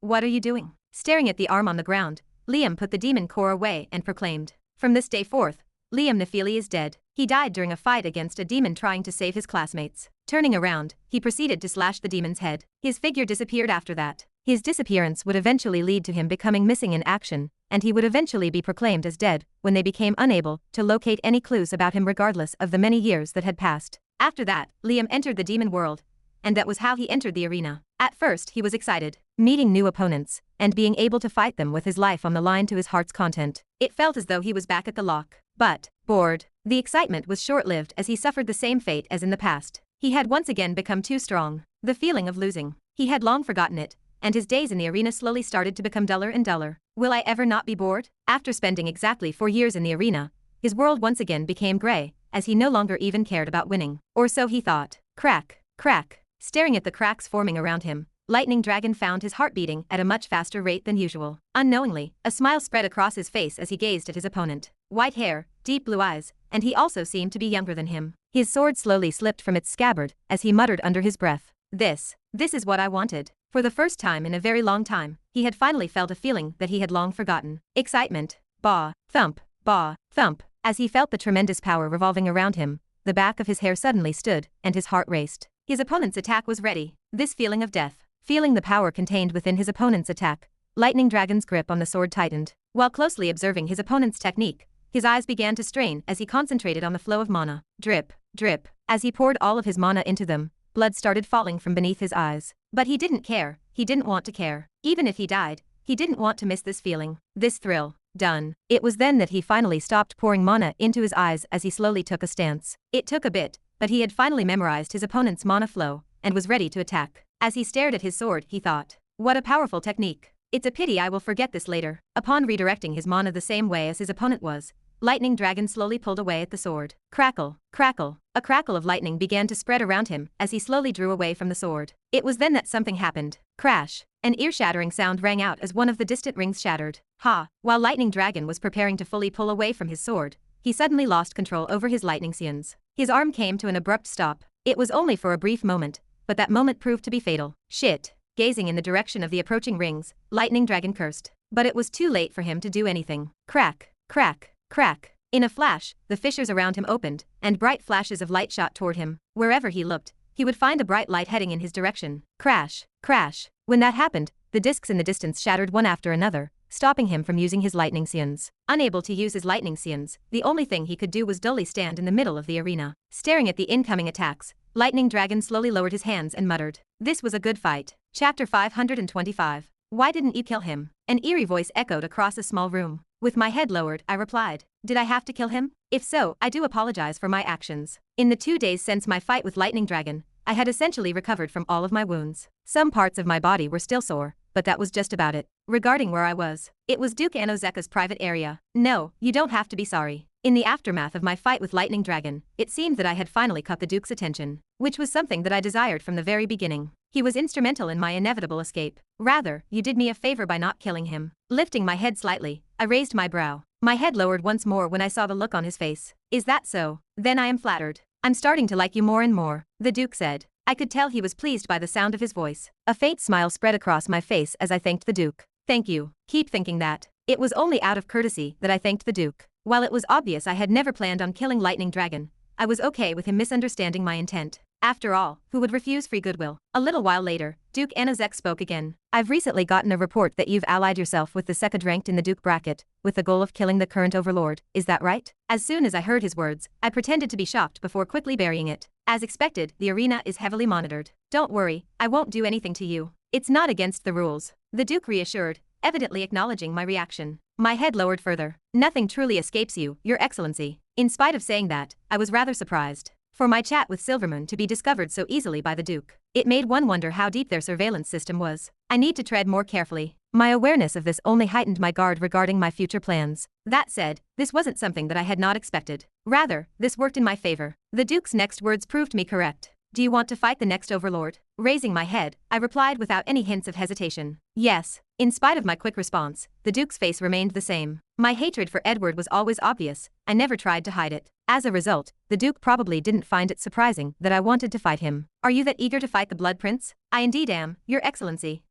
What are you doing? Staring at the arm on the ground, Liam put the demon core away and proclaimed. From this day forth, Liam Nephili is dead. He died during a fight against a demon trying to save his classmates. Turning around, he proceeded to slash the demon's head. His figure disappeared after that. His disappearance would eventually lead to him becoming missing in action, and he would eventually be proclaimed as dead when they became unable to locate any clues about him regardless of the many years that had passed. After that, Liam entered the demon world, and that was how he entered the arena. At first, he was excited, meeting new opponents, and being able to fight them with his life on the line to his heart's content. It felt as though he was back at the lock. But, bored. The excitement was short-lived as he suffered the same fate as in the past. He had once again become too strong. The feeling of losing. He had long forgotten it, and his days in the arena slowly started to become duller and duller. Will I ever not be bored? After spending exactly 4 years in the arena, his world once again became gray, as he no longer even cared about winning. Or so he thought. Crack, crack. Staring at the cracks forming around him, Lightning Dragon found his heart beating at a much faster rate than usual. Unknowingly, a smile spread across his face as he gazed at his opponent. White hair, deep blue eyes, and he also seemed to be younger than him. His sword slowly slipped from its scabbard as he muttered under his breath. This is what I wanted. For the first time in a very long time, he had finally felt a feeling that he had long forgotten. Excitement. Bah, thump, bah, thump. As he felt the tremendous power revolving around him, the back of his hair suddenly stood, and his heart raced. His opponent's attack was ready. This feeling of death. Feeling the power contained within his opponent's attack, Lightning Dragon's grip on the sword tightened. While closely observing his opponent's technique, his eyes began to strain as he concentrated on the flow of mana. Drip, drip. As he poured all of his mana into them, blood started falling from beneath his eyes. But he didn't care. He didn't want to care. Even if he died, he didn't want to miss this feeling. This thrill. Done. It was then that he finally stopped pouring mana into his eyes as he slowly took a stance. It took a bit, but he had finally memorized his opponent's mana flow and was ready to attack. As he stared at his sword, he thought, what a powerful technique. It's a pity I will forget this later. Upon redirecting his mana the same way as his opponent was, Lightning Dragon slowly pulled away at the sword. Crackle, crackle. A crackle of lightning began to spread around him as he slowly drew away from the sword. It was then that something happened. Crash. An ear-shattering sound rang out as one of the distant rings shattered. Ha! While Lightning Dragon was preparing to fully pull away from his sword, he suddenly lost control over his lightning scions. His arm came to an abrupt stop. It was only for a brief moment, but that moment proved to be fatal. Shit. Gazing in the direction of the approaching rings, Lightning Dragon cursed. But it was too late for him to do anything. Crack, crack, crack. In a flash, the fissures around him opened, and bright flashes of light shot toward him. Wherever he looked, he would find a bright light heading in his direction. Crash, crash. When that happened, the discs in the distance shattered one after another, stopping him from using his lightning scions. Unable to use his lightning scions, the only thing he could do was dully stand in the middle of the arena. Staring at the incoming attacks, Lightning Dragon slowly lowered his hands and muttered. This was a good fight. Chapter 525. Why didn't you kill him? An eerie voice echoed across a small room. With my head lowered, I replied. Did I have to kill him? If so, I do apologize for my actions. In the 2 days since my fight with Lightning Dragon, I had essentially recovered from all of my wounds. Some parts of my body were still sore, but that was just about it. Regarding where I was, it was Duke Anozeka's private area. No, you don't have to be sorry. In the aftermath of my fight with Lightning Dragon, it seemed that I had finally caught the Duke's attention, which was something that I desired from the very beginning. He was instrumental in my inevitable escape. Rather, you did me a favor by not killing him. Lifting my head slightly, I raised my brow. My head lowered once more when I saw the look on his face. Is that so? Then I am flattered. I'm starting to like you more and more, the Duke said. I could tell he was pleased by the sound of his voice. A faint smile spread across my face as I thanked the Duke. Thank you. Keep thinking that. It was only out of courtesy that I thanked the Duke. While it was obvious I had never planned on killing Lightning Dragon, I was okay with him misunderstanding my intent. After all, who would refuse free goodwill? A little while later, Duke Anozek spoke again. I've recently gotten a report that you've allied yourself with the second ranked in the Duke bracket, with the goal of killing the current overlord. Is that right? As soon as I heard his words, I pretended to be shocked before quickly burying it. As expected, the arena is heavily monitored. Don't worry, I won't do anything to you. It's not against the rules. The Duke reassured, evidently acknowledging my reaction. My head lowered further. Nothing truly escapes you, Your Excellency. In spite of saying that, I was rather surprised for my chat with Silvermoon to be discovered so easily by the Duke. It made one wonder how deep their surveillance system was. I need to tread more carefully. My awareness of this only heightened my guard regarding my future plans. That said, this wasn't something that I had not expected. Rather, this worked in my favor. The Duke's next words proved me correct. Do you want to fight the next overlord? Raising my head, I replied without any hints of hesitation. Yes. In spite of my quick response, the Duke's face remained the same. My hatred for Edward was always obvious. I never tried to hide it. As a result, the Duke probably didn't find it surprising that I wanted to fight him. Are you that eager to fight the Blood Prince? I indeed am, Your Excellency.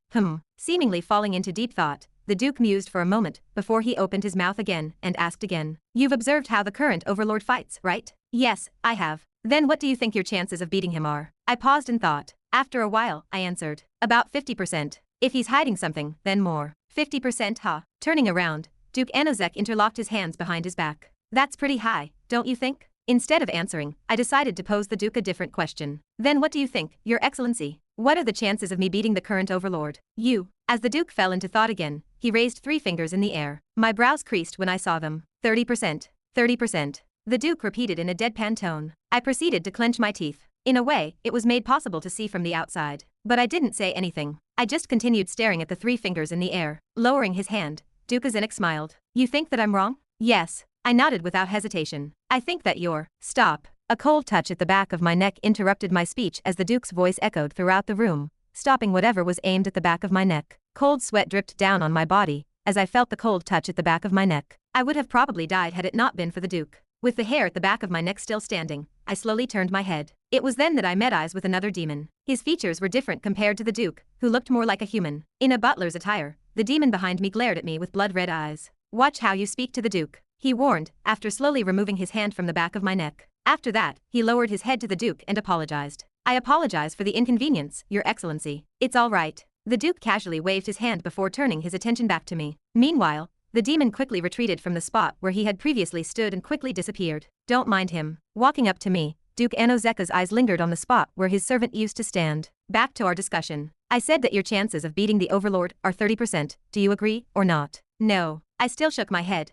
Seemingly falling into deep thought, the Duke mused for a moment before he opened his mouth again and asked again. You've observed how the current overlord fights, right? Yes, I have. Then what do you think your chances of beating him are? I paused and thought. After a while, I answered. About 50%. If he's hiding something, then more. 50%, huh? Turning around, Duke Anozek interlocked his hands behind his back. That's pretty high, don't you think? Instead of answering, I decided to pose the Duke a different question. Then what do you think, Your Excellency? What are the chances of me beating the current overlord? You. As the Duke fell into thought again, he raised 3 fingers in the air. My brows creased when I saw them. 30%. 30%. The Duke repeated in a deadpan tone. I proceeded to clench my teeth. In a way, it was made possible to see from the outside. But I didn't say anything. I just continued staring at the 3 fingers in the air. Lowering his hand, Duke Azenik smiled. You think that I'm wrong? Yes. I nodded without hesitation. I think that you're... Stop. A cold touch at the back of my neck interrupted my speech as the Duke's voice echoed throughout the room, stopping whatever was aimed at the back of my neck. Cold sweat dripped down on my body as I felt the cold touch at the back of my neck. I would have probably died had it not been for the Duke. With the hair at the back of my neck still standing, I slowly turned my head. It was then that I met eyes with another demon. His features were different compared to the Duke, who looked more like a human. In a butler's attire, the demon behind me glared at me with blood-red eyes. Watch how you speak to the Duke, he warned, after slowly removing his hand from the back of my neck. After that, he lowered his head to the Duke and apologized. I apologize for the inconvenience, Your Excellency. It's all right. The Duke casually waved his hand before turning his attention back to me. Meanwhile, the demon quickly retreated from the spot where he had previously stood and quickly disappeared. Don't mind him. Walking up to me, Duke Anozeka's eyes lingered on the spot where his servant used to stand. Back to our discussion. I said that your chances of beating the Overlord are 30%. Do you agree, or not? No. I still shook my head.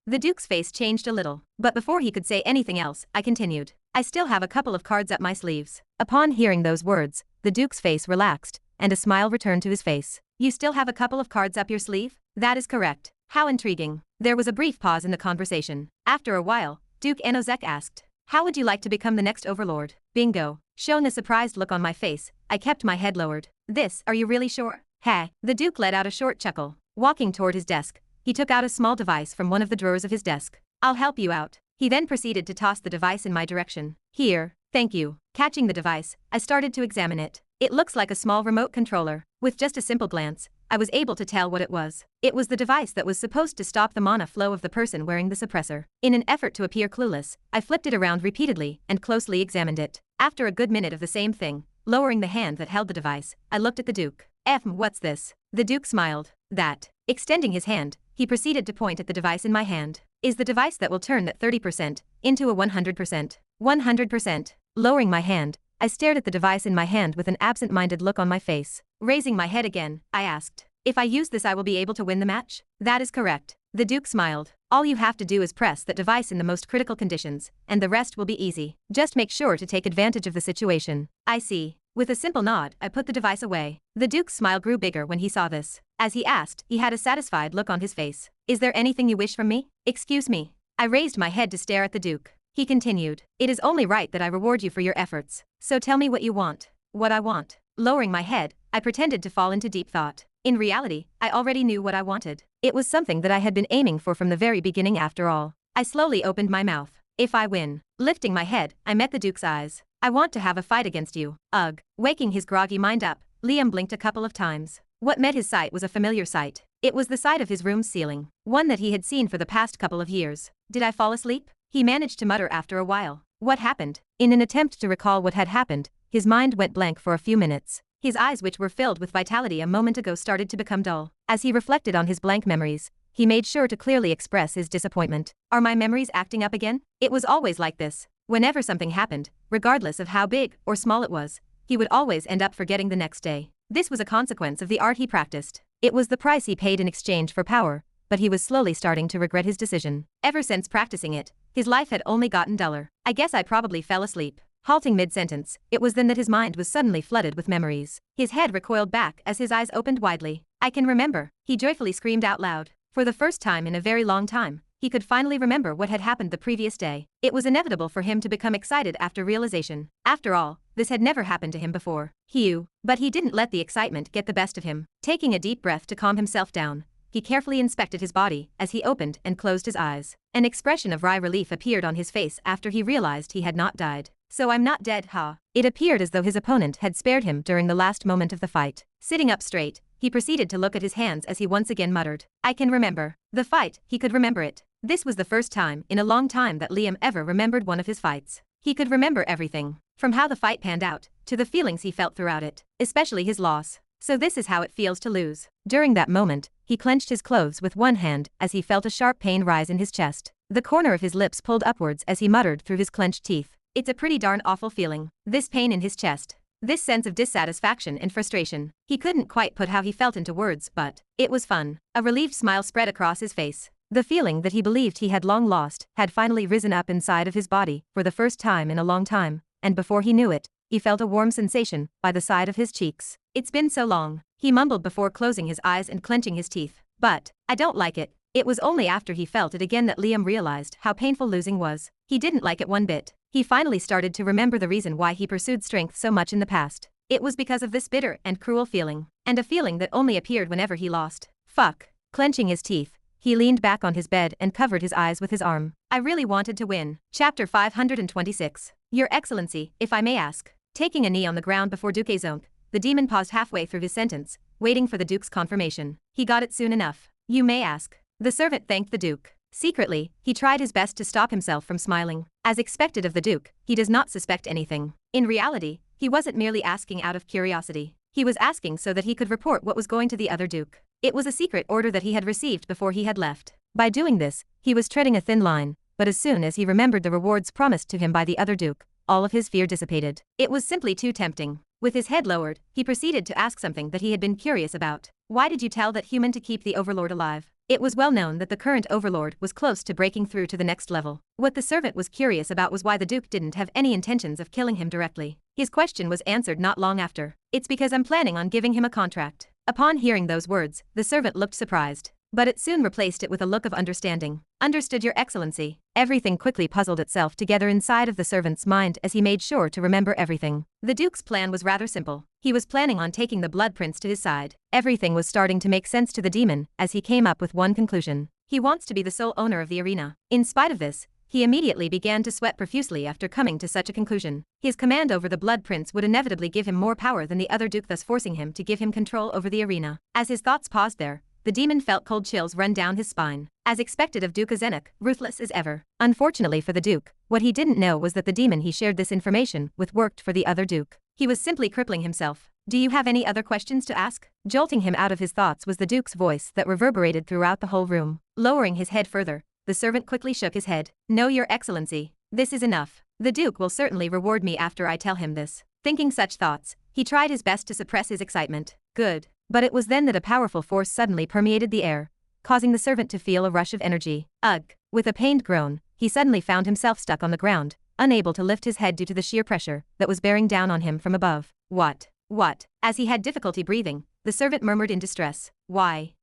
The Duke's face changed a little. But before he could say anything else, I continued. I still have a couple of cards up my sleeves. Upon hearing those words, the Duke's face relaxed, and a smile returned to his face. You still have a couple of cards up your sleeve? That is correct. How intriguing. There was a brief pause in the conversation. After a while, Duke Anozek asked, how would you like to become the next overlord? Bingo. Showing a surprised look on my face, I kept my head lowered. This, are you really sure? Heh. The Duke let out a short chuckle. Walking toward his desk, he took out a small device from one of the drawers of his desk. I'll help you out. He then proceeded to toss the device in my direction. Here, thank you. Catching the device, I started to examine it. It looks like a small remote controller. With just a simple glance, I was able to tell what it was. It was the device that was supposed to stop the mana flow of the person wearing the suppressor. In an effort to appear clueless, I flipped it around repeatedly and closely examined it. After a good minute of the same thing, lowering the hand that held the device, I looked at the Duke. What's this? The Duke smiled. That. Extending his hand, he proceeded to point at the device in my hand. Is the device that will turn that 30% into a 100%. 100%. Lowering my hand, I stared at the device in my hand with an absent-minded look on my face. Raising my head again, I asked, if I use this I will be able to win the match? That is correct. The Duke smiled. All you have to do is press that device in the most critical conditions, and the rest will be easy. Just make sure to take advantage of the situation. I see. With a simple nod, I put the device away. The Duke's smile grew bigger when he saw this. As he asked, he had a satisfied look on his face. Is there anything you wish from me? Excuse me. I raised my head to stare at the Duke. He continued. It is only right that I reward you for your efforts. So tell me what you want. What I want. Lowering my head, I pretended to fall into deep thought. In reality, I already knew what I wanted. It was something that I had been aiming for from the very beginning after all. I slowly opened my mouth. If I win. Lifting my head, I met the Duke's eyes. I want to have a fight against you. Ugh. Waking his groggy mind up, Liam blinked a couple of times. What met his sight was a familiar sight. It was the sight of his room's ceiling, one that he had seen for the past couple of years. Did I fall asleep? He managed to mutter after a while. What happened? In an attempt to recall what had happened, his mind went blank for a few minutes. His eyes, which were filled with vitality a moment ago, started to become dull. As he reflected on his blank memories, he made sure to clearly express his disappointment. Are my memories acting up again? It was always like this. Whenever something happened, regardless of how big or small it was, he would always end up forgetting the next day. This was a consequence of the art he practiced. It was the price he paid in exchange for power, but he was slowly starting to regret his decision. Ever since practicing it, his life had only gotten duller. I guess I probably fell asleep. Halting mid-sentence, it was then that his mind was suddenly flooded with memories. His head recoiled back as his eyes opened widely. I can remember, he joyfully screamed out loud. For the first time in a very long time, he could finally remember what had happened the previous day. It was inevitable for him to become excited after realization. After all, this had never happened to him before. But he didn't let the excitement get the best of him. Taking a deep breath to calm himself down, he carefully inspected his body as he opened and closed his eyes. An expression of wry relief appeared on his face after he realized he had not died. So I'm not dead, huh? It appeared as though his opponent had spared him during the last moment of the fight. Sitting up straight, he proceeded to look at his hands as he once again muttered, I can remember. The fight, he could remember it. This was the first time in a long time that Liam ever remembered one of his fights. He could remember everything, from how the fight panned out, to the feelings he felt throughout it, especially his loss. So this is how it feels to lose. During that moment, he clenched his clothes with one hand as he felt a sharp pain rise in his chest. The corner of his lips pulled upwards as he muttered through his clenched teeth. It's a pretty darn awful feeling. This pain in his chest. This sense of dissatisfaction and frustration. He couldn't quite put how he felt into words, but it was fun. A relieved smile spread across his face. The feeling that he believed he had long lost had finally risen up inside of his body for the first time in a long time, and before he knew it, he felt a warm sensation by the side of his cheeks. It's been so long, he mumbled before closing his eyes and clenching his teeth. But I don't like it. It was only after he felt it again that Liam realized how painful losing was. He didn't like it one bit. He finally started to remember the reason why he pursued strength so much in the past. It was because of this bitter and cruel feeling, and a feeling that only appeared whenever he lost. Fuck. Clenching his teeth, he leaned back on his bed and covered his eyes with his arm. I really wanted to win. Chapter 526. Your Excellency, if I may ask. Taking a knee on the ground before Duke Zonk, the demon paused halfway through his sentence, waiting for the Duke's confirmation. He got it soon enough. You may ask. The servant thanked the Duke. Secretly, he tried his best to stop himself from smiling. As expected of the Duke, he does not suspect anything. In reality, he wasn't merely asking out of curiosity. He was asking so that he could report what was going to the other Duke. It was a secret order that he had received before he had left. By doing this, he was treading a thin line, but as soon as he remembered the rewards promised to him by the other Duke, all of his fear dissipated. It was simply too tempting. With his head lowered, he proceeded to ask something that he had been curious about. Why did you tell that human to keep the Overlord alive? It was well known that the current Overlord was close to breaking through to the next level. What the servant was curious about was why the Duke didn't have any intentions of killing him directly. His question was answered not long after. It's because I'm planning on giving him a contract. Upon hearing those words, the servant looked surprised. But it soon replaced it with a look of understanding. Understood, Your Excellency. Everything quickly puzzled itself together inside of the servant's mind as he made sure to remember everything. The Duke's plan was rather simple. He was planning on taking the Blood Prince to his side. Everything was starting to make sense to the demon as he came up with one conclusion. He wants to be the sole owner of the arena. In spite of this, he immediately began to sweat profusely after coming to such a conclusion. His command over the Blood Prince would inevitably give him more power than the other Duke, thus forcing him to give him control over the arena. As his thoughts paused there, the demon felt cold chills run down his spine. As expected of Duke Azenik, ruthless as ever. Unfortunately for the Duke, what he didn't know was that the demon he shared this information with worked for the other Duke. He was simply crippling himself. Do you have any other questions to ask? Jolting him out of his thoughts was the Duke's voice that reverberated throughout the whole room. Lowering his head further, the servant quickly shook his head. No, Your Excellency. This is enough. The Duke will certainly reward me after I tell him this. Thinking such thoughts, he tried his best to suppress his excitement. Good. But it was then that a powerful force suddenly permeated the air, causing the servant to feel a rush of energy. Ugh! With a pained groan, he suddenly found himself stuck on the ground, unable to lift his head due to the sheer pressure that was bearing down on him from above. What? As he had difficulty breathing, the servant murmured in distress. Why?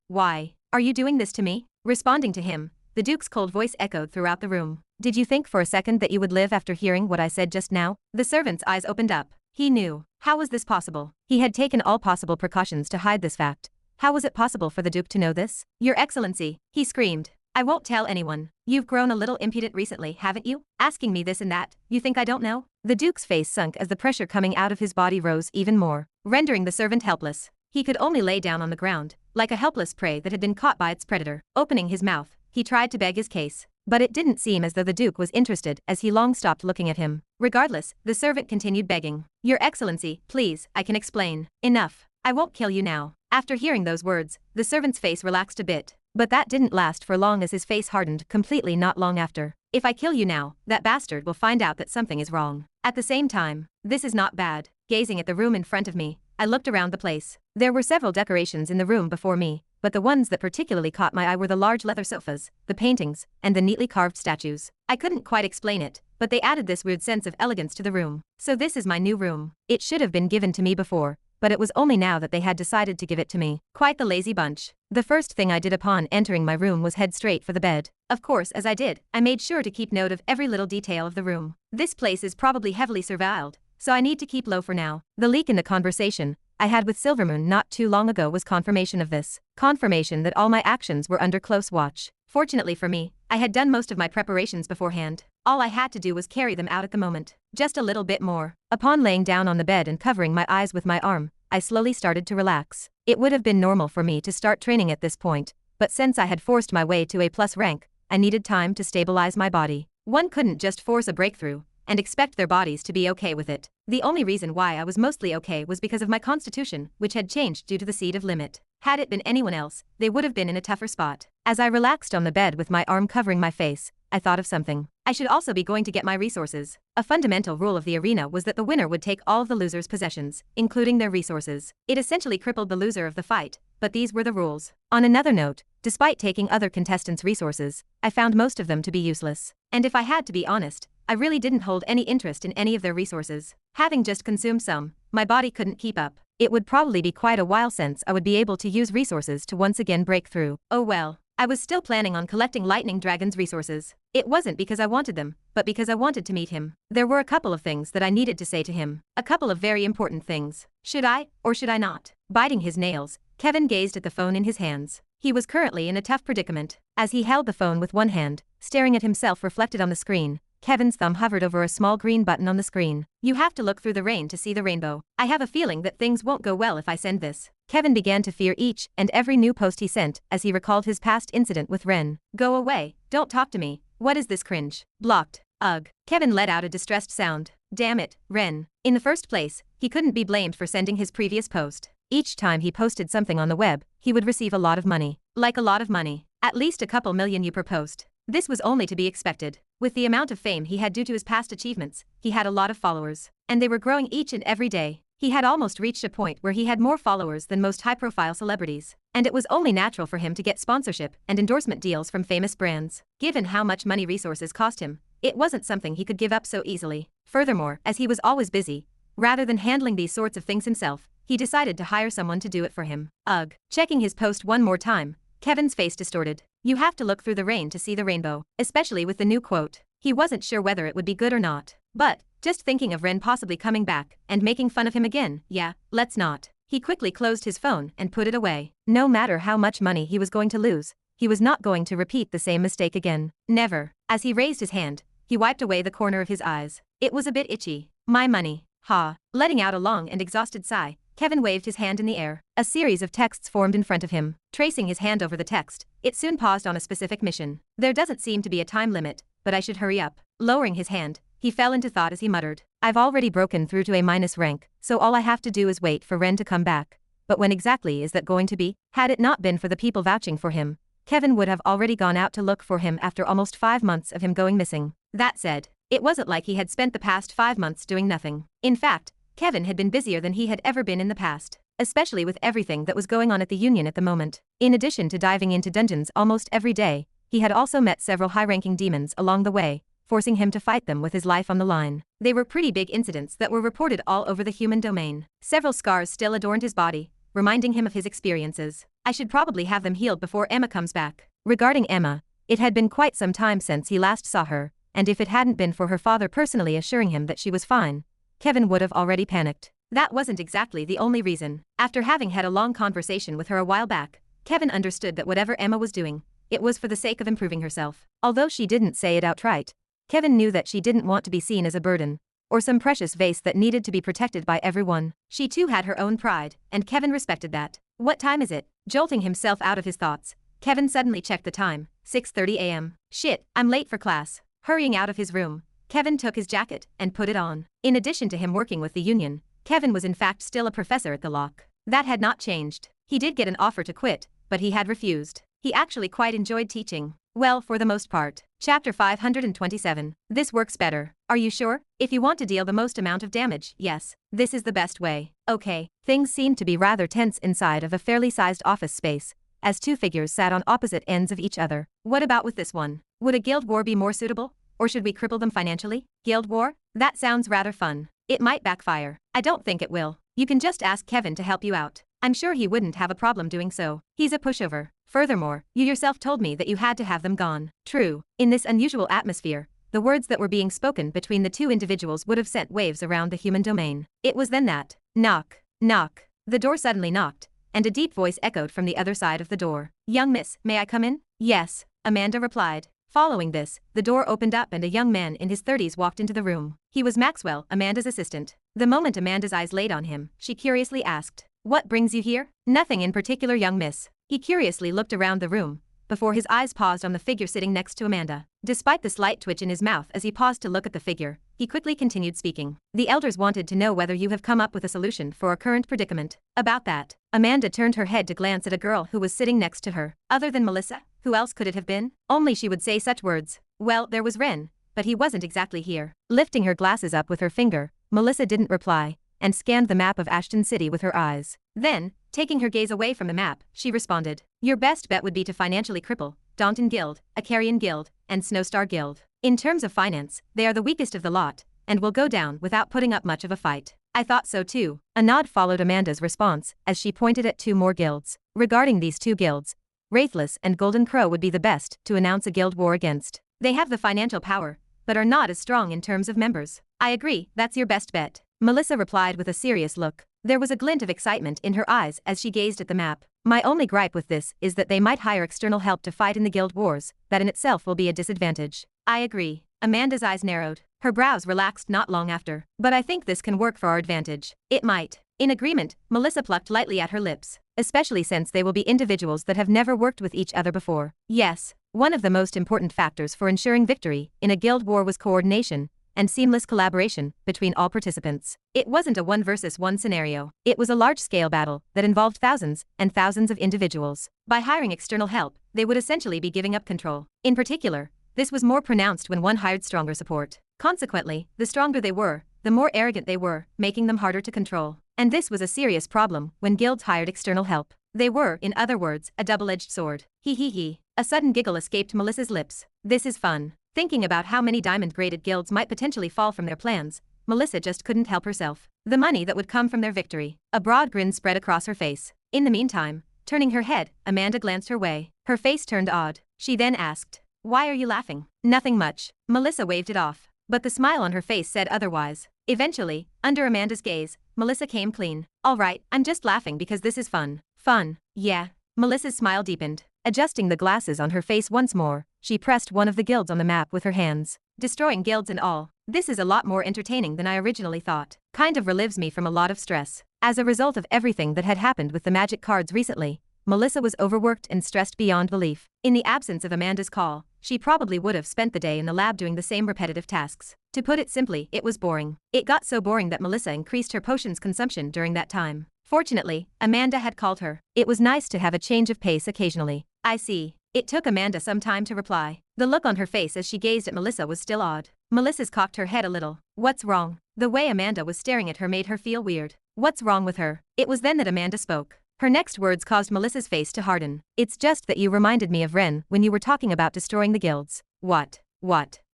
Are you doing this to me? Responding to him, the Duke's cold voice echoed throughout the room. Did you think for a second that you would live after hearing what I said just now? The servant's eyes opened up. He knew. How was this possible? He had taken all possible precautions to hide this fact. How was it possible for the Duke to know this? Your Excellency, he screamed. I won't tell anyone. You've grown a little impudent recently, haven't you? Asking me this and that, you think I don't know? The Duke's face sunk as the pressure coming out of his body rose even more, rendering the servant helpless. He could only lay down on the ground, like a helpless prey that had been caught by its predator. Opening his mouth, he tried to beg his case. But it didn't seem as though the Duke was interested as he long stopped looking at him. Regardless, the servant continued begging. Your Excellency, please, I can explain. Enough. I won't kill you now. After hearing those words, the servant's face relaxed a bit. But that didn't last for long as his face hardened completely not long after. If I kill you now, that bastard will find out that something is wrong. At the same time, this is not bad. Gazing at the room in front of me, I looked around the place. There were several decorations in the room before me, but the ones that particularly caught my eye were the large leather sofas, the paintings, and the neatly carved statues. I couldn't quite explain it, but they added this weird sense of elegance to the room. So this is my new room. It should have been given to me before, but it was only now that they had decided to give it to me. Quite the lazy bunch. The first thing I did upon entering my room was head straight for the bed. Of course, as I did, I made sure to keep note of every little detail of the room. This place is probably heavily surveilled, so I need to keep low for now. The leak in the conversation I had with Silvermoon not too long ago was confirmation of this. Confirmation that all my actions were under close watch. Fortunately for me, I had done most of my preparations beforehand. All I had to do was carry them out at the moment. Just a little bit more. Upon laying down on the bed and covering my eyes with my arm, I slowly started to relax. It would have been normal for me to start training at this point, but since I had forced my way to A+ rank, I needed time to stabilize my body. One couldn't just force a breakthrough and expect their bodies to be okay with it. The only reason why I was mostly okay was because of my constitution, which had changed due to the seed of limit. Had it been anyone else, they would have been in a tougher spot. As I relaxed on the bed with my arm covering my face, I thought of something. I should also be going to get my resources. A fundamental rule of the arena was that the winner would take all of the loser's possessions, including their resources. It essentially crippled the loser of the fight, but these were the rules. On another note, despite taking other contestants' resources, I found most of them to be useless. And if I had to be honest, I really didn't hold any interest in any of their resources. Having just consumed some, my body couldn't keep up. It would probably be quite a while since I would be able to use resources to once again break through. Oh well. I was still planning on collecting Lightning Dragon's resources. It wasn't because I wanted them, but because I wanted to meet him. There were a couple of things that I needed to say to him. A couple of very important things. Should I, or should I not? Biting his nails, Kevin gazed at the phone in his hands. He was currently in a tough predicament. As he held the phone with one hand, staring at himself reflected on the screen, Kevin's thumb hovered over a small green button on the screen. You have to look through the rain to see the rainbow. I have a feeling that things won't go well if I send this. Kevin began to fear each and every new post he sent as he recalled his past incident with Ren. Go away, don't talk to me. What is this cringe? Blocked. Ugh. Kevin let out a distressed sound. Damn it, Ren. In the first place, he couldn't be blamed for sending his previous post. Each time he posted something on the web, he would receive a lot of money. Like a lot of money. At least a couple million per post. This was only to be expected. With the amount of fame he had due to his past achievements, he had a lot of followers. And they were growing each and every day. He had almost reached a point where he had more followers than most high-profile celebrities. And it was only natural for him to get sponsorship and endorsement deals from famous brands. Given how much money resources cost him, it wasn't something he could give up so easily. Furthermore, as he was always busy, rather than handling these sorts of things himself, he decided to hire someone to do it for him. Ugh. Checking his post one more time, Kevin's face distorted. You have to look through the rain to see the rainbow, especially with the new quote. He wasn't sure whether it would be good or not. But, just thinking of Ren possibly coming back and making fun of him again, yeah, let's not. He quickly closed his phone and put it away. No matter how much money he was going to lose, he was not going to repeat the same mistake again. Never. As he raised his hand, he wiped away the corner of his eyes. It was a bit itchy. My money. Ha. Letting out a long and exhausted sigh, Kevin waved his hand in the air. A series of texts formed in front of him. Tracing his hand over the text, it soon paused on a specific mission. There doesn't seem to be a time limit, but I should hurry up. Lowering his hand, he fell into thought as he muttered. I've already broken through to A- rank, so all I have to do is wait for Ren to come back. But when exactly is that going to be? Had it not been for the people vouching for him, Kevin would have already gone out to look for him after almost 5 months of him going missing. That said, it wasn't like he had spent the past 5 months doing nothing. In fact, Kevin had been busier than he had ever been in the past, especially with everything that was going on at the Union at the moment. In addition to diving into dungeons almost every day, he had also met several high-ranking demons along the way, forcing him to fight them with his life on the line. They were pretty big incidents that were reported all over the human domain. Several scars still adorned his body, reminding him of his experiences. I should probably have them healed before Emma comes back. Regarding Emma, it had been quite some time since he last saw her, and if it hadn't been for her father personally assuring him that she was fine, Kevin would have already panicked. That wasn't exactly the only reason. After having had a long conversation with her a while back, Kevin understood that whatever Emma was doing, it was for the sake of improving herself. Although she didn't say it outright, Kevin knew that she didn't want to be seen as a burden, or some precious vase that needed to be protected by everyone. She too had her own pride, and Kevin respected that. What time is it? Jolting himself out of his thoughts, Kevin suddenly checked the time, 6:30 a.m. Shit, I'm late for class. Hurrying out of his room, Kevin took his jacket and put it on. In addition to him working with the Union, Kevin was in fact still a professor at the Lock. That had not changed. He did get an offer to quit, but he had refused. He actually quite enjoyed teaching. Well, for the most part. Chapter 527. This works better. Are you sure? If you want to deal the most amount of damage, yes. This is the best way. Okay. Things seemed to be rather tense inside of a fairly sized office space, as two figures sat on opposite ends of each other. What about with this one? Would a guild war be more suitable? Or should we cripple them financially? Guild war? That sounds rather fun. It might backfire. I don't think it will. You can just ask Kevin to help you out. I'm sure he wouldn't have a problem doing so. He's a pushover. Furthermore, you yourself told me that you had to have them gone. True. In this unusual atmosphere, the words that were being spoken between the two individuals would have sent waves around the human domain. It was then that, knock, knock. The door suddenly knocked, and a deep voice echoed from the other side of the door. Young miss, may I come in? Yes, Amanda replied. Following this, the door opened up and a young man in his 30s walked into the room. He was Maxwell, Amanda's assistant. The moment Amanda's eyes laid on him, she curiously asked, "What brings you here?" "Nothing in particular, young miss." He curiously looked around the room, before his eyes paused on the figure sitting next to Amanda. Despite the slight twitch in his mouth as he paused to look at the figure, he quickly continued speaking. "The elders wanted to know whether you have come up with a solution for our current predicament." About that, Amanda turned her head to glance at a girl who was sitting next to her. Other than Melissa, who else could it have been? Only she would say such words. Well, there was Ren, but he wasn't exactly here. Lifting her glasses up with her finger, Melissa didn't reply, and scanned the map of Ashton City with her eyes. Then, taking her gaze away from the map, she responded, "Your best bet would be to financially cripple Daunton Guild, Acarian Guild, and Snowstar Guild. In terms of finance, they are the weakest of the lot, and will go down without putting up much of a fight." "I thought so too." A nod followed Amanda's response as she pointed at two more guilds. Regarding these two guilds, Wraithless and Golden Crow would be the best to announce a guild war against. They have the financial power, but are not as strong in terms of members. "I agree, that's your best bet," Melissa replied with a serious look. There was a glint of excitement in her eyes as she gazed at the map. "My only gripe with this is that they might hire external help to fight in the guild wars. That in itself will be a disadvantage." "I agree." Amanda's eyes narrowed. Her brows relaxed not long after. "But I think this can work for our advantage." "It might." In agreement, Melissa plucked lightly at her lips. "Especially since they will be individuals that have never worked with each other before." Yes, one of the most important factors for ensuring victory in a guild war was coordination and seamless collaboration between all participants. It wasn't a one-versus-one scenario. It was a large-scale battle that involved thousands and thousands of individuals. By hiring external help, they would essentially be giving up control. In particular, this was more pronounced when one hired stronger support. Consequently, the stronger they were, the more arrogant they were, making them harder to control. And this was a serious problem when guilds hired external help. They were, in other words, a double-edged sword. He. A sudden giggle escaped Melissa's lips. "This is fun." Thinking about how many diamond-graded guilds might potentially fall from their plans, Melissa just couldn't help herself. The money that would come from their victory. A broad grin spread across her face. In the meantime, turning her head, Amanda glanced her way. Her face turned odd. She then asked, "Why are you laughing?" "Nothing much." Melissa waved it off, but the smile on her face said otherwise. Eventually, under Amanda's gaze, Melissa came clean. "All right, I'm just laughing because this is fun." "Fun? Yeah." Melissa's smile deepened. Adjusting the glasses on her face once more, she pressed one of the guilds on the map with her hands. "Destroying guilds and all. This is a lot more entertaining than I originally thought. Kind of relieves me from a lot of stress." As a result of everything that had happened with the magic cards recently, Melissa was overworked and stressed beyond belief. In the absence of Amanda's call, she probably would have spent the day in the lab doing the same repetitive tasks. To put it simply, it was boring. It got so boring that Melissa increased her potions consumption during that time. Fortunately, Amanda had called her. It was nice to have a change of pace occasionally. "I see." It took Amanda some time to reply. The look on her face as she gazed at Melissa was still odd. Melissa's cocked her head a little. "What's wrong?" The way Amanda was staring at her made her feel weird. "What's wrong with her?" It was then that Amanda spoke. Her next words caused Melissa's face to harden. "It's just that you reminded me of Ren when you were talking about destroying the guilds." What?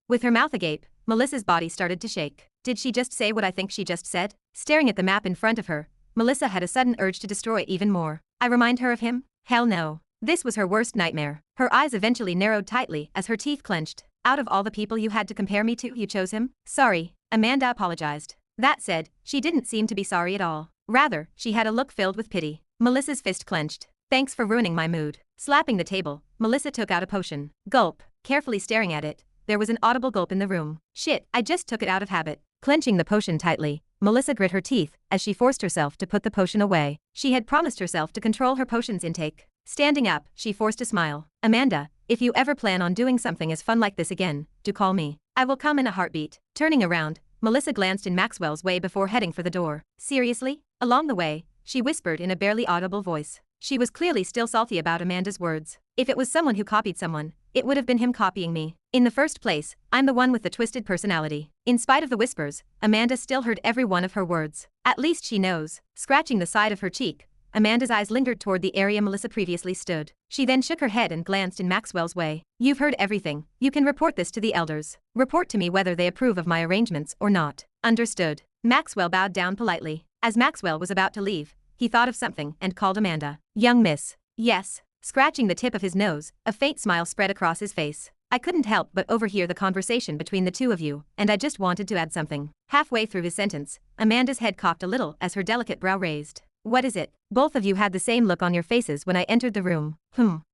With her mouth agape, Melissa's body started to shake. Did she just say what I think she just said? Staring at the map in front of her, Melissa had a sudden urge to destroy even more. I remind her of him? Hell no. This was her worst nightmare. Her eyes eventually narrowed tightly as her teeth clenched. "Out of all the people you had to compare me to, you chose him?" "Sorry." Amanda apologized. That said, she didn't seem to be sorry at all. Rather, she had a look filled with pity. Melissa's fist clenched. "Thanks for ruining my mood." Slapping the table, Melissa took out a potion. Gulp. Carefully staring at it, there was an audible gulp in the room. "Shit, I just took it out of habit." Clenching the potion tightly, Melissa grit her teeth as she forced herself to put the potion away. She had promised herself to control her potion's intake. Standing up, she forced a smile. "Amanda, if you ever plan on doing something as fun like this again, do call me. I will come in a heartbeat." Turning around, Melissa glanced in Maxwell's way before heading for the door. "Seriously?" Along the way, she whispered in a barely audible voice. She was clearly still salty about Amanda's words. "If it was someone who copied someone, it would have been him copying me. In the first place, I'm the one with the twisted personality." In spite of the whispers, Amanda still heard every one of her words. "At least she knows." Scratching the side of her cheek, Amanda's eyes lingered toward the area Melissa previously stood. She then shook her head and glanced in Maxwell's way. "You've heard everything. You can report this to the elders. Report to me whether they approve of my arrangements or not." "Understood." Maxwell bowed down politely. As Maxwell was about to leave, he thought of something and called Amanda. Young miss. Yes. Scratching the tip of his nose, a faint smile spread across his face. I couldn't help but overhear the conversation between the two of you, and I just wanted to add something. Halfway through his sentence, Amanda's head cocked a little as her delicate brow raised. What is it? Both of you had the same look on your faces when I entered the room.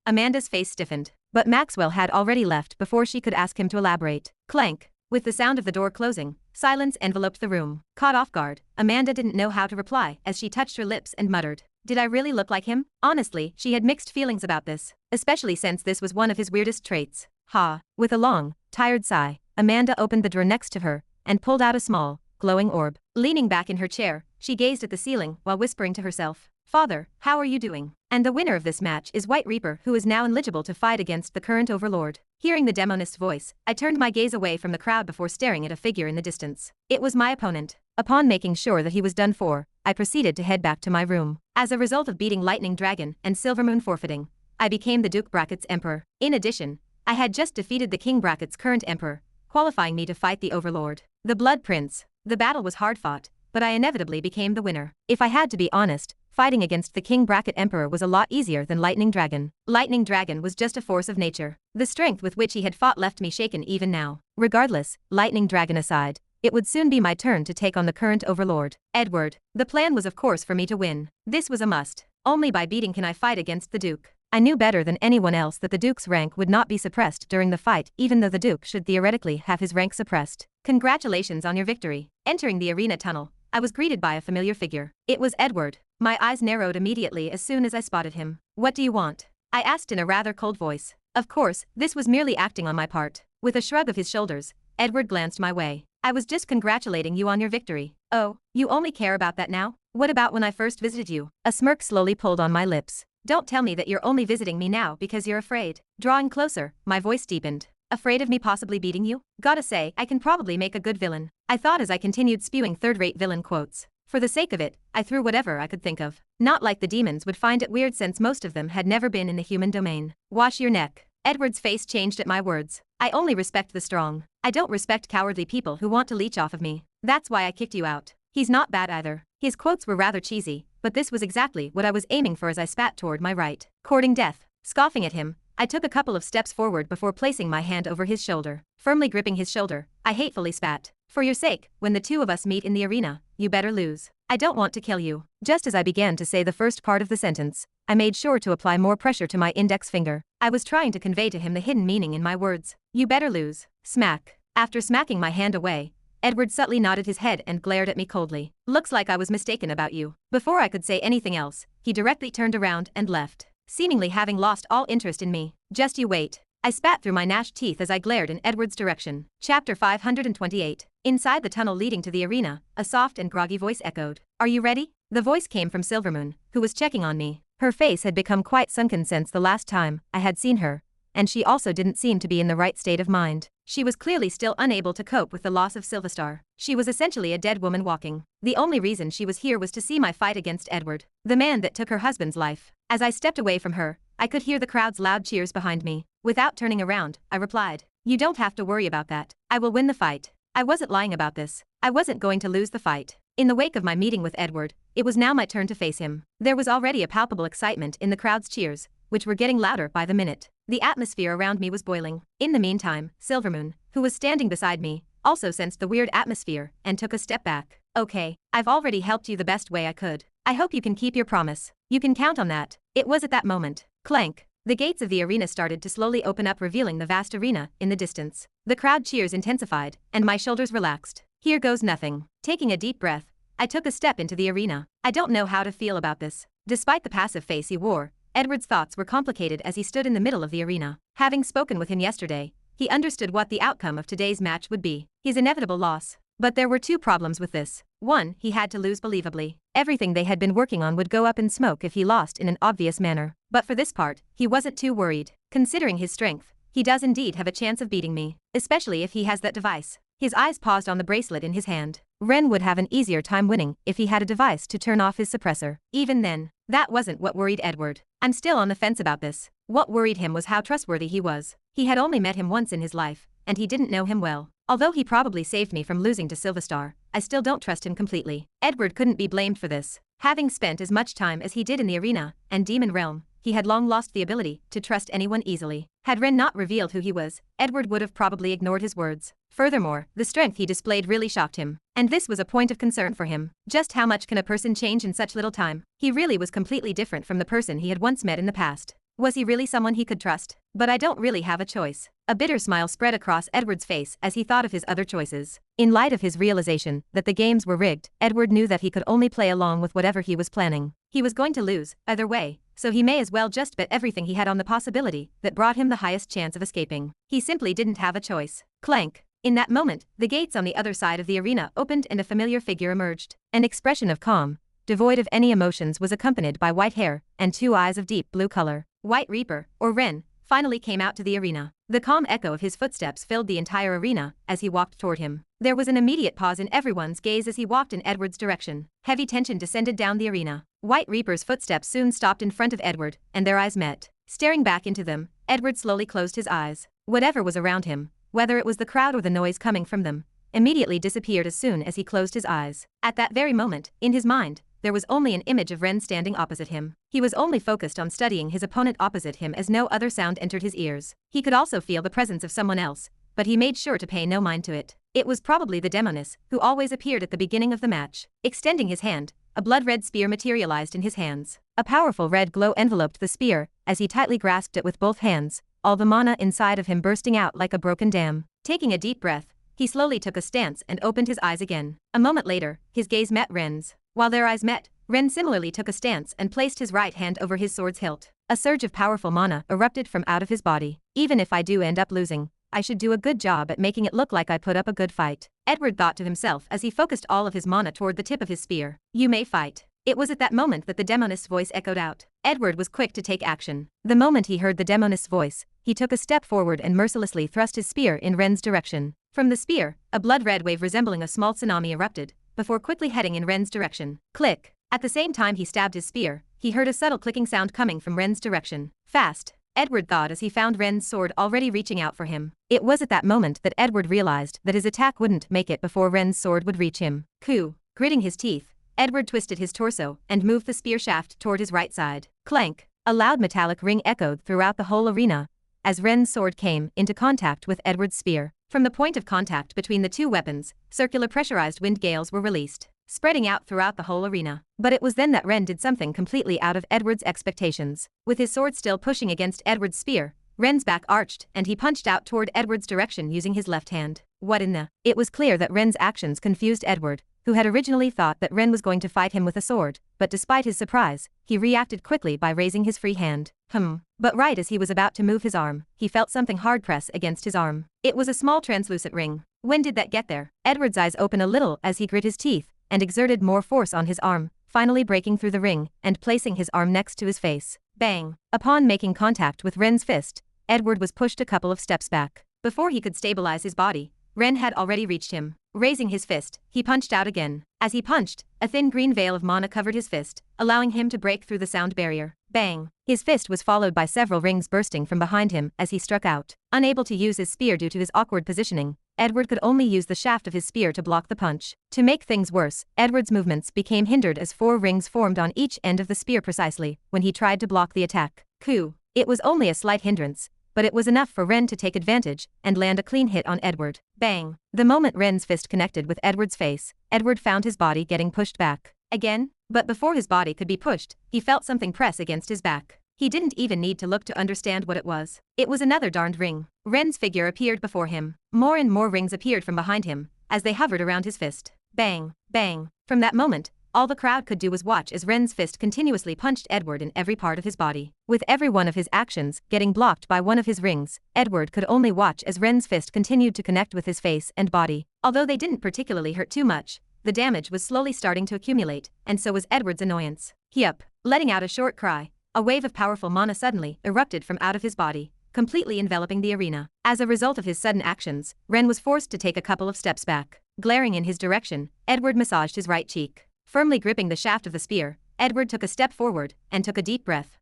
Amanda's face stiffened, but Maxwell had already left before she could ask him to elaborate. Clank. With the sound of the door closing, silence enveloped the room. Caught off guard, Amanda didn't know how to reply as she touched her lips and muttered. Did I really look like him? Honestly, she had mixed feelings about this, especially since this was one of his weirdest traits. With a long, tired sigh, Amanda opened the drawer next to her and pulled out a small, glowing orb. Leaning back in her chair, she gazed at the ceiling while whispering to herself, Father, how are you doing? And the winner of this match is White Reaper, who is now eligible to fight against the current overlord. Hearing the demonist's voice, I turned my gaze away from the crowd before staring at a figure in the distance. It was my opponent. Upon making sure that he was done for, I proceeded to head back to my room. As a result of beating Lightning Dragon and Silvermoon forfeiting, I became the Duke Bracket's Emperor. In addition, I had just defeated the King Bracket's current Emperor, qualifying me to fight the Overlord, the Blood Prince. The battle was hard fought, but I inevitably became the winner. If I had to be honest, fighting against the King Bracket Emperor was a lot easier than Lightning Dragon. Lightning Dragon was just a force of nature. The strength with which he had fought left me shaken even now. Regardless, Lightning Dragon aside, it would soon be my turn to take on the current overlord, Edward. The plan was of course for me to win. This was a must. Only by beating can I fight against the Duke. I knew better than anyone else that the Duke's rank would not be suppressed during the fight, even though the Duke should theoretically have his rank suppressed. Congratulations on your victory. Entering the arena tunnel, I was greeted by a familiar figure. It was Edward. My eyes narrowed immediately as soon as I spotted him. What do you want? I asked in a rather cold voice. Of course, this was merely acting on my part. With a shrug of his shoulders, Edward glanced my way. I was just congratulating you on your victory. Oh, you only care about that now? What about when I first visited you? A smirk slowly pulled on my lips. Don't tell me that you're only visiting me now because you're afraid. Drawing closer, my voice deepened. Afraid of me possibly beating you? Gotta say, I can probably make a good villain. I thought as I continued spewing third-rate villain quotes. For the sake of it, I threw whatever I could think of. Not like the demons would find it weird since most of them had never been in the human domain. Wash your neck. Edward's face changed at my words. I only respect the strong. I don't respect cowardly people who want to leech off of me. That's why I kicked you out. He's not bad either. His quotes were rather cheesy, but this was exactly what I was aiming for as I spat toward my right. Courting death. Scoffing at him, I took a couple of steps forward before placing my hand over his shoulder. Firmly gripping his shoulder, I hatefully spat. For your sake, when the two of us meet in the arena, you better lose. I don't want to kill you. Just as I began to say the first part of the sentence, I made sure to apply more pressure to my index finger. I was trying to convey to him the hidden meaning in my words. You better lose. Smack. After smacking my hand away, Edward subtly nodded his head and glared at me coldly. Looks like I was mistaken about you. Before I could say anything else, he directly turned around and left, seemingly having lost all interest in me. Just you wait. I spat through my gnashed teeth as I glared in Edward's direction. Chapter 528. Inside the tunnel leading to the arena, a soft and groggy voice echoed. Are you ready? The voice came from Silvermoon, who was checking on me. Her face had become quite sunken since the last time I had seen her, and she also didn't seem to be in the right state of mind. She was clearly still unable to cope with the loss of Sylvestar. She was essentially a dead woman walking. The only reason she was here was to see my fight against Edward, the man that took her husband's life. As I stepped away from her, I could hear the crowd's loud cheers behind me. Without turning around, I replied, You don't have to worry about that. I will win the fight. I wasn't lying about this. I wasn't going to lose the fight. In the wake of my meeting with Edward, it was now my turn to face him. There was already a palpable excitement in the crowd's cheers, which were getting louder by the minute. The atmosphere around me was boiling. In the meantime, Silvermoon, who was standing beside me, also sensed the weird atmosphere and took a step back. Okay, I've already helped you the best way I could. I hope you can keep your promise. You can count on that. It was at that moment. Clank. The gates of the arena started to slowly open up, revealing the vast arena in the distance. The crowd cheers intensified, and my shoulders relaxed. Here goes nothing. Taking a deep breath, I took a step into the arena. I don't know how to feel about this. Despite the passive face he wore, Edward's thoughts were complicated as he stood in the middle of the arena. Having spoken with him yesterday, he understood what the outcome of today's match would be. His inevitable loss. But there were two problems with this. One, he had to lose believably. Everything they had been working on would go up in smoke if he lost in an obvious manner. But for this part, he wasn't too worried. Considering his strength, he does indeed have a chance of beating me, especially if he has that device. His eyes paused on the bracelet in his hand. Ren would have an easier time winning if he had a device to turn off his suppressor. Even then, that wasn't what worried Edward. I'm still on the fence about this. What worried him was how trustworthy he was. He had only met him once in his life, and he didn't know him well. Although he probably saved me from losing to Sylvestar, I still don't trust him completely. Edward couldn't be blamed for this. Having spent as much time as he did in the arena and demon realm, he had long lost the ability to trust anyone easily. Had Ren not revealed who he was, Edward would have probably ignored his words. Furthermore, the strength he displayed really shocked him. And this was a point of concern for him. Just how much can a person change in such little time? He really was completely different from the person he had once met in the past. Was he really someone he could trust? But I don't really have a choice. A bitter smile spread across Edward's face as he thought of his other choices. In light of his realization that the games were rigged, Edward knew that he could only play along with whatever he was planning. He was going to lose, either way, so he may as well just bet everything he had on the possibility that brought him the highest chance of escaping. He simply didn't have a choice. Clank. In that moment, the gates on the other side of the arena opened and a familiar figure emerged. An expression of calm, devoid of any emotions, was accompanied by white hair and 2 eyes of deep blue color. White Reaper, or Ren, finally came out to the arena. The calm echo of his footsteps filled the entire arena as he walked toward him. There was an immediate pause in everyone's gaze as he walked in Edward's direction. Heavy tension descended down the arena. White Reaper's footsteps soon stopped in front of Edward, and their eyes met. Staring back into them, Edward slowly closed his eyes. Whatever was around him, whether it was the crowd or the noise coming from them, immediately disappeared as soon as he closed his eyes. At that very moment, in his mind, there was only an image of Ren standing opposite him. He was only focused on studying his opponent opposite him as no other sound entered his ears. He could also feel the presence of someone else, but he made sure to pay no mind to it. It was probably the demoness, who always appeared at the beginning of the match. Extending his hand, a blood-red spear materialized in his hands. A powerful red glow enveloped the spear as he tightly grasped it with both hands, all the mana inside of him bursting out like a broken dam. Taking a deep breath, he slowly took a stance and opened his eyes again. A moment later, his gaze met Ren's. While their eyes met, Ren similarly took a stance and placed his right hand over his sword's hilt. A surge of powerful mana erupted from out of his body. Even if I do end up losing, I should do a good job at making it look like I put up a good fight, Edward thought to himself as he focused all of his mana toward the tip of his spear. You may fight. It was at that moment that the demoness voice echoed out. Edward was quick to take action. The moment he heard the demoness voice, he took a step forward and mercilessly thrust his spear in Ren's direction. From the spear, a blood-red wave resembling a small tsunami erupted, before quickly heading in Ren's direction. Click. At the same time he stabbed his spear, he heard a subtle clicking sound coming from Ren's direction. Fast, Edward thought as he found Ren's sword already reaching out for him. It was at that moment that Edward realized that his attack wouldn't make it before Ren's sword would reach him. Coo. Gritting his teeth, Edward twisted his torso and moved the spear shaft toward his right side. Clank. A loud metallic ring echoed throughout the whole arena as Ren's sword came into contact with Edward's spear. From the point of contact between the two weapons, circular pressurized wind gales were released, spreading out throughout the whole arena. But it was then that Ren did something completely out of Edward's expectations. With his sword still pushing against Edward's spear, Ren's back arched and he punched out toward Edward's direction using his left hand. What in the? It was clear that Ren's actions confused Edward, who had originally thought that Ren was going to fight him with a sword, but despite his surprise, he reacted quickly by raising his free hand. But right as he was about to move his arm, he felt something hard press against his arm. It was a small translucent ring. When did that get there? Edward's eyes opened a little as he grit his teeth and exerted more force on his arm, finally breaking through the ring and placing his arm next to his face. Bang! Upon making contact with Ren's fist, Edward was pushed a couple of steps back. Before he could stabilize his body, Ren had already reached him. Raising his fist, he punched out again. As he punched, a thin green veil of mana covered his fist, allowing him to break through the sound barrier. Bang! His fist was followed by several rings bursting from behind him as he struck out. Unable to use his spear due to his awkward positioning, Edward could only use the shaft of his spear to block the punch. To make things worse, Edward's movements became hindered as 4 rings formed on each end of the spear precisely when he tried to block the attack. Coo. It was only a slight hindrance, but it was enough for Ren to take advantage and land a clean hit on Edward. Bang! The moment Ren's fist connected with Edward's face, Edward found his body getting pushed back. Again? But before his body could be pushed, he felt something press against his back. He didn't even need to look to understand what it was. It was another darned ring. Ren's figure appeared before him. More and more rings appeared from behind him as they hovered around his fist. Bang! Bang! From that moment, all the crowd could do was watch as Ren's fist continuously punched Edward in every part of his body. With every one of his actions getting blocked by one of his rings, Edward could only watch as Ren's fist continued to connect with his face and body. Although they didn't particularly hurt too much, the damage was slowly starting to accumulate, and so was Edward's annoyance. Yup. Letting out a short cry, a wave of powerful mana suddenly erupted from out of his body, completely enveloping the arena. As a result of his sudden actions, Ren was forced to take a couple of steps back. Glaring in his direction, Edward massaged his right cheek. Firmly gripping the shaft of the spear, Edward took a step forward and took a deep breath.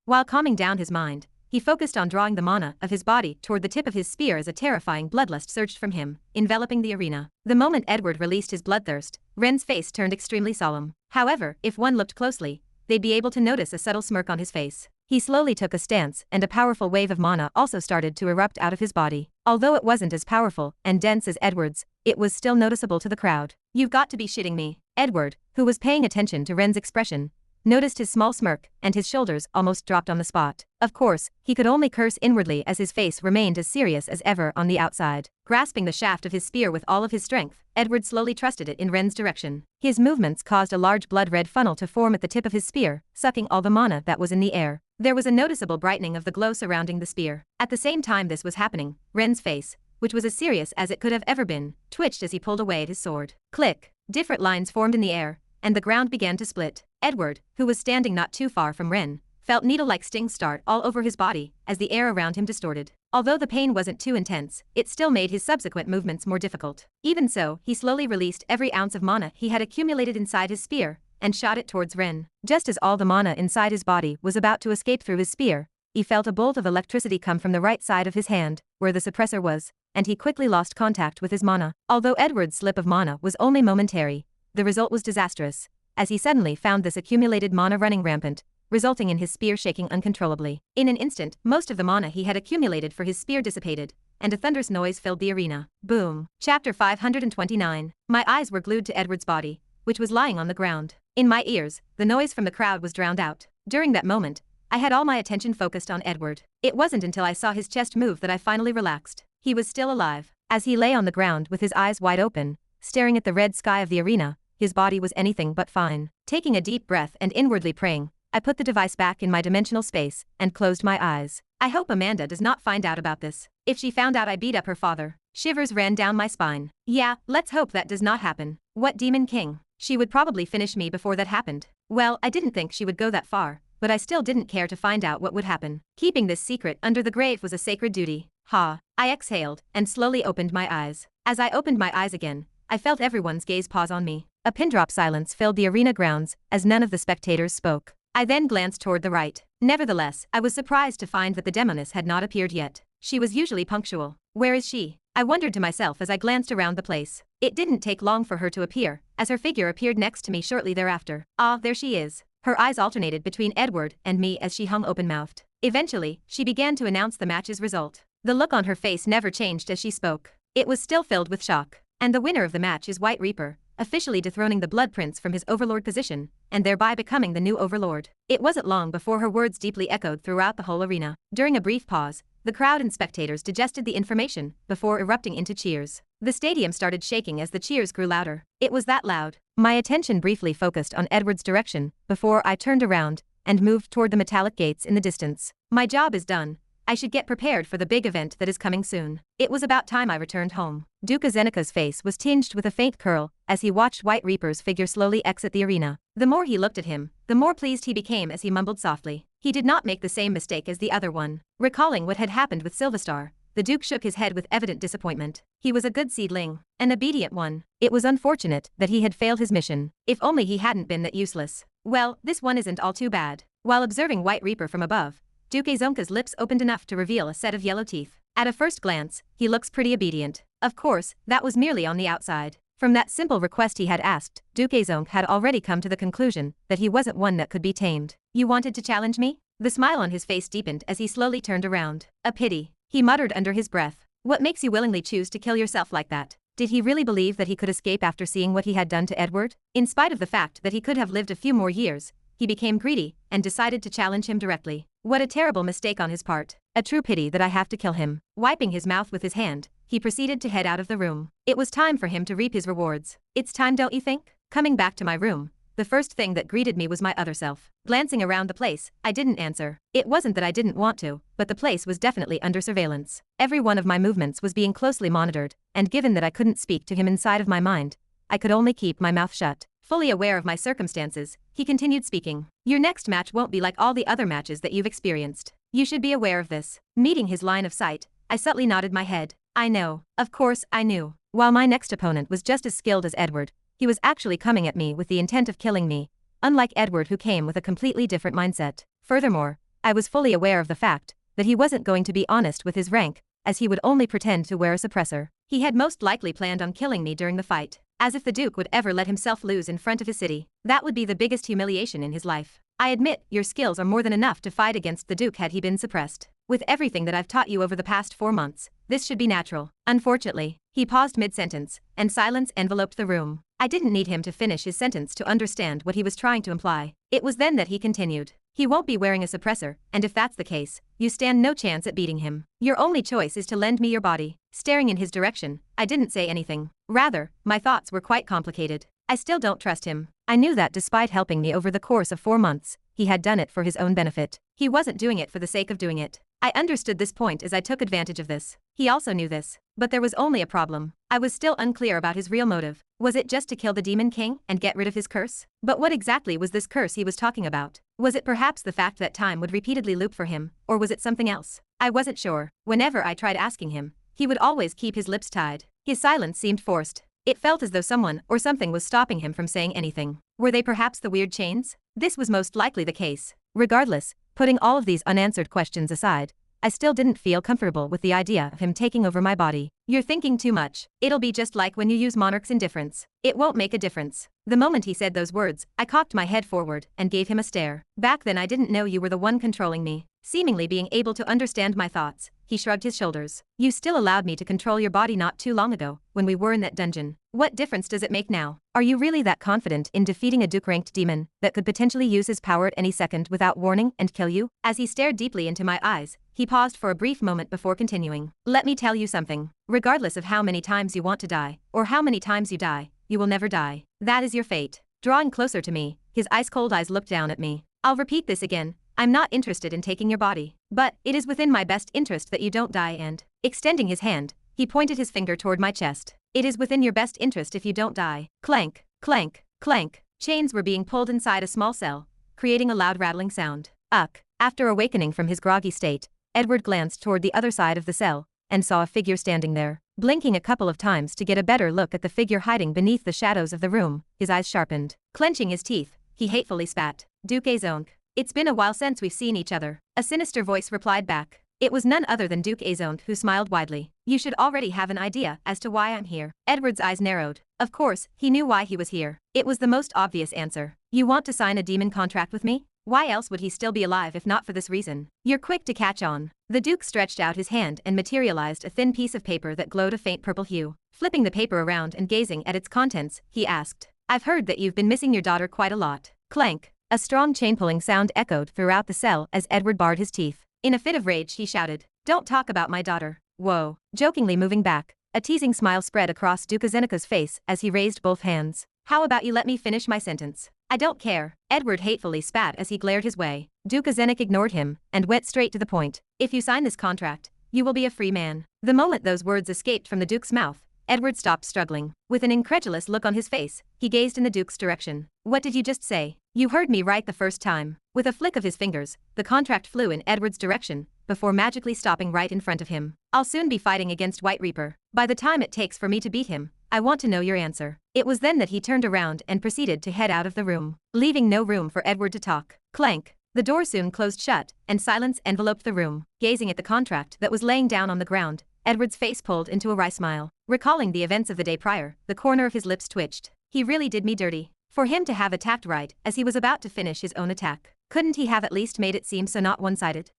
While calming down his mind, he focused on drawing the mana of his body toward the tip of his spear as a terrifying bloodlust surged from him, enveloping the arena. The moment Edward released his bloodthirst, Ren's face turned extremely solemn. However, if one looked closely, they'd be able to notice a subtle smirk on his face. He slowly took a stance, and a powerful wave of mana also started to erupt out of his body. Although it wasn't as powerful and dense as Edward's, it was still noticeable to the crowd. "You've got to be shitting me." Edward, who was paying attention to Ren's expression, noticed his small smirk, and his shoulders almost dropped on the spot. Of course, he could only curse inwardly as his face remained as serious as ever on the outside. Grasping the shaft of his spear with all of his strength, Edward slowly thrusted it in Ren's direction. His movements caused a large blood-red funnel to form at the tip of his spear, sucking all the mana that was in the air. There was a noticeable brightening of the glow surrounding the spear. At the same time this was happening, Ren's face, which was as serious as it could have ever been, twitched as he pulled away at his sword. Click! Different lines formed in the air, and the ground began to split. Edward, who was standing not too far from Ren, felt needle-like stings start all over his body as the air around him distorted. Although the pain wasn't too intense, it still made his subsequent movements more difficult. Even so, he slowly released every ounce of mana he had accumulated inside his spear and shot it towards Ren. Just as all the mana inside his body was about to escape through his spear, he felt a bolt of electricity come from the right side of his hand, where the suppressor was, and he quickly lost contact with his mana. Although Edward's slip of mana was only momentary, the result was disastrous, as he suddenly found this accumulated mana running rampant, resulting in his spear shaking uncontrollably. In an instant, most of the mana he had accumulated for his spear dissipated, and a thunderous noise filled the arena. Boom. Chapter 529. My eyes were glued to Edward's body, which was lying on the ground. In my ears, the noise from the crowd was drowned out. During that moment, I had all my attention focused on Edward. It wasn't until I saw his chest move that I finally relaxed. He was still alive. As he lay on the ground with his eyes wide open, staring at the red sky of the arena, his body was anything but fine. Taking a deep breath and inwardly praying, I put the device back in my dimensional space and closed my eyes. I hope Amanda does not find out about this. If she found out I beat up her father, shivers ran down my spine. Yeah, let's hope that does not happen. What demon king? She would probably finish me before that happened. Well, I didn't think she would go that far, but I still didn't care to find out what would happen. Keeping this secret under the grave was a sacred duty. Ha. I exhaled and slowly opened my eyes. As I opened my eyes again, I felt everyone's gaze pause on me. A pin-drop silence filled the arena grounds as none of the spectators spoke. I then glanced toward the right. Nevertheless, I was surprised to find that the demoness had not appeared yet. She was usually punctual. Where is she? I wondered to myself as I glanced around the place. It didn't take long for her to appear, as her figure appeared next to me shortly thereafter. Ah, there she is. Her eyes alternated between Edward and me as she hung open-mouthed. Eventually, she began to announce the match's result. The look on her face never changed as she spoke. It was still filled with shock. And the winner of the match is White Reaper, officially dethroning the Blood Prince from his overlord position, and thereby becoming the new overlord. It wasn't long before her words deeply echoed throughout the whole arena. During a brief pause, the crowd and spectators digested the information before erupting into cheers. The stadium started shaking as the cheers grew louder. It was that loud. My attention briefly focused on Edward's direction before I turned around and moved toward the metallic gates in the distance. My job is done. I should get prepared for the big event that is coming soon. It was about time I returned home. Duca Zenika's face was tinged with a faint curl as he watched White Reaper's figure slowly exit the arena. The more he looked at him, the more pleased he became as he mumbled softly. He did not make the same mistake as the other one. Recalling what had happened with Silverstar, the Duke shook his head with evident disappointment. He was a good seedling, an obedient one. It was unfortunate that he had failed his mission. If only he hadn't been that useless. Well, this one isn't all too bad. While observing White Reaper from above, Duke Zonka's lips opened enough to reveal a set of yellow teeth. At a first glance, he looks pretty obedient. Of course, that was merely on the outside. From that simple request he had asked, Duke Zonk had already come to the conclusion that he wasn't one that could be tamed. You wanted to challenge me? The smile on his face deepened as he slowly turned around. A pity. He muttered under his breath. What makes you willingly choose to kill yourself like that? Did he really believe that he could escape after seeing what he had done to Edward? In spite of the fact that he could have lived a few more years, he became greedy and decided to challenge him directly. What a terrible mistake on his part. A true pity that I have to kill him. Wiping his mouth with his hand, he proceeded to head out of the room. It was time for him to reap his rewards. It's time, don't you think? Coming back to my room, the first thing that greeted me was my other self. Glancing around the place, I didn't answer. It wasn't that I didn't want to, but the place was definitely under surveillance. Every one of my movements was being closely monitored, and given that I couldn't speak to him inside of my mind, I could only keep my mouth shut. Fully aware of my circumstances, he continued speaking. Your next match won't be like all the other matches that you've experienced. You should be aware of this. Meeting his line of sight, I subtly nodded my head. I know. Of course, I knew. While my next opponent was just as skilled as Edward, he was actually coming at me with the intent of killing me, unlike Edward who came with a completely different mindset. Furthermore, I was fully aware of the fact that he wasn't going to be honest with his rank, as he would only pretend to wear a suppressor. He had most likely planned on killing me during the fight. As if the Duke would ever let himself lose in front of his city. That would be the biggest humiliation in his life. I admit, your skills are more than enough to fight against the Duke had he been suppressed. With everything that I've taught you over the past 4 months, this should be natural. Unfortunately, he paused mid-sentence, and silence enveloped the room. I didn't need him to finish his sentence to understand what he was trying to imply. It was then that he continued. He won't be wearing a suppressor, and if that's the case, you stand no chance at beating him. Your only choice is to lend me your body. Staring in his direction, I didn't say anything. Rather, my thoughts were quite complicated. I still don't trust him. I knew that despite helping me over the course of 4 months, he had done it for his own benefit. He wasn't doing it for the sake of doing it. I understood this point as I took advantage of this. He also knew this. But there was only a problem. I was still unclear about his real motive. Was it just to kill the Demon King and get rid of his curse? But what exactly was this curse he was talking about? Was it perhaps the fact that time would repeatedly loop for him, or was it something else? I wasn't sure. Whenever I tried asking him, he would always keep his lips tied. His silence seemed forced. It felt as though someone or something was stopping him from saying anything. Were they perhaps the weird chains? This was most likely the case. Regardless, putting all of these unanswered questions aside, I still didn't feel comfortable with the idea of him taking over my body. You're thinking too much. It'll be just like when you use Monarch's indifference. It won't make a difference. The moment he said those words, I cocked my head forward and gave him a stare. Back then I didn't know you were the one controlling me. Seemingly being able to understand my thoughts, he shrugged his shoulders. You still allowed me to control your body not too long ago, when we were in that dungeon. What difference does it make now? Are you really that confident in defeating a Duke-ranked demon that could potentially use his power at any second without warning and kill you? As he stared deeply into my eyes, he paused for a brief moment before continuing. Let me tell you something. Regardless of how many times you want to die, or how many times you die, you will never die. That is your fate. Drawing closer to me, his ice-cold eyes looked down at me. I'll repeat this again. I'm not interested in taking your body. But it is within my best interest that you don't die and, extending his hand, he pointed his finger toward my chest. It is within your best interest if you don't die. Clank, clank, clank. Chains were being pulled inside a small cell, creating a loud rattling sound. After awakening from his groggy state, Edward glanced toward the other side of the cell, and saw a figure standing there. Blinking a couple of times to get a better look at the figure hiding beneath the shadows of the room, his eyes sharpened. Clenching his teeth, he hatefully spat. Duke Azonk. It's been a while since we've seen each other. A sinister voice replied back. It was none other than Duke Azonk who smiled widely. You should already have an idea as to why I'm here. Edward's eyes narrowed. Of course, he knew why he was here. It was the most obvious answer. You want to sign a demon contract with me? Why else would he still be alive if not for this reason? You're quick to catch on. The Duke stretched out his hand and materialized a thin piece of paper that glowed a faint purple hue. Flipping the paper around and gazing at its contents, he asked. I've heard that you've been missing your daughter quite a lot. Clank. A strong chain-pulling sound echoed throughout the cell as Edward bared his teeth. In a fit of rage he shouted, Don't talk about my daughter. Whoa. Jokingly moving back, a teasing smile spread across Duke Azenika's face as he raised both hands. How about you let me finish my sentence? I don't care. Edward hatefully spat as he glared his way. Duke Azenik ignored him and went straight to the point. If you sign this contract, you will be a free man. The moment those words escaped from the Duke's mouth, Edward stopped struggling. With an incredulous look on his face, he gazed in the Duke's direction. What did you just say? You heard me right the first time. With a flick of his fingers, the contract flew in Edward's direction, before magically stopping right in front of him. I'll soon be fighting against White Reaper. By the time it takes for me to beat him, I want to know your answer. It was then that he turned around and proceeded to head out of the room, leaving no room for Edward to talk. Clank. The door soon closed shut, and silence enveloped the room. Gazing at the contract that was laying down on the ground, Edward's face pulled into a wry smile. Recalling the events of the day prior, the corner of his lips twitched. He really did me dirty. For him to have attacked right as he was about to finish his own attack. Couldn't he have at least made it seem so not one-sided?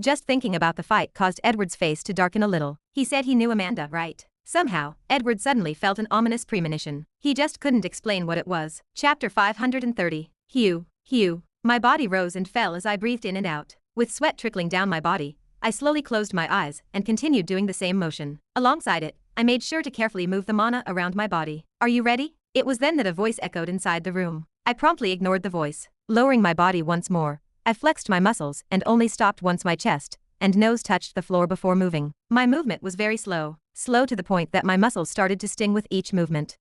Just thinking about the fight caused Edward's face to darken a little. He said he knew Amanda, right? Somehow, Edward suddenly felt an ominous premonition. He just couldn't explain what it was. Chapter 530. Hugh. My body rose and fell as I breathed in and out. With sweat trickling down my body, I slowly closed my eyes and continued doing the same motion. Alongside it, I made sure to carefully move the mana around my body. Are you ready? It was then that a voice echoed inside the room. I promptly ignored the voice. Lowering my body once more, I flexed my muscles and only stopped once my chest and nose touched the floor before moving. My movement was very slow to the point that my muscles started to sting with each movement.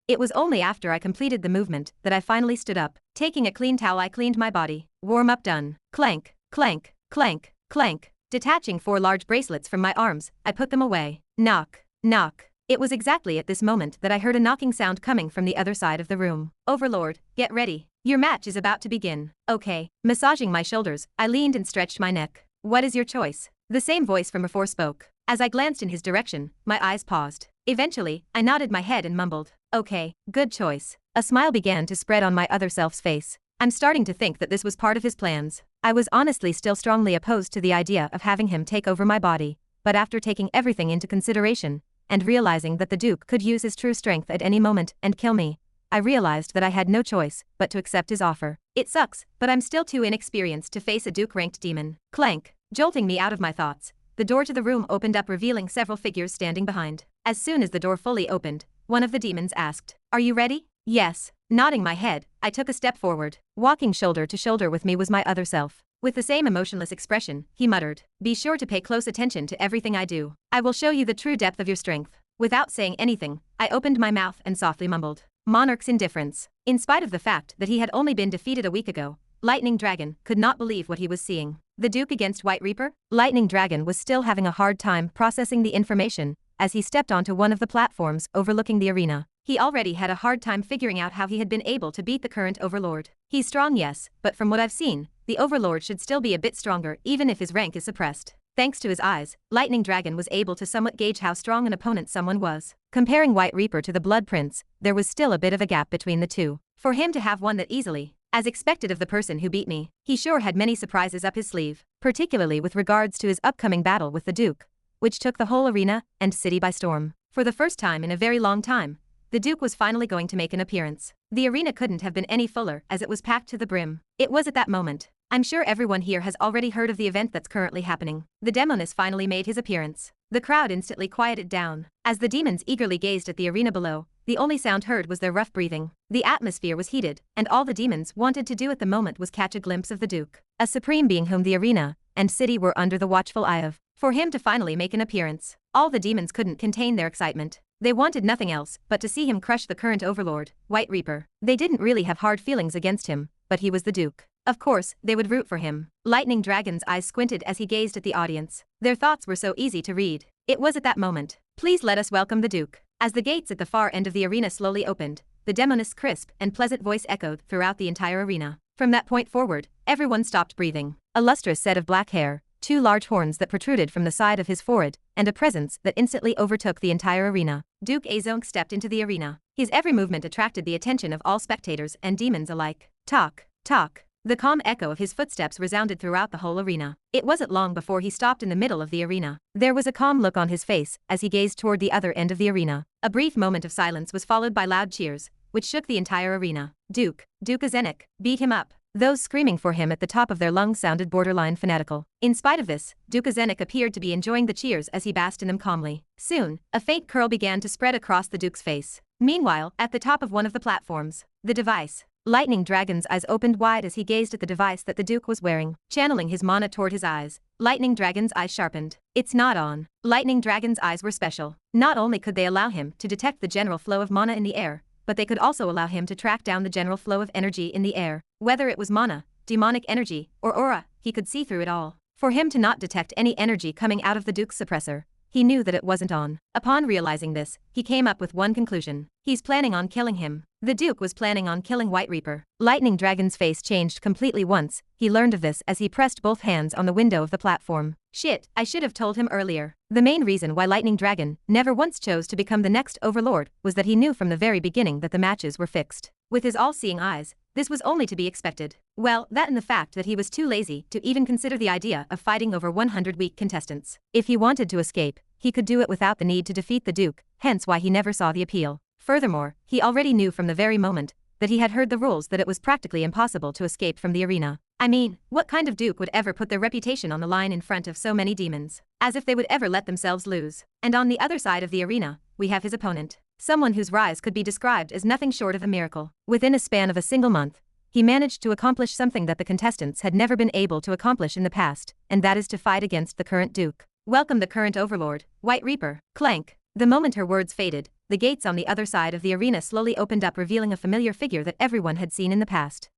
It was only after I completed the movement that I finally stood up. Taking a clean towel I cleaned my body. Warm up done. Clank, clank, clank, clank. Detaching 4 large bracelets from my arms, I put them away. Knock, knock. It was exactly at this moment that I heard a knocking sound coming from the other side of the room. Overlord, get ready. Your match is about to begin. Okay. Massaging my shoulders, I leaned and stretched my neck. What is your choice? The same voice from before spoke. As I glanced in his direction, my eyes paused. Eventually, I nodded my head and mumbled, "Okay, good choice." A smile began to spread on my other self's face. I'm starting to think that this was part of his plans. I was honestly still strongly opposed to the idea of having him take over my body, but after taking everything into consideration, and realizing that the Duke could use his true strength at any moment and kill me, I realized that I had no choice but to accept his offer. It sucks, but I'm still too inexperienced to face a Duke-ranked demon. Clank, jolting me out of my thoughts. The door to the room opened up, revealing several figures standing behind. As soon as the door fully opened, one of the demons asked, "Are you ready?" "Yes." Nodding my head, I took a step forward. Walking shoulder to shoulder with me was my other self. With the same emotionless expression, he muttered, "Be sure to pay close attention to everything I do. I will show you the true depth of your strength." Without saying anything, I opened my mouth and softly mumbled, "Monarch's indifference." In spite of the fact that he had only been defeated a week ago, Lightning Dragon could not believe what he was seeing. The Duke against White Reaper? Lightning Dragon was still having a hard time processing the information as he stepped onto one of the platforms overlooking the arena. He already had a hard time figuring out how he had been able to beat the current Overlord. He's strong, yes, but from what I've seen, the Overlord should still be a bit stronger even if his rank is suppressed. Thanks to his eyes, Lightning Dragon was able to somewhat gauge how strong an opponent someone was. Comparing White Reaper to the Blood Prince, there was still a bit of a gap between the two. For him to have won that easily, as expected of the person who beat me, he sure had many surprises up his sleeve, particularly with regards to his upcoming battle with the Duke, which took the whole arena and city by storm. For the first time in a very long time, the Duke was finally going to make an appearance. The arena couldn't have been any fuller as it was packed to the brim. It was at that moment. I'm sure everyone here has already heard of the event that's currently happening. The Demoness finally made his appearance. The crowd instantly quieted down. As the demons eagerly gazed at the arena below, the only sound heard was their rough breathing. The atmosphere was heated, and all the demons wanted to do at the moment was catch a glimpse of the Duke, a supreme being whom the arena and city were under the watchful eye of. For him to finally make an appearance, all the demons couldn't contain their excitement. They wanted nothing else but to see him crush the current Overlord, White Reaper. They didn't really have hard feelings against him, but he was the Duke. Of course, they would root for him. Lightning Dragon's eyes squinted as he gazed at the audience. Their thoughts were so easy to read. It was at that moment. "Please let us welcome the Duke." As the gates at the far end of the arena slowly opened, the Demoness' crisp and pleasant voice echoed throughout the entire arena. From that point forward, everyone stopped breathing. A lustrous set of black hair, 2 large horns that protruded from the side of his forehead, and a presence that instantly overtook the entire arena. Duke Azonk stepped into the arena. His every movement attracted the attention of all spectators and demons alike. Talk, talk. The calm echo of his footsteps resounded throughout the whole arena. It wasn't long before he stopped in the middle of the arena. There was a calm look on his face as he gazed toward the other end of the arena. A brief moment of silence was followed by loud cheers, which shook the entire arena. Duke Azenik, beat him up. Those screaming for him at the top of their lungs sounded borderline fanatical. In spite of this, Duke Azenik appeared to be enjoying the cheers as he basked in them calmly. Soon, a faint curl began to spread across the Duke's face. Meanwhile, at the top of one of the platforms, the device. Lightning Dragon's eyes opened wide as he gazed at the device that the Duke was wearing. Channeling his mana toward his eyes, Lightning Dragon's eyes sharpened. It's not on. Lightning Dragon's eyes were special. Not only could they allow him to detect the general flow of mana in the air, but they could also allow him to track down the general flow of energy in the air. Whether it was mana, demonic energy, or aura, he could see through it all. For him to not detect any energy coming out of the Duke's suppressor, he knew that it wasn't on. Upon realizing this, he came up with one conclusion. He's planning on killing him. The Duke was planning on killing White Reaper. Lightning Dragon's face changed completely once he learned of this as he pressed both hands on the window of the platform. Shit, I should have told him earlier. The main reason why Lightning Dragon never once chose to become the next Overlord was that he knew from the very beginning that the matches were fixed. With his all-seeing eyes, this was only to be expected. Well, that and the fact that he was too lazy to even consider the idea of fighting over 100 weak contestants. If he wanted to escape, he could do it without the need to defeat the Duke, hence why he never saw the appeal. Furthermore, he already knew from the very moment that he had heard the rules that it was practically impossible to escape from the arena. I mean, what kind of Duke would ever put their reputation on the line in front of so many demons? As if they would ever let themselves lose. And on the other side of the arena, we have his opponent. Someone whose rise could be described as nothing short of a miracle. Within a span of a single month, he managed to accomplish something that the contestants had never been able to accomplish in the past, and that is to fight against the current Duke. Welcome the current Overlord, White Reaper. Clank. The moment her words faded, the gates on the other side of the arena slowly opened up, revealing a familiar figure that everyone had seen in the past.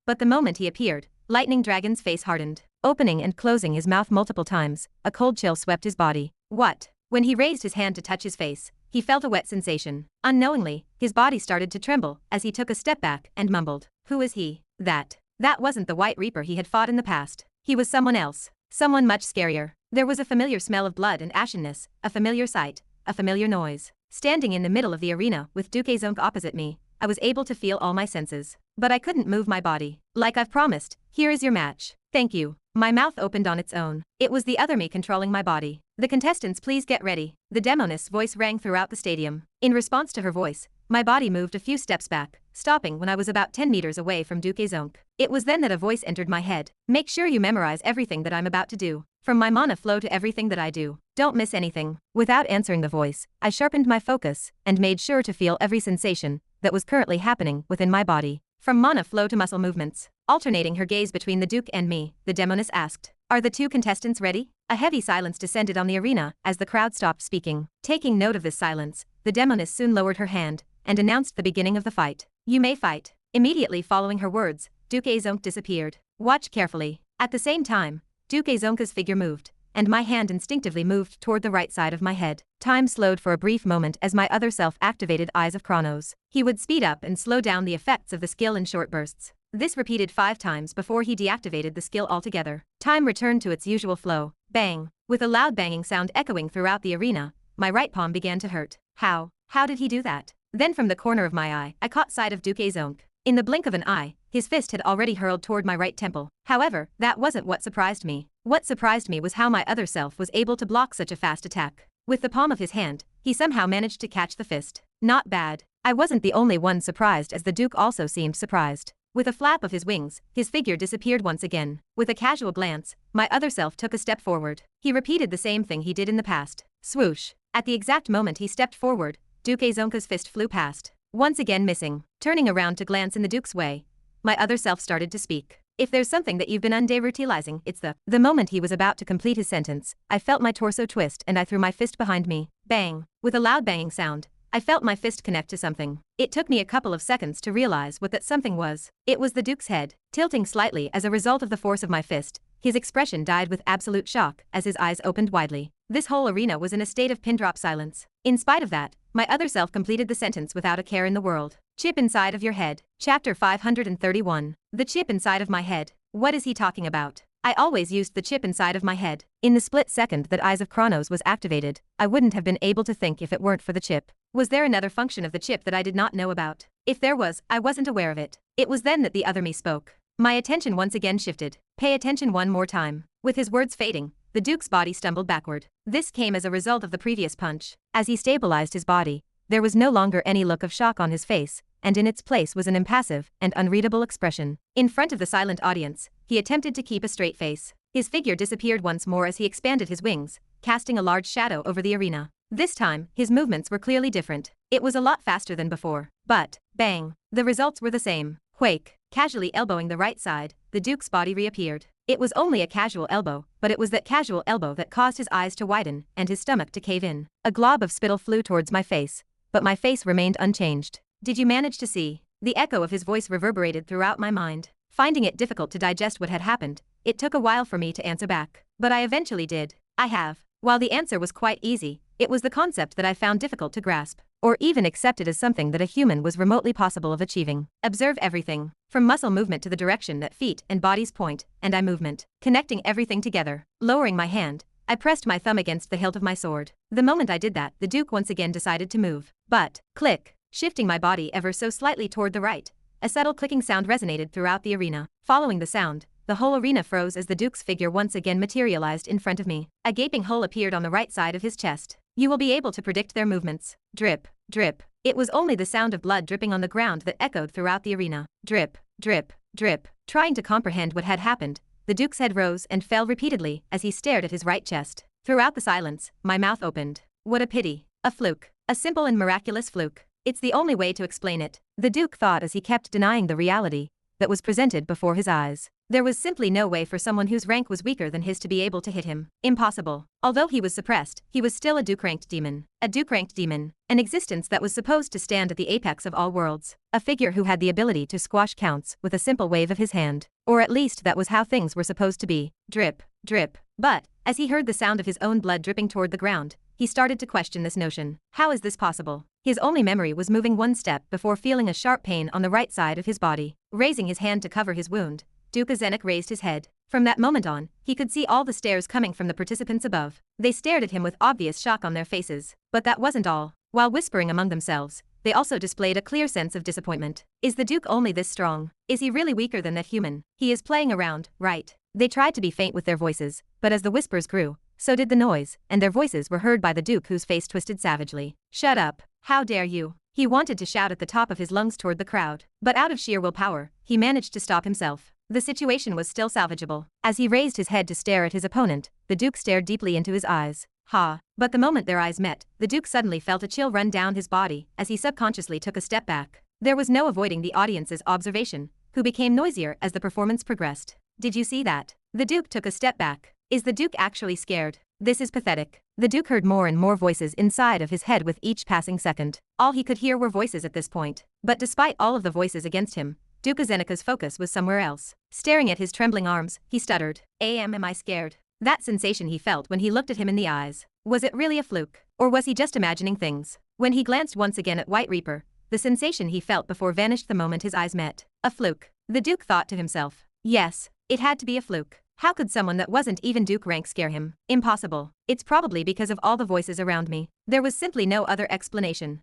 But the moment he appeared, Lightning Dragon's face hardened. Opening and closing his mouth multiple times, a cold chill swept his body. What? When he raised his hand to touch his face, he felt a wet sensation. Unknowingly, his body started to tremble as he took a step back and mumbled. Who is he? That wasn't the White Reaper he had fought in the past. He was someone else. Someone much scarier. There was a familiar smell of blood and ashenness, a familiar sight, a familiar noise. Standing in the middle of the arena with Duke Zonk opposite me, I was able to feel all my senses. But I couldn't move my body. Like I've promised, here is your match. Thank you. My mouth opened on its own. It was the other me controlling my body. The contestants, please get ready. The demoness's voice rang throughout the stadium. In response to her voice, my body moved a few steps back, stopping when I was about 10 meters away from Duke Zonk. It was then that a voice entered my head. Make sure you memorize everything that I'm about to do. From my mana flow to everything that I do. Don't miss anything. Without answering the voice, I sharpened my focus and made sure to feel every sensation that was currently happening within my body. From mana flow to muscle movements. Alternating her gaze between the Duke and me, the demoness asked, "Are the two contestants ready?" A heavy silence descended on the arena as the crowd stopped speaking. Taking note of this silence, the demoness soon lowered her hand and announced the beginning of the fight. "You may fight." Immediately following her words, Duke Zonk disappeared. Watch carefully. At the same time, Duke Zonka's figure moved, and my hand instinctively moved toward the right side of my head. Time slowed for a brief moment as my other self activated Eyes of Chronos. He would speed up and slow down the effects of the skill in short bursts. This repeated 5 times before he deactivated the skill altogether. Time returned to its usual flow. Bang! With a loud banging sound echoing throughout the arena, my right palm began to hurt. How did he do that? Then from the corner of my eye, I caught sight of Duke Zonk. In the blink of an eye, his fist had already hurled toward my right temple. However, that wasn't what surprised me. What surprised me was how my other self was able to block such a fast attack. With the palm of his hand, he somehow managed to catch the fist. Not bad. I wasn't the only one surprised, as the Duke also seemed surprised. With a flap of his wings, his figure disappeared once again. With a casual glance, my other self took a step forward. He repeated the same thing he did in the past. Swoosh. At the exact moment he stepped forward, Duke Zonka's fist flew past, once again missing. Turning around to glance in the Duke's way, my other self started to speak. "If there's something that you've been underutilizing, it's the moment he was about to complete his sentence, I felt my torso twist and I threw my fist behind me. Bang! With a loud banging sound, I felt my fist connect to something. It took me a couple of seconds to realize what that something was. It was the Duke's head, tilting slightly as a result of the force of my fist. His expression died with absolute shock as his eyes opened widely. This whole arena was in a state of pin-drop silence. In spite of that, my other self completed the sentence without a care in the world. Chip inside of your head. Chapter 531. The chip inside of my head. What is he talking about? I always used the chip inside of my head. In the split second that Eyes of Chronos was activated, I wouldn't have been able to think if it weren't for the chip. Was there another function of the chip that I did not know about? If there was, I wasn't aware of it. It was then that the other me spoke. My attention once again shifted. Pay attention one more time. With his words fading, the Duke's body stumbled backward. This came as a result of the previous punch. As he stabilized his body, there was no longer any look of shock on his face, and in its place was an impassive and unreadable expression. In front of the silent audience, he attempted to keep a straight face. His figure disappeared once more as he expanded his wings, casting a large shadow over the arena. This time, his movements were clearly different. It was a lot faster than before. But, bang, the results were the same. Quake. Casually elbowing the right side, the Duke's body reappeared. It was only a casual elbow, but it was that casual elbow that caused his eyes to widen and his stomach to cave in. A glob of spittle flew towards my face, but my face remained unchanged. Did you manage to see? The echo of his voice reverberated throughout my mind. Finding it difficult to digest what had happened, it took a while for me to answer back. But I eventually did. I have. While the answer was quite easy, it was the concept that I found difficult to grasp, or even accepted as something that a human was remotely possible of achieving. Observe everything, from muscle movement to the direction that feet and bodies point, and eye movement, connecting everything together. Lowering my hand, I pressed my thumb against the hilt of my sword. The moment I did that, the Duke once again decided to move. But, click, shifting my body ever so slightly toward the right, a subtle clicking sound resonated throughout the arena. Following the sound, the whole arena froze as the Duke's figure once again materialized in front of me. A gaping hole appeared on the right side of his chest. You will be able to predict their movements. Drip, drip. It was only the sound of blood dripping on the ground that echoed throughout the arena. Drip, drip, drip. Trying to comprehend what had happened, the Duke's head rose and fell repeatedly as he stared at his right chest. Throughout the silence, my mouth opened. What a pity. A fluke. A simple and miraculous fluke. It's the only way to explain it, the Duke thought as he kept denying the reality that was presented before his eyes. There was simply no way for someone whose rank was weaker than his to be able to hit him. Impossible. Although he was suppressed, he was still a Duke-ranked demon. A Duke-ranked demon. An existence that was supposed to stand at the apex of all worlds. A figure who had the ability to squash counts with a simple wave of his hand. Or at least that was how things were supposed to be. Drip, drip. But, as he heard the sound of his own blood dripping toward the ground, he started to question this notion. How is this possible? His only memory was moving one step before feeling a sharp pain on the right side of his body. Raising his hand to cover his wound, Duke Zenek raised his head. From that moment on, he could see all the stares coming from the participants above. They stared at him with obvious shock on their faces. But that wasn't all. While whispering among themselves, they also displayed a clear sense of disappointment. Is the Duke only this strong? Is he really weaker than that human? He is playing around, right? They tried to be faint with their voices, but as the whispers grew, so did the noise, and their voices were heard by the Duke, whose face twisted savagely. Shut up. How dare you? He wanted to shout at the top of his lungs toward the crowd, but out of sheer willpower, he managed to stop himself. The situation was still salvageable. As he raised his head to stare at his opponent, the Duke stared deeply into his eyes. But the moment their eyes met, the Duke suddenly felt a chill run down his body as he subconsciously took a step back. There was no avoiding the audience's observation, who became noisier as the performance progressed. Did you see that? The Duke took a step back. Is the Duke actually scared? This is pathetic. The Duke heard more and more voices inside of his head with each passing second. All he could hear were voices at this point. But despite all of the voices against him, Duke Zeneca's focus was somewhere else. Staring at his trembling arms, he stuttered, Am I scared? That sensation he felt when he looked at him in the eyes. Was it really a fluke? Or was he just imagining things? When he glanced once again at White Reaper, the sensation he felt before vanished the moment his eyes met. A fluke. The Duke thought to himself. Yes, it had to be a fluke. How could someone that wasn't even Duke rank scare him? Impossible. It's probably because of all the voices around me. There was simply no other explanation.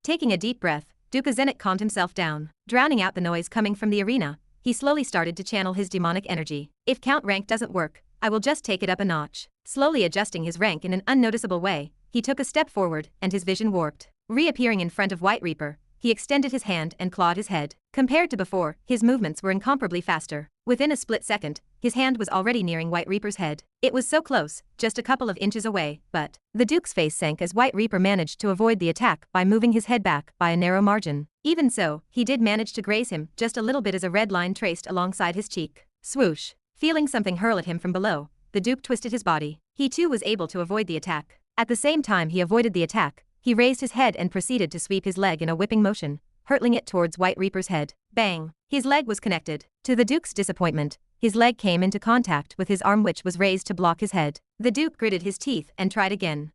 Taking a deep breath, Duke Zenek calmed himself down. Drowning out the noise coming from the arena, he slowly started to channel his demonic energy. If count rank doesn't work, I will just take it up a notch. Slowly adjusting his rank in an unnoticeable way, he took a step forward and his vision warped. Reappearing in front of White Reaper, he extended his hand and clawed his head. Compared to before, his movements were incomparably faster. Within a split second, his hand was already nearing White Reaper's head. It was so close, just a couple of inches away, but the Duke's face sank as White Reaper managed to avoid the attack by moving his head back by a narrow margin. Even so, he did manage to graze him just a little bit as a red line traced alongside his cheek. Swoosh. Feeling something hurl at him from below, the Duke twisted his body. He too was able to avoid the attack. At the same time he avoided the attack, he raised his head and proceeded to sweep his leg in a whipping motion, hurtling it towards White Reaper's head. Bang! His leg was connected. To the Duke's disappointment, his leg came into contact with his arm, which was raised to block his head. The Duke gritted his teeth and tried again.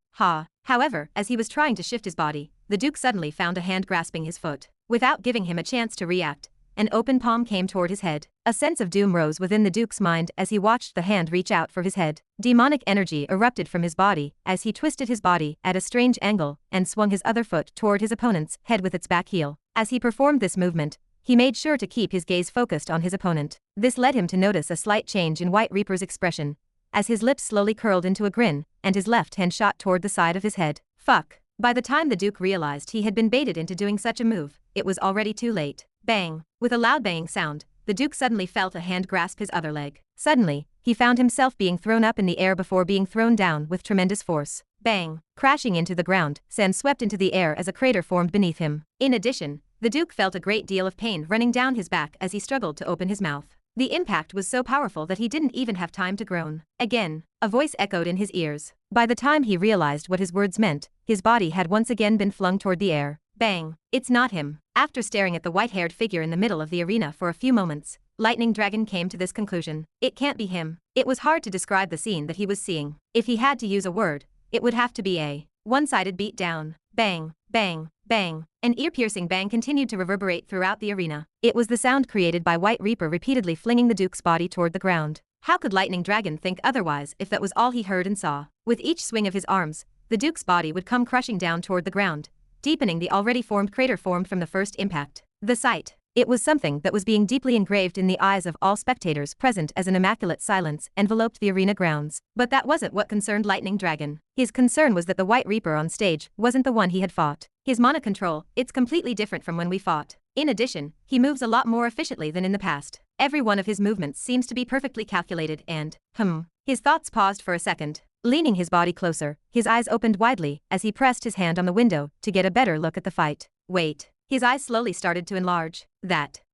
However, as he was trying to shift his body, the Duke suddenly found a hand grasping his foot. Without giving him a chance to react, an open palm came toward his head. A sense of doom rose within the Duke's mind as he watched the hand reach out for his head. Demonic energy erupted from his body as he twisted his body at a strange angle and swung his other foot toward his opponent's head with its back heel. As he performed this movement, he made sure to keep his gaze focused on his opponent. This led him to notice a slight change in White Reaper's expression, as his lips slowly curled into a grin and his left hand shot toward the side of his head. Fuck. By the time the Duke realized he had been baited into doing such a move, it was already too late. Bang! With a loud banging sound, the Duke suddenly felt a hand grasp his other leg. Suddenly, he found himself being thrown up in the air before being thrown down with tremendous force. Bang! Crashing into the ground, sand swept into the air as a crater formed beneath him. In addition, the Duke felt a great deal of pain running down his back as he struggled to open his mouth. The impact was so powerful that he didn't even have time to groan. Again, a voice echoed in his ears. By the time he realized what his words meant, his body had once again been flung toward the air. Bang! It's not him. After staring at the white-haired figure in the middle of the arena for a few moments, Lightning Dragon came to this conclusion. It can't be him. It was hard to describe the scene that he was seeing. If he had to use a word, it would have to be a one-sided beat down. Bang! Bang! Bang! An ear-piercing bang continued to reverberate throughout the arena. It was the sound created by White Reaper repeatedly flinging the Duke's body toward the ground. How could Lightning Dragon think otherwise if that was all he heard and saw? With each swing of his arms, the Duke's body would come crushing down toward the ground, deepening the already formed crater formed from the first impact. The sight. It was something that was being deeply engraved in the eyes of all spectators present as an immaculate silence enveloped the arena grounds. But that wasn't what concerned Lightning Dragon. His concern was that the White Reaper on stage wasn't the one he had fought. His mana control, it's completely different from when we fought. In addition, he moves a lot more efficiently than in the past. Every one of his movements seems to be perfectly calculated and, His thoughts paused for a second. Leaning his body closer, his eyes opened widely as he pressed his hand on the window to get a better look at the fight. Wait. His eyes slowly started to enlarge.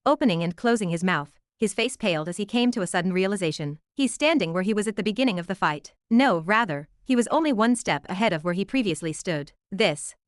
Opening and closing his mouth, his face paled as he came to a sudden realization. He's standing where he was at the beginning of the fight. No, rather, he was only one step ahead of where he previously stood.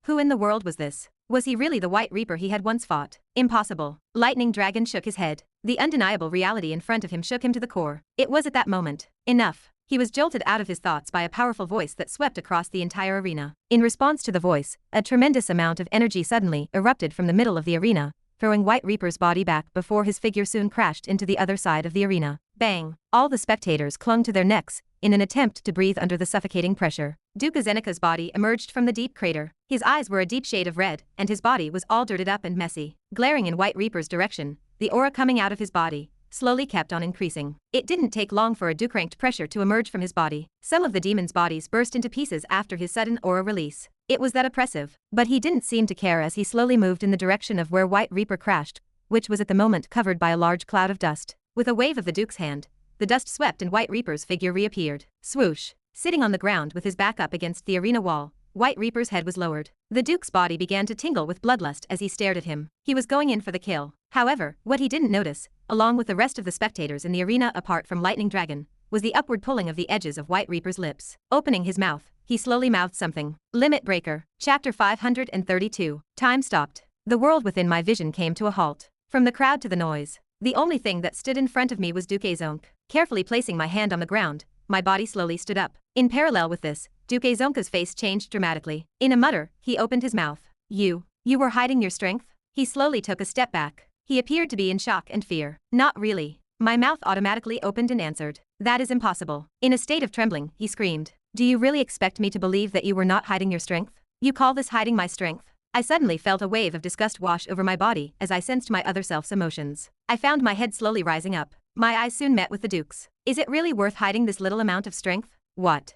Who in the world was this? Was he really the White Reaper he had once fought? Impossible. Lightning Dragon shook his head. The undeniable reality in front of him shook him to the core. It was at that moment. Enough. He was jolted out of his thoughts by a powerful voice that swept across the entire arena. In response to the voice, a tremendous amount of energy suddenly erupted from the middle of the arena, throwing White Reaper's body back before his figure soon crashed into the other side of the arena. Bang! All the spectators clung to their necks in an attempt to breathe under the suffocating pressure. Duke Zenika's body emerged from the deep crater. His eyes were a deep shade of red, and his body was all dirted up and messy. Glaring in White Reaper's direction, the aura coming out of his body slowly kept on increasing. It didn't take long for a Duke-ranked pressure to emerge from his body. Some of the demon's bodies burst into pieces after his sudden aura release. It was that oppressive, but he didn't seem to care as he slowly moved in the direction of where White Reaper crashed, which was at the moment covered by a large cloud of dust. With a wave of the Duke's hand, the dust swept and White Reaper's figure reappeared. Swoosh! Sitting on the ground with his back up against the arena wall, White Reaper's head was lowered. The Duke's body began to tingle with bloodlust as he stared at him. He was going in for the kill. However, what he didn't notice, along with the rest of the spectators in the arena apart from Lightning Dragon, was the upward pulling of the edges of White Reaper's lips. Opening his mouth, he slowly mouthed something. Limit Breaker. Chapter 532. Time stopped. The world within my vision came to a halt. From the crowd to the noise, the only thing that stood in front of me was Duke Zonk. Carefully placing my hand on the ground, my body slowly stood up. In parallel with this, Duke Zonka's face changed dramatically. In a mutter, he opened his mouth. You were hiding your strength? He slowly took a step back. He appeared to be in shock and fear. Not really. My mouth automatically opened and answered. That is impossible. In a state of trembling, he screamed. Do you really expect me to believe that you were not hiding your strength? You call this hiding my strength? I suddenly felt a wave of disgust wash over my body as I sensed my other self's emotions. I found my head slowly rising up. My eyes soon met with the Duke's. Is it really worth hiding this little amount of strength? What?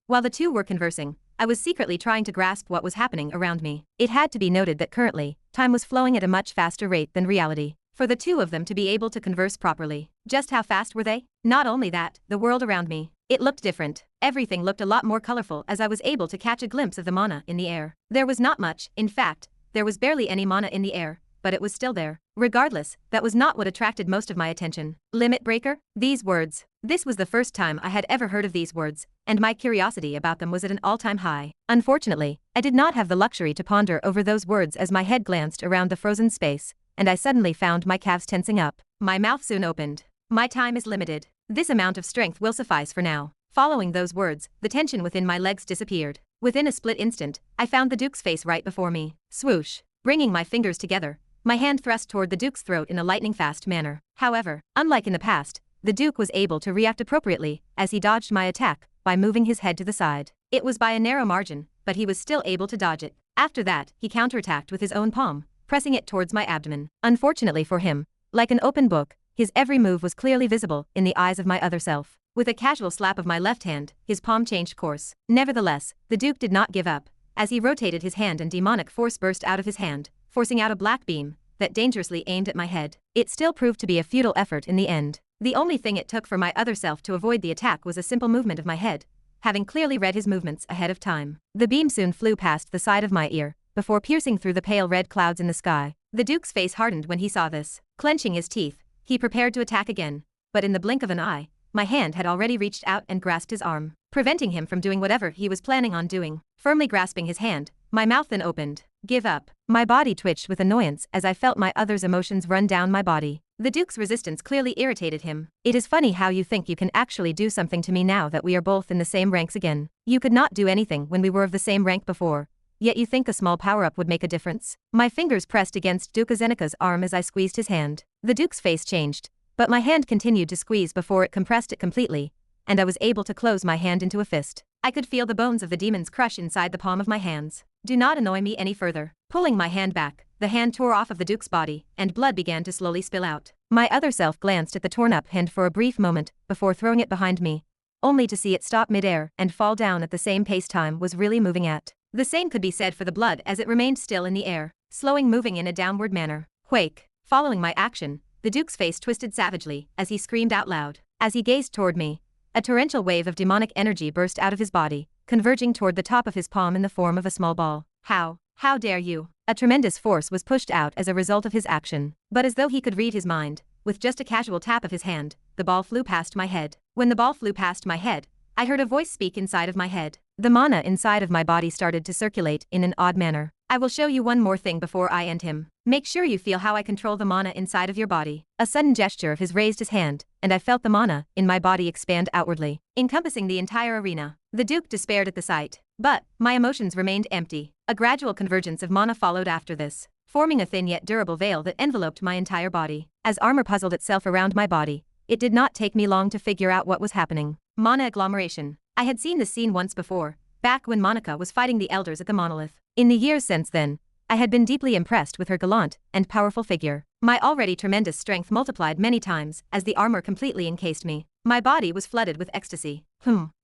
While the two were conversing, I was secretly trying to grasp what was happening around me. It had to be noted that currently, time was flowing at a much faster rate than reality. For the two of them to be able to converse properly. Just how fast were they? Not only that, the world around me. It looked different. Everything looked a lot more colorful as I was able to catch a glimpse of the mana in the air. There was not much, in fact, there was barely any mana in the air, but it was still there. Regardless, that was not what attracted most of my attention. Limit Breaker? These words. This was the first time I had ever heard of these words, and my curiosity about them was at an all-time high. Unfortunately, I did not have the luxury to ponder over those words as my head glanced around the frozen space, and I suddenly found my calves tensing up. My mouth soon opened. My time is limited. This amount of strength will suffice for now. Following those words, the tension within my legs disappeared. Within a split instant, I found the Duke's face right before me. Swoosh! Bringing my fingers together, my hand thrust toward the Duke's throat in a lightning-fast manner. However, unlike in the past, the Duke was able to react appropriately as he dodged my attack by moving his head to the side. It was by a narrow margin, but he was still able to dodge it. After that, he counterattacked with his own palm, pressing it towards my abdomen. Unfortunately for him, like an open book, his every move was clearly visible in the eyes of my other self. With a casual slap of my left hand, his palm changed course. Nevertheless, the Duke did not give up. As he rotated his hand and demonic force burst out of his hand, forcing out a black beam that dangerously aimed at my head. It still proved to be a futile effort in the end. The only thing it took for my other self to avoid the attack was a simple movement of my head, having clearly read his movements ahead of time. The beam soon flew past the side of my ear, before piercing through the pale red clouds in the sky. The Duke's face hardened when he saw this. Clenching his teeth, he prepared to attack again, but in the blink of an eye, my hand had already reached out and grasped his arm, preventing him from doing whatever he was planning on doing. Firmly grasping his hand, my mouth then opened. Give up. My body twitched with annoyance as I felt my other's emotions run down my body. The Duke's resistance clearly irritated him. It is funny how you think you can actually do something to me now that we are both in the same ranks again. You could not do anything when we were of the same rank before, yet you think a small power-up would make a difference. My fingers pressed against Duke Zenika's arm as I squeezed his hand. The Duke's face changed, but my hand continued to squeeze before it compressed it completely, and I was able to close my hand into a fist. I could feel the bones of the demons crush inside the palm of my hands. Do not annoy me any further. Pulling my hand back, the hand tore off of the Duke's body, and blood began to slowly spill out. My other self glanced at the torn-up hand for a brief moment before throwing it behind me, only to see it stop mid-air and fall down at the same pace time was really moving at. The same could be said for the blood as it remained still in the air, slowing moving in a downward manner. Quake. Following my action, the Duke's face twisted savagely as he screamed out loud. As he gazed toward me, a torrential wave of demonic energy burst out of his body, converging toward the top of his palm in the form of a small ball. How dare you? A tremendous force was pushed out as a result of his action. But as though he could read his mind, with just a casual tap of his hand, the ball flew past my head. When the ball flew past my head, I heard a voice speak inside of my head. The mana inside of my body started to circulate in an odd manner. I will show you one more thing before I end him. Make sure you feel how I control the mana inside of your body. A sudden gesture of his raised his hand, and I felt the mana in my body expand outwardly, encompassing the entire arena. The Duke despaired at the sight, but my emotions remained empty. A gradual convergence of mana followed after this. forming a thin yet durable veil that enveloped my entire body. As armor puzzled itself around my body, it did not take me long to figure out what was happening. Mana agglomeration. I had seen this scene once before, back when Monica was fighting the elders at the monolith. In the years since then, I had been deeply impressed with her gallant and powerful figure. My already tremendous strength multiplied many times as the armor completely encased me. My body was flooded with ecstasy.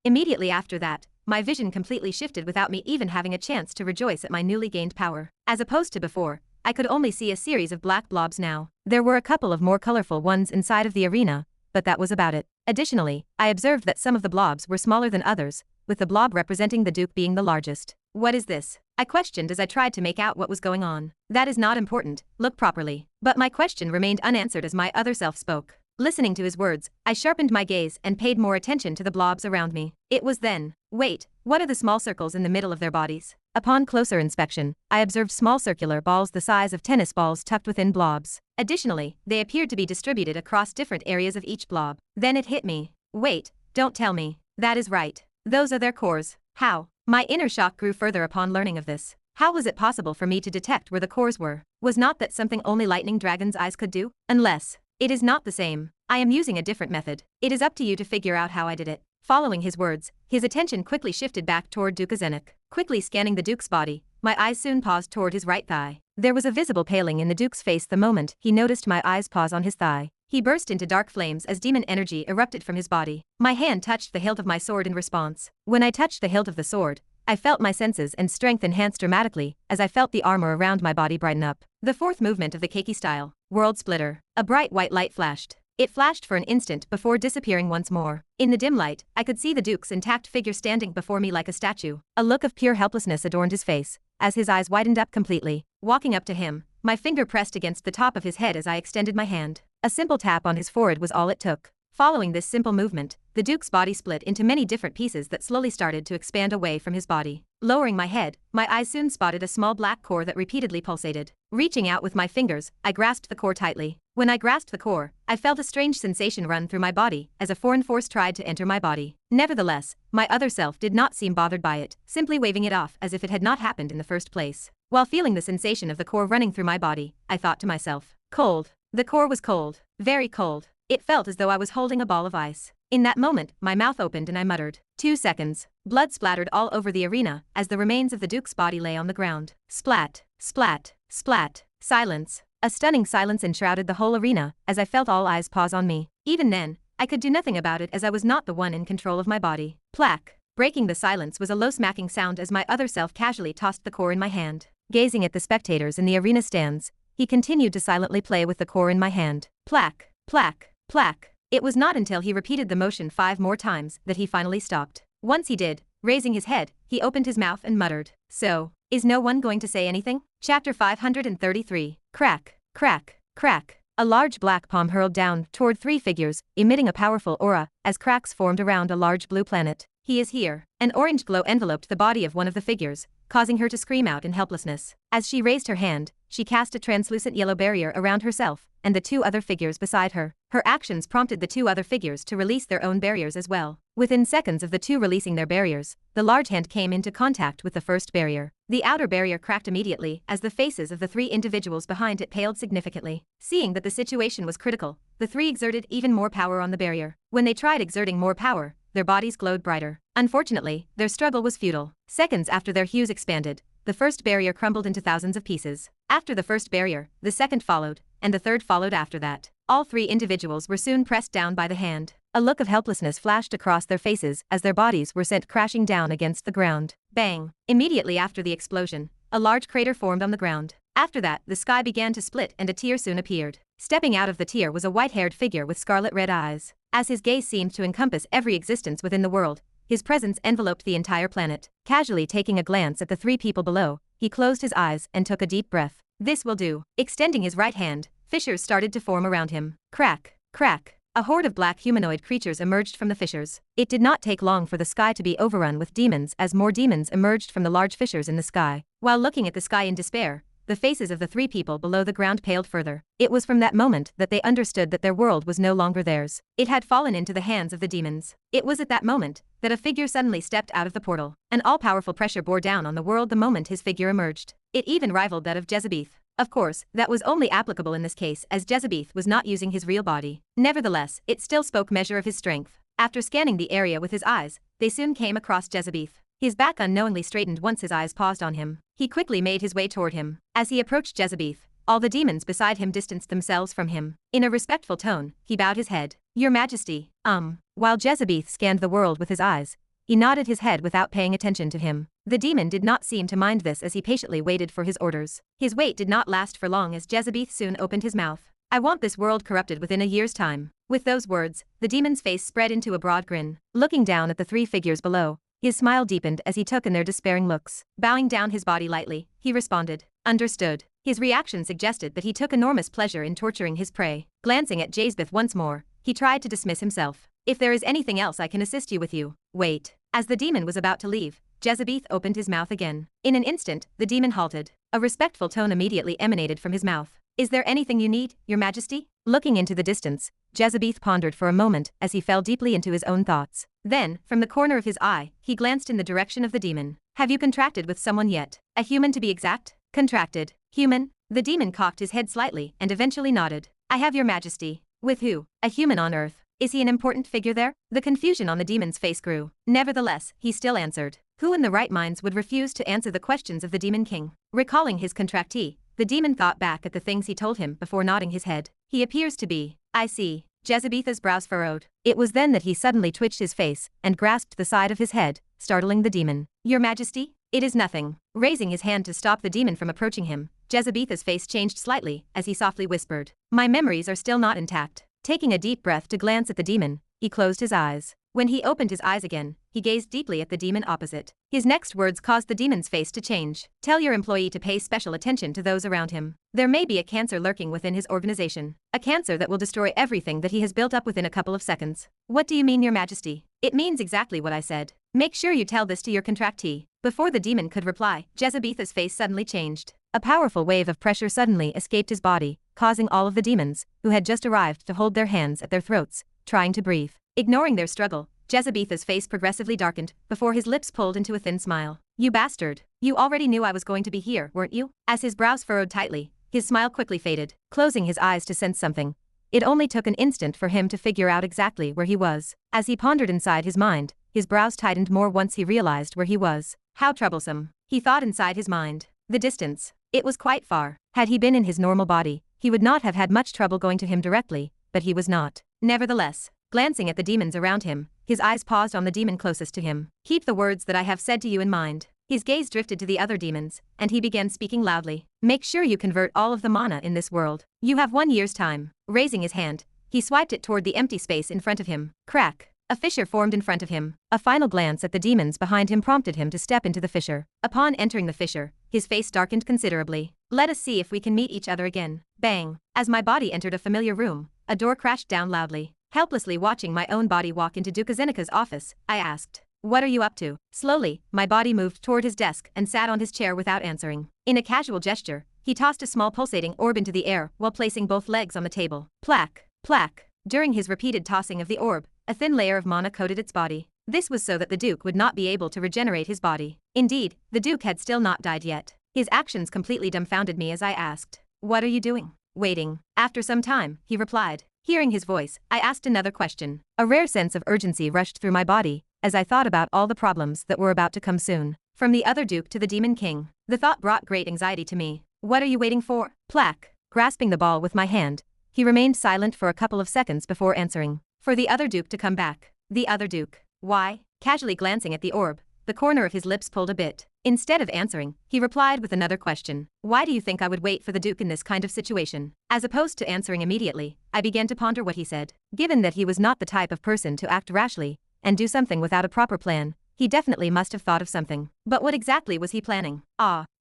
Immediately after that, my vision completely shifted without me even having a chance to rejoice at my newly gained power. As opposed to before, I could only see a series of black blobs now. There were a couple of more colorful ones inside of the arena, but that was about it. Additionally, I observed that some of the blobs were smaller than others, with the blob representing the Duke being the largest. What is this? I questioned as I tried to make out what was going on. That is not important, look properly. But my question remained unanswered as my other self spoke. Listening to his words, I sharpened my gaze and paid more attention to the blobs around me. It was then. Wait, what are the small circles in the middle of their bodies? Upon closer inspection, I observed small circular balls the size of tennis balls tucked within blobs. Additionally, they appeared to be distributed across different areas of each blob. Then it hit me. Wait, don't tell me. That is right. Those are their cores. How? My inner shock grew further upon learning of this. How was it possible for me to detect where the cores were? Was not that something only lightning dragon's eyes could do? Unless it is not the same. I am using a different method. It is up to you to figure out how I did it. Following his words, his attention quickly shifted back toward Duke Azenik. Quickly scanning the Duke's body, my eyes soon paused toward his right thigh. There was a visible paling in the Duke's face the moment he noticed my eyes pause on his thigh. He burst into dark flames as demon energy erupted from his body. My hand touched the hilt of my sword in response. When I touched the hilt of the sword, I felt my senses and strength enhance dramatically as I felt the armor around my body brighten up. The fourth movement of the Keiki style, World Splitter. A bright white light flashed. It flashed for an instant before disappearing once more. In the dim light, I could see the Duke's intact figure standing before me like a statue. A look of pure helplessness adorned his face, as his eyes widened up completely. Walking up to him, my finger pressed against the top of his head as I extended my hand. A simple tap on his forehead was all it took. Following this simple movement, the Duke's body split into many different pieces that slowly started to expand away from his body. Lowering my head, my eyes soon spotted a small black core that repeatedly pulsated. Reaching out with my fingers, I grasped the core tightly. When I grasped the core, I felt a strange sensation run through my body as a foreign force tried to enter my body. Nevertheless, my other self did not seem bothered by it, simply waving it off as if it had not happened in the first place. While feeling the sensation of the core running through my body, I thought to myself, cold. The core was cold, very cold. It felt as though I was holding a ball of ice. In that moment, my mouth opened and I muttered. 2 seconds. Blood splattered all over the arena as the remains of the Duke's body lay on the ground. Splat, splat, splat. Silence. A stunning silence enshrouded the whole arena as I felt all eyes pause on me. Even then, I could do nothing about it as I was not the one in control of my body. Plack. Breaking the silence was a low smacking sound as my other self casually tossed the core in my hand. Gazing at the spectators in the arena stands, he continued to silently play with the core in my hand. Plack, plack. Plack. It was not until he repeated the motion 5 more times that he finally stopped. Once he did, raising his head, he opened his mouth and muttered. So, is no one going to say anything? Chapter 533. Crack, crack, crack. A large black palm hurled down toward 3 figures, emitting a powerful aura, as cracks formed around a large blue planet. He is here. An orange glow enveloped the body of one of the figures, causing her to scream out in helplessness. As she raised her hand, she cast a translucent yellow barrier around herself and the 2 other figures beside her. Her actions prompted the 2 other figures to release their own barriers as well. Within seconds of the 2 releasing their barriers, the large hand came into contact with the first barrier. The outer barrier cracked immediately as the faces of the 3 individuals behind it paled significantly. Seeing that the situation was critical, the 3 exerted even more power on the barrier. When they tried exerting more power, their bodies glowed brighter. Unfortunately, their struggle was futile. Seconds after their hues expanded, the first barrier crumbled into thousands of pieces. After the first barrier, the second followed, and the third followed after that. All 3 individuals were soon pressed down by the hand. A look of helplessness flashed across their faces as their bodies were sent crashing down against the ground. Bang! Immediately after the explosion, a large crater formed on the ground. After that, the sky began to split and a tear soon appeared. Stepping out of the tear was a white-haired figure with scarlet-red eyes. As his gaze seemed to encompass every existence within the world, his presence enveloped the entire planet. Casually taking a glance at the 3 people below, he closed his eyes and took a deep breath. This will do. Extending his right hand, fissures started to form around him. Crack, crack. A horde of black humanoid creatures emerged from the fissures. It did not take long for the sky to be overrun with demons as more demons emerged from the large fissures in the sky. While looking at the sky in despair, the faces of the 3 people below the ground paled further. It was from that moment that they understood that their world was no longer theirs. It had fallen into the hands of the demons. It was at that moment that a figure suddenly stepped out of the portal. An all-powerful pressure bore down on the world the moment his figure emerged. It even rivaled that of Jezebeth. Of course, that was only applicable in this case as Jezebeth was not using his real body. Nevertheless, it still spoke measure of his strength. After scanning the area with his eyes, they soon came across Jezebeth. His back unknowingly straightened once his eyes paused on him. He quickly made his way toward him. As he approached Jezebeth, all the demons beside him distanced themselves from him. In a respectful tone, he bowed his head. Your Majesty, While Jezebeth scanned the world with his eyes, he nodded his head without paying attention to him. The demon did not seem to mind this as he patiently waited for his orders. His wait did not last for long as Jezebeth soon opened his mouth. I want this world corrupted within a year's time. With those words, the demon's face spread into a broad grin. Looking down at the three figures below, his smile deepened as he took in their despairing looks. Bowing down his body lightly, he responded, "Understood." His reaction suggested that he took enormous pleasure in torturing his prey. Glancing at Jezebeth once more, he tried to dismiss himself. "If there is anything else I can assist you with you." "Wait." As the demon was about to leave, Jezebeth opened his mouth again. In an instant, the demon halted. A respectful tone immediately emanated from his mouth. "Is there anything you need, Your Majesty?" Looking into the distance, Jezebeth pondered for a moment as he fell deeply into his own thoughts. Then, from the corner of his eye, he glanced in the direction of the demon. "Have you contracted with someone yet? A human to be exact?" "Contracted? Human?" The demon cocked his head slightly and eventually nodded. "I have, Your Majesty." "With who?" "A human on Earth." "Is he an important figure there?" The confusion on the demon's face grew. Nevertheless, he still answered. Who in the right minds would refuse to answer the questions of the Demon King? Recalling his contractee, the demon thought back at the things he told him before nodding his head. "He appears to be." "I see." Jezebeth's brows furrowed. It was then that he suddenly twitched his face and grasped the side of his head, startling the demon. "Your Majesty?" "It is nothing." Raising his hand to stop the demon from approaching him, Jezebeth's face changed slightly as he softly whispered, "My memories are still not intact." Taking a deep breath to glance at the demon, he closed his eyes. When he opened his eyes again, he gazed deeply at the demon opposite. His next words caused the demon's face to change. "Tell your employee to pay special attention to those around him. There may be a cancer lurking within his organization. A cancer that will destroy everything that he has built up within a couple of seconds." "What do you mean, Your Majesty?" "It means exactly what I said. Make sure you tell this to your contractee." Before the demon could reply, Jezebeth's face suddenly changed. A powerful wave of pressure suddenly escaped his body, causing all of the demons, who had just arrived, to hold their hands at their throats, trying to breathe. Ignoring their struggle, Jezebeth's face progressively darkened, before his lips pulled into a thin smile. "You bastard. You already knew I was going to be here, weren't you?" As his brows furrowed tightly, his smile quickly faded. Closing his eyes to sense something, it only took an instant for him to figure out exactly where he was. As he pondered inside his mind, his brows tightened more once he realized where he was. How troublesome, he thought inside his mind. The distance. It was quite far. Had he been in his normal body, he would not have had much trouble going to him directly, but he was not. Nevertheless, glancing at the demons around him, his eyes paused on the demon closest to him. "Keep the words that I have said to you in mind." His gaze drifted to the other demons, and he began speaking loudly. "Make sure you convert all of the mana in this world. You have 1 year's time." Raising his hand, he swiped it toward the empty space in front of him. Crack. A fissure formed in front of him. A final glance at the demons behind him prompted him to step into the fissure. Upon entering the fissure, his face darkened considerably. "Let us see if we can meet each other again." Bang. As my body entered a familiar room, a door crashed down loudly. Helplessly watching my own body walk into Duke Zenika's office, I asked, "What are you up to?" Slowly, my body moved toward his desk and sat on his chair without answering. In a casual gesture, he tossed a small pulsating orb into the air while placing both legs on the table. Plack, plack. During his repeated tossing of the orb, a thin layer of mana coated its body. This was so that the Duke would not be able to regenerate his body. Indeed, the Duke had still not died yet. His actions completely dumbfounded me as I asked, "What are you doing?" "Waiting." After some time, he replied. Hearing his voice, I asked another question. A rare sense of urgency rushed through my body as I thought about all the problems that were about to come soon. From the other Duke to the Demon King, the thought brought great anxiety to me. "What are you waiting for?" Plack. Grasping the ball with my hand, he remained silent for a couple of seconds before answering. "For the other Duke to come back." "The other Duke? Why?" Casually glancing at the orb, the corner of his lips pulled a bit. Instead of answering, he replied with another question. "Why do you think I would wait for the Duke in this kind of situation?" As opposed to answering immediately, I began to ponder what he said. Given that he was not the type of person to act rashly and do something without a proper plan, he definitely must have thought of something. But what exactly was he planning?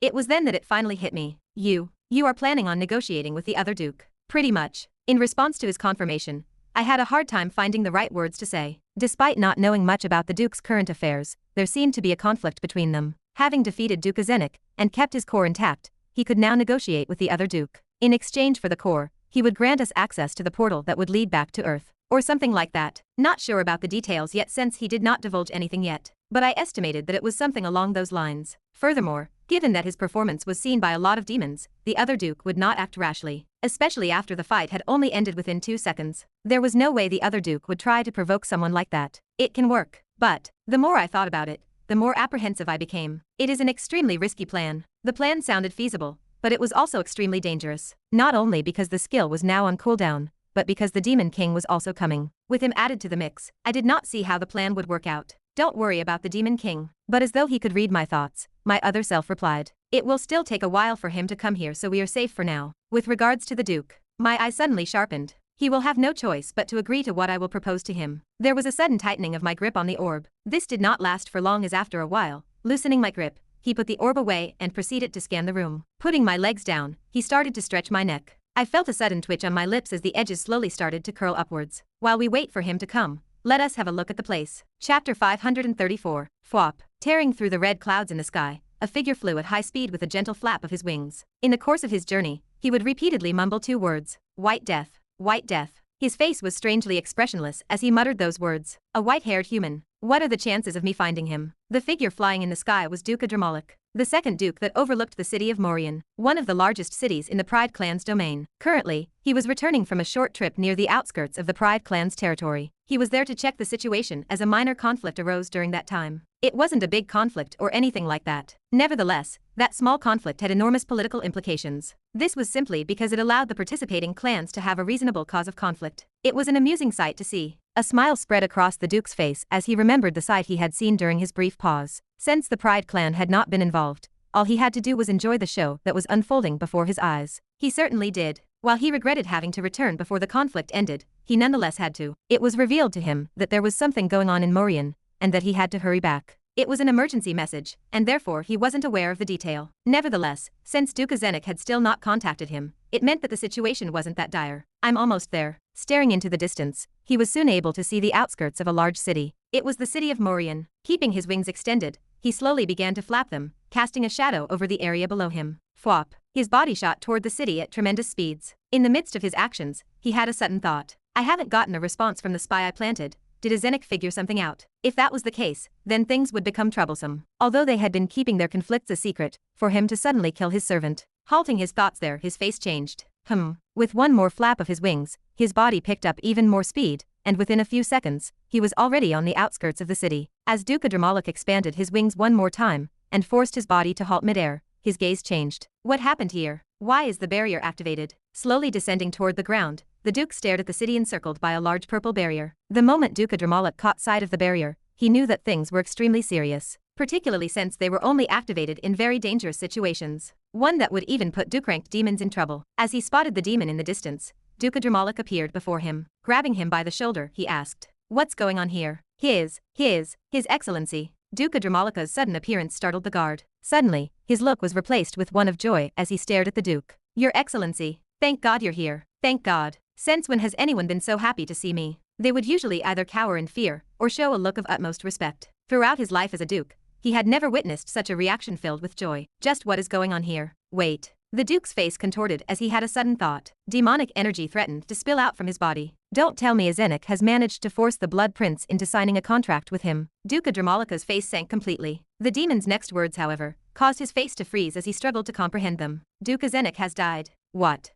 It was then that it finally hit me. You are planning on negotiating with the other Duke." "Pretty much." In response to his confirmation, I had a hard time finding the right words to say. Despite not knowing much about the Duke's current affairs, there seemed to be a conflict between them. Having defeated Duke Zenik and kept his core intact, he could now negotiate with the other Duke. In exchange for the core, he would grant us access to the portal that would lead back to Earth. Or something like that. Not sure about the details yet since he did not divulge anything yet, but I estimated that it was something along those lines. Furthermore, Given that his performance was seen by a lot of demons, the other Duke would not act rashly, especially after the fight had only ended within 2 seconds. There was no way the other Duke would try to provoke someone like that. It can work. But, the more I thought about it, the more apprehensive I became. It is an extremely risky plan. The plan sounded feasible, but it was also extremely dangerous. Not only because the skill was now on cooldown, but because the Demon King was also coming. With him added to the mix, I did not see how the plan would work out. Don't worry about the Demon King. But as though he could read my thoughts, my other self replied. It will still take a while for him to come here, so we are safe for now. With regards to the Duke, my eye suddenly sharpened. He will have no choice but to agree to what I will propose to him. There was a sudden tightening of my grip on the orb. This did not last for long, as after a while, loosening my grip, he put the orb away and proceeded to scan the room. Putting my legs down, he started to stretch my neck. I felt a sudden twitch on my lips as the edges slowly started to curl upwards. While we wait for him to come, let us have a look at the place. Chapter 534. Fwop. Tearing through the red clouds in the sky, a figure flew at high speed with a gentle flap of his wings. In the course of his journey, he would repeatedly mumble 2 words. White death. White death. His face was strangely expressionless as he muttered those words. A white-haired human. What are the chances of me finding him? The figure flying in the sky was Duke Adramalik, the second Duke that overlooked the city of Morian, one of the largest cities in the Pride clan's domain. Currently, he was returning from a short trip near the outskirts of the Pride clan's territory. He was there to check the situation as a minor conflict arose during that time. It wasn't a big conflict or anything like that. Nevertheless, that small conflict had enormous political implications. This was simply because it allowed the participating clans to have a reasonable cause of conflict. It was an amusing sight to see. A smile spread across the Duke's face as he remembered the sight he had seen during his brief pause. Since the Pride clan had not been involved, all he had to do was enjoy the show that was unfolding before his eyes. He certainly did. While he regretted having to return before the conflict ended, he nonetheless had to. It was revealed to him that there was something going on in Morian, and that he had to hurry back. It was an emergency message, and therefore he wasn't aware of the detail. Nevertheless, since Duke Azenik had still not contacted him, it meant that the situation wasn't that dire. I'm almost there. Staring into the distance, he was soon able to see the outskirts of a large city. It was the city of Morian. Keeping his wings extended, he slowly began to flap them, casting a shadow over the area below him. Fwop. His body shot toward the city at tremendous speeds. In the midst of his actions, he had a sudden thought. I haven't gotten a response from the spy I planted. Did Azenik figure something out? If that was the case, then things would become troublesome. Although they had been keeping their conflicts a secret, for him to suddenly kill his servant. Halting his thoughts there, his face changed. With one more flap of his wings, his body picked up even more speed, and within a few seconds, he was already on the outskirts of the city. As Duke Adramalik expanded his wings one more time, and forced his body to halt midair, his gaze changed. What happened here? Why is the barrier activated? Slowly descending toward the ground, the Duke stared at the city encircled by a large purple barrier. The moment Duke Adramalik caught sight of the barrier, he knew that things were extremely serious, particularly since they were only activated in very dangerous situations. One that would even put Duke-ranked demons in trouble. As he spotted the demon in the distance, Duke Adramalik appeared before him. Grabbing him by the shoulder, he asked, "What's going on here?" His Excellency. Duke Adramalika's sudden appearance startled the guard. Suddenly, his look was replaced with one of joy as he stared at the Duke. Your Excellency, thank God you're here. Thank God. Since when has anyone been so happy to see me? They would usually either cower in fear or show a look of utmost respect. Throughout his life as a Duke, he had never witnessed such a reaction filled with joy. Just what is going on here? Wait. The Duke's face contorted as he had a sudden thought. Demonic energy threatened to spill out from his body. Don't tell me Azenik has managed to force the Blood Prince into signing a contract with him. Duke Adramalika's face sank completely. The demon's next words, however, caused his face to freeze as he struggled to comprehend them. Duke Azenik has died. What?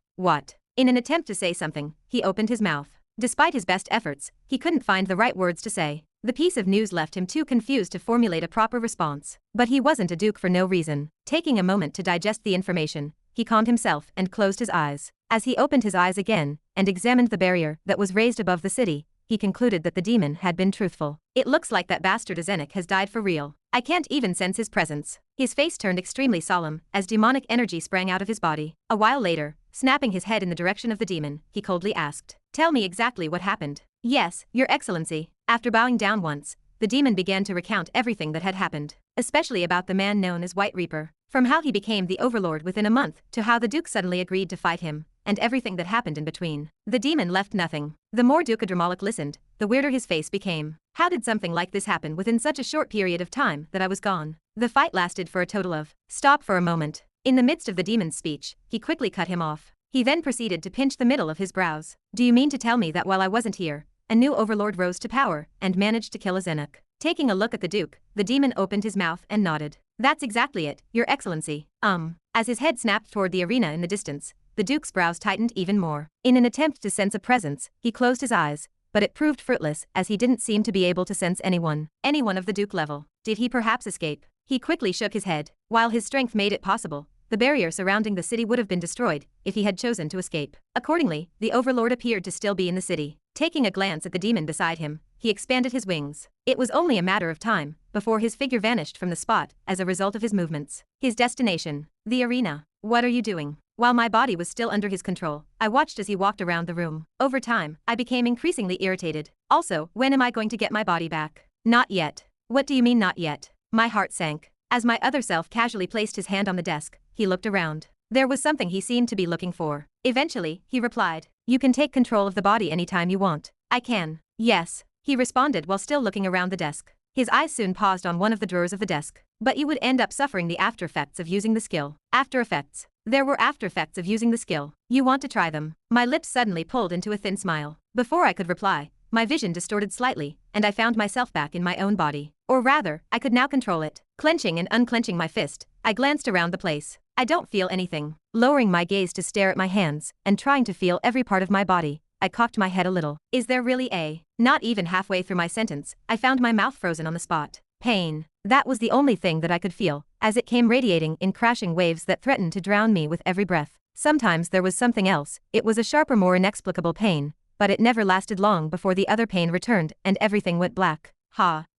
In an attempt to say something, he opened his mouth. Despite his best efforts, he couldn't find the right words to say. The piece of news left him too confused to formulate a proper response. But he wasn't a Duke for no reason. Taking a moment to digest the information, he calmed himself and closed his eyes. As he opened his eyes again and examined the barrier that was raised above the city, he concluded that the demon had been truthful. It looks like that bastard Azenik has died for real. I can't even sense his presence. His face turned extremely solemn as demonic energy sprang out of his body. A while later, snapping his head in the direction of the demon, he coldly asked, "Tell me exactly what happened." Yes, Your Excellency. After bowing down once, the demon began to recount everything that had happened, especially about the man known as White Reaper. From how he became the overlord within a month to how the Duke suddenly agreed to fight him, and everything that happened in between. The demon left nothing. The more Duke Adramalik listened, the weirder his face became. How did something like this happen within such a short period of time that I was gone? The fight lasted for a total of. Stop for a moment. In the midst of the demon's speech, he quickly cut him off. He then proceeded to pinch the middle of his brows. Do you mean to tell me that while I wasn't here, a new overlord rose to power and managed to kill Azenik? Taking a look at the Duke, the demon opened his mouth and nodded. That's exactly it, Your Excellency. As his head snapped toward the arena in the distance, the Duke's brows tightened even more. In an attempt to sense a presence, he closed his eyes, but it proved fruitless as he didn't seem to be able to sense anyone of the Duke level. Did he perhaps escape? He quickly shook his head. While his strength made it possible, the barrier surrounding the city would have been destroyed if he had chosen to escape. Accordingly, the Overlord appeared to still be in the city. Taking a glance at the demon beside him, he expanded his wings. It was only a matter of time before his figure vanished from the spot as a result of his movements. His destination, the arena. What are you doing? While my body was still under his control, I watched as he walked around the room. Over time, I became increasingly irritated. Also, when am I going to get my body back? Not yet. What do you mean not yet? My heart sank. As my other self casually placed his hand on the desk, he looked around. There was something he seemed to be looking for. Eventually, he replied, "You can take control of the body anytime you want." "I can." "Yes," he responded while still looking around the desk. His eyes soon paused on one of the drawers of the desk. "But you would end up suffering the after effects of using the skill." After effects. There were after effects of using the skill. You want to try them? My lips suddenly pulled into a thin smile. Before I could reply, my vision distorted slightly, and I found myself back in my own body. Or rather, I could now control it. Clenching and unclenching my fist, I glanced around the place. I don't feel anything. Lowering my gaze to stare at my hands, and trying to feel every part of my body, I cocked my head a little. Is there really a? Not even halfway through my sentence, I found my mouth frozen on the spot. Pain. That was the only thing that I could feel, as it came radiating in crashing waves that threatened to drown me with every breath. Sometimes there was something else. It was a sharper, more inexplicable pain, but it never lasted long before the other pain returned and everything went black.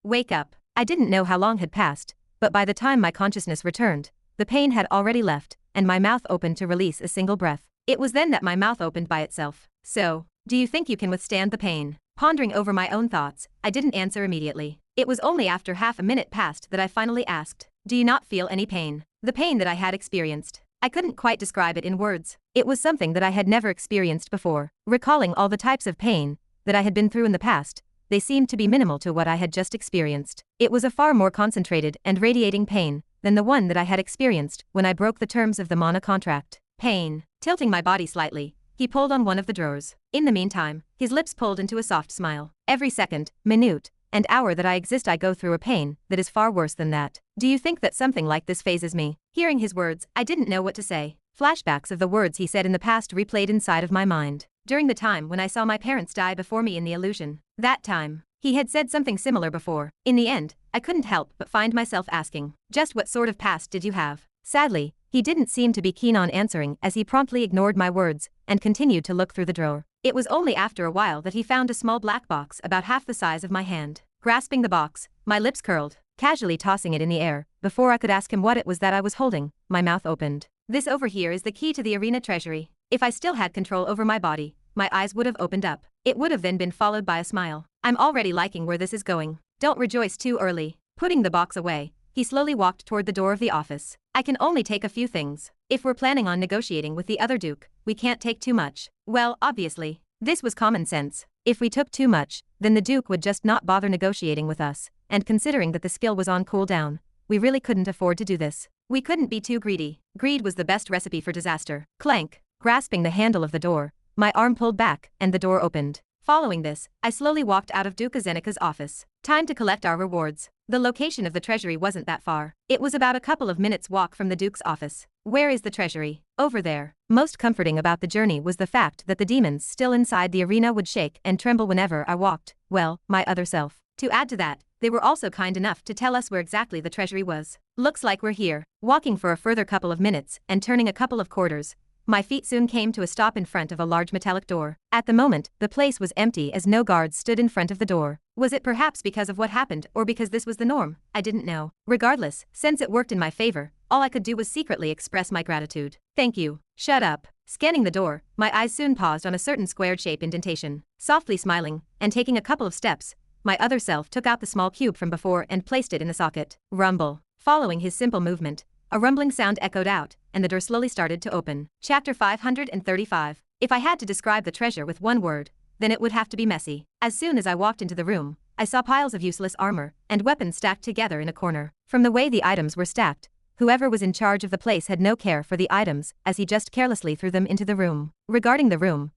Wake up. I didn't know how long had passed, but by the time my consciousness returned, the pain had already left, and my mouth opened to release a single breath. It was then that my mouth opened by itself. So, do you think you can withstand the pain? Pondering over my own thoughts, I didn't answer immediately. It was only after half a minute passed that I finally asked, "Do you not feel any pain?" The pain that I had experienced. I couldn't quite describe it in words. It was something that I had never experienced before. Recalling all the types of pain that I had been through in the past, they seemed to be minimal to what I had just experienced. It was a far more concentrated and radiating pain than the one that I had experienced when I broke the terms of the mana contract. Pain. Tilting my body slightly, he pulled on one of the drawers. In the meantime, his lips pulled into a soft smile. Every second, minute, and hour that I exist, I go through a pain that is far worse than that. Do you think that something like this phases me? Hearing his words, I didn't know what to say. Flashbacks of the words he said in the past replayed inside of my mind. During the time when I saw my parents die before me in the illusion. That time. He had said something similar before. In the end, I couldn't help but find myself asking, "Just what sort of past did you have?" Sadly, he didn't seem to be keen on answering as he promptly ignored my words and continued to look through the drawer. It was only after a while that he found a small black box about half the size of my hand. Grasping the box, my lips curled, casually tossing it in the air. Before I could ask him what it was that I was holding, my mouth opened. "This over here is the key to the arena treasury." If I still had control over my body, my eyes would have opened up. It would have then been followed by a smile. "I'm already liking where this is going. Don't rejoice too early." Putting the box away, he slowly walked toward the door of the office. "I can only take a few things. If we're planning on negotiating with the other Duke, we can't take too much." Well, obviously. This was common sense. If we took too much, then the Duke would just not bother negotiating with us, and considering that the skill was on cooldown, we really couldn't afford to do this. We couldn't be too greedy. Greed was the best recipe for disaster. Clank. Grasping the handle of the door, my arm pulled back, and the door opened. Following this, I slowly walked out of Duke Azenika's office. Time to collect our rewards. The location of the treasury wasn't that far. It was about a couple of minutes' walk from the Duke's office. Where is the treasury? Over there. Most comforting about the journey was the fact that the demons still inside the arena would shake and tremble whenever I walked, well, my other self. To add to that, they were also kind enough to tell us where exactly the treasury was. Looks like we're here. Walking for a further couple of minutes and turning a couple of quarters, my feet soon came to a stop in front of a large metallic door. At the moment, the place was empty as no guards stood in front of the door. Was it perhaps because of what happened or because this was the norm? I didn't know. Regardless, since it worked in my favor, all I could do was secretly express my gratitude. "Thank you." "Shut up." Scanning the door, my eyes soon paused on a certain squared shape indentation. Softly smiling, and taking a couple of steps, my other self took out the small cube from before and placed it in the socket. Rumble. Following his simple movement, a rumbling sound echoed out, and the door slowly started to open. Chapter 535. If I had to describe the treasure with one word, then it would have to be messy. As soon as I walked into the room, I saw piles of useless armor and weapons stacked together in a corner. From the way the items were stacked, whoever was in charge of the place had no care for the items, as he just carelessly threw them into the room. Regarding the room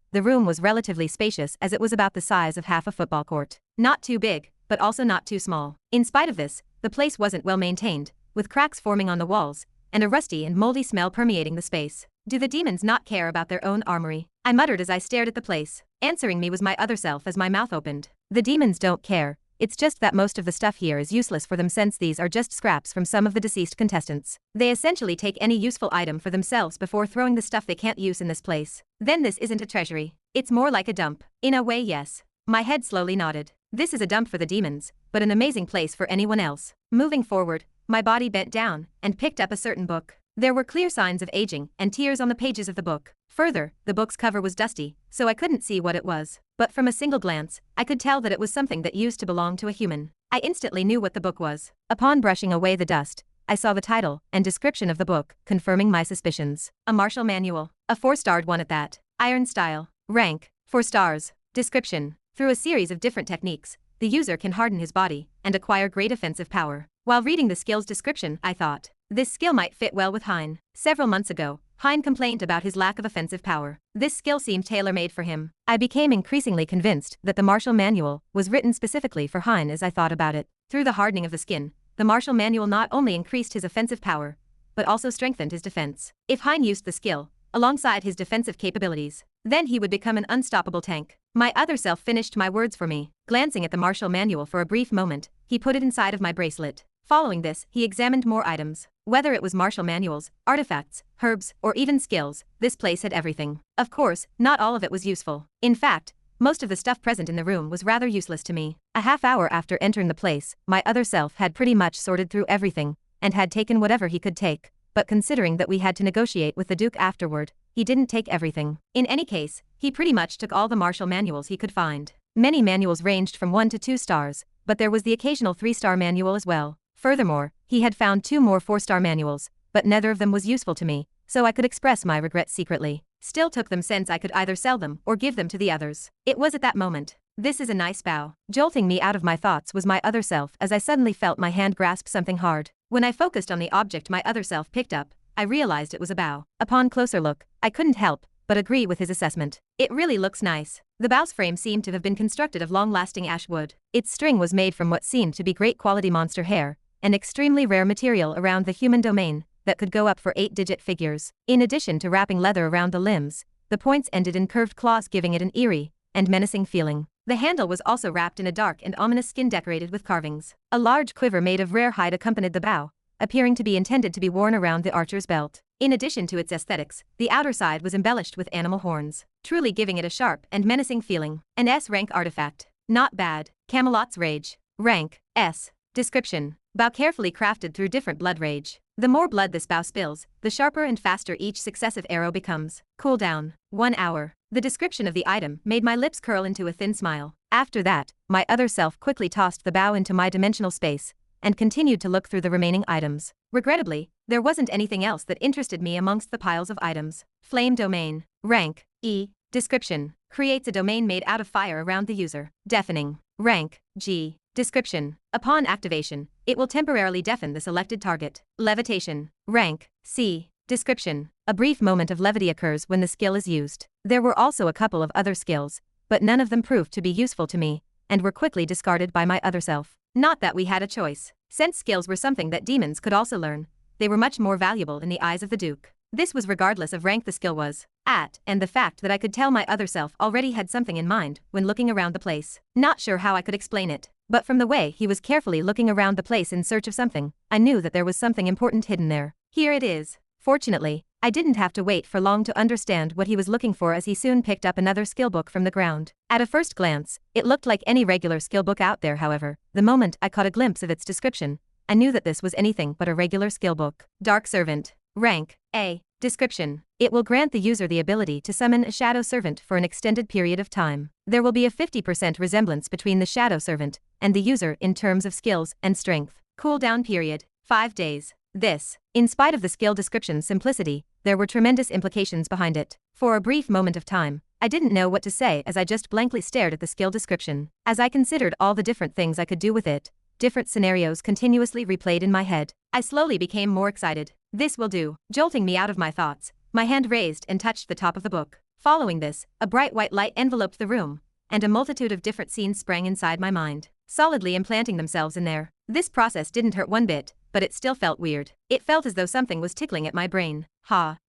was relatively spacious as it was about the size of half a football court. Not too big, but also not too small. In spite of this, the place wasn't well maintained, with cracks forming on the walls, and a rusty and moldy smell permeating the space. Do the demons not care about their own armory? I muttered as I stared at the place. Answering me was my other self as my mouth opened. The demons don't care. It's just that most of the stuff here is useless for them since these are just scraps from some of the deceased contestants. They essentially take any useful item for themselves before throwing the stuff they can't use in this place. Then this isn't a treasury. It's more like a dump. In a way, yes. My head slowly nodded. This is a dump for the demons, but an amazing place for anyone else. Moving forward, my body bent down and picked up a certain book. There were clear signs of aging and tears on the pages of the book. Further, the book's cover was dusty, so I couldn't see what it was. But from a single glance, I could tell that it was something that used to belong to a human. I instantly knew what the book was. Upon brushing away the dust, I saw the title and description of the book, confirming my suspicions. A martial manual. A 4-starred one at that. Iron style. Rank. 4 stars. Description. Through a series of different techniques, the user can harden his body and acquire great offensive power. While reading the skill's description, I thought, this skill might fit well with Hein. Several months ago, Hein complained about his lack of offensive power. This skill seemed tailor-made for him. I became increasingly convinced that the martial manual was written specifically for Hein as I thought about it. Through the hardening of the skin, the martial manual not only increased his offensive power, but also strengthened his defense. If Hein used the skill, alongside his defensive capabilities, then he would become an unstoppable tank. My other self finished my words for me. Glancing at the martial manual for a brief moment, he put it inside of my bracelet. Following this, he examined more items. Whether it was martial manuals, artifacts, herbs, or even skills, this place had everything. Of course, not all of it was useful. In fact, most of the stuff present in the room was rather useless to me. A half hour after entering the place, my other self had pretty much sorted through everything, and had taken whatever he could take. But considering that we had to negotiate with the Duke afterward, he didn't take everything. In any case, he pretty much took all the martial manuals he could find. Many manuals ranged from 1 to 2 stars, but there was the occasional 3-star manual as well. Furthermore, he had found 2 more 4-star manuals, but neither of them was useful to me, so I could express my regret secretly. Still took them since I could either sell them or give them to the others. It was at that moment. This is a nice bow. Jolting me out of my thoughts was my other self as I suddenly felt my hand grasp something hard. When I focused on the object my other self picked up, I realized it was a bow. Upon closer look, I couldn't help but agree with his assessment. It really looks nice. The bow's frame seemed to have been constructed of long-lasting ash wood. Its string was made from what seemed to be great quality monster hair, an extremely rare material around the human domain that could go up for 8-digit figures. In addition to wrapping leather around the limbs, the points ended in curved claws giving it an eerie and menacing feeling. The handle was also wrapped in a dark and ominous skin decorated with carvings. A large quiver made of rare hide accompanied the bow, appearing to be intended to be worn around the archer's belt. In addition to its aesthetics, the outer side was embellished with animal horns, truly giving it a sharp and menacing feeling. An S-rank artifact. Not bad. Camelot's Rage. Rank. S. Description. Bow carefully crafted through different blood rage. The more blood this bow spills, the sharper and faster each successive arrow becomes. Cooldown. 1 hour. The description of the item made my lips curl into a thin smile. After that, my other self quickly tossed the bow into my dimensional space, and continued to look through the remaining items. Regrettably, there wasn't anything else that interested me amongst the piles of items. Flame domain. Rank. E. Description. Creates a domain made out of fire around the user. Deafening. Rank. G. Description. Upon activation, it will temporarily deafen the selected target. Levitation. Rank. C. Description. A brief moment of levity occurs when the skill is used. There were also a couple of other skills, but none of them proved to be useful to me, and were quickly discarded by my other self. Not that we had a choice. Since skills were something that demons could also learn, they were much more valuable in the eyes of the Duke. This was regardless of rank the skill was at, and the fact that I could tell my other self already had something in mind when looking around the place. Not sure how I could explain it, but from the way he was carefully looking around the place in search of something, I knew that there was something important hidden there. Here it is. Fortunately, I didn't have to wait for long to understand what he was looking for as he soon picked up another skill book from the ground. At a first glance, it looked like any regular skill book out there. However, the moment I caught a glimpse of its description, I knew that this was anything but a regular skill book. Dark Servant. Rank. A. Description. It will grant the user the ability to summon a shadow servant for an extended period of time. There will be a 50% resemblance between the shadow servant and the user in terms of skills and strength. Cooldown period. 5 days. This, in spite of the skill description's simplicity, there were tremendous implications behind it. For a brief moment of time, I didn't know what to say as I just blankly stared at the skill description. As I considered all the different things I could do with it, different scenarios continuously replayed in my head. I slowly became more excited. This will do. Jolting me out of my thoughts, my hand raised and touched the top of the book. Following this, a bright white light enveloped the room, and a multitude of different scenes sprang inside my mind. solidly implanting themselves in there. This process didn't hurt one bit, but it still felt weird. It felt as though something was tickling at my brain.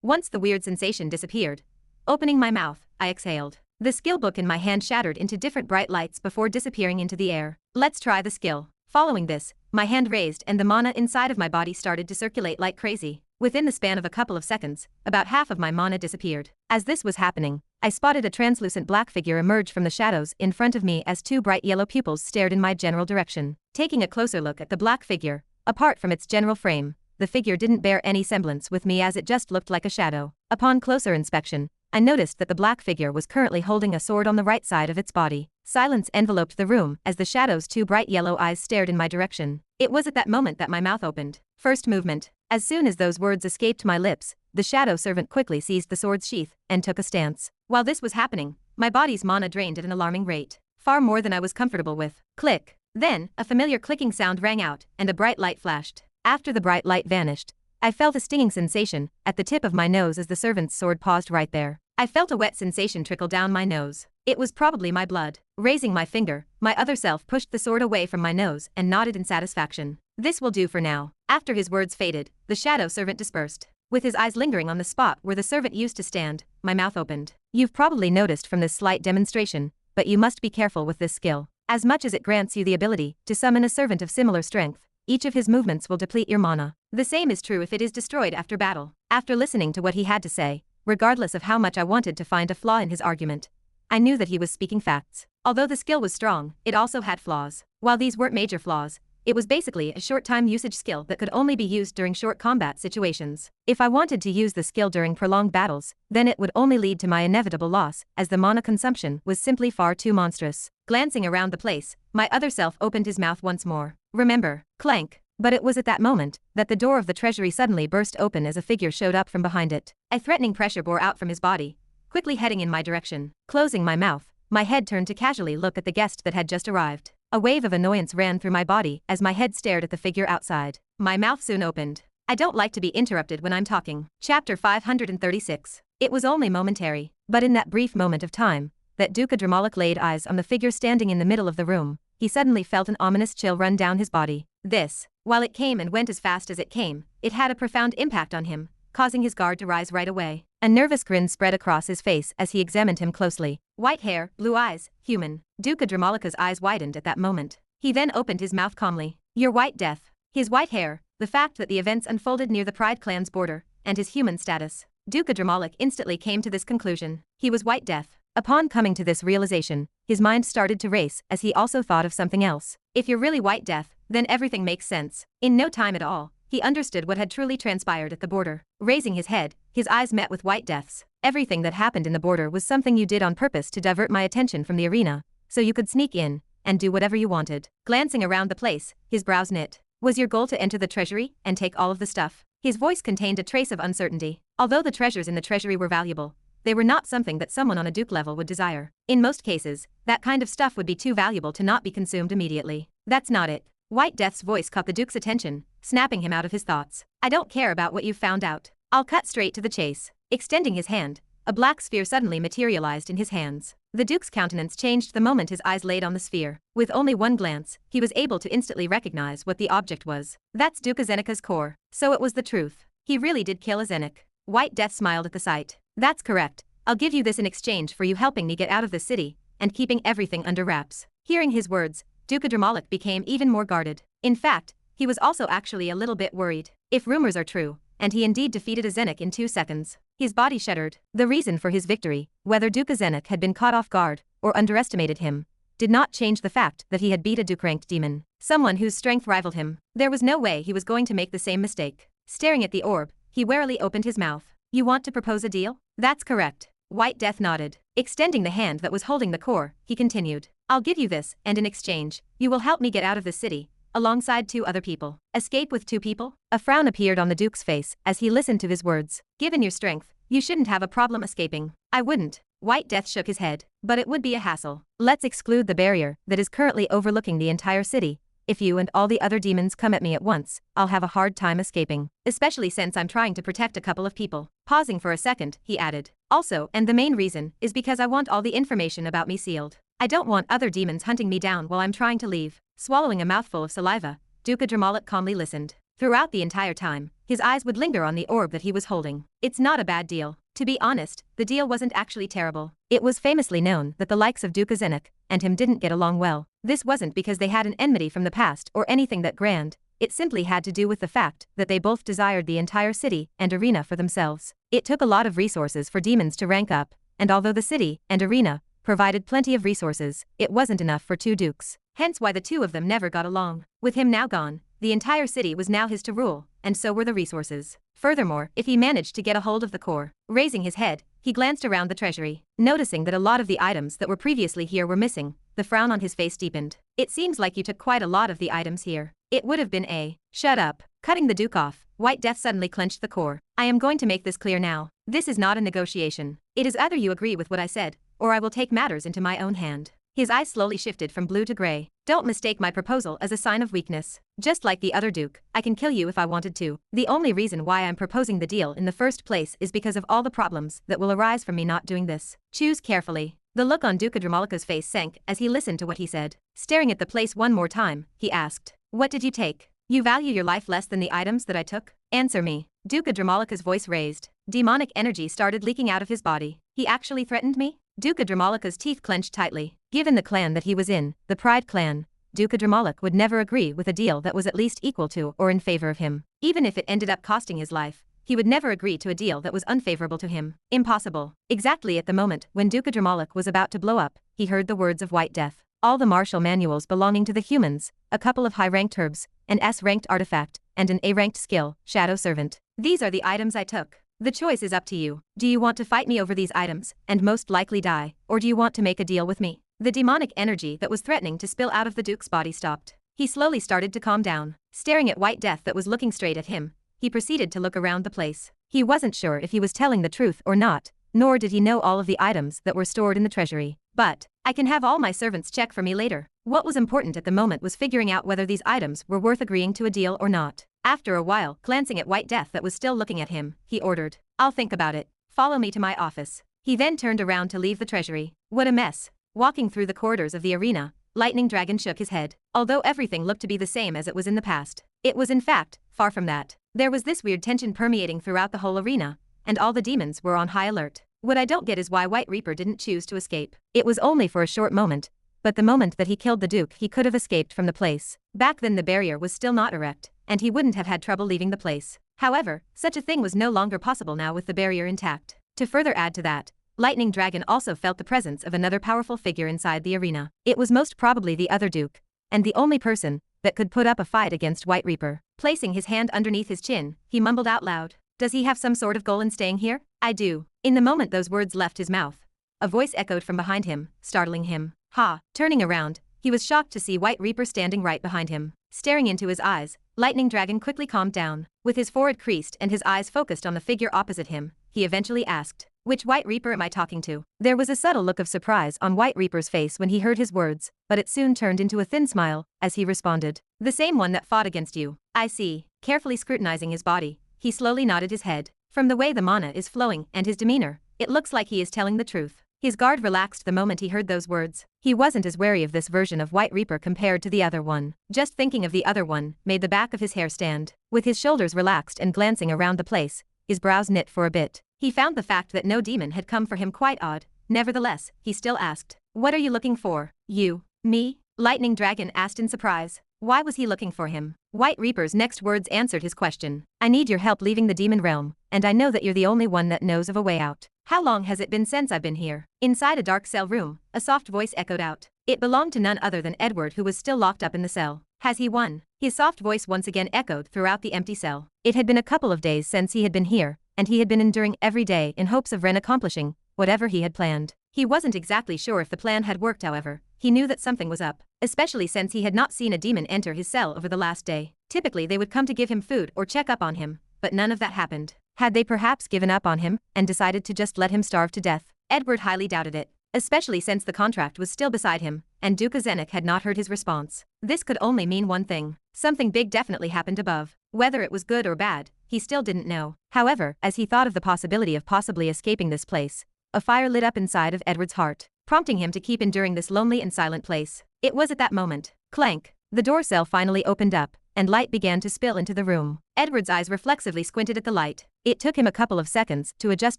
Once the weird sensation disappeared, opening my mouth, I exhaled. The skill book in my hand shattered into different bright lights before disappearing into the air. Let's try the skill. Following this, my hand raised and the mana inside of my body started to circulate like crazy. Within the span of a couple of seconds, about half of my mana disappeared. As this was happening, I spotted a translucent black figure emerge from the shadows in front of me as two bright yellow pupils stared in my general direction. Taking a closer look at the black figure, apart from its general frame, the figure didn't bear any semblance with me as it just looked like a shadow. Upon closer inspection, I noticed that the black figure was currently holding a sword on the right side of its body. Silence enveloped the room as the shadow's two bright yellow eyes stared in my direction. It was at that moment that my mouth opened. First movement. As soon as those words escaped my lips, the shadow servant quickly seized the sword's sheath and took a stance. While this was happening, my body's mana drained at an alarming rate, far more than I was comfortable with. Click. Then, a familiar clicking sound rang out and a bright light flashed. After the bright light vanished, I felt a stinging sensation at the tip of my nose as the servant's sword paused right there. I felt a wet sensation trickle down my nose. It was probably my blood. Raising my finger, my other self pushed the sword away from my nose and nodded in satisfaction. This will do for now. After his words faded, the shadow servant dispersed. With his eyes lingering on the spot where the servant used to stand, my mouth opened. You've probably noticed from this slight demonstration, but you must be careful with this skill. As much as it grants you the ability to summon a servant of similar strength, each of his movements will deplete your mana. The same is true if it is destroyed after battle. After listening to what he had to say, regardless of how much I wanted to find a flaw in his argument, I knew that he was speaking facts. Although the skill was strong, it also had flaws. While these weren't major flaws, it was basically a short-time usage skill that could only be used during short combat situations. If I wanted to use the skill during prolonged battles, then it would only lead to my inevitable loss, as the mana consumption was simply far too monstrous. Glancing around the place, my other self opened his mouth once more. Remember, clank. But it was at that moment that the door of the treasury suddenly burst open as a figure showed up from behind it. A threatening pressure bore out from his body, quickly heading in my direction. Closing my mouth, my head turned to casually look at the guest that had just arrived. A wave of annoyance ran through my body as my head stared at the figure outside. My mouth soon opened. I don't like to be interrupted when I'm talking. Chapter 536. It was only momentary, but in that brief moment of time, that Duca Dramalik laid eyes on the figure standing in the middle of the room, he suddenly felt an ominous chill run down his body. This, while it came and went as fast as it came, it had a profound impact on him, causing his guard to rise right away. A nervous grin spread across his face as he examined him closely. White hair, blue eyes, human. Duca Dramalika's eyes widened at that moment. He then opened his mouth calmly. Your White Death. His white hair, the fact that the events unfolded near the Pride clan's border, and his human status. Duca Dramalik instantly came to this conclusion. He was White Death. Upon coming to this realization, his mind started to race as he also thought of something else. If you're really White Death, then everything makes sense. In no time at all, he understood what had truly transpired at the border. Raising his head, his eyes met with White Death's. Everything that happened in the border was something you did on purpose to divert my attention from the arena, so you could sneak in and do whatever you wanted. Glancing around the place, his brows knit. Was your goal to enter the treasury and take all of the stuff? His voice contained a trace of uncertainty. Although the treasures in the treasury were valuable, they were not something that someone on a duke level would desire. In most cases, that kind of stuff would be too valuable to not be consumed immediately. That's not it. White Death's voice caught the duke's attention, snapping him out of his thoughts. I don't care about what you've found out. I'll cut straight to the chase. Extending his hand, a black sphere suddenly materialized in his hands. The duke's countenance changed the moment his eyes laid on the sphere. With only one glance, he was able to instantly recognize what the object was. That's Duca Zenika's core. So it was the truth. He really did kill a Zenik. White Death smiled at the sight. That's correct. I'll give you this in exchange for you helping me get out of the city and keeping everything under wraps. Hearing his words, Duca Dramalik became even more guarded. In fact, he was also actually a little bit worried. If rumors are true, and he indeed defeated a Zenik in 2 seconds, his body shuddered. The reason for his victory, whether Duca Zenik had been caught off guard or underestimated him, did not change the fact that he had beat a Duke-ranked demon, someone whose strength rivaled him. There was no way he was going to make the same mistake. Staring at the orb, he warily opened his mouth. You want to propose a deal? That's correct. White Death nodded. Extending the hand that was holding the core, he continued. I'll give you this, and in exchange, you will help me get out of the city, alongside 2 other people. Escape with 2 people? A frown appeared on the Duke's face as he listened to his words. Given your strength, you shouldn't have a problem escaping. I wouldn't. White Death shook his head. But it would be a hassle. Let's exclude the barrier that is currently overlooking the entire city. If you and all the other demons come at me at once, I'll have a hard time escaping. Especially since I'm trying to protect a couple of people. Pausing for a second, he added. Also, and the main reason, is because I want all the information about me sealed. I don't want other demons hunting me down while I'm trying to leave. Swallowing a mouthful of saliva, Duca Dramalik calmly listened. Throughout the entire time, his eyes would linger on the orb that he was holding. It's not a bad deal. To be honest, the deal wasn't actually terrible. It was famously known that the likes of Duca Zenek and him didn't get along well. This wasn't because they had an enmity from the past or anything that grand. It simply had to do with the fact that they both desired the entire city and arena for themselves. It took a lot of resources for demons to rank up, and although the city and arena provided plenty of resources, it wasn't enough for two dukes. Hence why the two of them never got along. With him now gone, the entire city was now his to rule, and so were the resources. Furthermore, if he managed to get a hold of the core, raising his head, he glanced around the treasury. Noticing that a lot of the items that were previously here were missing, the frown on his face deepened. It seems like you took quite a lot of the items here. It would have been a shut up. Cutting the Duke off, White Death suddenly clenched the core. I am going to make this clear now. This is not a negotiation. It is either you agree with what I said, or I will take matters into my own hand. His eyes slowly shifted from blue to gray. Don't mistake my proposal as a sign of weakness. Just like the other Duke, I can kill you if I wanted to. The only reason why I'm proposing the deal in the first place is because of all the problems that will arise from me not doing this. Choose carefully. The look on Duca Dramalika's face sank as he listened to what he said. Staring at the place one more time, he asked, "What did you take? You value your life less than the items that I took? Answer me." Duca Dramalika's voice raised. Demonic energy started leaking out of his body. He actually threatened me? Duca Dramalika's teeth clenched tightly. Given the clan that he was in, the Pride clan, Duca Dramalik would never agree with a deal that was at least equal to or in favor of him. Even if it ended up costing his life, he would never agree to a deal that was unfavorable to him. Impossible. Exactly at the moment when Duca Dramalik was about to blow up, he heard the words of White Death. All the martial manuals belonging to the humans, a couple of high-ranked herbs, an S-ranked artifact, and an A-ranked skill, Shadow Servant. These are the items I took. The choice is up to you. Do you want to fight me over these items, and most likely die, or do you want to make a deal with me? The demonic energy that was threatening to spill out of the Duke's body stopped. He slowly started to calm down. Staring at White Death that was looking straight at him, he proceeded to look around the place. He wasn't sure if he was telling the truth or not, nor did he know all of the items that were stored in the treasury. But, I can have all my servants check for me later. What was important at the moment was figuring out whether these items were worth agreeing to a deal or not. After a while, glancing at White Death that was still looking at him, he ordered, "I'll think about it. Follow me to my office." He then turned around to leave the treasury. What a mess. Walking through the corridors of the arena, Lightning Dragon shook his head. Although everything looked to be the same as it was in the past, it was in fact far from that. There was this weird tension permeating throughout the whole arena, and all the demons were on high alert. What I don't get is why White Reaper didn't choose to escape. It was only for a short moment, but the moment that he killed the Duke he could have escaped from the place. Back then the barrier was still not erect, and he wouldn't have had trouble leaving the place. However, such a thing was no longer possible now with the barrier intact. To further add to that, Lightning Dragon also felt the presence of another powerful figure inside the arena. It was most probably the other Duke, and the only person that could put up a fight against White Reaper. Placing his hand underneath his chin, he mumbled out loud, "Does he have some sort of goal in staying here?" "I do." In the moment those words left his mouth, a voice echoed from behind him, startling him. Ha! Turning around, he was shocked to see White Reaper standing right behind him. Staring into his eyes, Lightning Dragon quickly calmed down. With his forehead creased and his eyes focused on the figure opposite him, he eventually asked, "Which White Reaper am I talking to?" There was a subtle look of surprise on White Reaper's face when he heard his words, but it soon turned into a thin smile as he responded, "The same one that fought against you." "I see." Carefully scrutinizing his body, he slowly nodded his head. From the way the mana is flowing and his demeanor, it looks like he is telling the truth. His guard relaxed the moment he heard those words. He wasn't as wary of this version of White Reaper compared to the other one. Just thinking of the other one made the back of his hair stand. With his shoulders relaxed and glancing around the place, his brows knit for a bit. He found the fact that no demon had come for him quite odd. Nevertheless, he still asked, "What are you looking for?" "You." "Me?" Lightning Dragon asked in surprise. Why was he looking for him? White Reaper's next words answered his question. "I need your help leaving the demon realm, and I know that you're the only one that knows of a way out." "How long has it been since I've been here?" Inside a dark cell room, a soft voice echoed out. It belonged to none other than Edward, who was still locked up in the cell. "Has he won?" His soft voice once again echoed throughout the empty cell. It had been a couple of days since he had been here, and he had been enduring every day in hopes of Ren accomplishing whatever he had planned. He wasn't exactly sure if the plan had worked, however. He knew that something was up, especially since he had not seen a demon enter his cell over the last day. Typically they would come to give him food or check up on him, but none of that happened. Had they perhaps given up on him and decided to just let him starve to death? Edward highly doubted it, especially since the contract was still beside him, and Duca Zenek had not heard his response. This could only mean one thing. Something big definitely happened above. Whether it was good or bad, he still didn't know. However, as he thought of the possibility of possibly escaping this place, a fire lit up inside of Edward's heart, prompting him to keep enduring this lonely and silent place. It was at that moment, clank, The door cell finally opened up, and light began to spill into the room. Edward's eyes reflexively squinted at the light. It took him a couple of seconds to adjust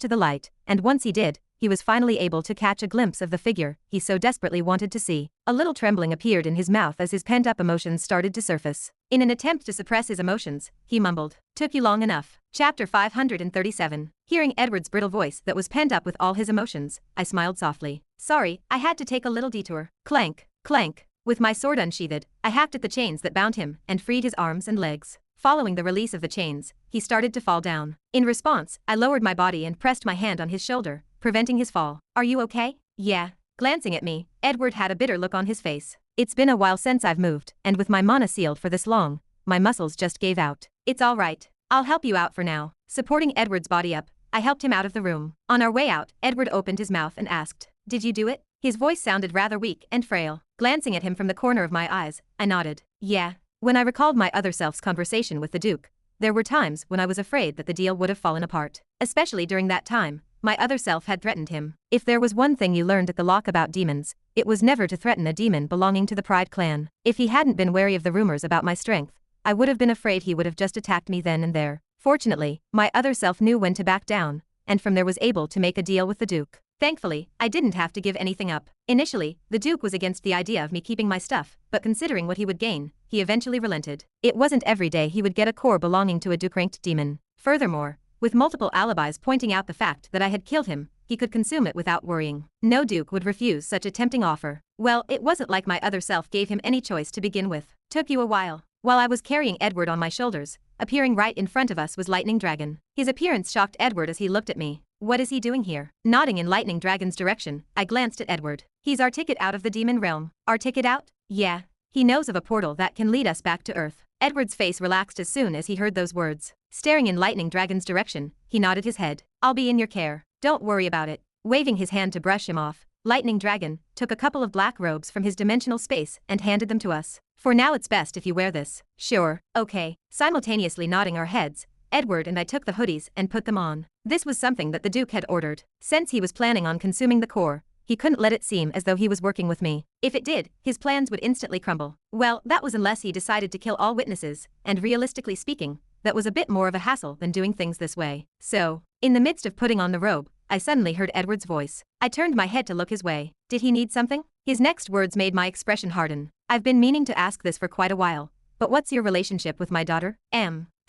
to the light, and once he did, he was finally able to catch a glimpse of the figure he so desperately wanted to see. A little trembling appeared in his mouth as his pent-up emotions started to surface. In an attempt to suppress his emotions, he mumbled, "Took you long enough." Chapter 537. Hearing Edward's brittle voice that was pent up with all his emotions, I smiled softly. "Sorry, I had to take a little detour." Clank, clank. With my sword unsheathed, I hacked at the chains that bound him and freed his arms and legs. Following the release of the chains, he started to fall down. In response, I lowered my body and pressed my hand on his shoulder, preventing his fall. "Are you okay?" "Yeah." Glancing at me, Edward had a bitter look on his face. "It's been a while since I've moved, and with my mana sealed for this long, my muscles just gave out." "It's all right. I'll help you out for now." Supporting Edward's body up, I helped him out of the room. On our way out, Edward opened his mouth and asked, "Did you do it?" His voice sounded rather weak and frail. Glancing at him from the corner of my eyes, I nodded. "Yeah." When I recalled my other self's conversation with the Duke, there were times when I was afraid that the deal would have fallen apart. Especially during that time, my other self had threatened him. If there was one thing you learned at the lock about demons, it was never to threaten a demon belonging to the Pride clan. If he hadn't been wary of the rumors about my strength, I would have been afraid he would have just attacked me then and there. Fortunately, my other self knew when to back down, and from there was able to make a deal with the Duke. Thankfully, I didn't have to give anything up. Initially, the Duke was against the idea of me keeping my stuff, but considering what he would gain, he eventually relented. It wasn't every day he would get a core belonging to a Duke-ranked demon. Furthermore, with multiple alibis pointing out the fact that I had killed him, he could consume it without worrying. No Duke would refuse such a tempting offer. Well, it wasn't like my other self gave him any choice to begin with. "Took you a while." While I was carrying Edward on my shoulders, appearing right in front of us was Lightning Dragon. His appearance shocked Edward as he looked at me. "What is he doing here?" Nodding in Lightning Dragon's direction, I glanced at Edward. "He's our ticket out of the demon realm." "Our ticket out?" "Yeah. He knows of a portal that can lead us back to Earth." Edward's face relaxed as soon as he heard those words. Staring in Lightning Dragon's direction, he nodded his head. "I'll be in your care. Don't worry about it." Waving his hand to brush him off, Lightning Dragon took a couple of black robes from his dimensional space and handed them to us. "For now it's best if you wear this." "Sure, okay." Simultaneously nodding our heads, Edward and I took the hoodies and put them on. This was something that the Duke had ordered. Since he was planning on consuming the core, he couldn't let it seem as though he was working with me. If it did, his plans would instantly crumble. Well, that was unless he decided to kill all witnesses, and realistically speaking, that was a bit more of a hassle than doing things this way. So, in the midst of putting on the robe, I suddenly heard Edward's voice. I turned my head to look his way. Did he need something? His next words made my expression harden. "I've been meaning to ask this for quite a while, but what's your relationship with my daughter?"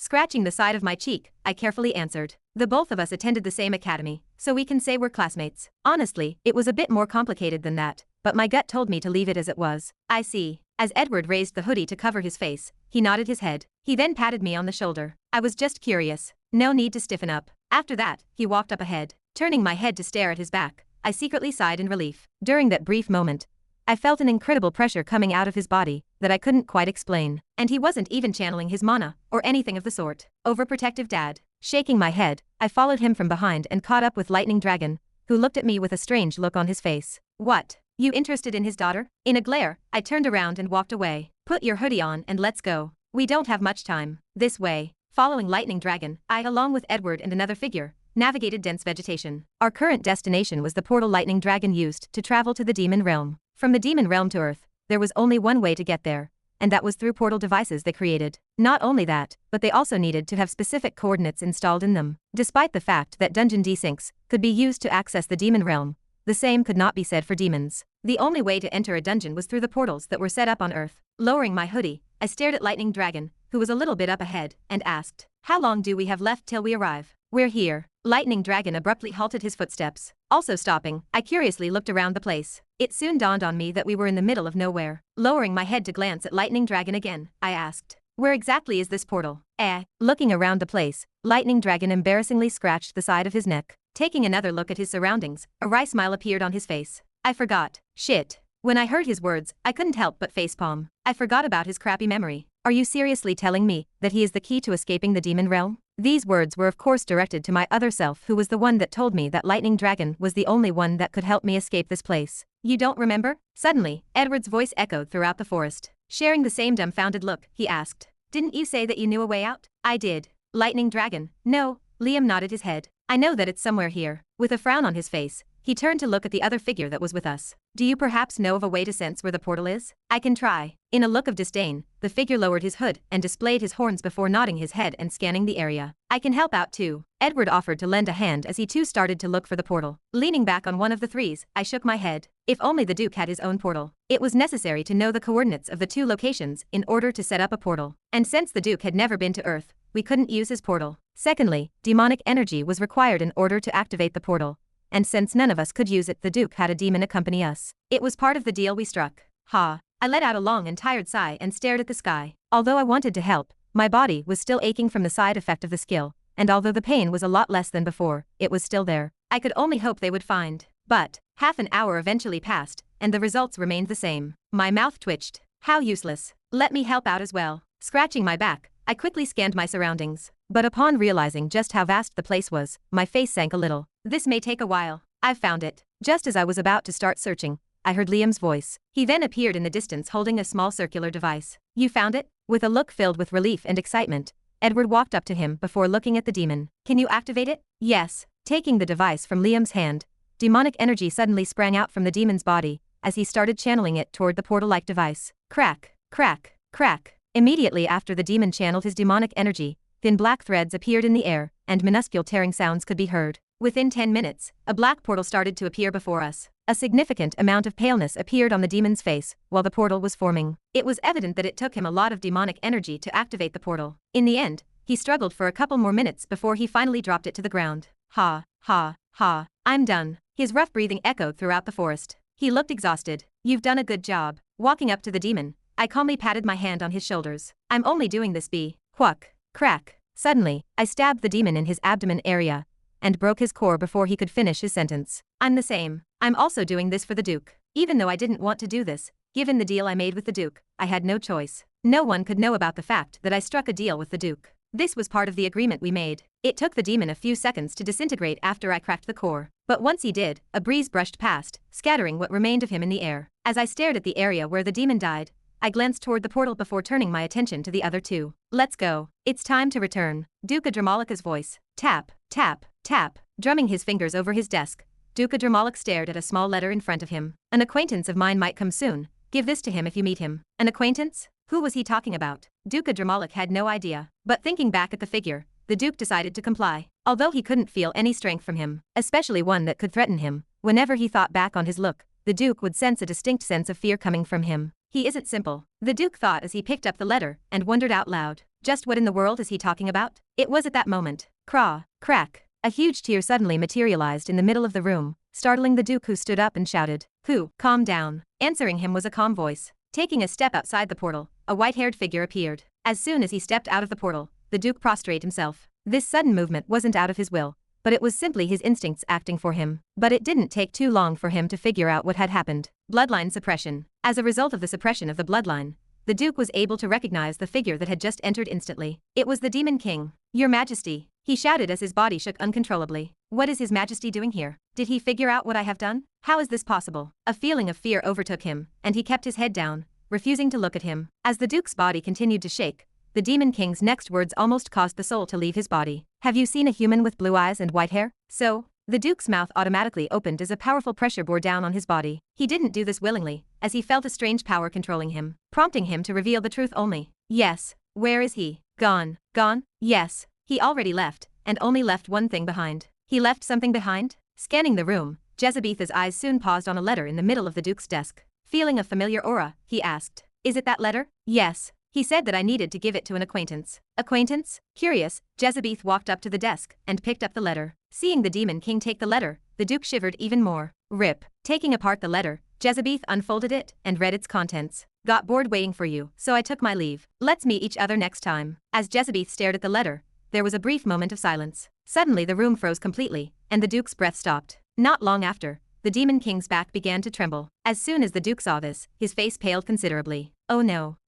Scratching the side of my cheek, I carefully answered. "The both of us attended the same academy, so we can say we're classmates." Honestly, it was a bit more complicated than that, but my gut told me to leave it as it was. "I see." As Edward raised the hoodie to cover his face, he nodded his head. He then patted me on the shoulder. "I was just curious. No need to stiffen up." After that, he walked up ahead. Turning my head to stare at his back, I secretly sighed in relief. During that brief moment, I felt an incredible pressure coming out of his body that I couldn't quite explain. And he wasn't even channeling his mana, or anything of the sort. Overprotective dad. Shaking my head, I followed him from behind and caught up with Lightning Dragon, who looked at me with a strange look on his face. "What? You interested in his daughter?" In a glare, I turned around and walked away. "Put your hoodie on and let's go. We don't have much time." This way. Following Lightning Dragon, I, along with Edward and another figure, navigated dense vegetation. Our current destination was the portal Lightning Dragon used to travel to the demon realm. From the demon realm to Earth, there was only one way to get there, and that was through portal devices they created. Not only that, but they also needed to have specific coordinates installed in them. Despite the fact that dungeon desyncs could be used to access the demon realm, the same could not be said for demons. The only way to enter a dungeon was through the portals that were set up on Earth. Lowering my hoodie, I stared at Lightning Dragon, who was a little bit up ahead, and asked, "How long do we have left till we arrive?" "We're here." Lightning Dragon abruptly halted his footsteps. Also stopping, I curiously looked around the place. It soon dawned on me that we were in the middle of nowhere. Lowering my head to glance at Lightning Dragon again, I asked, "Where exactly is this portal?" Looking around the place, Lightning Dragon embarrassingly scratched the side of his neck. Taking another look at his surroundings, a wry smile appeared on his face. "I forgot." Shit. When I heard his words, I couldn't help but facepalm. I forgot about his crappy memory. "Are you seriously telling me that he is the key to escaping the demon realm?" These words were of course directed to my other self, who was the one that told me that Lightning Dragon was the only one that could help me escape this place. "You don't remember?" Suddenly, Edward's voice echoed throughout the forest. Sharing the same dumbfounded look, he asked, "Didn't you say that you knew a way out?" "I did." Lightning Dragon, "No." Liam nodded his head. "I know that it's somewhere here." With a frown on his face, he turned to look at the other figure that was with us. Do you perhaps know of a way to sense where the portal is? I can try. In a look of disdain, the figure lowered his hood and displayed his horns before nodding his head and scanning the area. I can help out too. Edward offered to lend a hand as he too started to look for the portal. Leaning back on one of the threes, I shook my head. If only the Duke had his own portal. It was necessary to know the coordinates of the two locations in order to set up a portal. And since the Duke had never been to Earth, we couldn't use his portal. Secondly, demonic energy was required in order to activate the portal. And since none of us could use it, the Duke had a demon accompany us. It was part of the deal we struck. Ha. I let out a long and tired sigh and stared at the sky. Although I wanted to help, my body was still aching from the side effect of the skill, and although the pain was a lot less than before, it was still there. I could only hope they would find. But half an hour eventually passed, and the results remained the same. My mouth twitched. How useless. Let me help out as well. Scratching my back, I quickly scanned my surroundings. But upon realizing just how vast the place was, my face sank a little. This may take a while. I've found it. Just as I was about to start searching, I heard Liam's voice. He then appeared in the distance holding a small circular device. You found it? With a look filled with relief and excitement, Edward walked up to him before looking at the demon. Can you activate it? Yes. Taking the device from Liam's hand, demonic energy suddenly sprang out from the demon's body as he started channeling it toward the portal-like device. Crack, crack, crack. Immediately after the demon channeled his demonic energy, thin black threads appeared in the air, and minuscule tearing sounds could be heard. Within 10 minutes, a black portal started to appear before us. A significant amount of paleness appeared on the demon's face while the portal was forming. It was evident that it took him a lot of demonic energy to activate the portal. In the end, he struggled for a couple more minutes before he finally dropped it to the ground. Ha, ha, ha. I'm done. His rough breathing echoed throughout the forest. He looked exhausted. You've done a good job. Walking up to the demon, I calmly patted my hand on his shoulders. I'm only doing this quack, crack. Suddenly, I stabbed the demon in his abdomen area and broke his core before he could finish his sentence. I'm the same. I'm also doing this for the Duke. Even though I didn't want to do this, given the deal I made with the Duke, I had no choice. No one could know about the fact that I struck a deal with the Duke. This was part of the agreement we made. It took the demon a few seconds to disintegrate after I cracked the core. But once he did, a breeze brushed past, scattering what remained of him in the air. As I stared at the area where the demon died, I glanced toward the portal before turning my attention to the other two. Let's go. It's time to return. Duca Dramolika's voice. Tap, tap, tap. Drumming his fingers over his desk, Duca Dramolik stared at a small letter in front of him. An acquaintance of mine might come soon. Give this to him if you meet him. An acquaintance? Who was he talking about? Duca Dramolik had no idea. But thinking back at the figure, the Duke decided to comply. Although he couldn't feel any strength from him, especially one that could threaten him, whenever he thought back on his look, the Duke would sense a distinct sense of fear coming from him. He isn't simple, the Duke thought as he picked up the letter and wondered out loud. Just what in the world is he talking about? It was at that moment. Craw, crack. A huge tear suddenly materialized in the middle of the room, startling the Duke, who stood up and shouted, "Who? Calm down." Answering him was a calm voice. Taking a step outside the portal, a white-haired figure appeared. As soon as he stepped out of the portal, the Duke prostrated himself. This sudden movement wasn't out of his will, but it was simply his instincts acting for him. But it didn't take too long for him to figure out what had happened. Bloodline suppression. As a result of the suppression of the bloodline, the Duke was able to recognize the figure that had just entered instantly. It was the Demon King. "Your Majesty," he shouted as his body shook uncontrollably. "What is His Majesty doing here? Did he figure out what I have done? How is this possible?" A feeling of fear overtook him, and he kept his head down, refusing to look at him. As the Duke's body continued to shake, the Demon King's next words almost caused the soul to leave his body. "Have you seen a human with blue eyes and white hair?" So, the Duke's mouth automatically opened as a powerful pressure bore down on his body. He didn't do this willingly, as he felt a strange power controlling him, prompting him to reveal the truth only. "Yes. Where is he? Gone. Gone? Yes. He already left, and only left one thing behind." He left something behind? Scanning the room, Jezebetha's eyes soon paused on a letter in the middle of the Duke's desk. Feeling a familiar aura, he asked, "Is it that letter?" "Yes." He said that I needed to give it to an acquaintance. Acquaintance? Curious, Jezebeth walked up to the desk and picked up the letter. Seeing the Demon King take the letter, the Duke shivered even more. Rip. Taking apart the letter, Jezebeth unfolded it and read its contents. "Got bored waiting for you, so I took my leave. Let's meet each other next time." As Jezebeth stared at the letter, there was a brief moment of silence. Suddenly the room froze completely, and the Duke's breath stopped. Not long after, the Demon King's back began to tremble. As soon as the Duke saw this, his face paled considerably. "Oh no,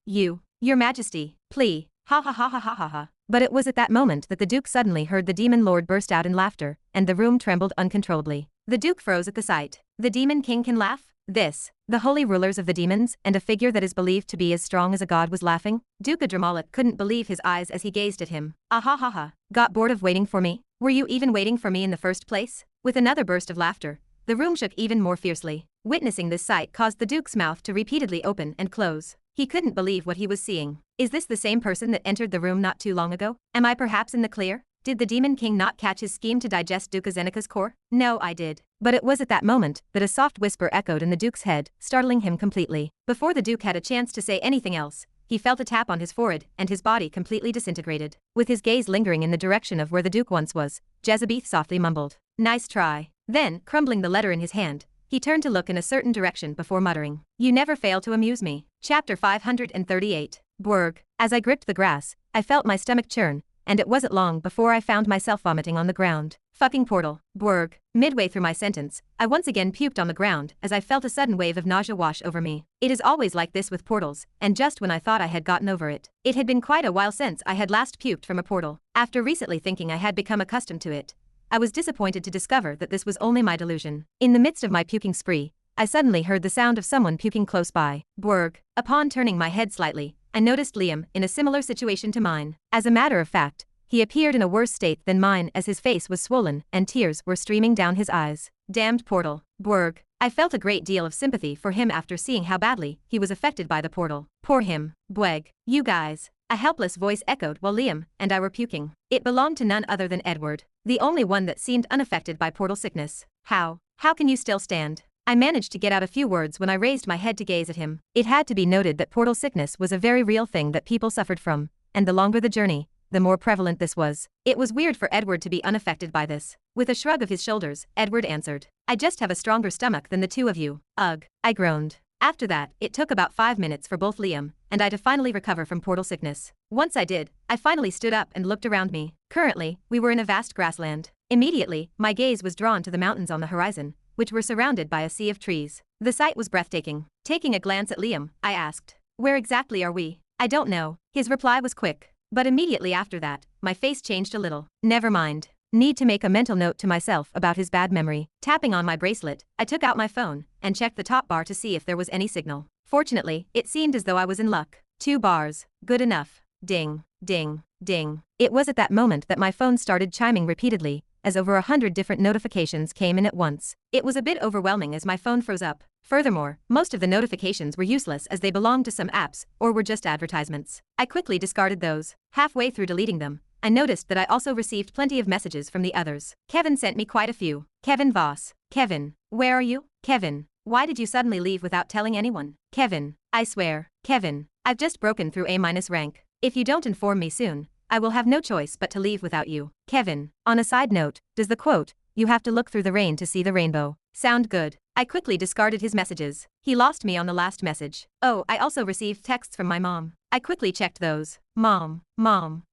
Your Majesty, please, ha ha ha ha ha ha ha." But it was at that moment that the Duke suddenly heard the Demon Lord burst out in laughter, and the room trembled uncontrollably. The Duke froze at the sight. The Demon King can laugh? This, the holy rulers of the demons, and a figure that is believed to be as strong as a god, was laughing? Duca Dramolik couldn't believe his eyes as he gazed at him. "Ah ha ha ha. Got bored of waiting for me? Were you even waiting for me in the first place?" With another burst of laughter, the room shook even more fiercely. Witnessing this sight caused the Duke's mouth to repeatedly open and close. He couldn't believe what he was seeing. Is this the same person that entered the room not too long ago? Am I perhaps in the clear? Did the Demon King not catch his scheme to digest Duke Zenika's core? No, I did. But it was at that moment that a soft whisper echoed in the Duke's head, startling him completely. Before the Duke had a chance to say anything else, he felt a tap on his forehead and his body completely disintegrated. With his gaze lingering in the direction of where the Duke once was, Jezebeth softly mumbled, "Nice try." Then, crumbling the letter in his hand, he turned to look in a certain direction before muttering, "You never fail to amuse me." Chapter 538. Bwerg. As I gripped the grass, I felt my stomach churn, and it wasn't long before I found myself vomiting on the ground. Fucking portal. Bwerg. Midway through my sentence, I once again puked on the ground as I felt a sudden wave of nausea wash over me. It is always like this with portals, and just when I thought I had gotten over it. It had been quite a while since I had last puked from a portal. After recently thinking I had become accustomed to it, I was disappointed to discover that this was only my delusion. In the midst of my puking spree, I suddenly heard the sound of someone puking close by. Bwerg. Upon turning my head slightly, I noticed Liam in a similar situation to mine. As a matter of fact, he appeared in a worse state than mine as his face was swollen and tears were streaming down his eyes. Damned portal. Bwerg. I felt a great deal of sympathy for him after seeing how badly he was affected by the portal. Poor him. Bweg. You guys. A helpless voice echoed while Liam and I were puking. It belonged to none other than Edward, the only one that seemed unaffected by portal sickness. How can you still stand? I managed to get out a few words when I raised my head to gaze at him. It had to be noted that portal sickness was a very real thing that people suffered from, and the longer the journey, the more prevalent this was. It was weird for Edward to be unaffected by this. With a shrug of his shoulders, Edward answered, "I just have a stronger stomach than the two of you." Ugh. I groaned. After that, it took about 5 minutes for both Liam and I to finally recover from portal sickness. Once I did, I finally stood up and looked around me. Currently, we were in a vast grassland. Immediately, my gaze was drawn to the mountains on the horizon, which were surrounded by a sea of trees. The sight was breathtaking. Taking a glance at Liam, I asked, "Where exactly are we?" "I don't know." His reply was quick. But immediately after that, my face changed a little. Never mind. Need to make a mental note to myself about his bad memory. Tapping on my bracelet, I took out my phone and checked the top bar to see if there was any signal. Fortunately, it seemed as though I was in luck. 2 bars. Good enough. Ding, ding, ding. It was at that moment that my phone started chiming repeatedly, as over 100 different notifications came in at once. It was a bit overwhelming as my phone froze up. Furthermore, most of the notifications were useless as they belonged to some apps or were just advertisements. I quickly discarded those. Halfway through deleting them, I noticed that I also received plenty of messages from the others. Kevin sent me quite a few. Kevin Voss. Kevin, where are you? Kevin, why did you suddenly leave without telling anyone? Kevin, I swear. Kevin, I've just broken through A- rank. If you don't inform me soon, I will have no choice but to leave without you. Kevin. On a side note, does the quote, "You have to look through the rain to see the rainbow," sound good? I quickly discarded his messages. He lost me on the last message. Oh, I also received texts from my mom. I quickly checked those. Mom,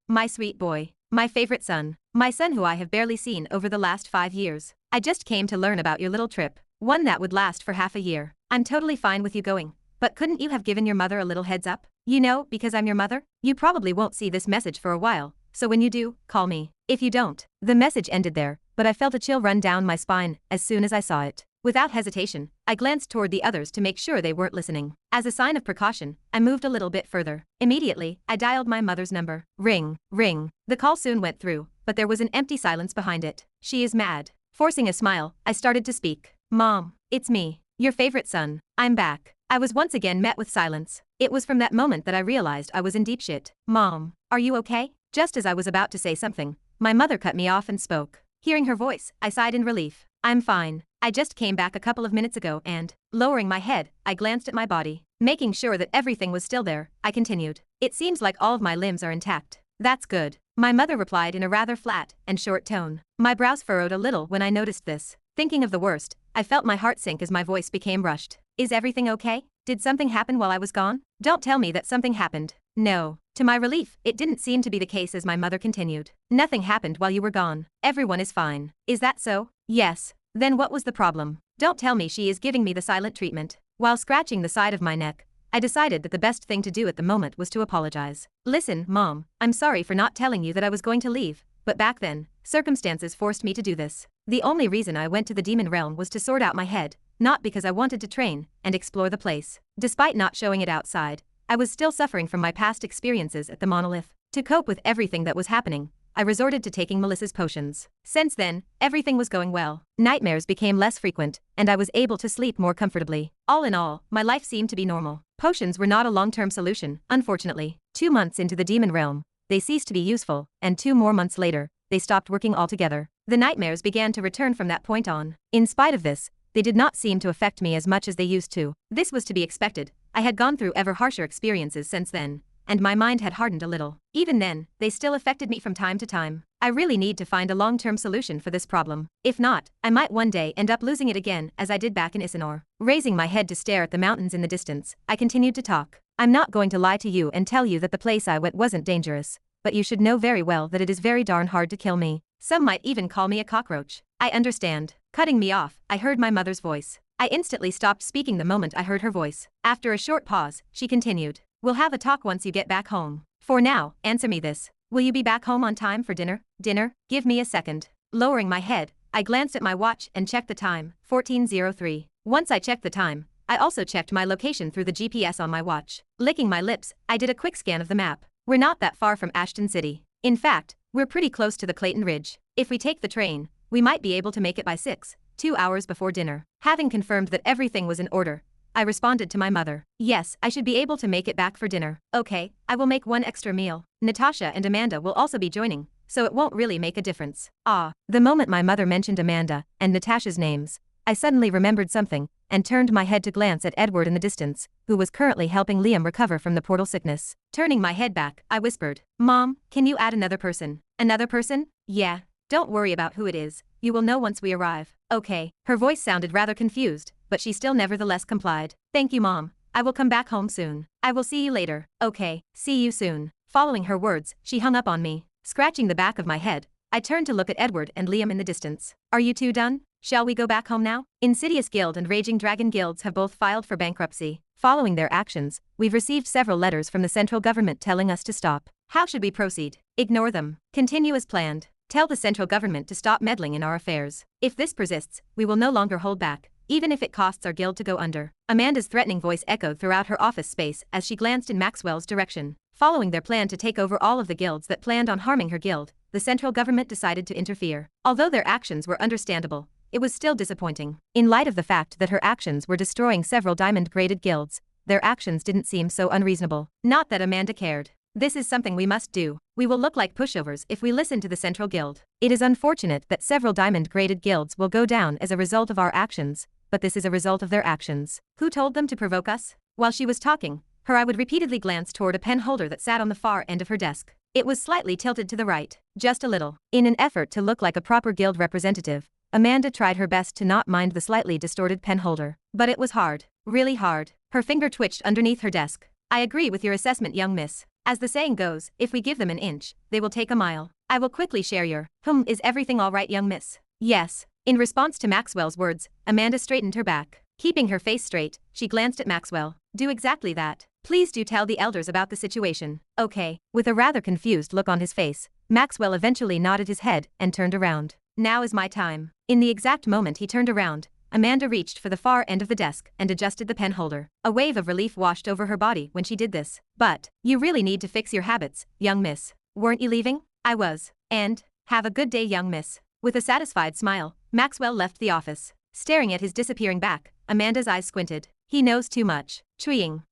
my sweet boy, my favorite son, my son who I have barely seen over the last 5 years. I just came to learn about your little trip, one that would last for half a year. I'm totally fine with you going, but couldn't you have given your mother a little heads up? You know, because I'm your mother, you probably won't see this message for a while, so when you do, call me. If you don't. The message ended there, but I felt a chill run down my spine as soon as I saw it. Without hesitation, I glanced toward the others to make sure they weren't listening. As a sign of precaution, I moved a little bit further. Immediately, I dialed my mother's number. Ring, ring. The call soon went through, but there was an empty silence behind it. She is mad. Forcing a smile, I started to speak. Mom, it's me, your favorite son. I'm back. I was once again met with silence. It was from that moment that I realized I was in deep shit. Mom, are you okay? Just as I was about to say something, my mother cut me off and spoke. Hearing her voice, I sighed in relief. I'm fine. I just came back a couple of minutes ago and, lowering my head, I glanced at my body. Making sure that everything was still there, I continued. It seems like all of my limbs are intact. That's good. My mother replied in a rather flat and short tone. My brows furrowed a little when I noticed this. Thinking of the worst, I felt my heart sink as my voice became rushed. Is everything okay? Did something happen while I was gone? Don't tell me that something happened. No. To my relief, it didn't seem to be the case as my mother continued. Nothing happened while you were gone. Everyone is fine. Is that so? Yes. Then what was the problem? Don't tell me she is giving me the silent treatment. While scratching the side of my neck, I decided that the best thing to do at the moment was to apologize. Listen, Mom, I'm sorry for not telling you that I was going to leave, but back then, circumstances forced me to do this. The only reason I went to the demon realm was to sort out my head, not because I wanted to train and explore the place. Despite not showing it outside, I was still suffering from my past experiences at the monolith. To cope with everything that was happening, I resorted to taking Melissa's potions. Since then, everything was going well. Nightmares became less frequent, and I was able to sleep more comfortably. All in all, my life seemed to be normal. Potions were not a long-term solution, unfortunately. 2 months into the demon realm, they ceased to be useful, and 2 more months later, they stopped working altogether. The nightmares began to return from that point on. In spite of this, they did not seem to affect me as much as they used to. This was to be expected. I had gone through ever harsher experiences since then, and my mind had hardened a little. Even then, they still affected me from time to time. I really need to find a long-term solution for this problem. If not, I might one day end up losing it again as I did back in Isinor. Raising my head to stare at the mountains in the distance, I continued to talk. I'm not going to lie to you and tell you that the place I went wasn't dangerous, but you should know very well that it is very darn hard to kill me. Some might even call me a cockroach. I understand. Cutting me off, I heard my mother's voice. I instantly stopped speaking the moment I heard her voice. After a short pause, she continued. We'll have a talk once you get back home. For now, answer me this. Will you be back home on time for dinner? Dinner? Give me a second. Lowering my head, I glanced at my watch and checked the time, 14:03. Once I checked the time, I also checked my location through the GPS on my watch. Licking my lips, I did a quick scan of the map. We're not that far from Ashton City. In fact, we're pretty close to the Clayton Ridge. If we take the train, we might be able to make it by 6, 2 hours before dinner. Having confirmed that everything was in order, I responded to my mother. Yes, I should be able to make it back for dinner. Okay, I will make one extra meal. Natasha and Amanda will also be joining, so it won't really make a difference. The moment my mother mentioned Amanda and Natasha's names, I suddenly remembered something and turned my head to glance at Edward in the distance, who was currently helping Liam recover from the portal sickness. Turning my head back, I whispered, Mom, can you add another person? Another person? Yeah. Don't worry about who it is. You will know once we arrive. Okay. Her voice sounded rather confused, but she still nevertheless complied. Thank you, Mom. I will come back home soon. I will see you later. Okay. See you soon. Following her words, she hung up on me. Scratching the back of my head, I turned to look at Edward and Liam in the distance. Are you two done? Shall we go back home now? Insidious Guild and Raging Dragon Guilds have both filed for bankruptcy. Following their actions, we've received several letters from the central government telling us to stop. How should we proceed? Ignore them. Continue as planned. Tell the central government to stop meddling in our affairs. If this persists, we will no longer hold back, even if it costs our guild to go under. Amanda's threatening voice echoed throughout her office space as she glanced in Maxwell's direction. Following their plan to take over all of the guilds that planned on harming her guild, the central government decided to interfere. Although their actions were understandable, it was still disappointing. In light of the fact that her actions were destroying several diamond-graded guilds, their actions didn't seem so unreasonable. Not that Amanda cared. This is something we must do. We will look like pushovers if we listen to the Central Guild. It is unfortunate that several diamond-graded guilds will go down as a result of our actions, but this is a result of their actions. Who told them to provoke us? While she was talking, her eye would repeatedly glance toward a pen holder that sat on the far end of her desk. It was slightly tilted to the right, just a little. In an effort to look like a proper guild representative, Amanda tried her best to not mind the slightly distorted pen holder. But it was hard. Really hard. Her finger twitched underneath her desk. I agree with your assessment, young miss. As the saying goes, if we give them an inch, they will take a mile. I will quickly share your, is everything all right, young miss? Yes. In response to Maxwell's words, Amanda straightened her back. Keeping her face straight, she glanced at Maxwell. Do exactly that. Please do tell the elders about the situation. Okay. With a rather confused look on his face, Maxwell eventually nodded his head and turned around. Now is my time. In the exact moment he turned around, Amanda reached for the far end of the desk and adjusted the pen holder. A wave of relief washed over her body when she did this. But, you really need to fix your habits, young miss. Weren't you leaving? I was. And, have a good day, young miss. With a satisfied smile, Maxwell left the office. Staring at his disappearing back, Amanda's eyes squinted. He knows too much. Chewing.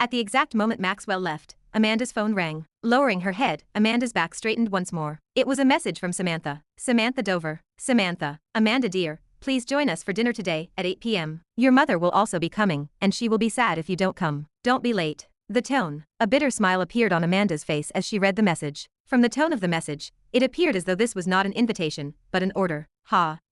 At the exact moment Maxwell left, Amanda's phone rang. Lowering her head, Amanda's back straightened once more. It was a message from Samantha. Samantha Dover. Samantha. Amanda dear, please join us for dinner today at 8 p.m. Your mother will also be coming, and she will be sad if you don't come. Don't be late. The tone. A bitter smile appeared on Amanda's face as she read the message. From the tone of the message, it appeared as though this was not an invitation, but an order.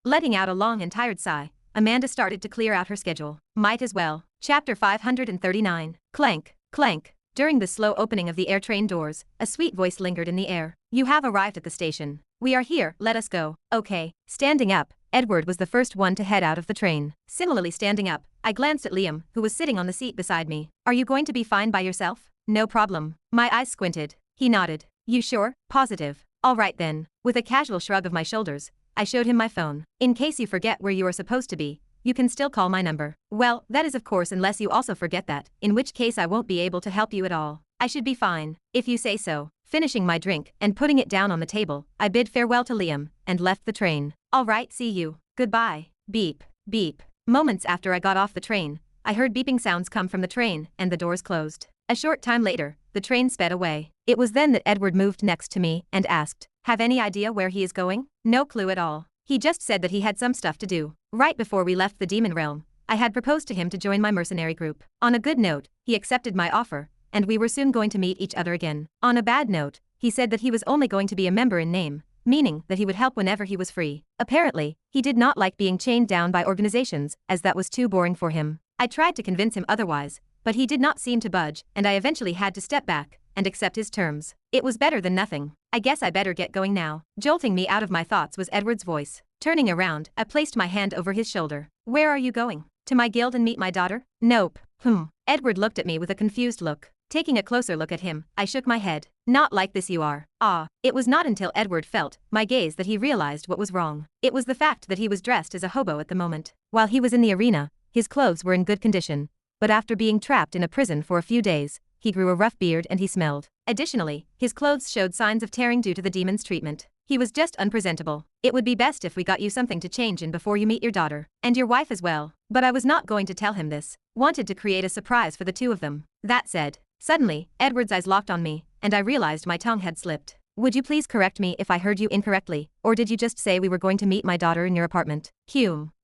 Letting out a long and tired sigh, Amanda started to clear out her schedule. Might as well. Chapter 539. Clank. Clank. During the slow opening of the air train doors, a sweet voice lingered in the air. You have arrived at the station. We are here, let us go. Okay. Standing up, Edward was the first one to head out of the train. Similarly standing up, I glanced at Liam, who was sitting on the seat beside me. Are you going to be fine by yourself? No problem. My eyes squinted. He nodded. You sure? Positive. All right then. With a casual shrug of my shoulders, I showed him my phone. In case you forget where you are supposed to be, you can still call my number. Well, that is of course unless you also forget that, in which case I won't be able to help you at all. I should be fine. If you say so. Finishing my drink and putting it down on the table, I bid farewell to Liam and left the train. All right, see you. Goodbye. Beep, beep. Moments after I got off the train, I heard beeping sounds come from the train and the doors closed. A short time later, the train sped away. It was then that Edward moved next to me and asked, "Have any idea where he is going?" No clue at all. He just said that he had some stuff to do. Right before we left the demon realm, I had proposed to him to join my mercenary group. On a good note, he accepted my offer, and we were soon going to meet each other again. On a bad note, he said that he was only going to be a member in name, meaning that he would help whenever he was free. Apparently, he did not like being chained down by organizations, as that was too boring for him. I tried to convince him otherwise, but he did not seem to budge, and I eventually had to step back and accept his terms. It was better than nothing. I guess I better get going now. Jolting me out of my thoughts was Edward's voice. Turning around, I placed my hand over his shoulder. "Where are you going? To my guild and meet my daughter?" "Nope." Edward looked at me with a confused look. Taking a closer look at him, I shook my head. "Not like this you are." It was not until Edward felt my gaze that he realized what was wrong. It was the fact that he was dressed as a hobo at the moment. While he was in the arena, his clothes were in good condition, but after being trapped in a prison for a few days, he grew a rough beard and he smelled. Additionally, his clothes showed signs of tearing due to the demon's treatment. He was just unpresentable. "It would be best if we got you something to change in before you meet your daughter. And your wife as well." But I was not going to tell him this. Wanted to create a surprise for the two of them. That said, suddenly, Edward's eyes locked on me, and I realized my tongue had slipped. "Would you please correct me if I heard you incorrectly, or did you just say we were going to meet my daughter in your apartment?"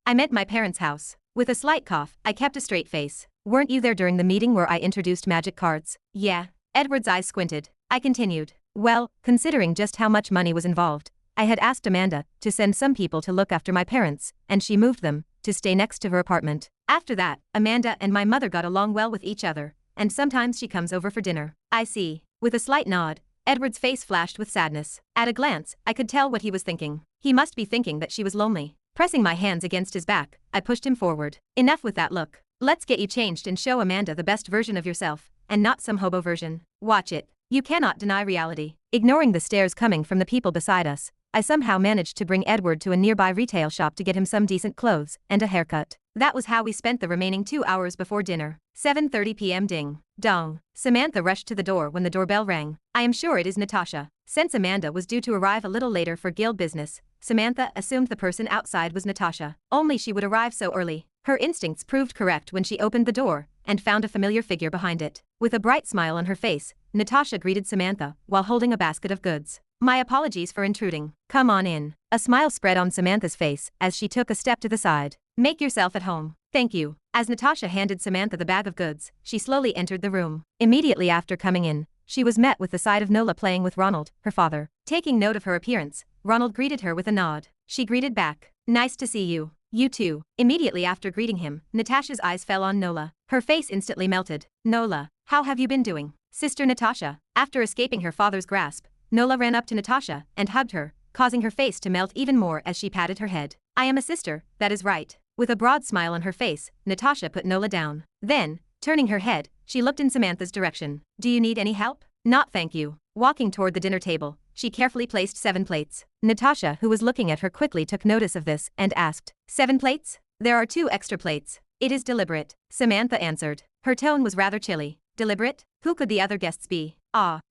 I meant my parents' house." With a slight cough, I kept a straight face. "Weren't you there during the meeting where I introduced magic cards?" "Yeah." Edward's eyes squinted. I continued. "Well, considering just how much money was involved, I had asked Amanda to send some people to look after my parents, and she moved them to stay next to her apartment. After that, Amanda and my mother got along well with each other, and sometimes she comes over for dinner." "I see." With a slight nod, Edward's face flashed with sadness. At a glance, I could tell what he was thinking. He must be thinking that she was lonely. Pressing my hands against his back, I pushed him forward. "Enough with that look. Let's get you changed and show Amanda the best version of yourself, and not some hobo version. Watch it. You cannot deny reality." Ignoring the stares coming from the people beside us, I somehow managed to bring Edward to a nearby retail shop to get him some decent clothes and a haircut. That was how we spent the remaining 2 hours before dinner. 7:30 p.m. Ding dong. Samantha rushed to the door when the doorbell rang. I am sure it is Natasha. Since Amanda was due to arrive a little later for guild business, Samantha assumed the person outside was Natasha. Only she would arrive so early. Her instincts proved correct when she opened the door and found a familiar figure behind it. With a bright smile on her face, Natasha greeted Samantha while holding a basket of goods. "My apologies for intruding. Come on in." A smile spread on Samantha's face as she took a step to the side. "Make yourself at home." "Thank you." As Natasha handed Samantha the bag of goods, she slowly entered the room. Immediately after coming in, she was met with the sight of Nola playing with Ronald, her father. Taking note of her appearance, Ronald greeted her with a nod. She greeted back. "Nice to see you." "You too." Immediately after greeting him, Natasha's eyes fell on Nola. Her face instantly melted. "Nola, how have you been doing?" "Sister Natasha." After escaping her father's grasp, Nola ran up to Natasha and hugged her, causing her face to melt even more as she patted her head. "I am a sister, that is right." With a broad smile on her face, Natasha put Nola down. Then, turning her head, she looked in Samantha's direction. "Do you need any help?" "Not thank you." Walking toward the dinner table, she carefully placed 7 plates. Natasha, who was looking at her quickly, took notice of this and asked, "7 plates? There are 2 extra plates." "It is deliberate," Samantha answered. Her tone was rather chilly. "Deliberate? Who could the other guests be?"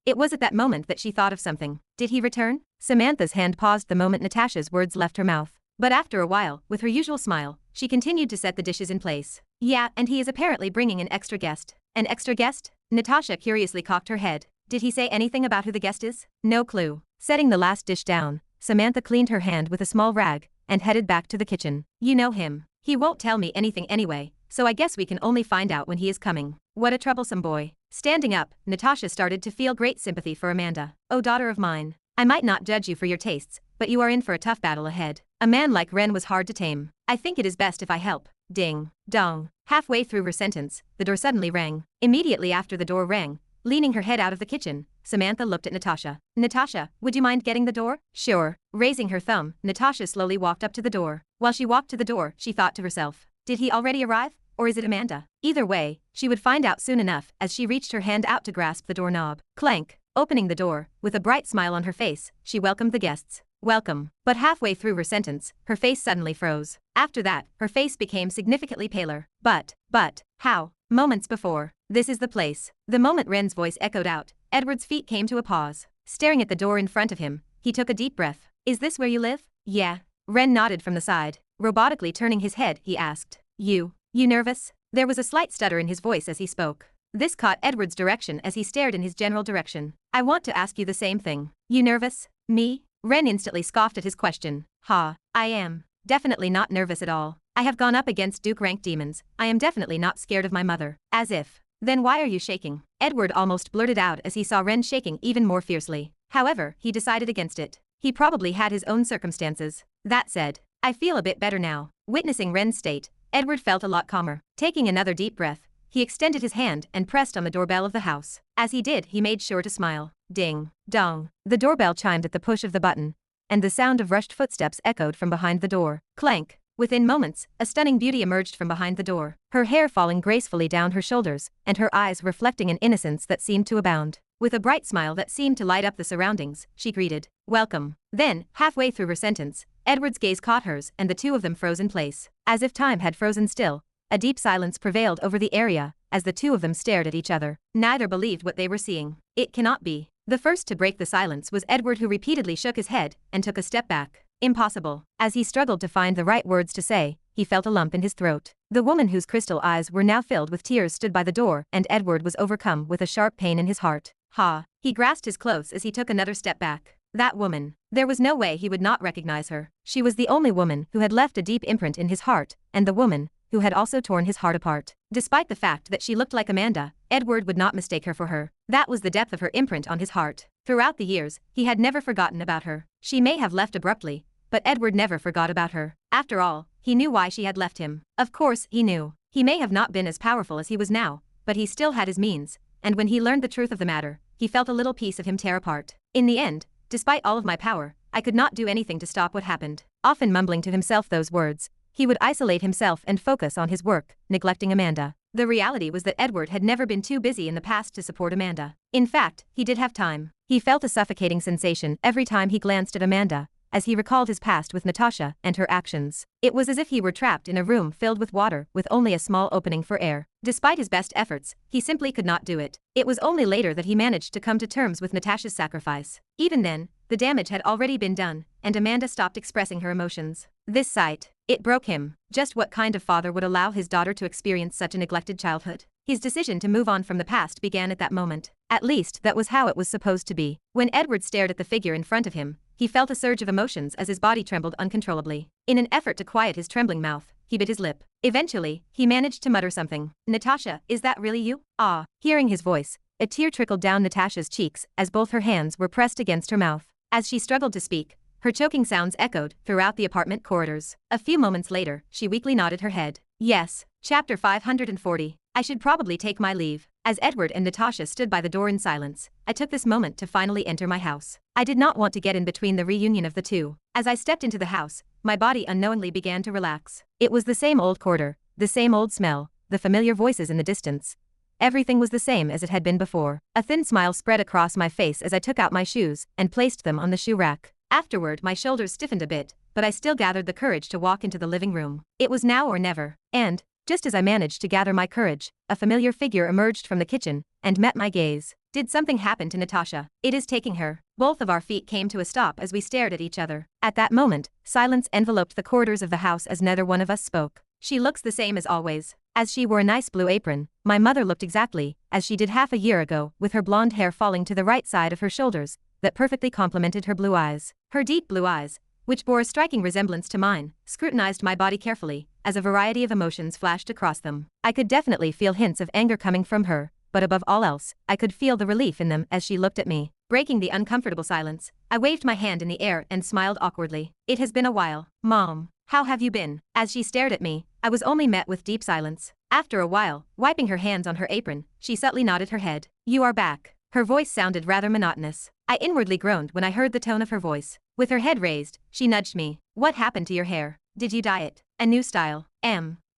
It was at that moment that she thought of something. "Did he return?" Samantha's hand paused the moment Natasha's words left her mouth. But after a while, with her usual smile, she continued to set the dishes in place. "Yeah, and he is apparently bringing an extra guest." "An extra guest?" Natasha curiously cocked her head. "Did he say anything about who the guest is?" "No clue." Setting the last dish down, Samantha cleaned her hand with a small rag and headed back to the kitchen. "You know him. He won't tell me anything anyway, so I guess we can only find out when he is coming. What a troublesome boy." Standing up, Natasha started to feel great sympathy for Amanda. "Oh, daughter of mine. I might not judge you for your tastes, but you are in for a tough battle ahead. A man like Ren was hard to tame. I think it is best if I help." Ding dong. Halfway through her sentence, the door suddenly rang. Immediately after the door rang, leaning her head out of the kitchen, Samantha looked at Natasha. "Natasha, would you mind getting the door?" "Sure." Raising her thumb, Natasha slowly walked up to the door. While she walked to the door, she thought to herself, "Did he already arrive? Or is it Amanda?" Either way, she would find out soon enough as she reached her hand out to grasp the doorknob. Clank. Opening the door, with a bright smile on her face, she welcomed the guests. "Welcome." But halfway through her sentence, her face suddenly froze. After that, her face became significantly paler. But, how? Moments before. "This is the place." The moment Ren's voice echoed out, Edward's feet came to a pause. staring at the door in front of him. He took a deep breath. Is this where you live? Yeah. Ren nodded from the side. Robotically turning his head, he asked. You nervous? There was a slight stutter in his voice as he spoke. This caught Edward's direction as he stared in his general direction. I want to ask you the same thing. You nervous? Me? Ren instantly scoffed at his question. Ha, I am. Definitely not nervous at all. I have gone up against Duke-rank demons. I am definitely not scared of my mother. As if. Then why are you shaking? Edward almost blurted out as he saw Ren shaking even more fiercely. However, he decided against it. He probably had his own circumstances. That said, I feel a bit better now. Witnessing Ren's state, Edward felt a lot calmer. Taking another deep breath, he extended his hand and pressed on the doorbell of the house. As he did, he made sure to smile. Ding, dong. The doorbell chimed at the push of the button, and the sound of rushed footsteps echoed from behind the door. Clank. Within moments, a stunning beauty emerged from behind the door, her hair falling gracefully down her shoulders, and her eyes reflecting an innocence that seemed to abound. With a bright smile that seemed to light up the surroundings, she greeted, "Welcome." Then, halfway through her sentence, Edward's gaze caught hers and the two of them froze in place. As if time had frozen still, a deep silence prevailed over the area as the two of them stared at each other. Neither believed what they were seeing. It cannot be. The first to break the silence was Edward, who repeatedly shook his head and took a step back. Impossible. As he struggled to find the right words to say, he felt a lump in his throat. The woman whose crystal eyes were now filled with tears stood by the door, and Edward was overcome with a sharp pain in his heart. Ha! He grasped his clothes as he took another step back. That woman. There was no way he would not recognize her. She was the only woman who had left a deep imprint in his heart, and the woman who had also torn his heart apart. Despite the fact that she looked like Amanda, Edward would not mistake her for her. That was the depth of her imprint on his heart. Throughout the years, he had never forgotten about her. She may have left abruptly, but Edward never forgot about her. After all, he knew why she had left him. Of course, he knew. He may have not been as powerful as he was now, but he still had his means, and when he learned the truth of the matter, he felt a little piece of him tear apart. In the end, despite all of my power, I could not do anything to stop what happened. Often mumbling to himself those words, he would isolate himself and focus on his work, neglecting Amanda. The reality was that Edward had never been too busy in the past to support Amanda. In fact, he did have time. He felt a suffocating sensation every time he glanced at Amanda, as he recalled his past with Natasha and her actions. It was as if he were trapped in a room filled with water with only a small opening for air. Despite his best efforts, he simply could not do it. It was only later that he managed to come to terms with Natasha's sacrifice. Even then, the damage had already been done, and Amanda stopped expressing her emotions. This sight, it broke him. Just what kind of father would allow his daughter to experience such a neglected childhood? His decision to move on from the past began at that moment. At least, that was how it was supposed to be. When Edward stared at the figure in front of him, he felt a surge of emotions as his body trembled uncontrollably. In an effort to quiet his trembling mouth, he bit his lip. Eventually, he managed to mutter something. "Natasha, is that really you?" Ah. Hearing his voice, a tear trickled down Natasha's cheeks as both her hands were pressed against her mouth. As she struggled to speak, her choking sounds echoed throughout the apartment corridors. A few moments later, she weakly nodded her head. Yes. Chapter 540. I should probably take my leave. As Edward and Natasha stood by the door in silence, I took this moment to finally enter my house. I did not want to get in between the reunion of the two. As I stepped into the house, my body unknowingly began to relax. It was the same old corridor, the same old smell, the familiar voices in the distance. Everything was the same as it had been before. A thin smile spread across my face as I took out my shoes and placed them on the shoe rack. Afterward, my shoulders stiffened a bit, but I still gathered the courage to walk into the living room. It was now or never, and, just as I managed to gather my courage, a familiar figure emerged from the kitchen and met my gaze. Did something happen to Natasha? It is taking her. Both of our feet came to a stop as we stared at each other. At that moment, silence enveloped the corridors of the house as neither one of us spoke. She looks the same as always. As she wore a nice blue apron, my mother looked exactly as she did half a year ago, with her blonde hair falling to the right side of her shoulders, that perfectly complemented her blue eyes. Her deep blue eyes, which bore a striking resemblance to mine, scrutinized my body carefully, as a variety of emotions flashed across them. I could definitely feel hints of anger coming from her, but above all else, I could feel the relief in them as she looked at me. Breaking the uncomfortable silence, I waved my hand in the air and smiled awkwardly. It has been a while, Mom. How have you been? As she stared at me, I was only met with deep silence. After a while, wiping her hands on her apron, she subtly nodded her head. You are back. Her voice sounded rather monotonous. I inwardly groaned when I heard the tone of her voice. With her head raised, she nudged me. What happened to your hair? Did you dye it? A new style?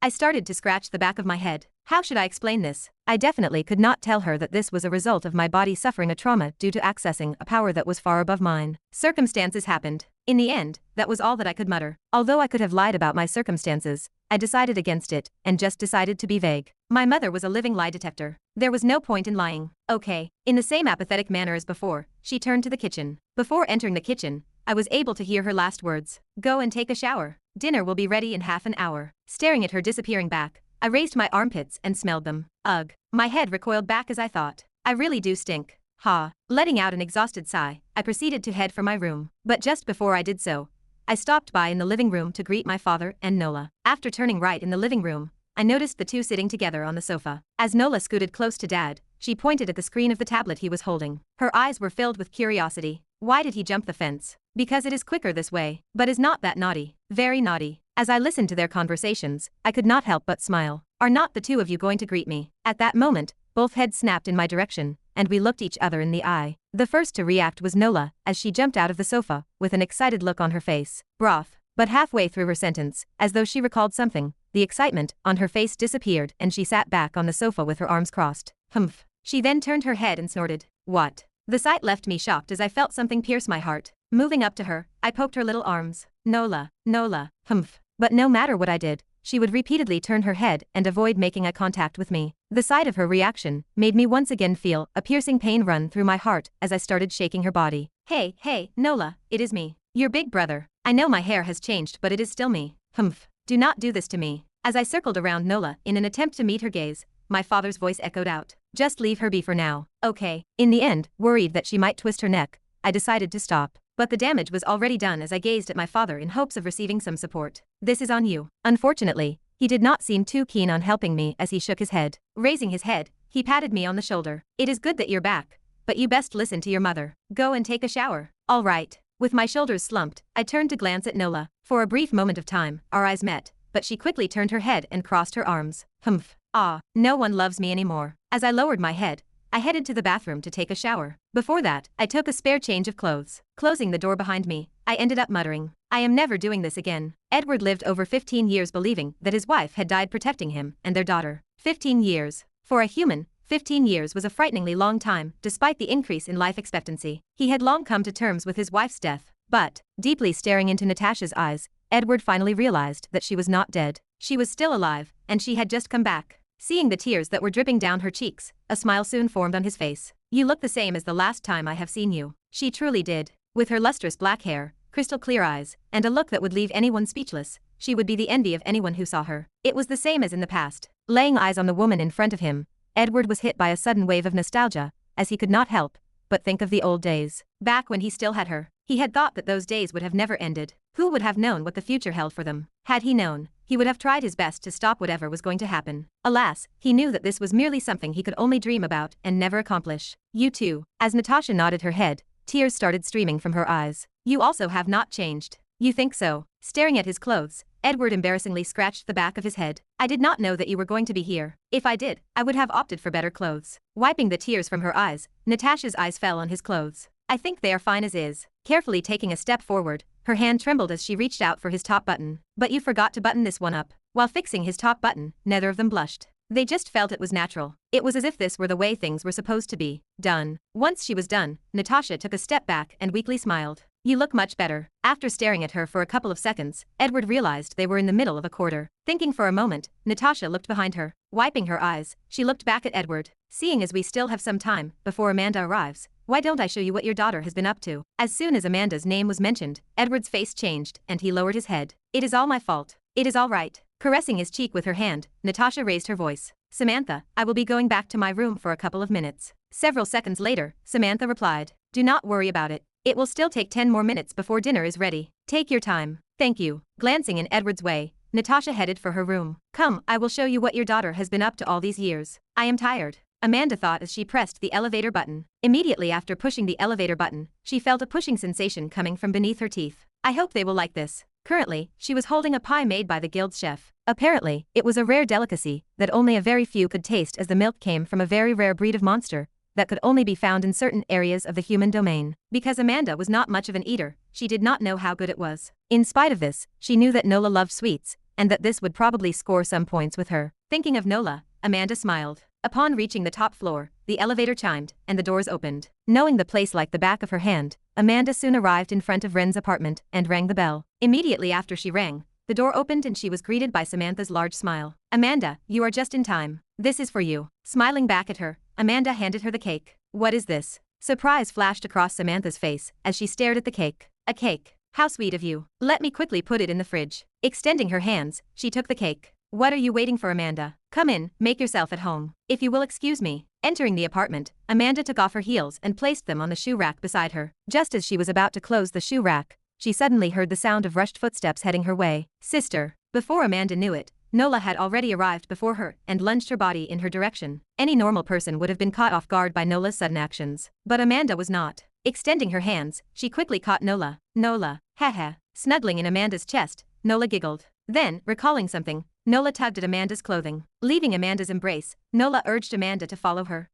I started to scratch the back of my head. How should I explain this? I definitely could not tell her that this was a result of my body suffering a trauma due to accessing a power that was far above mine. Circumstances happened. In the end, that was all that I could mutter. Although I could have lied about my circumstances, I decided against it, and just decided to be vague. My mother was a living lie detector. There was no point in lying. Okay. In the same apathetic manner as before, she turned to the kitchen. Before entering the kitchen, I was able to hear her last words. Go and take a shower. Dinner will be ready in half an hour. Staring at her disappearing back, I raised my armpits and smelled them. Ugh. My head recoiled back as I thought. I really do stink. Ha. Letting out an exhausted sigh, I proceeded to head for my room. But just before I did so, I stopped by in the living room to greet my father and Nola. After turning right in the living room, I noticed the two sitting together on the sofa. As Nola scooted close to Dad, she pointed at the screen of the tablet he was holding. Her eyes were filled with curiosity. Why did he jump the fence? Because it is quicker this way. But is not that naughty? Very naughty. As I listened to their conversations, I could not help but smile. Are not the two of you going to greet me? At that moment, both heads snapped in my direction, and we looked each other in the eye. The first to react was Nola, as she jumped out of the sofa, with an excited look on her face. Broth. But halfway through her sentence, as though she recalled something, the excitement on her face disappeared and she sat back on the sofa with her arms crossed. Humph. She then turned her head and snorted. What? The sight left me shocked as I felt something pierce my heart. Moving up to her, I poked her little arms. Nola, Nola, humph. But no matter what I did, she would repeatedly turn her head and avoid making eye contact with me. The sight of her reaction made me once again feel a piercing pain run through my heart as I started shaking her body. Hey, Nola, it is me. Your big brother. I know my hair has changed but it is still me. Humph. Do not do this to me. As I circled around Nola in an attempt to meet her gaze, my father's voice echoed out. Just leave her be for now. Okay. In the end, worried that she might twist her neck, I decided to stop. But the damage was already done as I gazed at my father in hopes of receiving some support. This is on you. Unfortunately, he did not seem too keen on helping me as he shook his head. Raising his head, he patted me on the shoulder. It is good that you're back, but you best listen to your mother. Go and take a shower. All right. With my shoulders slumped, I turned to glance at Nola. For a brief moment of time, our eyes met, but she quickly turned her head and crossed her arms. Humph. Ah, no one loves me anymore. As I lowered my head, I headed to the bathroom to take a shower. Before that, I took a spare change of clothes. Closing the door behind me, I ended up muttering, I am never doing this again. Edward lived over 15 years believing that his wife had died protecting him and their daughter. 15 years. For a human, 15 years was a frighteningly long time, despite the increase in life expectancy. He had long come to terms with his wife's death, but, deeply staring into Natasha's eyes, Edward finally realized that she was not dead. She was still alive, and she had just come back. Seeing the tears that were dripping down her cheeks, a smile soon formed on his face. You look the same as the last time I have seen you. She truly did. With her lustrous black hair, crystal clear eyes, and a look that would leave anyone speechless, she would be the envy of anyone who saw her. It was the same as in the past. Laying eyes on the woman in front of him, Edward was hit by a sudden wave of nostalgia, as he could not help but think of the old days. Back when he still had her, he had thought that those days would have never ended. Who would have known what the future held for them? Had he known, he would have tried his best to stop whatever was going to happen. Alas, he knew that this was merely something he could only dream about and never accomplish. You too. As Natasha nodded her head, tears started streaming from her eyes. You also have not changed. You think so? Staring at his clothes, Edward embarrassingly scratched the back of his head. I did not know that you were going to be here. If I did, I would have opted for better clothes. Wiping the tears from her eyes, Natasha's eyes fell on his clothes. I think they are fine as is. Carefully taking a step forward, her hand trembled as she reached out for his top button. But you forgot to button this one up. While fixing his top button, neither of them blushed. They just felt it was natural. It was as if this were the way things were supposed to be. Done. Once she was done, Natasha took a step back and weakly smiled. You look much better. After staring at her for a couple of seconds, Edward realized they were in the middle of a corridor. Thinking for a moment, Natasha looked behind her. Wiping her eyes, she looked back at Edward. Seeing as we still have some time before Amanda arrives, why don't I show you what your daughter has been up to? As soon as Amanda's name was mentioned, Edward's face changed and he lowered his head. It is all my fault. It is all right. Caressing his cheek with her hand, Natasha raised her voice. Samantha, I will be going back to my room for a couple of minutes. Several seconds later, Samantha replied. Do not worry about it. It will still take 10 more minutes before dinner is ready. Take your time. Thank you. Glancing in Edward's way, Natasha headed for her room. Come, I will show you what your daughter has been up to all these years. I am tired. Amanda thought as she pressed the elevator button. Immediately after pushing the elevator button, she felt a pushing sensation coming from beneath her teeth. I hope they will like this. Currently, she was holding a pie made by the guild's chef. Apparently, it was a rare delicacy that only a very few could taste as the milk came from a very rare breed of monster that could only be found in certain areas of the human domain. Because Amanda was not much of an eater, she did not know how good it was. In spite of this, she knew that Nola loved sweets, and that this would probably score some points with her. Thinking of Nola, Amanda smiled. Upon reaching the top floor, the elevator chimed, and the doors opened. Knowing the place like the back of her hand, Amanda soon arrived in front of Ren's apartment and rang the bell. Immediately after she rang, the door opened and she was greeted by Samantha's large smile. "Amanda, you are just in time. This is for you." Smiling back at her, Amanda handed her the cake. "What is this?" Surprise flashed across Samantha's face as she stared at the cake. "A cake. How sweet of you. Let me quickly put it in the fridge." Extending her hands, she took the cake. "What are you waiting for, Amanda? Come in, make yourself at home. If you will excuse me." Entering the apartment, Amanda took off her heels and placed them on the shoe rack beside her. Just as she was about to close the shoe rack, she suddenly heard the sound of rushed footsteps heading her way. "Sister." Before Amanda knew it, Nola had already arrived before her and lunged her body in her direction. Any normal person would have been caught off guard by Nola's sudden actions. But Amanda was not. Extending her hands, she quickly caught Nola. "Nola, haha." Snuggling in Amanda's chest, Nola giggled. Then, recalling something, Nola tugged at Amanda's clothing. Leaving Amanda's embrace, Nola urged Amanda to follow her.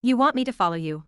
You want me to follow you?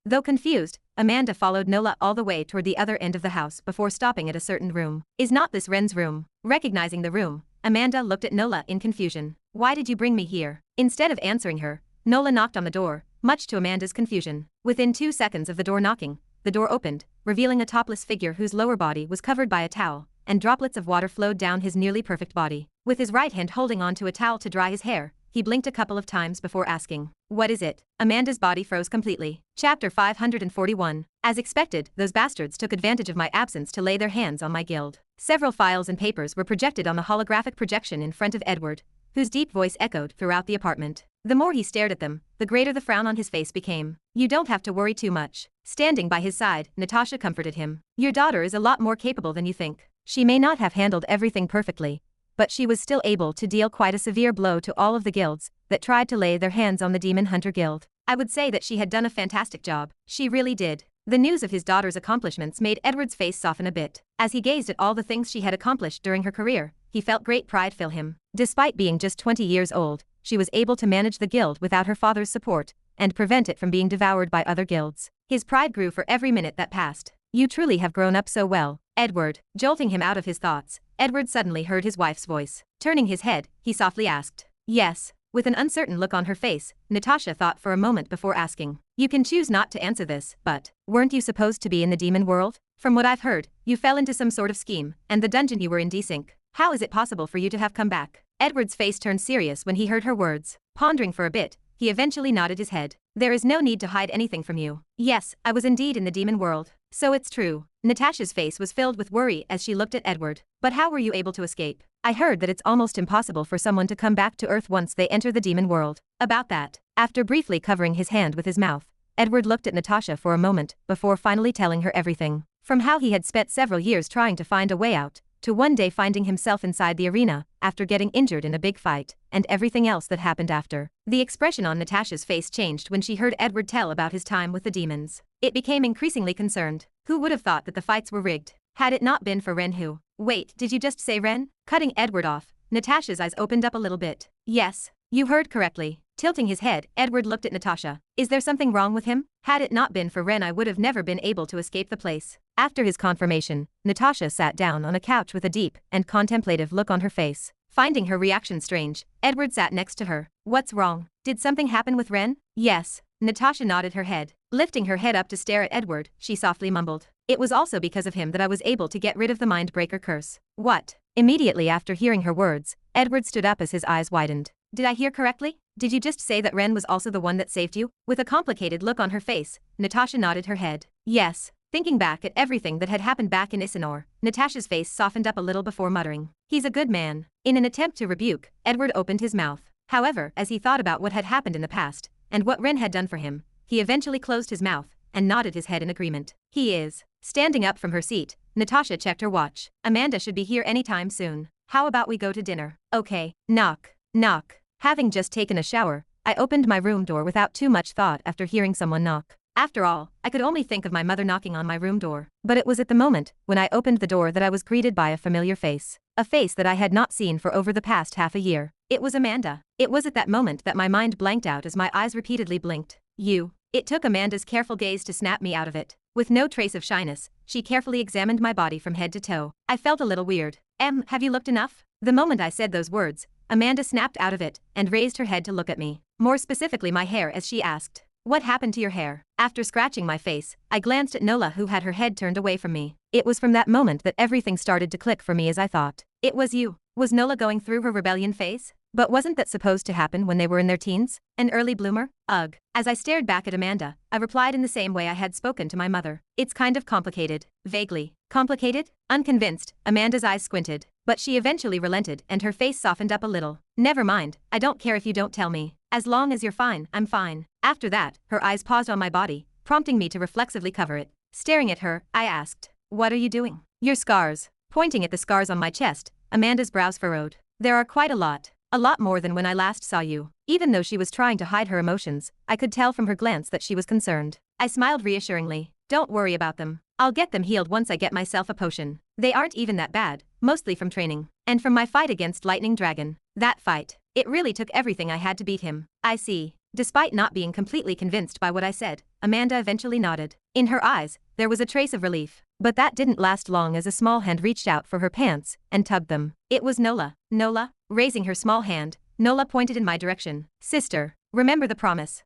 Though confused, Amanda followed Nola all the way toward the other end of the house before stopping at a certain room. "Is not this Ren's room?" Recognizing the room, Amanda looked at Nola in confusion. "Why did you bring me here?" Instead of answering her, Nola knocked on the door, much to Amanda's confusion. Within 2 seconds of the door knocking, the door opened, revealing a topless figure whose lower body was covered by a towel, and droplets of water flowed down his nearly perfect body. With his right hand holding onto a towel to dry his hair, he blinked a couple of times before asking, "What is it?" Amanda's body froze completely. Chapter 541. As expected, those bastards took advantage of my absence to lay their hands on my guild. Several files and papers were projected on the holographic projection in front of Edward, whose deep voice echoed throughout the apartment. The more he stared at them, the greater the frown on his face became. "You don't have to worry too much." Standing by his side, Natasha comforted him. "Your daughter is a lot more capable than you think. She may not have handled everything perfectly, but she was still able to deal quite a severe blow to all of the guilds that tried to lay their hands on the Demon Hunter Guild. I would say that she had done a fantastic job. She really did." The news of his daughter's accomplishments made Edward's face soften a bit. As he gazed at all the things she had accomplished during her career, he felt great pride fill him. Despite being just 20 years old, she was able to manage the guild without her father's support and prevent it from being devoured by other guilds. His pride grew for every minute that passed. "You truly have grown up so well, Edward." Jolting him out of his thoughts, Edward suddenly heard his wife's voice. Turning his head, he softly asked, "Yes." With an uncertain look on her face, Natasha thought for a moment before asking, "You can choose not to answer this, but weren't you supposed to be in the demon world? From what I've heard, you fell into some sort of scheme, and the dungeon you were in desync. How is it possible for you to have come back?" Edward's face turned serious when he heard her words. Pondering for a bit, he eventually nodded his head. "There is no need to hide anything from you. Yes, I was indeed in the demon world. So it's true." Natasha's face was filled with worry as she looked at Edward. "But how were you able to escape? I heard that it's almost impossible for someone to come back to Earth once they enter the demon world." About that, after briefly covering his hand with his mouth, Edward looked at Natasha for a moment before finally telling her everything. From how he had spent several years trying to find a way out, to one day finding himself inside the arena after getting injured in a big fight, and everything else that happened after. The expression on Natasha's face changed when she heard Edward tell about his time with the demons. It became increasingly concerned. Who would have thought that the fights were rigged? Had it not been for Ren who? Wait, did you just say Ren? Cutting Edward off, Natasha's eyes opened up a little bit. "Yes, you heard correctly." Tilting his head, Edward looked at Natasha. "Is there something wrong with him? Had it not been for Ren, I would have never been able to escape the place." After his confirmation, Natasha sat down on a couch with a deep and contemplative look on her face. Finding her reaction strange, Edward sat next to her. "What's wrong? Did something happen with Ren?" "Yes." Natasha nodded her head. Lifting her head up to stare at Edward, she softly mumbled, "It was also because of him that I was able to get rid of the Mindbreaker curse." "What?" Immediately after hearing her words, Edward stood up as his eyes widened. "Did I hear correctly? Did you just say that Ren was also the one that saved you?" With a complicated look on her face, Natasha nodded her head. "Yes." Thinking back at everything that had happened back in Isinor, Natasha's face softened up a little before muttering, "He's a good man." In an attempt to rebuke, Edward opened his mouth. However, as he thought about what had happened in the past, and what Ren had done for him, he eventually closed his mouth and nodded his head in agreement. "He is." Standing up from her seat, Natasha checked her watch. "Amanda should be here anytime soon. How about we go to dinner?" "Okay." Knock. Knock. Having just taken a shower, I opened my room door without too much thought after hearing someone knock. After all, I could only think of my mother knocking on my room door. But it was at the moment when I opened the door that I was greeted by a familiar face. A face that I had not seen for over the past half a year. It was Amanda. It was at that moment that my mind blanked out as my eyes repeatedly blinked. "You." It took Amanda's careful gaze to snap me out of it. With no trace of shyness, she carefully examined my body from head to toe. I felt a little weird. Have you looked enough?" The moment I said those words, Amanda snapped out of it and raised her head to look at me. More specifically my hair, as she asked, What happened to your hair? After scratching my face, I glanced at Nola, who had her head turned away from me. It was from that moment that everything started to click for me as I thought. It was you. Was Nola going through her rebellion phase? But wasn't that supposed to happen when they were in their teens? An early bloomer? Ugh. As I stared back at Amanda, I replied in the same way I had spoken to my mother. It's kind of complicated. Vaguely. Complicated? Unconvinced, Amanda's eyes squinted. But she eventually relented and her face softened up a little. Never mind, I don't care if you don't tell me. As long as you're fine, I'm fine. After that, her eyes paused on my body, prompting me to reflexively cover it. Staring at her, I asked, "What are you doing?" "Your scars." Pointing at the scars on my chest, Amanda's brows furrowed. "There are quite a lot. A lot more than when I last saw you." Even though she was trying to hide her emotions, I could tell from her glance that she was concerned. I smiled reassuringly. "Don't worry about them. I'll get them healed once I get myself a potion. They aren't even that bad, mostly from training. And from my fight against Lightning Dragon. That fight. It really took everything I had to beat him." "I see." Despite not being completely convinced by what I said, Amanda eventually nodded. In her eyes, there was a trace of relief. But that didn't last long as a small hand reached out for her pants and tugged them. It was Nola. "Nola?" Raising her small hand, Nola pointed in my direction. "Sister, remember the promise."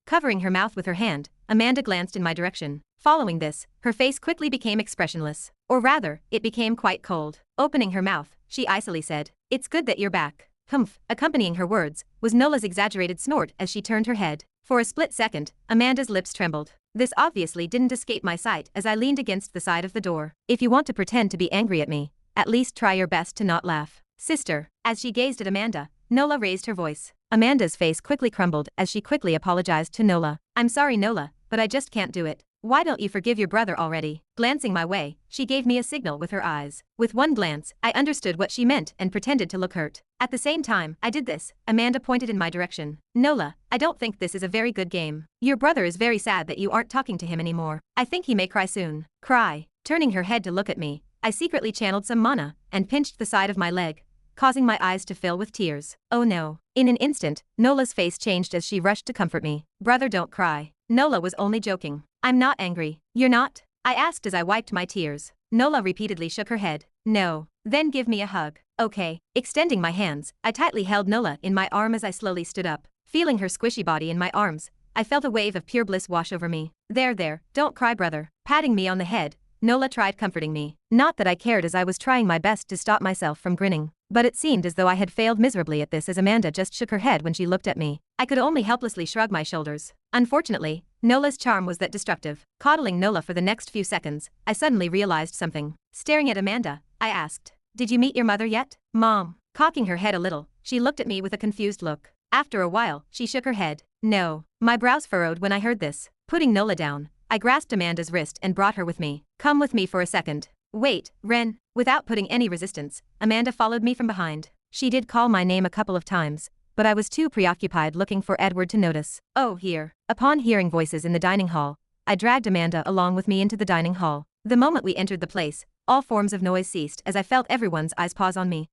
Covering her mouth with her hand, Amanda glanced in my direction. Following this, her face quickly became expressionless. Or rather, it became quite cold. Opening her mouth, she icily said, "It's good that you're back." Humph. Accompanying her words was Nola's exaggerated snort as she turned her head. For a split second, Amanda's lips trembled. This obviously didn't escape my sight as I leaned against the side of the door. "If you want to pretend to be angry at me, at least try your best to not laugh." "Sister." As she gazed at Amanda, Nola raised her voice. Amanda's face quickly crumbled as she quickly apologized to Nola. "I'm sorry, Nola, but I just can't do it. Why don't you forgive your brother already?" Glancing my way, she gave me a signal with her eyes. With one glance, I understood what she meant and pretended to look hurt. At the same time I did this, Amanda pointed in my direction. "Nola, I don't think this is a very good game. Your brother is very sad that you aren't talking to him anymore. I think he may cry soon." Cry. Turning her head to look at me, I secretly channeled some mana and pinched the side of my leg, causing my eyes to fill with tears. Oh no. In an instant, Nola's face changed as she rushed to comfort me. "Brother, don't cry. Nola was only joking. I'm not angry." "You're not?" I asked as I wiped my tears. Nola repeatedly shook her head. "No." "Then give me a hug." "Okay." Extending my hands, I tightly held Nola in my arm as I slowly stood up. Feeling her squishy body in my arms, I felt a wave of pure bliss wash over me. There, don't cry, brother." Patting me on the head, Nola tried comforting me. Not that I cared as I was trying my best to stop myself from grinning. But it seemed as though I had failed miserably at this as Amanda just shook her head when she looked at me. I could only helplessly shrug my shoulders. Unfortunately, Nola's charm was that destructive. Coddling Nola for the next few seconds, I suddenly realized something. Staring at Amanda, I asked, "Did you meet your mother yet?" "Mom." Cocking her head a little, she looked at me with a confused look. After a while, she shook her head. "No." My brows furrowed when I heard this. Putting Nola down, I grasped Amanda's wrist and brought her with me. "Come with me for a second." "Wait, Ren." Without putting any resistance, Amanda followed me from behind. She did call my name a couple of times, but I was too preoccupied looking for Edward to notice. "Oh, here." Upon hearing voices in the dining hall, I dragged Amanda along with me into the dining hall. The moment we entered the place, all forms of noise ceased as I felt everyone's eyes pause on me.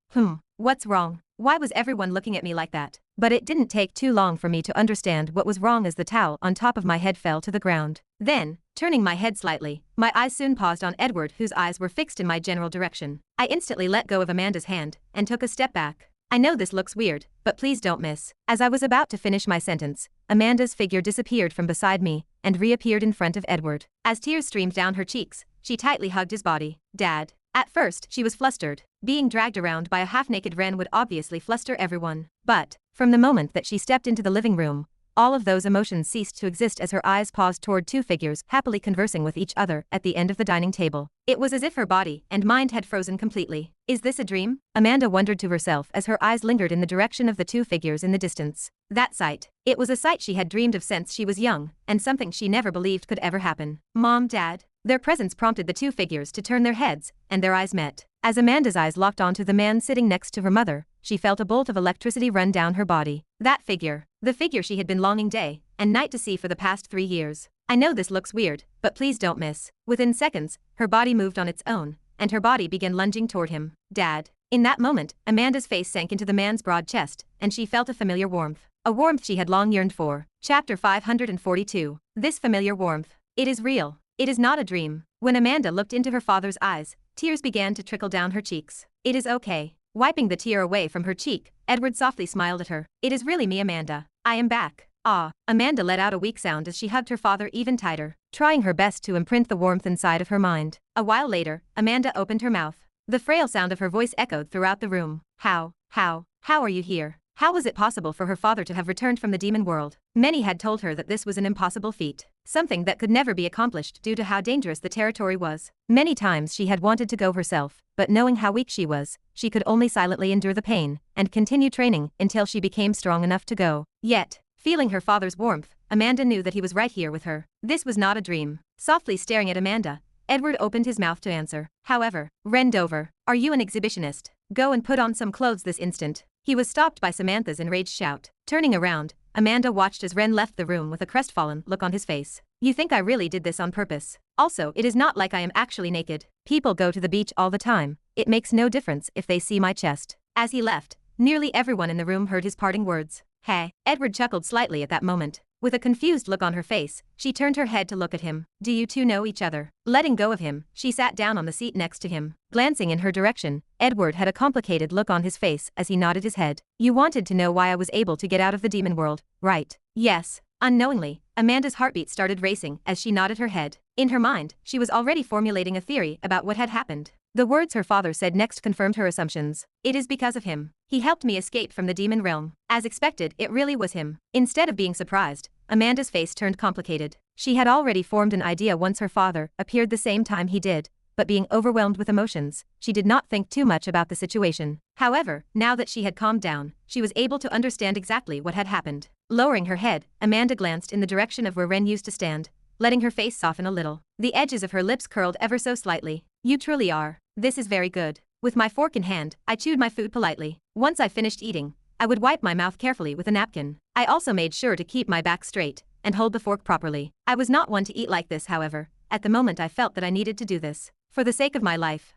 What's wrong? Why was everyone looking at me like that? But it didn't take too long for me to understand what was wrong as the towel on top of my head fell to the ground. Then, turning my head slightly, my eyes soon paused on Edward, whose eyes were fixed in my general direction. I instantly let go of Amanda's hand and took a step back. "I know this looks weird, but please don't miss." As I was about to finish my sentence, Amanda's figure disappeared from beside me and reappeared in front of Edward. As tears streamed down her cheeks, she tightly hugged his body. "Dad." At first, she was flustered. Being dragged around by a half-naked Ren would obviously fluster everyone. But, from the moment that she stepped into the living room, all of those emotions ceased to exist as her eyes paused toward two figures happily conversing with each other at the end of the dining table. It was as if her body and mind had frozen completely. "Is this a dream?" Amanda wondered to herself as her eyes lingered in the direction of the two figures in the distance. That sight. It was a sight she had dreamed of since she was young, and something she never believed could ever happen. "Mom, Dad." Their presence prompted the two figures to turn their heads, and their eyes met. As Amanda's eyes locked onto the man sitting next to her mother, she felt a bolt of electricity run down her body. That figure. The figure she had been longing day and night to see for the past 3 years. "I know this looks weird, but please don't miss." Within seconds, her body moved on its own, and her body began lunging toward him. "Dad." In that moment, Amanda's face sank into the man's broad chest, and she felt a familiar warmth. A warmth she had long yearned for. Chapter 542. This familiar warmth. It is real. It is not a dream. When Amanda looked into her father's eyes, tears began to trickle down her cheeks. "It is okay." Wiping the tear away from her cheek, Edward softly smiled at her. "It is really me, Amanda. I am back." Ah, Amanda let out a weak sound as she hugged her father even tighter, trying her best to imprint the warmth inside of her mind. A while later, Amanda opened her mouth. The frail sound of her voice echoed throughout the room. How are you here? How was it possible for her father to have returned from the demon world? Many had told her that this was an impossible feat, something that could never be accomplished due to how dangerous the territory was. Many times she had wanted to go herself, but knowing how weak she was, she could only silently endure the pain and continue training until she became strong enough to go. Yet, feeling her father's warmth, Amanda knew that he was right here with her. This was not a dream. Softly staring at Amanda, Edward opened his mouth to answer. However, Rendover, are you an exhibitionist? Go and put on some clothes this instant. He was stopped by Samantha's enraged shout. Turning around, Amanda watched as Ren left the room with a crestfallen look on his face. You think I really did this on purpose? Also, it is not like I am actually naked. People go to the beach all the time. It makes no difference if they see my chest. As he left, nearly everyone in the room heard his parting words. Hey, Edward chuckled slightly at that moment. With a confused look on her face, she turned her head to look at him. Do you two know each other? Letting go of him, she sat down on the seat next to him. Glancing in her direction, Edward had a complicated look on his face as he nodded his head. You wanted to know why I was able to get out of the demon world, right? Yes. Unknowingly, Amanda's heartbeat started racing as she nodded her head. In her mind, she was already formulating a theory about what had happened. The words her father said next confirmed her assumptions. It is because of him. He helped me escape from the demon realm. As expected, it really was him. Instead of being surprised, Amanda's face turned complicated. She had already formed an idea once her father appeared the same time he did, but being overwhelmed with emotions, she did not think too much about the situation. However, now that she had calmed down, she was able to understand exactly what had happened. Lowering her head, Amanda glanced in the direction of where Ren used to stand, letting her face soften a little. The edges of her lips curled ever so slightly. You truly are. This is very good. With my fork in hand, I chewed my food politely. Once I finished eating, I would wipe my mouth carefully with a napkin. I also made sure to keep my back straight and hold the fork properly. I was not one to eat like this, however. At the moment I felt that I needed to do this. For the sake of my life.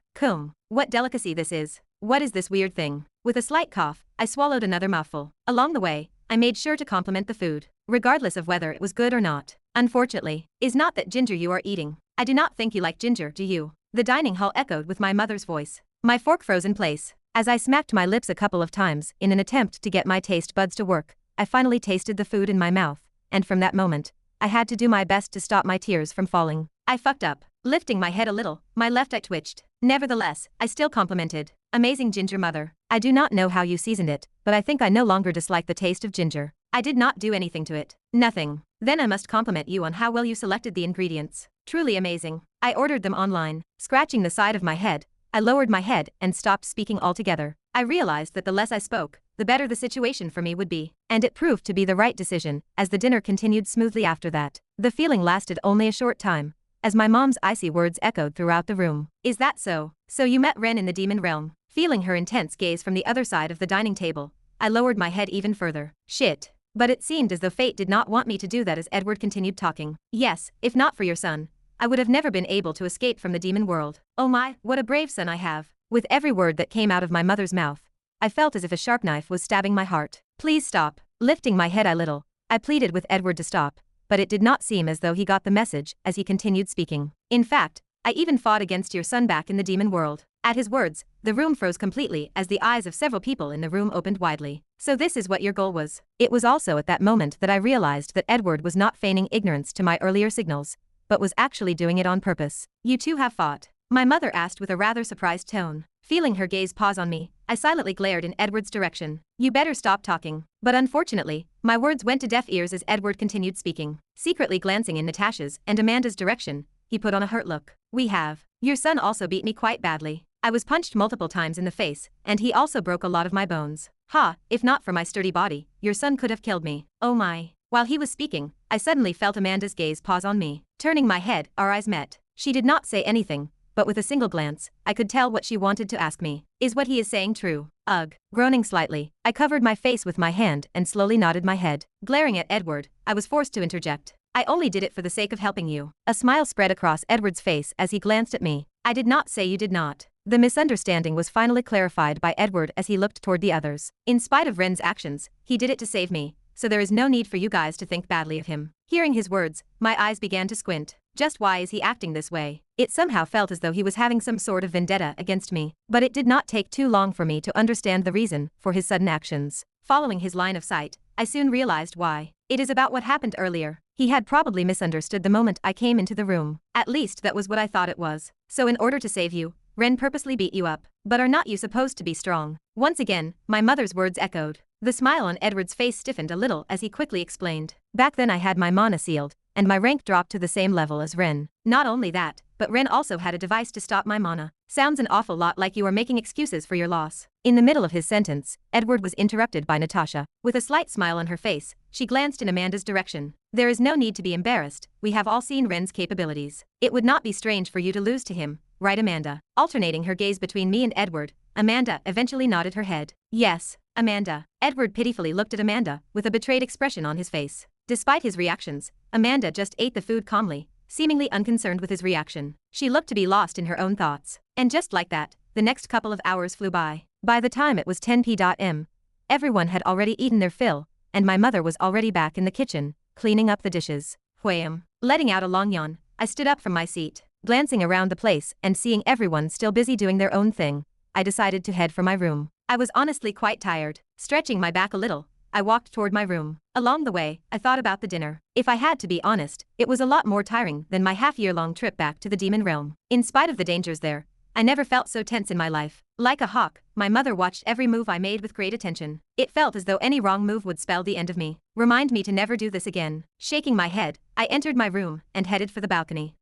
What delicacy this is. What is this weird thing? With a slight cough, I swallowed another mouthful. Along the way, I made sure to compliment the food, regardless of whether it was good or not. Unfortunately, is not that ginger you are eating. I do not think you like ginger, do you? The dining hall echoed with my mother's voice. My fork froze in place. As I smacked my lips a couple of times in an attempt to get my taste buds to work, I finally tasted the food in my mouth, and from that moment, I had to do my best to stop my tears from falling. I fucked up. Lifting my head a little, my left eye twitched. Nevertheless, I still complimented. Amazing ginger, mother. I do not know how you seasoned it, but I think I no longer dislike the taste of ginger. I did not do anything to it. Nothing. Then I must compliment you on how well you selected the ingredients. Truly amazing. I ordered them online. Scratching the side of my head, I lowered my head and stopped speaking altogether. I realized that the less I spoke, the better the situation for me would be. And it proved to be the right decision, as the dinner continued smoothly after that. The feeling lasted only a short time, as my mom's icy words echoed throughout the room. Is that so? So you met Ren in the demon realm? Feeling her intense gaze from the other side of the dining table, I lowered my head even further. Shit. But it seemed as though fate did not want me to do that as Edward continued talking. Yes, if not for your son, I would have never been able to escape from the demon world. Oh my, what a brave son I have. With every word that came out of my mother's mouth, I felt as if a sharp knife was stabbing my heart. Please stop. Lifting my head a little, I pleaded with Edward to stop, but it did not seem as though he got the message as he continued speaking. In fact, I even fought against your son back in the demon world. At his words, the room froze completely as the eyes of several people in the room opened widely. So this is what your goal was. It was also at that moment that I realized that Edward was not feigning ignorance to my earlier signals, but was actually doing it on purpose. You two have fought? My mother asked with a rather surprised tone. Feeling her gaze pause on me, I silently glared in Edward's direction. You better stop talking. But unfortunately, my words went to deaf ears as Edward continued speaking. Secretly glancing in Natasha's and Amanda's direction, he put on a hurt look. We have. Your son also beat me quite badly. I was punched multiple times in the face, and he also broke a lot of my bones. Ha, if not for my sturdy body, your son could have killed me. Oh my. While he was speaking, I suddenly felt Amanda's gaze pause on me. Turning my head, our eyes met. She did not say anything, but with a single glance, I could tell what she wanted to ask me. Is what he is saying true? Ugh. Groaning slightly, I covered my face with my hand and slowly nodded my head. Glaring at Edward, I was forced to interject. I only did it for the sake of helping you. A smile spread across Edward's face as he glanced at me. I did not say you did not. The misunderstanding was finally clarified by Edward as he looked toward the others. In spite of Ren's actions, he did it to save me, so there is no need for you guys to think badly of him. Hearing his words, my eyes began to squint. Just why is he acting this way? It somehow felt as though he was having some sort of vendetta against me, but it did not take too long for me to understand the reason for his sudden actions. Following his line of sight, I soon realized why. It is about what happened earlier. He had probably misunderstood the moment I came into the room. At least that was what I thought it was. So in order to save you, Ren purposely beat you up. But are not you supposed to be strong? Once again, my mother's words echoed. The smile on Edward's face stiffened a little as he quickly explained. Back then I had my mana sealed, and my rank dropped to the same level as Ren. Not only that, but Ren also had a device to stop my mana. Sounds an awful lot like you are making excuses for your loss. In the middle of his sentence, Edward was interrupted by Natasha. With a slight smile on her face, she glanced in Amanda's direction. There is no need to be embarrassed, we have all seen Ren's capabilities. It would not be strange for you to lose to him, right Amanda? Alternating her gaze between me and Edward, Amanda eventually nodded her head. Yes, Amanda. Edward pitifully looked at Amanda, with a betrayed expression on his face. Despite his reactions, Amanda just ate the food calmly, seemingly unconcerned with his reaction. She looked to be lost in her own thoughts. And just like that, the next couple of hours flew by. By the time it was 10 p.m., everyone had already eaten their fill, and my mother was already back in the kitchen, cleaning up the dishes. Wham! Letting out a long yawn, I stood up from my seat. Glancing around the place and seeing everyone still busy doing their own thing, I decided to head for my room. I was honestly quite tired. Stretching my back a little, I walked toward my room. Along the way, I thought about the dinner. If I had to be honest, it was a lot more tiring than my half-year-long trip back to the demon realm. In spite of the dangers there, I never felt so tense in my life. Like a hawk, my mother watched every move I made with great attention. It felt as though any wrong move would spell the end of me. Remind me to never do this again. Shaking my head, I entered my room and headed for the balcony.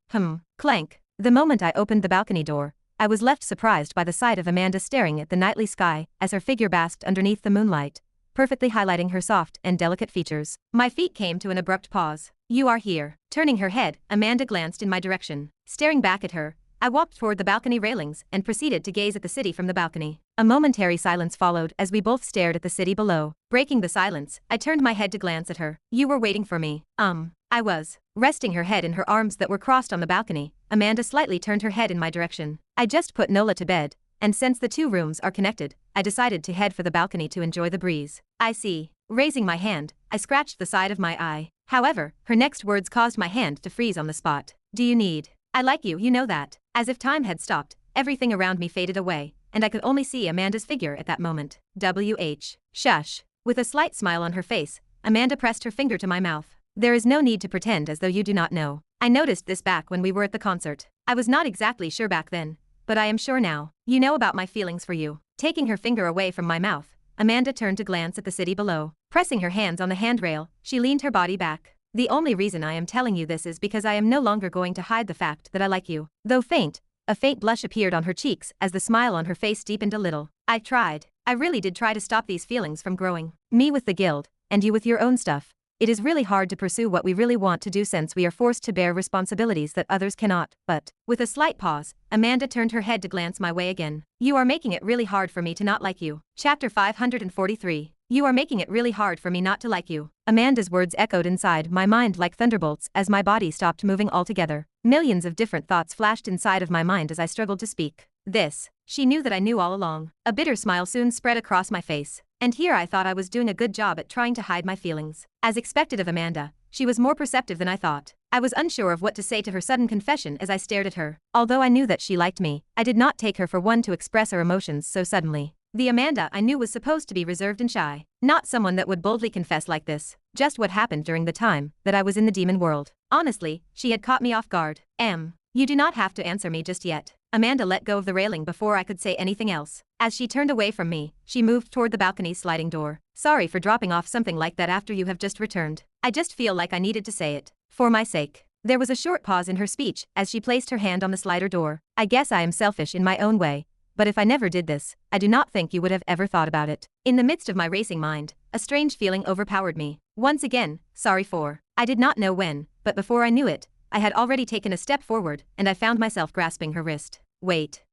Clank. The moment I opened the balcony door, I was left surprised by the sight of Amanda staring at the nightly sky as her figure basked underneath the moonlight, perfectly highlighting her soft and delicate features. My feet came to an abrupt pause. You are here. Turning her head, Amanda glanced in my direction. Staring back at her, I walked toward the balcony railings and proceeded to gaze at the city from the balcony. A momentary silence followed as we both stared at the city below. Breaking the silence, I turned my head to glance at her. You were waiting for me. I was. Resting her head in her arms that were crossed on the balcony, Amanda slightly turned her head in my direction. I just put Nola to bed, and since the two rooms are connected, I decided to head for the balcony to enjoy the breeze. I see. Raising my hand, I scratched the side of my eye. However, her next words caused my hand to freeze on the spot. Do you need? I like you know that. As if time had stopped, everything around me faded away, and I could only see Amanda's figure at that moment. Shush. With a slight smile on her face, Amanda pressed her finger to my mouth. There is no need to pretend as though you do not know. I noticed this back when we were at the concert. I was not exactly sure back then, but I am sure now. You know about my feelings for you. Taking her finger away from my mouth, Amanda turned to glance at the city below. Pressing her hands on the handrail, she leaned her body back. The only reason I am telling you this is because I am no longer going to hide the fact that I like you. Though faint, a faint blush appeared on her cheeks as the smile on her face deepened a little. I tried. I really did try to stop these feelings from growing. Me with the guild, and you with your own stuff. It is really hard to pursue what we really want to do since we are forced to bear responsibilities that others cannot, but, with a slight pause, Amanda turned her head to glance my way again. You are making it really hard for me to not like you. Chapter 543. You are making it really hard for me not to like you. Amanda's words echoed inside my mind like thunderbolts as my body stopped moving altogether. Millions of different thoughts flashed inside of my mind as I struggled to speak. She knew that I knew all along. A bitter smile soon spread across my face. And here I thought I was doing a good job at trying to hide my feelings. As expected of Amanda, she was more perceptive than I thought. I was unsure of what to say to her sudden confession as I stared at her. Although I knew that she liked me, I did not take her for one to express her emotions so suddenly. The Amanda I knew was supposed to be reserved and shy. Not someone that would boldly confess like this. Just what happened during the time that I was in the demon world. Honestly, she had caught me off guard. You do not have to answer me just yet. Amanda let go of the railing before I could say anything else. As she turned away from me, she moved toward the balcony's sliding door. Sorry for dropping off something like that after you have just returned. I just feel like I needed to say it. For my sake. There was a short pause in her speech as she placed her hand on the slider door. I guess I am selfish in my own way. But if I never did this, I do not think you would have ever thought about it. In the midst of my racing mind, a strange feeling overpowered me. Once again, I did not know when, but before I knew it, I had already taken a step forward, and I found myself grasping her wrist. Wait.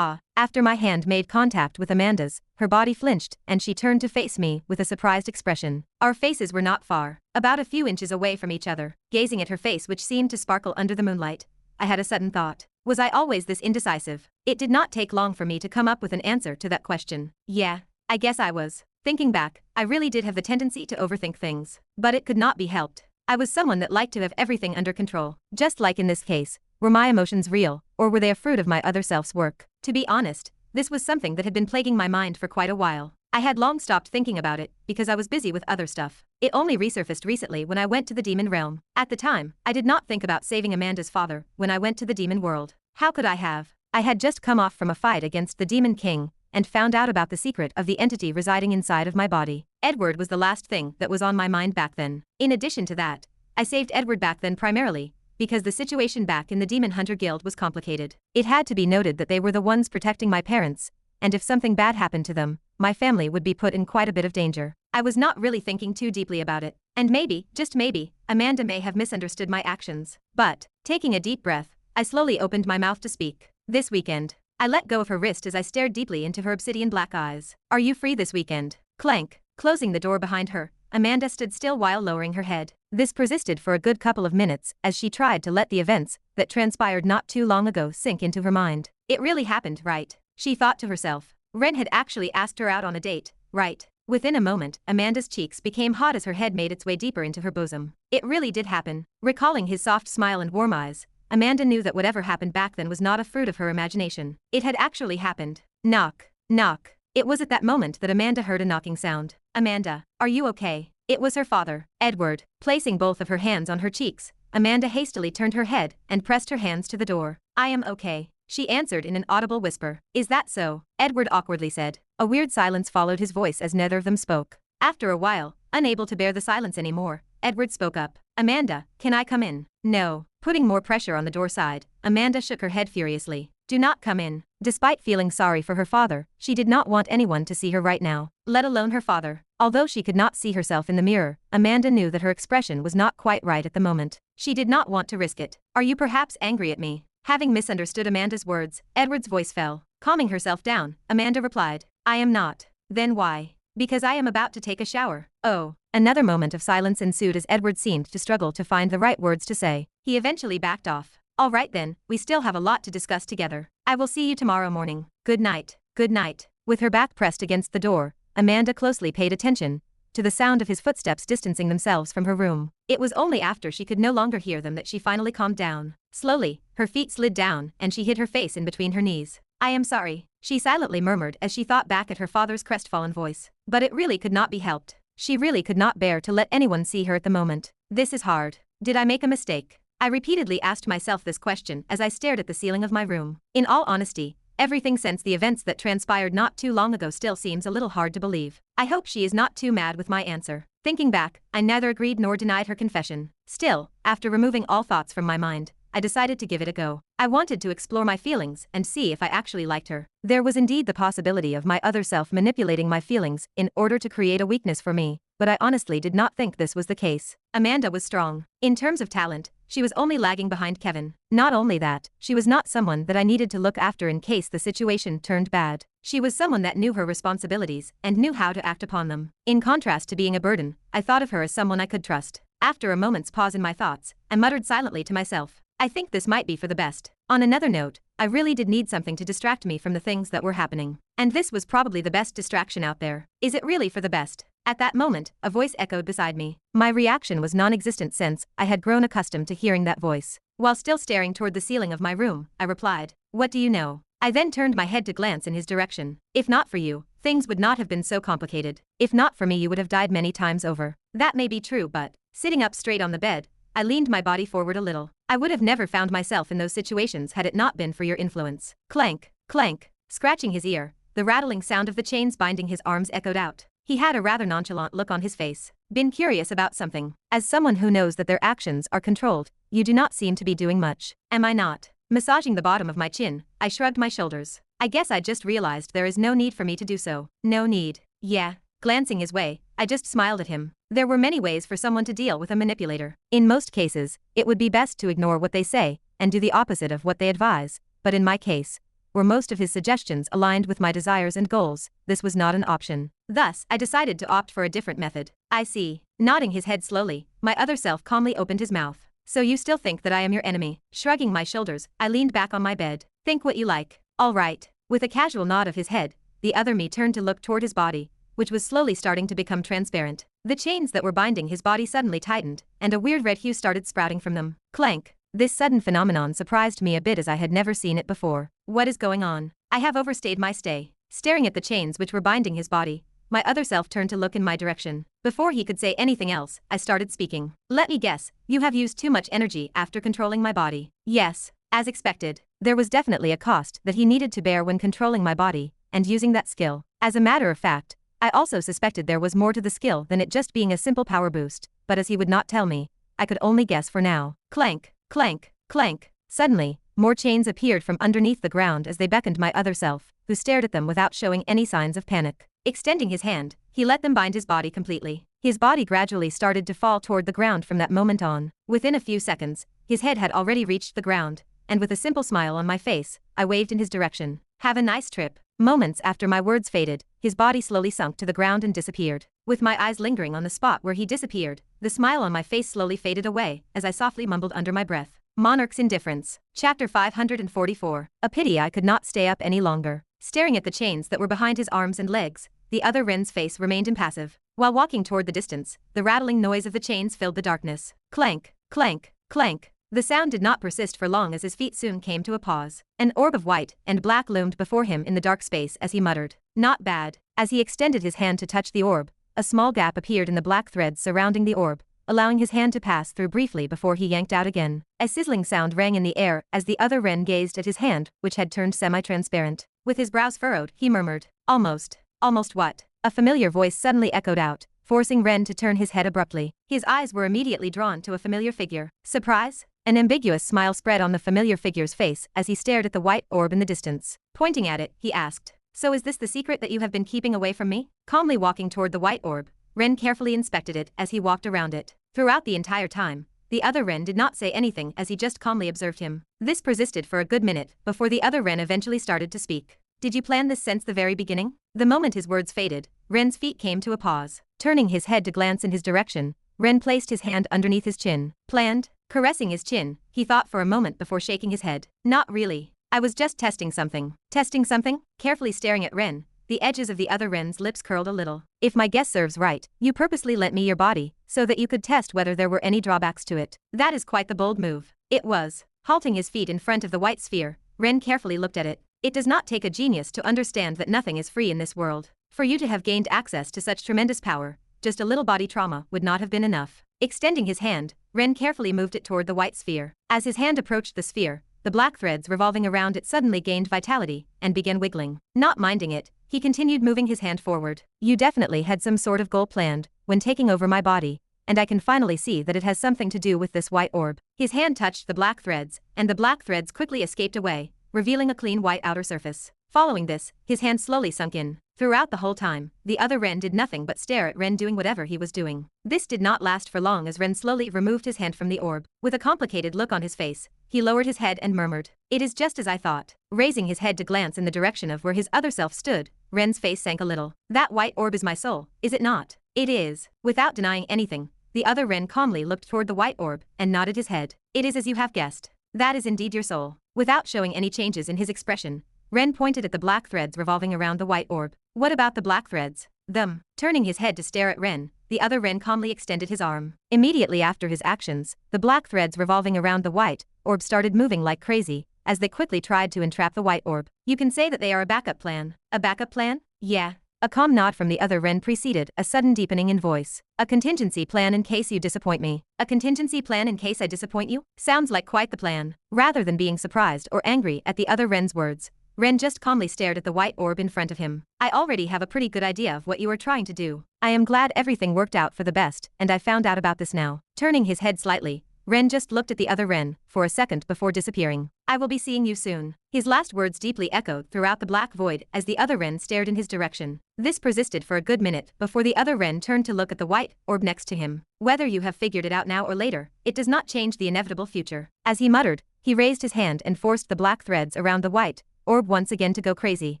After my hand made contact with Amanda's, her body flinched, and she turned to face me with a surprised expression. Our faces were not far, about a few inches away from each other. Gazing at her face which seemed to sparkle under the moonlight, I had a sudden thought. Was I always this indecisive? It did not take long for me to come up with an answer to that question. Yeah, I guess I was. Thinking back, I really did have the tendency to overthink things. But it could not be helped. I was someone that liked to have everything under control. Just like in this case, were my emotions real, or were they a fruit of my other self's work? To be honest, this was something that had been plaguing my mind for quite a while. I had long stopped thinking about it, because I was busy with other stuff. It only resurfaced recently when I went to the demon realm. At the time, I did not think about saving Amanda's father when I went to the demon world. How could I have? I had just come off from a fight against the demon king and found out about the secret of the entity residing inside of my body. Edward was the last thing that was on my mind back then. In addition to that, I saved Edward back then primarily because the situation back in the Demon Hunter Guild was complicated. It had to be noted that they were the ones protecting my parents, and if something bad happened to them, my family would be put in quite a bit of danger. I was not really thinking too deeply about it, and maybe, just maybe, Amanda may have misunderstood my actions. But, taking a deep breath, I slowly opened my mouth to speak. This weekend. I let go of her wrist as I stared deeply into her obsidian black eyes. Are you free this weekend? Clank. Closing the door behind her, Amanda stood still while lowering her head. This persisted for a good couple of minutes as she tried to let the events that transpired not too long ago sink into her mind. It really happened, right? She thought to herself. Ren had actually asked her out on a date, right? Within a moment, Amanda's cheeks became hot as her head made its way deeper into her bosom. It really did happen. Recalling his soft smile and warm eyes, Amanda knew that whatever happened back then was not a fruit of her imagination. It had actually happened. Knock. Knock. It was at that moment that Amanda heard a knocking sound. Amanda, are you okay? It was her father, Edward. Placing both of her hands on her cheeks, Amanda hastily turned her head and pressed her hands to the door. I am okay, she answered in an audible whisper. Is that so? Edward awkwardly said. A weird silence followed his voice as neither of them spoke. After a while, unable to bear the silence anymore, Edward spoke up. Amanda, can I come in? No. Putting more pressure on the door side, Amanda shook her head furiously. Do not come in. Despite feeling sorry for her father, she did not want anyone to see her right now, let alone her father. Although she could not see herself in the mirror, Amanda knew that her expression was not quite right at the moment. She did not want to risk it. Are you perhaps angry at me? Having misunderstood Amanda's words, Edward's voice fell. Calming herself down, Amanda replied. I am not. Then why? Because I am about to take a shower. Oh. Another moment of silence ensued as Edward seemed to struggle to find the right words to say. He eventually backed off. All right then, we still have a lot to discuss together. I will see you tomorrow morning. Good night. Good night. With her back pressed against the door, Amanda closely paid attention to the sound of his footsteps distancing themselves from her room. It was only after she could no longer hear them that she finally calmed down. Slowly, her feet slid down and she hid her face in between her knees. I am sorry, she silently murmured as she thought back at her father's crestfallen voice. But it really could not be helped. She really could not bear to let anyone see her at the moment. This is hard. Did I make a mistake? I repeatedly asked myself this question as I stared at the ceiling of my room. In all honesty, everything since the events that transpired not too long ago still seems a little hard to believe. I hope she is not too mad with my answer. Thinking back, I neither agreed nor denied her confession. Still, after removing all thoughts from my mind, I decided to give it a go. I wanted to explore my feelings and see if I actually liked her. There was indeed the possibility of my other self manipulating my feelings in order to create a weakness for me, but I honestly did not think this was the case. Amanda was strong. In terms of talent, she was only lagging behind Kevin. Not only that, she was not someone that I needed to look after in case the situation turned bad. She was someone that knew her responsibilities and knew how to act upon them. In contrast to being a burden, I thought of her as someone I could trust. After a moment's pause in my thoughts, I muttered silently to myself. I think this might be for the best. On another note, I really did need something to distract me from the things that were happening. And this was probably the best distraction out there. Is it really for the best? At that moment, a voice echoed beside me. My reaction was non-existent since I had grown accustomed to hearing that voice. While still staring toward the ceiling of my room, I replied, what do you know? I then turned my head to glance in his direction. If not for you, things would not have been so complicated. If not for me, you would have died many times over. That may be true, but, sitting up straight on the bed, I leaned my body forward a little. I would have never found myself in those situations had it not been for your influence. Clank, clank. Scratching his ear, the rattling sound of the chains binding his arms echoed out. He had a rather nonchalant look on his face. Been curious about something. As someone who knows that their actions are controlled, you do not seem to be doing much. Am I not? Massaging the bottom of my chin, I shrugged my shoulders. I guess I just realized there is no need for me to do so. No need. Yeah. Glancing his way, I just smiled at him. There were many ways for someone to deal with a manipulator. In most cases, it would be best to ignore what they say and do the opposite of what they advise. But in my case, where most of his suggestions aligned with my desires and goals, this was not an option. Thus, I decided to opt for a different method. I see. Nodding his head slowly, my other self calmly opened his mouth. So you still think that I am your enemy? Shrugging my shoulders, I leaned back on my bed. Think what you like. All right. With a casual nod of his head, the other me turned to look toward his body, which was slowly starting to become transparent. The chains that were binding his body suddenly tightened, and a weird red hue started sprouting from them. Clank. This sudden phenomenon surprised me a bit as I had never seen it before. What is going on? I have overstayed my stay. Staring at the chains which were binding his body, my other self turned to look in my direction. Before he could say anything else, I started speaking. Let me guess, you have used too much energy after controlling my body. Yes, as expected. There was definitely a cost that he needed to bear when controlling my body, and using that skill. As a matter of fact, I also suspected there was more to the skill than it just being a simple power boost, but as he would not tell me, I could only guess for now. Clank, clank, clank. Suddenly, more chains appeared from underneath the ground as they beckoned my other self, who stared at them without showing any signs of panic. Extending his hand, he let them bind his body completely. His body gradually started to fall toward the ground from that moment on. Within a few seconds, his head had already reached the ground, and with a simple smile on my face, I waved in his direction. Have a nice trip. Moments after my words faded, his body slowly sunk to the ground and disappeared. With my eyes lingering on the spot where he disappeared, the smile on my face slowly faded away as I softly mumbled under my breath. Monarch's Indifference. Chapter 544. A pity I could not stay up any longer. Staring at the chains that were behind his arms and legs, the other Ren's face remained impassive. While walking toward the distance, the rattling noise of the chains filled the darkness. Clank, clank, clank. The sound did not persist for long as his feet soon came to a pause. An orb of white and black loomed before him in the dark space as he muttered, "Not bad." As he extended his hand to touch the orb, a small gap appeared in the black threads surrounding the orb, allowing his hand to pass through briefly before he yanked out again. A sizzling sound rang in the air as the other Ren gazed at his hand, which had turned semi-transparent. With his brows furrowed, he murmured, "Almost." "Almost what?" A familiar voice suddenly echoed out, forcing Ren to turn his head abruptly. His eyes were immediately drawn to a familiar figure. Surprise? An ambiguous smile spread on the familiar figure's face as he stared at the white orb in the distance. Pointing at it, he asked, "So is this the secret that you have been keeping away from me?" Calmly walking toward the white orb, Ren carefully inspected it as he walked around it. Throughout the entire time, the other Ren did not say anything as he just calmly observed him. This persisted for a good minute before the other Ren eventually started to speak. "Did you plan this since the very beginning?" The moment his words faded, Ren's feet came to a pause. Turning his head to glance in his direction, Ren placed his hand underneath his chin. Planned? Caressing his chin, he thought for a moment before shaking his head. "Not really. I was just testing something." "Testing something?" Carefully staring at Ren, the edges of the other Ren's lips curled a little. "If my guess serves right, you purposely lent me your body, so that you could test whether there were any drawbacks to it. That is quite the bold move." It was. Halting his feet in front of the white sphere, Ren carefully looked at it. It does not take a genius to understand that nothing is free in this world. For you to have gained access to such tremendous power, just a little body trauma would not have been enough. Extending his hand, Ren carefully moved it toward the white sphere. As his hand approached the sphere, the black threads revolving around it suddenly gained vitality and began wiggling. Not minding it, he continued moving his hand forward. "You definitely had some sort of goal planned when taking over my body, and I can finally see that it has something to do with this white orb." His hand touched the black threads, and the black threads quickly escaped away, revealing a clean white outer surface. Following this, his hand slowly sunk in. Throughout the whole time, the other Ren did nothing but stare at Ren doing whatever he was doing. This did not last for long as Ren slowly removed his hand from the orb. With a complicated look on his face, he lowered his head and murmured, "It is just as I thought." Raising his head to glance in the direction of where his other self stood, Ren's face sank a little. "That white orb is my soul, is it not?" "It is." Without denying anything, the other Ren calmly looked toward the white orb and nodded his head. "It is as you have guessed. That is indeed your soul." Without showing any changes in his expression, Ren pointed at the black threads revolving around the white orb. "What about the black threads?" "Them." Turning his head to stare at Ren, the other Ren calmly extended his arm. Immediately after his actions, the black threads revolving around the white orb started moving like crazy, as they quickly tried to entrap the white orb. "You can say that they are a backup plan." "A backup plan?" "Yeah." A calm nod from the other Ren preceded a sudden deepening in voice. "A contingency plan in case you disappoint me." "A contingency plan in case I disappoint you?" Sounds like quite the plan. Rather than being surprised or angry at the other Ren's words, Ren just calmly stared at the white orb in front of him. "I already have a pretty good idea of what you are trying to do. I am glad everything worked out for the best, and I found out about this now." Turning his head slightly, Ren just looked at the other Ren for a second before disappearing. "I will be seeing you soon." His last words deeply echoed throughout the black void as the other Ren stared in his direction. This persisted for a good minute before the other Ren turned to look at the white orb next to him. "Whether you have figured it out now or later, it does not change the inevitable future." As he muttered, he raised his hand and forced the black threads around the white orb once again to go crazy.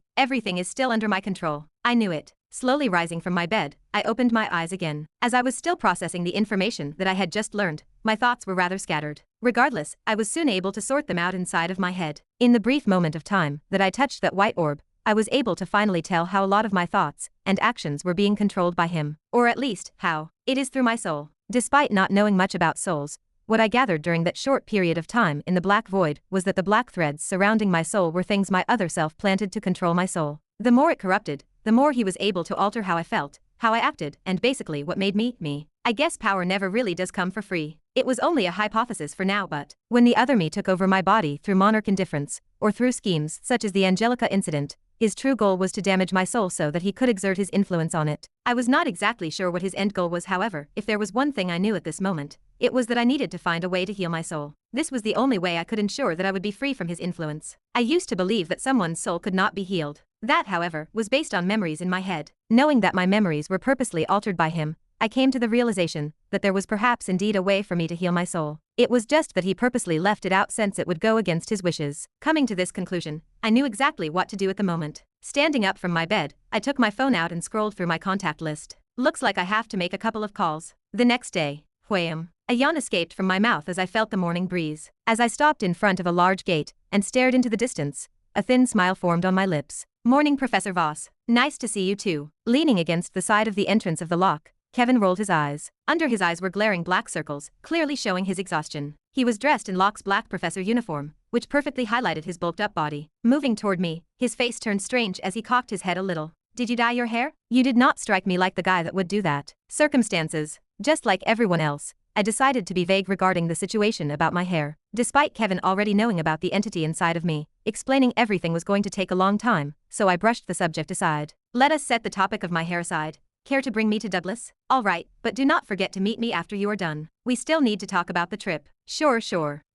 "Everything is still under my control." I knew it. Slowly rising from my bed, I opened my eyes again. As I was still processing the information that I had just learned, my thoughts were rather scattered. Regardless, I was soon able to sort them out inside of my head. In the brief moment of time that I touched that white orb, I was able to finally tell how a lot of my thoughts and actions were being controlled by him. Or at least, how. It is through my soul. Despite not knowing much about souls, what I gathered during that short period of time in the black void was that the black threads surrounding my soul were things my other self planted to control my soul. The more it corrupted, the more he was able to alter how I felt, how I acted, and basically what made me, me. I guess power never really does come for free. It was only a hypothesis for now, but when the other me took over my body through monarch indifference, or through schemes such as the Angelica incident, his true goal was to damage my soul so that he could exert his influence on it. I was not exactly sure what his end goal was, however. If there was one thing I knew at this moment, it was that I needed to find a way to heal my soul. This was the only way I could ensure that I would be free from his influence. I used to believe that someone's soul could not be healed. That, however, was based on memories in my head. Knowing that my memories were purposely altered by him, I came to the realization that there was perhaps indeed a way for me to heal my soul. It was just that he purposely left it out since it would go against his wishes. Coming to this conclusion, I knew exactly what to do at the moment. Standing up from my bed, I took my phone out and scrolled through my contact list. Looks like I have to make a couple of calls. The next day, wham! A yawn escaped from my mouth as I felt the morning breeze. As I stopped in front of a large gate and stared into the distance, a thin smile formed on my lips. Morning, Professor Voss. Nice to see you too. Leaning against the side of the entrance of the lock, Kevin rolled his eyes. Under his eyes were glaring black circles, clearly showing his exhaustion. He was dressed in Locke's black professor uniform, which perfectly highlighted his bulked-up body. Moving toward me, his face turned strange as he cocked his head a little. Did you dye your hair? You did not strike me like the guy that would do that. Circumstances. Just like everyone else, I decided to be vague regarding the situation about my hair. Despite Kevin already knowing about the entity inside of me, explaining everything was going to take a long time, so I brushed the subject aside. Let us set the topic of my hair aside. Care to bring me to Douglas? All right, but do not forget to meet me after you are done. We still need to talk about the trip. Sure.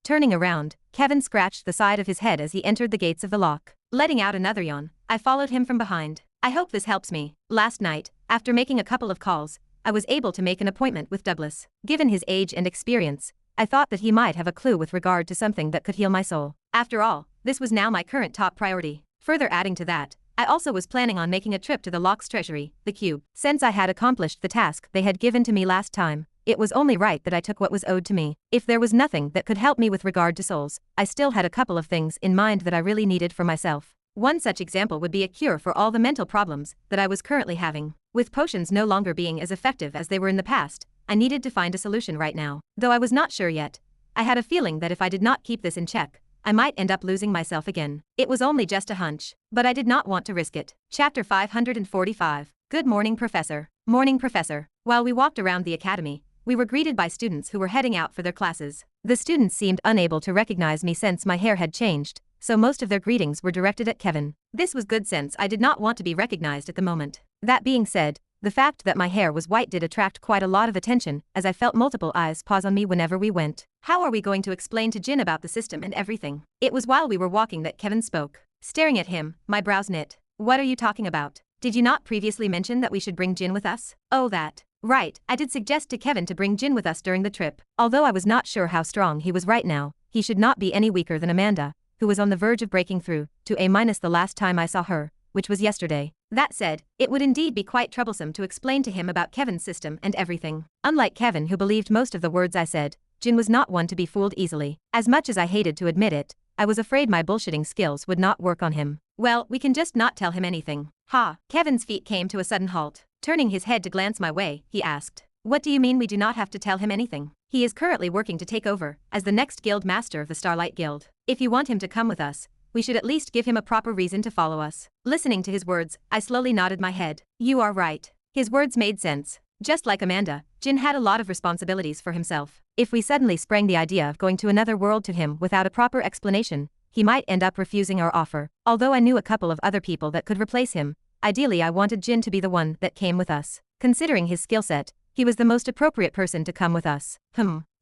Turning around, Kevin scratched the side of his head as he entered the gates of the lock. Letting out another yawn, I followed him from behind. I hope this helps me. Last night, after making a couple of calls, I was able to make an appointment with Douglas. Given his age and experience, I thought that he might have a clue with regard to something that could heal my soul. After all, this was now my current top priority. Further adding to that, I also was planning on making a trip to the Lock's treasury, the Cube. Since I had accomplished the task they had given to me last time, it was only right that I took what was owed to me. If there was nothing that could help me with regard to souls, I still had a couple of things in mind that I really needed for myself. One such example would be a cure for all the mental problems that I was currently having. With potions no longer being as effective as they were in the past, I needed to find a solution right now. Though I was not sure yet, I had a feeling that if I did not keep this in check, I might end up losing myself again. It was only just a hunch, but I did not want to risk it. Chapter 545. Good morning, Professor. Morning, Professor. While we walked around the academy, we were greeted by students who were heading out for their classes. The students seemed unable to recognize me since my hair had changed, so most of their greetings were directed at Kevin. This was good since I did not want to be recognized at the moment. That being said, the fact that my hair was white did attract quite a lot of attention, as I felt multiple eyes pause on me whenever we went. How are we going to explain to Jin about the system and everything? It was while we were walking that Kevin spoke. Staring at him, my brows knit. What are you talking about? Did you not previously mention that we should bring Jin with us? Oh, that. Right, I did suggest to Kevin to bring Jin with us during the trip. Although I was not sure how strong he was right now, he should not be any weaker than Amanda, who was on the verge of breaking through to A- the last time I saw her, which was yesterday. That said, it would indeed be quite troublesome to explain to him about Kevin's system and everything. Unlike Kevin, who believed most of the words I said, Jin was not one to be fooled easily. As much as I hated to admit it, I was afraid my bullshitting skills would not work on him. Well, we can just not tell him anything. Ha! Kevin's feet came to a sudden halt. Turning his head to glance my way, he asked, "What do you mean we do not have to tell him anything? He is currently working to take over as the next guild master of the Starlight Guild. If you want him to come with us, we should at least give him a proper reason to follow us." Listening to his words, I slowly nodded my head. You are right. His words made sense. Just like Amanda, Jin had a lot of responsibilities for himself. If we suddenly sprang the idea of going to another world to him without a proper explanation, he might end up refusing our offer. Although I knew a couple of other people that could replace him, ideally I wanted Jin to be the one that came with us. Considering his skill set, he was the most appropriate person to come with us.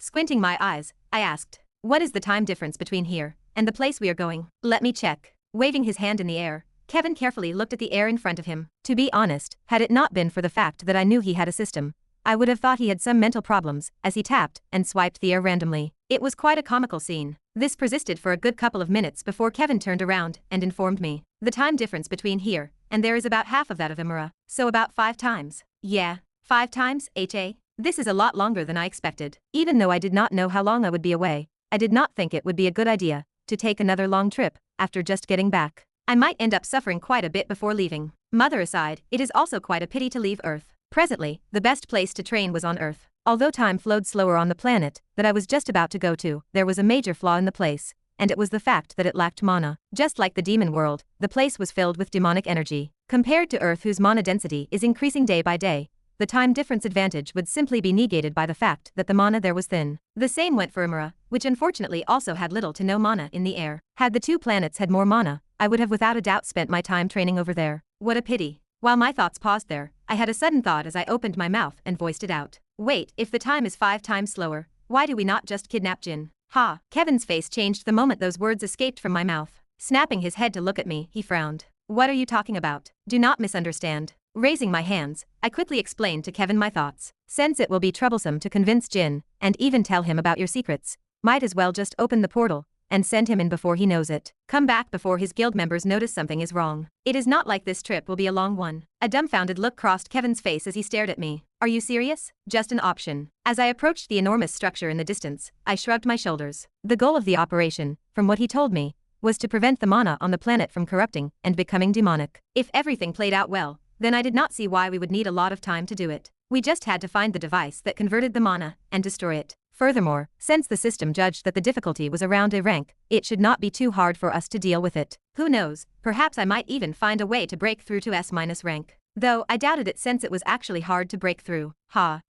Squinting my eyes, I asked, "What is the time difference between here and the place we are going?" "Let me check." Waving his hand in the air, Kevin carefully looked at the air in front of him. To be honest, had it not been for the fact that I knew he had a system, I would have thought he had some mental problems as he tapped and swiped the air randomly. It was quite a comical scene. This persisted for a good couple of minutes before Kevin turned around and informed me. The time difference between here and there is about half of that of Imura, so about 5 times. Yeah, 5 times, HA? This is a lot longer than I expected. Even though I did not know how long I would be away, I did not think it would be a good idea to take another long trip after just getting back. I might end up suffering quite a bit before leaving. Mother aside, it is also quite a pity to leave Earth. Presently, the best place to train was on Earth. Although time flowed slower on the planet that I was just about to go to, there was a major flaw in the place, and it was the fact that it lacked mana. Just like the demon world, the place was filled with demonic energy. Compared to Earth, whose mana density is increasing day by day, the time difference advantage would simply be negated by the fact that the mana there was thin. The same went for Imura, which unfortunately also had little to no mana in the air. Had the two planets had more mana, I would have without a doubt spent my time training over there. What a pity. While my thoughts paused there, I had a sudden thought as I opened my mouth and voiced it out. Wait, if the time is 5 times slower, why do we not just kidnap Jin? Ha! Kevin's face changed the moment those words escaped from my mouth. Snapping his head to look at me, he frowned. What are you talking about? Do not misunderstand. Raising my hands, I quickly explained to Kevin my thoughts. Since it will be troublesome to convince Jin, and even tell him about your secrets, might as well just open the portal, and send him in before he knows it. Come back before his guild members notice something is wrong. It is not like this trip will be a long one. A dumbfounded look crossed Kevin's face as he stared at me. Are you serious? Just an option. As I approached the enormous structure in the distance, I shrugged my shoulders. The goal of the operation, from what he told me, was to prevent the mana on the planet from corrupting and becoming demonic. If everything played out well, then I did not see why we would need a lot of time to do it. We just had to find the device that converted the mana and destroy it. Furthermore, since the system judged that the difficulty was around A rank, it should not be too hard for us to deal with it. Who knows, perhaps I might even find a way to break through to S- rank. Though, I doubted it since it was actually hard to break through.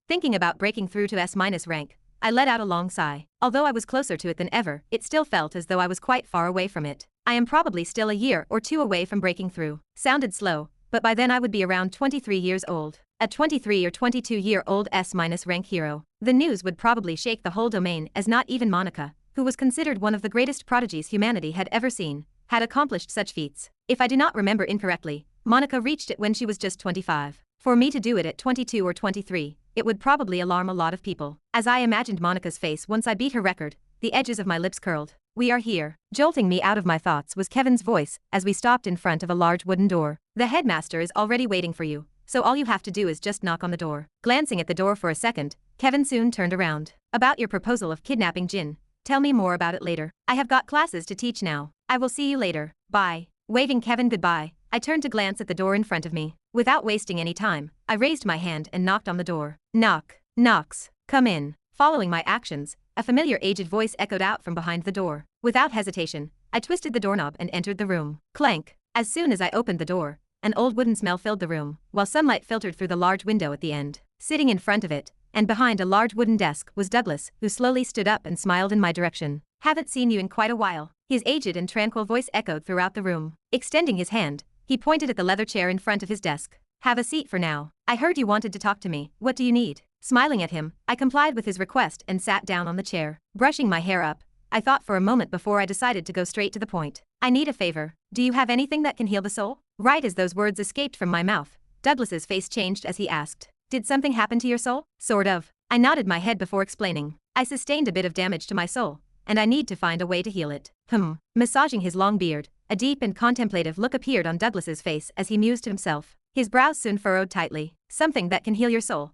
Thinking about breaking through to S- rank, I let out a long sigh. Although I was closer to it than ever, it still felt as though I was quite far away from it. I am probably still a year or two away from breaking through. Sounded slow, but by then I would be around 23 years old. A 23 or 22-year-old S- rank hero. The news would probably shake the whole domain, as not even Monica, who was considered one of the greatest prodigies humanity had ever seen, had accomplished such feats. If I do not remember incorrectly, Monica reached it when she was just 25. For me to do it at 22 or 23, it would probably alarm a lot of people. As I imagined Monica's face once I beat her record, the edges of my lips curled. We are here. Jolting me out of my thoughts was Kevin's voice as we stopped in front of a large wooden door. The headmaster is already waiting for you, so all you have to do is just knock on the door. Glancing at the door for a second, Kevin soon turned around. About your proposal of kidnapping Jin, tell me more about it later. I have got classes to teach now. I will see you later. Bye. Waving Kevin goodbye, I turned to glance at the door in front of me. Without wasting any time, I raised my hand and knocked on the door. Knock. Knocks. Come in. Following my actions, a familiar aged voice echoed out from behind the door. Without hesitation, I twisted the doorknob and entered the room. Clank. As soon as I opened the door, an old wooden smell filled the room, while sunlight filtered through the large window at the end. Sitting in front of it, and behind a large wooden desk, was Douglas, who slowly stood up and smiled in my direction. Haven't seen you in quite a while. His aged and tranquil voice echoed throughout the room. Extending his hand, he pointed at the leather chair in front of his desk. Have a seat for now. I heard you wanted to talk to me. What do you need? Smiling at him, I complied with his request and sat down on the chair. Brushing my hair up, I thought for a moment before I decided to go straight to the point. I need a favor. Do you have anything that can heal the soul? Right as those words escaped from my mouth, Douglas's face changed as he asked. Did something happen to your soul? Sort of. I nodded my head before explaining. I sustained a bit of damage to my soul, and I need to find a way to heal it. Massaging his long beard, a deep and contemplative look appeared on Douglas's face as he mused to himself. His brows soon furrowed tightly. Something that can heal your soul,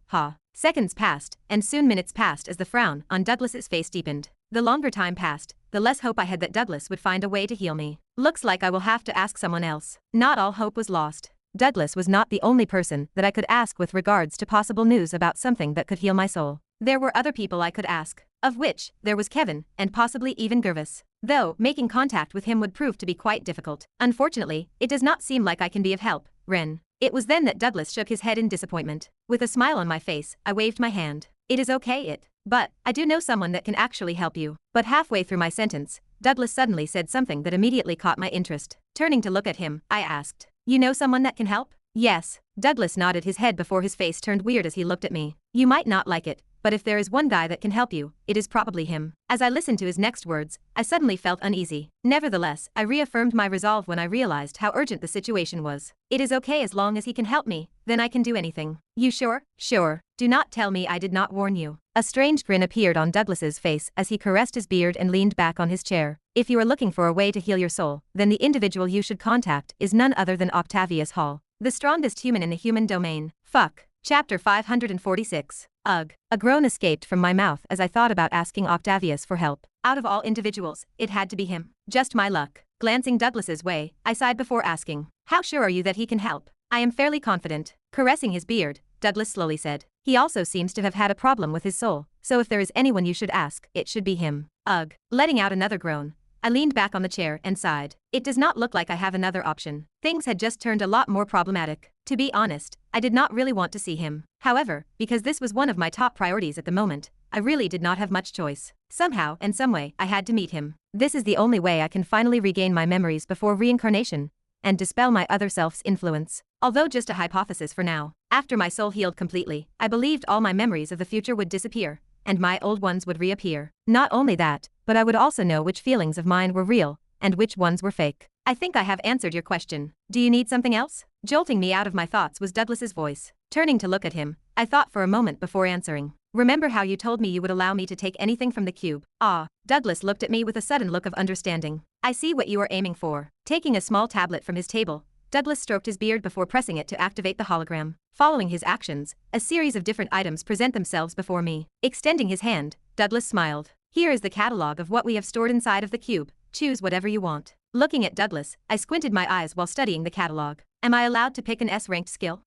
Seconds passed, and soon minutes passed as the frown on Douglas's face deepened. The longer time passed, the less hope I had that Douglas would find a way to heal me. Looks like I will have to ask someone else. Not all hope was lost. Douglas was not the only person that I could ask with regards to possible news about something that could heal my soul. There were other people I could ask, of which there was Kevin, and possibly even Gervis. Though, making contact with him would prove to be quite difficult. Unfortunately, it does not seem like I can be of help, Ren. It was then that Douglas shook his head in disappointment. With a smile on my face, I waved my hand. It is okay but, I do know someone that can actually help you. But halfway through my sentence, Douglas suddenly said something that immediately caught my interest. Turning to look at him, I asked, you know someone that can help? Yes. Douglas nodded his head before his face turned weird as he looked at me. You might not like it, but if there is one guy that can help you, it is probably him. As I listened to his next words, I suddenly felt uneasy. Nevertheless, I reaffirmed my resolve when I realized how urgent the situation was. It is okay as long as he can help me, then I can do anything. You sure? Sure. Do not tell me I did not warn you. A strange grin appeared on Douglas's face as he caressed his beard and leaned back on his chair. If you are looking for a way to heal your soul, then the individual you should contact is none other than Octavius Hall, the strongest human in the human domain. Fuck. Chapter 546. Ugh. A groan escaped from my mouth as I thought about asking Octavius for help. Out of all individuals, it had to be him. Just my luck. Glancing Douglas's way, I sighed before asking, how sure are you that he can help? I am fairly confident. Caressing his beard, Douglas slowly said. He also seems to have had a problem with his soul, so if there is anyone you should ask, it should be him. Ugh. Letting out another groan, I leaned back on the chair and sighed. It does not look like I have another option. Things had just turned a lot more problematic. To be honest, I did not really want to see him. However, because this was one of my top priorities at the moment, I really did not have much choice. Somehow and someway, I had to meet him. This is the only way I can finally regain my memories before reincarnation and dispel my other self's influence. Although just a hypothesis for now. After my soul healed completely, I believed all my memories of the future would disappear, and my old ones would reappear. Not only that, but I would also know which feelings of mine were real, and which ones were fake. I think I have answered your question. Do you need something else? Jolting me out of my thoughts was Douglas's voice. Turning to look at him, I thought for a moment before answering. Remember how you told me you would allow me to take anything from the cube? Ah. Douglas looked at me with a sudden look of understanding. I see what you are aiming for. Taking a small tablet from his table, Douglas stroked his beard before pressing it to activate the hologram. Following his actions, a series of different items present themselves before me. Extending his hand, Douglas smiled. Here is the catalog of what we have stored inside of the cube. Choose whatever you want. Looking at Douglas, I squinted my eyes while studying the catalog. Am I allowed to pick an S-ranked skill?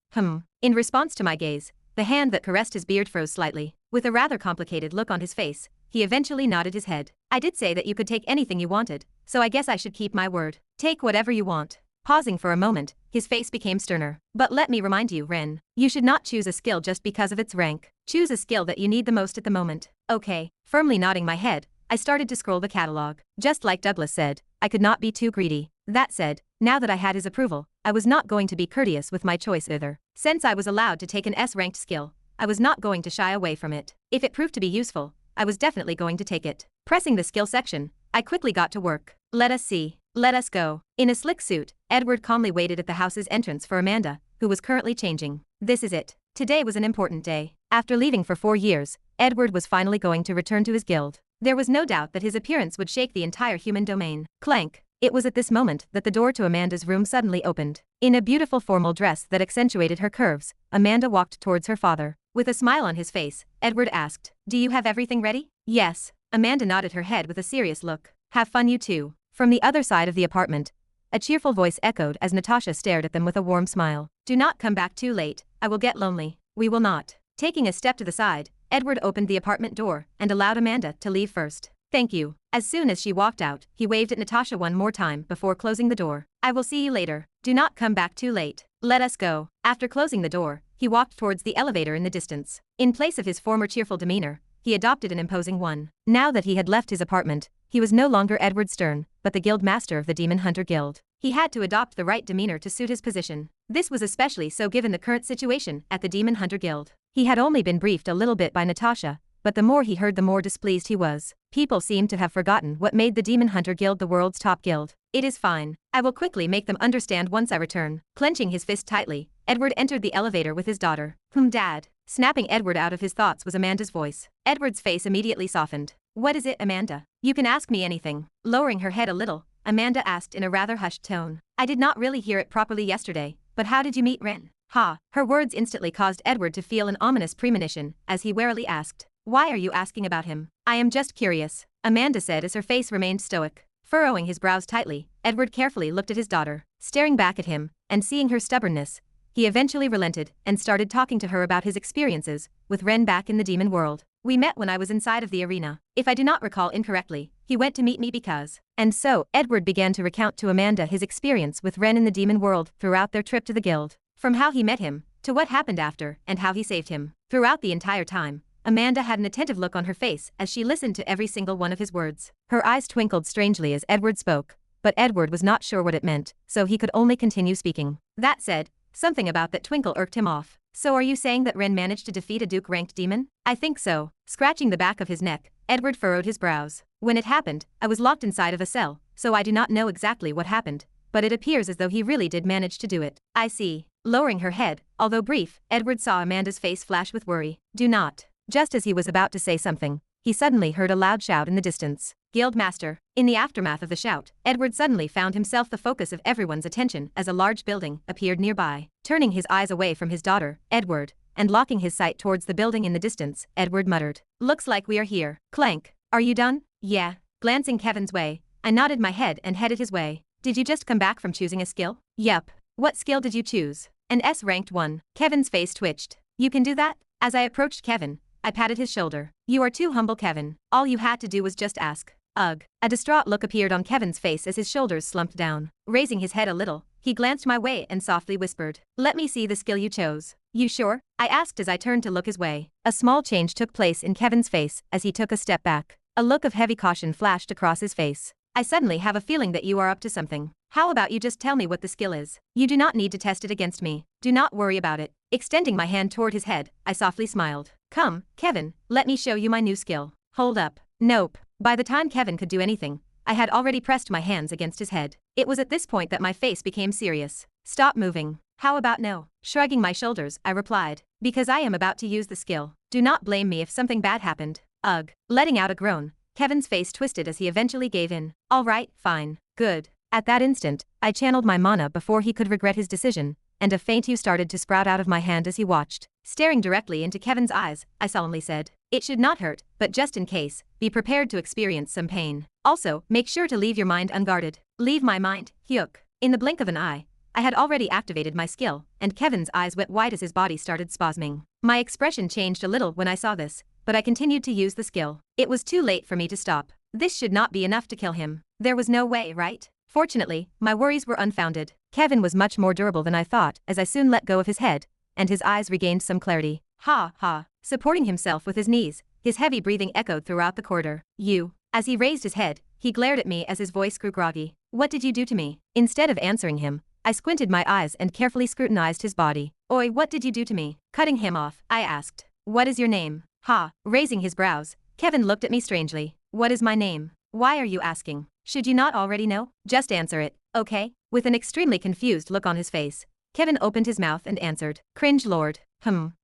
In response to my gaze, the hand that caressed his beard froze slightly. With a rather complicated look on his face, he eventually nodded his head. I did say that you could take anything you wanted, so I guess I should keep my word. Take whatever you want. Pausing for a moment, his face became sterner. But let me remind you, Ren, you should not choose a skill just because of its rank. Choose a skill that you need the most at the moment. Okay. Firmly nodding my head, I started to scroll the catalog. Just like Douglas said, I could not be too greedy. That said, now that I had his approval, I was not going to be courteous with my choice either. Since I was allowed to take an S-ranked skill, I was not going to shy away from it. If it proved to be useful, I was definitely going to take it. Pressing the skill section, I quickly got to work. Let us see. Let us go. In a slick suit, Edward calmly waited at the house's entrance for Amanda, who was currently changing. This is it. Today was an important day. After leaving for 4 years, Edward was finally going to return to his guild. There was no doubt that his appearance would shake the entire human domain. Clank. It was at this moment that the door to Amanda's room suddenly opened. In a beautiful formal dress that accentuated her curves, Amanda walked towards her father. With a smile on his face, Edward asked, "Do you have everything ready?" "Yes." Amanda nodded her head with a serious look. "Have fun you too." From the other side of the apartment, a cheerful voice echoed as Natasha stared at them with a warm smile. "Do not come back too late, I will get lonely." "We will not." Taking a step to the side, Edward opened the apartment door and allowed Amanda to leave first. "Thank you." As soon as she walked out, he waved at Natasha one more time before closing the door. "I will see you later. Do not come back too late. Let us go." After closing the door, he walked towards the elevator in the distance. In place of his former cheerful demeanor, he adopted an imposing one. Now that he had left his apartment, he was no longer Edward Stern, but the guild master of the Demon Hunter Guild. He had to adopt the right demeanor to suit his position. This was especially so given the current situation at the Demon Hunter Guild. He had only been briefed a little bit by Natasha, but the more he heard the more displeased he was. People seemed to have forgotten what made the Demon Hunter Guild the world's top guild. "It is fine. I will quickly make them understand once I return." Clenching his fist tightly, Edward entered the elevator with his daughter. Dad." Snapping Edward out of his thoughts was Amanda's voice. Edward's face immediately softened. "What is it, Amanda? You can ask me anything." Lowering her head a little, Amanda asked in a rather hushed tone. "I did not really hear it properly yesterday, but how did you meet Ren?" "Ha." Her words instantly caused Edward to feel an ominous premonition as he warily asked, "Why are you asking about him?" "I am just curious," Amanda said as her face remained stoic. Furrowing his brows tightly, Edward carefully looked at his daughter. Staring back at him, and seeing her stubbornness, he eventually relented and started talking to her about his experiences with Ren back in the demon world. "We met when I was inside of the arena. If I do not recall incorrectly, he went to meet me because..." And so, Edward began to recount to Amanda his experience with Ren in the demon world throughout their trip to the guild. From how he met him, to what happened after, and how he saved him. Throughout the entire time, Amanda had an attentive look on her face as she listened to every single one of his words. Her eyes twinkled strangely as Edward spoke, but Edward was not sure what it meant, so he could only continue speaking. That said, something about that twinkle irked him off. "So are you saying that Ren managed to defeat a Duke-ranked demon?" "I think so." Scratching the back of his neck, Edward furrowed his brows. "When it happened, I was locked inside of a cell, so I do not know exactly what happened, but it appears as though he really did manage to do it." "I see." Lowering her head, although brief, Edward saw Amanda's face flash with worry. "Do not." Just as he was about to say something, he suddenly heard a loud shout in the distance. "Guild Master." In the aftermath of the shout, Edward suddenly found himself the focus of everyone's attention as a large building appeared nearby. Turning his eyes away from his daughter, Edward, and locking his sight towards the building in the distance, Edward muttered, "Looks like we are here." "Clank. Are you done?" "Yeah." Glancing Kevin's way, I nodded my head and headed his way. "Did you just come back from choosing a skill?" "Yup." "What skill did you choose?" "An S-ranked one." Kevin's face twitched. "You can do that?" As I approached Kevin, I patted his shoulder. "You are too humble, Kevin. All you had to do was just ask." Ugh. A distraught look appeared on Kevin's face as his shoulders slumped down. Raising his head a little, he glanced my way and softly whispered, "Let me see the skill you chose." "You sure?" I asked as I turned to look his way. A small change took place in Kevin's face as he took a step back. A look of heavy caution flashed across his face. "I suddenly have a feeling that you are up to something. How about you just tell me what the skill is? You do not need to test it against me. Do not worry about it." Extending my hand toward his head, I softly smiled. "Come, Kevin, let me show you my new skill." "Hold up." "Nope." By the time Kevin could do anything, I had already pressed my hands against his head. It was at this point that my face became serious. "Stop moving." "How about no?" Shrugging my shoulders, I replied. "Because I am about to use the skill. Do not blame me if something bad happened." Ugh. Letting out a groan, Kevin's face twisted as he eventually gave in. "All right, fine. Good." At that instant, I channeled my mana before he could regret his decision, and a faint hue started to sprout out of my hand as he watched. Staring directly into Kevin's eyes, I solemnly said, "It should not hurt, but just in case, be prepared to experience some pain. Also, make sure to leave your mind unguarded." "Leave my mind, Hyuk." In the blink of an eye, I had already activated my skill, and Kevin's eyes went wide as his body started spasming. My expression changed a little when I saw this, but I continued to use the skill. It was too late for me to stop. This should not be enough to kill him. There was no way, right? Fortunately, my worries were unfounded. Kevin was much more durable than I thought as I soon let go of his head, and his eyes regained some clarity. "Ha ha." Supporting himself with his knees, his heavy breathing echoed throughout the corridor. "You." As he raised his head, he glared at me as his voice grew groggy. "What did you do to me?" Instead of answering him, I squinted my eyes and carefully scrutinized his body. "Oi, what did you do to me?" Cutting him off, I asked, "What is your name?" "Ha." Raising his brows, Kevin looked at me strangely. "What is my name? Why are you asking? Should you not already know? Just answer it, okay?" With an extremely confused look on his face, Kevin opened his mouth and answered, "Cringe Lord."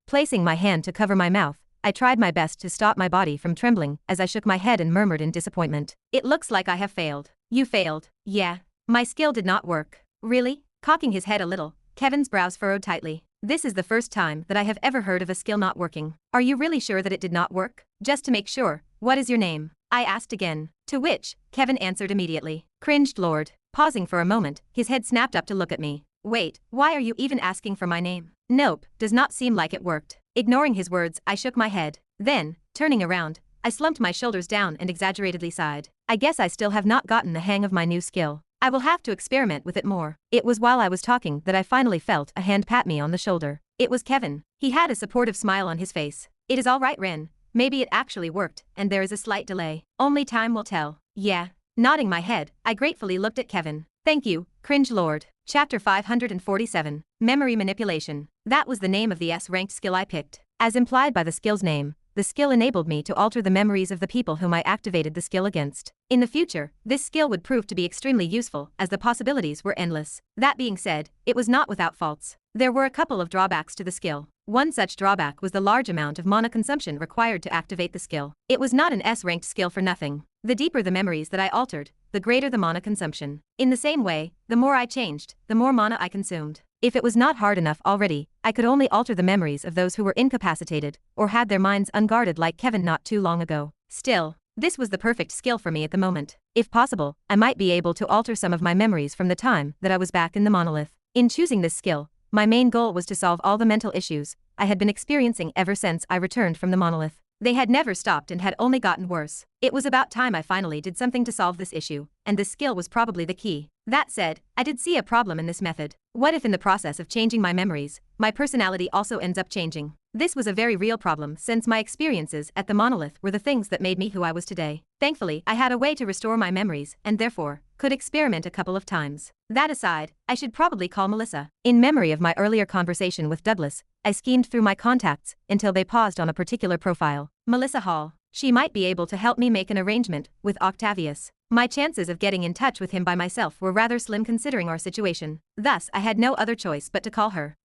Placing my hand to cover my mouth, I tried my best to stop my body from trembling as I shook my head and murmured in disappointment, "It looks like I have failed." "You failed?" "Yeah. My skill did not work." "Really?" Cocking his head a little, Kevin's brows furrowed tightly. "This is the first time that I have ever heard of a skill not working. Are you really sure that it did not work?" "Just to make sure, what is your name?" I asked again, to which Kevin answered immediately, "Cringed Lord." Pausing for a moment, his head snapped up to look at me. "Wait, why are you even asking for my name?" "Nope, does not seem like it worked." Ignoring his words, I shook my head. Then, turning around, I slumped my shoulders down and exaggeratedly sighed. "I guess I still have not gotten the hang of my new skill. I will have to experiment with it more." It was while I was talking that I finally felt a hand pat me on the shoulder. It was Kevin. He had a supportive smile on his face. "It is all right, Ren. Maybe it actually worked, and there is a slight delay. Only time will tell." "Yeah." Nodding my head, I gratefully looked at Kevin. "Thank you, Cringe Lord." Chapter 547. Memory Manipulation. That was the name of the S-ranked skill I picked. As implied by the skill's name, the skill enabled me to alter the memories of the people whom I activated the skill against. In the future, this skill would prove to be extremely useful as the possibilities were endless. That being said, it was not without faults. There were a couple of drawbacks to the skill. One such drawback was the large amount of mana consumption required to activate the skill. It was not an S-ranked skill for nothing. The deeper the memories that I altered, the greater the mana consumption. In the same way, the more I changed, the more mana I consumed. If it was not hard enough already, I could only alter the memories of those who were incapacitated or had their minds unguarded like Kevin not too long ago. Still, this was the perfect skill for me at the moment. If possible, I might be able to alter some of my memories from the time that I was back in the monolith. In choosing this skill, my main goal was to solve all the mental issues I had been experiencing ever since I returned from the monolith. They had never stopped and had only gotten worse. It was about time I finally did something to solve this issue, and this skill was probably the key. That said, I did see a problem in this method. What if in the process of changing my memories, my personality also ends up changing? This was a very real problem since my experiences at the monolith were the things that made me who I was today. Thankfully, I had a way to restore my memories and therefore, could experiment a couple of times. That aside, I should probably call Melissa. In memory of my earlier conversation with Douglas, I schemed through my contacts until they paused on a particular profile. Melissa Hall. She might be able to help me make an arrangement with Octavius. My chances of getting in touch with him by myself were rather slim considering our situation. Thus, I had no other choice but to call her.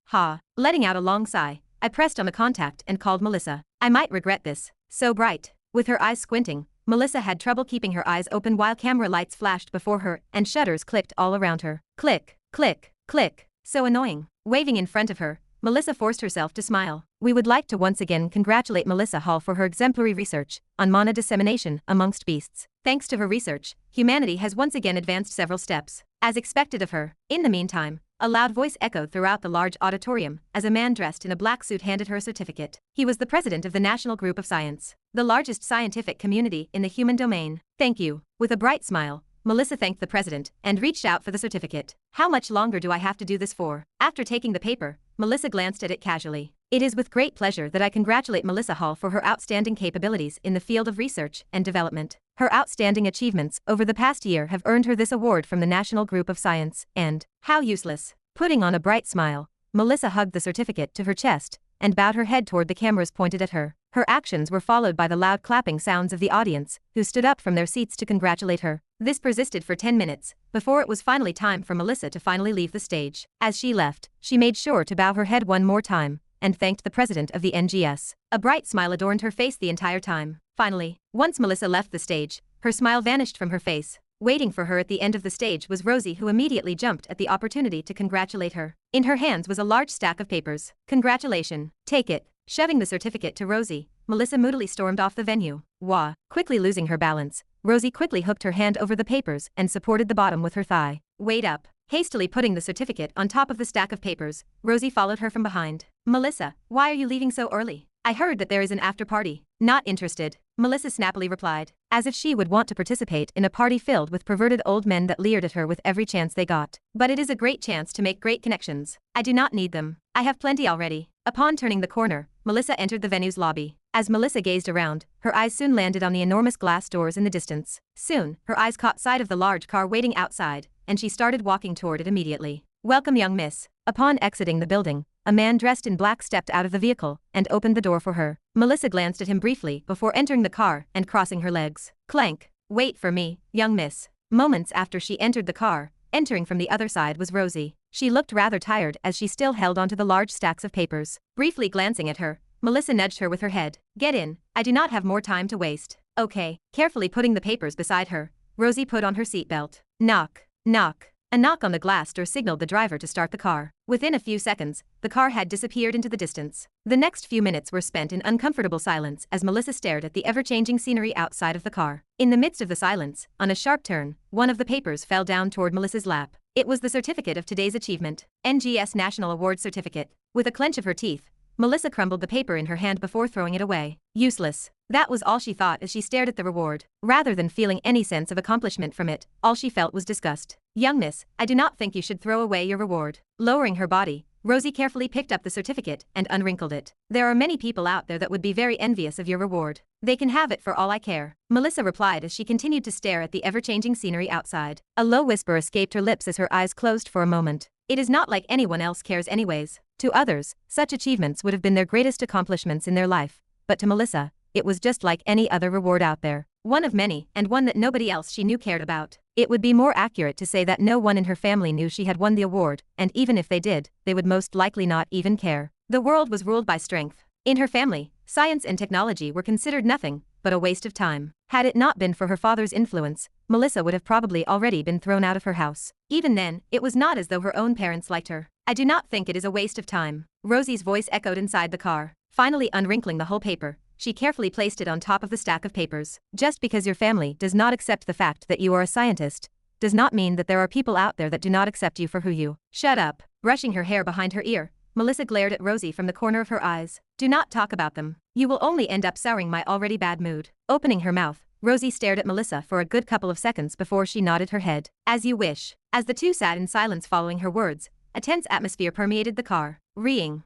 Letting out a long sigh, I pressed on the contact and called Melissa. I might regret this. So bright. With her eyes squinting, Melissa had trouble keeping her eyes open while camera lights flashed before her and shutters clicked all around her. Click, click, click. So annoying. Waving in front of her, Melissa forced herself to smile. We would like to once again congratulate Melissa Hall for her exemplary research on mana dissemination amongst beasts. Thanks to her research, humanity has once again advanced several steps, as expected of her. In the meantime, a loud voice echoed throughout the large auditorium as a man dressed in a black suit handed her a certificate. He was the president of the National Group of Science, the largest scientific community in the human domain. "Thank you." With a bright smile, Melissa thanked the president and reached out for the certificate. How much longer do I have to do this for? After taking the paper, Melissa glanced at it casually. It is with great pleasure that I congratulate Melissa Hall for her outstanding capabilities in the field of research and development. Her outstanding achievements over the past year have earned her this award from the National Group of Science, and how useless. Putting on a bright smile, Melissa hugged the certificate to her chest and bowed her head toward the cameras pointed at her. Her actions were followed by the loud clapping sounds of the audience, who stood up from their seats to congratulate her. This persisted for 10 minutes, before it was finally time for Melissa to finally leave the stage. As she left, she made sure to bow her head one more time and thanked the president of the NGS. A bright smile adorned her face the entire time. Finally, once Melissa left the stage, her smile vanished from her face. Waiting for her at the end of the stage was Rosie, who immediately jumped at the opportunity to congratulate her. In her hands was a large stack of papers. "Congratulations. Take it." Shoving the certificate to Rosie, Melissa moodily stormed off the venue. Wah! Quickly losing her balance, Rosie quickly hooked her hand over the papers and supported the bottom with her thigh. "Wait up." Hastily putting the certificate on top of the stack of papers, Rosie followed her from behind. "Melissa, why are you leaving so early? I heard that there is an after party." "Not interested," Melissa snappily replied, as if she would want to participate in a party filled with perverted old men that leered at her with every chance they got. "But it is a great chance to make great connections. I do not need them. I have plenty already." Upon turning the corner, Melissa entered the venue's lobby. As Melissa gazed around, her eyes soon landed on the enormous glass doors in the distance. Soon, her eyes caught sight of the large car waiting outside, and she started walking toward it immediately. "Welcome, young miss." Upon exiting the building, a man dressed in black stepped out of the vehicle and opened the door for her. Melissa glanced at him briefly before entering the car and crossing her legs. Clank. "Wait for me, young miss." Moments after she entered the car, entering from the other side was Rosie. She looked rather tired as she still held onto the large stacks of papers. Briefly glancing at her, Melissa nudged her with her head. "Get in, I do not have more time to waste." "Okay." Carefully putting the papers beside her, Rosie put on her seatbelt. Knock. Knock. A knock on the glass door signaled the driver to start the car. Within a few seconds, the car had disappeared into the distance. The next few minutes were spent in uncomfortable silence as Melissa stared at the ever-changing scenery outside of the car. In the midst of the silence, on a sharp turn, one of the papers fell down toward Melissa's lap. It was the certificate of today's achievement, NGS National Award Certificate. With a clench of her teeth, Melissa crumbled the paper in her hand before throwing it away. Useless. That was all she thought as she stared at the reward. Rather than feeling any sense of accomplishment from it, all she felt was disgust. "Young miss, I do not think you should throw away your reward." Lowering her body, Rosie carefully picked up the certificate and unwrinkled it. "There are many people out there that would be very envious of your reward. They can have it for all I care," Melissa replied as she continued to stare at the ever-changing scenery outside. A low whisper escaped her lips as her eyes closed for a moment. It is not like anyone else cares anyways. To others, such achievements would have been their greatest accomplishments in their life, but to Melissa, it was just like any other reward out there. One of many, and one that nobody else she knew cared about. It would be more accurate to say that no one in her family knew she had won the award, and even if they did, they would most likely not even care. The world was ruled by strength. In her family, science and technology were considered nothing but a waste of time. Had it not been for her father's influence, Melissa would have probably already been thrown out of her house. Even then, it was not as though her own parents liked her. "I do not think it is a waste of time." Rosie's voice echoed inside the car. Finally unwrinkling the whole paper, she carefully placed it on top of the stack of papers. "Just because your family does not accept the fact that you are a scientist, does not mean that there are people out there that do not accept you for who you." "Shut up." Brushing her hair behind her ear, Melissa glared at Rosie from the corner of her eyes. "Do not talk about them. You will only end up souring my already bad mood." Opening her mouth, Rosie stared at Melissa for a good couple of seconds before she nodded her head. "As you wish." As the two sat in silence following her words, a tense atmosphere permeated the car. Reeing.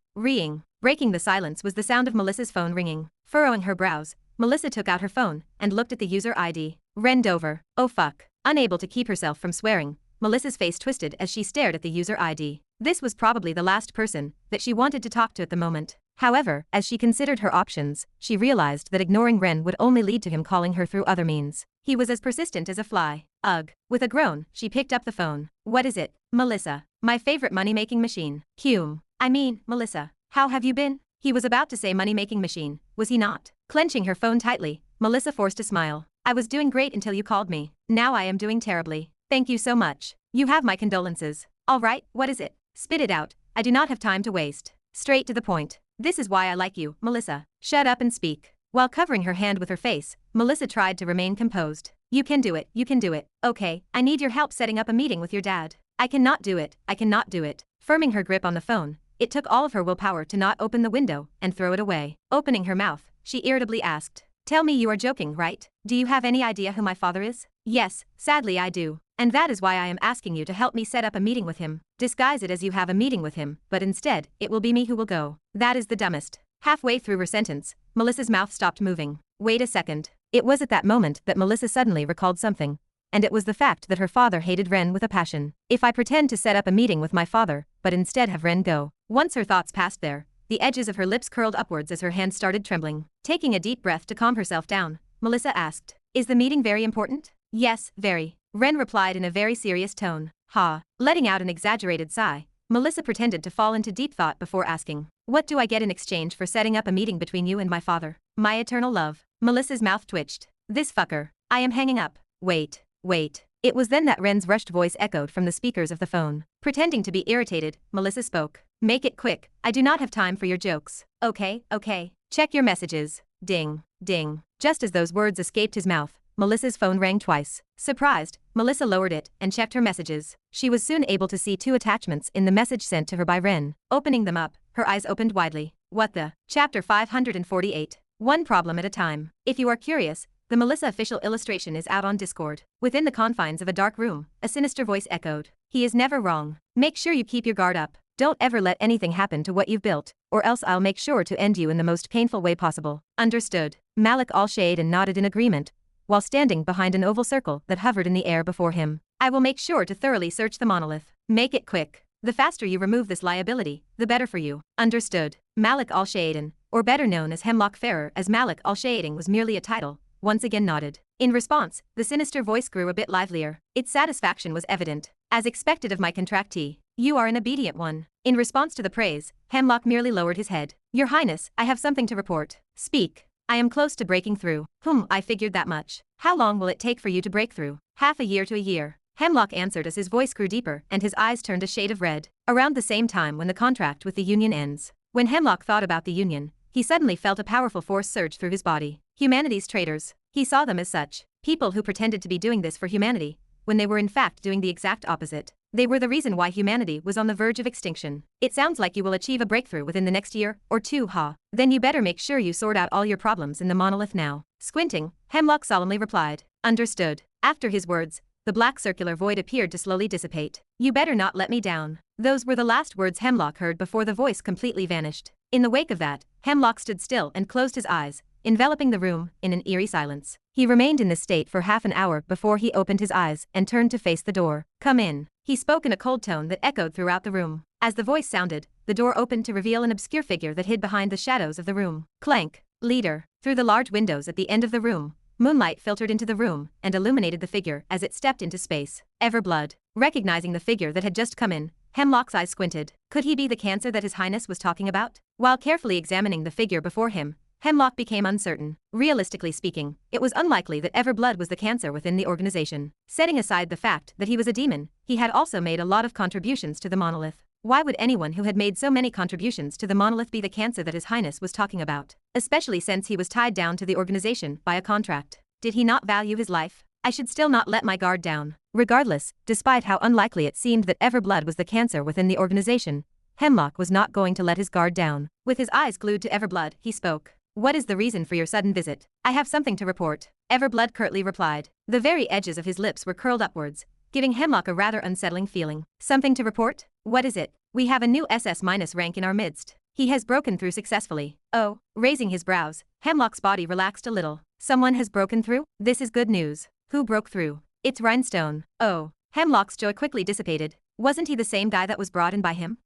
Breaking the silence was the sound of Melissa's phone ringing. Furrowing her brows, Melissa took out her phone and looked at the user ID. Rendover. Oh fuck. Unable to keep herself from swearing, Melissa's face twisted as she stared at the user ID. This was probably the last person that she wanted to talk to at the moment. However, as she considered her options, she realized that ignoring Ren would only lead to him calling her through other means. He was as persistent as a fly. Ugh. With a groan, she picked up the phone. "What is it?" "Melissa. My favorite money-making machine." Melissa. How have you been?" He was about to say money-making machine, was he not? Clenching her phone tightly, Melissa forced a smile. "I was doing great until you called me. Now I am doing terribly. Thank you so much. You have my condolences." "All right, what is it? Spit it out. I do not have time to waste. Straight to the point. This is why I like you, Melissa." "Shut up and speak." While covering her hand with her face, Melissa tried to remain composed. You can do it. "Okay, I need your help setting up a meeting with your dad." I cannot do it. Firming her grip on the phone, it took all of her willpower to not open the window and throw it away. Opening her mouth, she irritably asked, "Tell me you are joking, right? Do you have any idea who my father is?" Yes, sadly I do. And that is why I am asking you to help me set up a meeting with him. Disguise it as you have a meeting with him, but instead, it will be me who will go. That is the dumbest. Halfway through her sentence, Melissa's mouth stopped moving. Wait a second. It was at that moment that Melissa suddenly recalled something. And it was the fact that her father hated Ren with a passion. If I pretend to set up a meeting with my father, but instead have Ren go. Once her thoughts passed there, the edges of her lips curled upwards as her hand started trembling. Taking a deep breath to calm herself down, Melissa asked, "Is the meeting very important?" "Yes, very," Ren replied in a very serious tone. Ha. Letting out an exaggerated sigh, Melissa pretended to fall into deep thought before asking, "What do I get in exchange for setting up a meeting between you and my father?" "My eternal love." Melissa's mouth twitched. "This fucker. I am hanging up. Wait. Wait." It was then that Ren's rushed voice echoed from the speakers of the phone. Pretending to be irritated, Melissa spoke. "Make it quick. I do not have time for your jokes." Okay. Check your messages." Ding. Ding. Just as those words escaped his mouth, Melissa's phone rang twice. Surprised, Melissa lowered it and checked her messages. She was soon able to see 2 attachments in the message sent to her by Ren. Opening them up, her eyes opened widely. What the? Chapter 548. One problem at a time. If you are curious, the Melissa official illustration is out on Discord. Within the confines of a dark room, a sinister voice echoed. "He is never wrong. Make sure you keep your guard up. Don't ever let anything happen to what you've built, or else I'll make sure to end you in the most painful way possible." Understood. Malik al-Shade nodded in agreement, while standing behind an oval circle that hovered in the air before him. "I will make sure to thoroughly search the monolith. Make it quick. The faster you remove this liability, the better for you." Understood. Malik al-Shade, or better known as Hemlock Farer, as Malik al-Shade was merely a title, once again nodded. In response, the sinister voice grew a bit livelier. Its satisfaction was evident. "As expected of my contractee, you are an obedient one." In response to the praise, Hemlock merely lowered his head. "Your Highness, I have something to report." "Speak." "I am close to breaking through." I figured that much." "How long will it take for you to break through?" "Half a year to a year." Hemlock answered as his voice grew deeper and his eyes turned a shade of red. Around the same time when the contract with the Union ends. When Hemlock thought about the Union, he suddenly felt a powerful force surge through his body. Humanity's traitors. He saw them as such. People who pretended to be doing this for humanity, when they were in fact doing the exact opposite. They were the reason why humanity was on the verge of extinction. "It sounds like you will achieve a breakthrough within the next year or two, ha. Then you better make sure you sort out all your problems in the monolith now." Squinting, Hemlock solemnly replied. "Understood." After his words, the black circular void appeared to slowly dissipate. "You better not let me down." Those were the last words Hemlock heard before the voice completely vanished. In the wake of that, Hemlock stood still and closed his eyes, enveloping the room in an eerie silence. He remained in this state for half an hour before he opened his eyes and turned to face the door. "Come in." He spoke in a cold tone that echoed throughout the room. As the voice sounded, the door opened to reveal an obscure figure that hid behind the shadows of the room. Clank. Leader. Through the large windows at the end of the room, moonlight filtered into the room and illuminated the figure as it stepped into space. Everblood. Recognizing the figure that had just come in, Hemlock's eyes squinted. Could he be the cancer that His Highness was talking about? While carefully examining the figure before him, Hemlock became uncertain. Realistically speaking, it was unlikely that Everblood was the cancer within the organization. Setting aside the fact that he was a demon, he had also made a lot of contributions to the monolith. Why would anyone who had made so many contributions to the monolith be the cancer that His Highness was talking about? Especially since he was tied down to the organization by a contract. Did he not value his life? I should still not let my guard down. Regardless, despite how unlikely it seemed that Everblood was the cancer within the organization, Hemlock was not going to let his guard down. With his eyes glued to Everblood, he spoke. "What is the reason for your sudden visit?" "I have something to report," Everblood curtly replied. The very edges of his lips were curled upwards, giving Hemlock a rather unsettling feeling. "Something to report? What is it?" "We have a new SS- rank in our midst. He has broken through successfully." "Oh." Raising his brows, Hemlock's body relaxed a little. "Someone has broken through? This is good news." "Who broke through?" "It's Rhinestone." "Oh." Hemlock's joy quickly dissipated. Wasn't he the same guy that was brought in by him?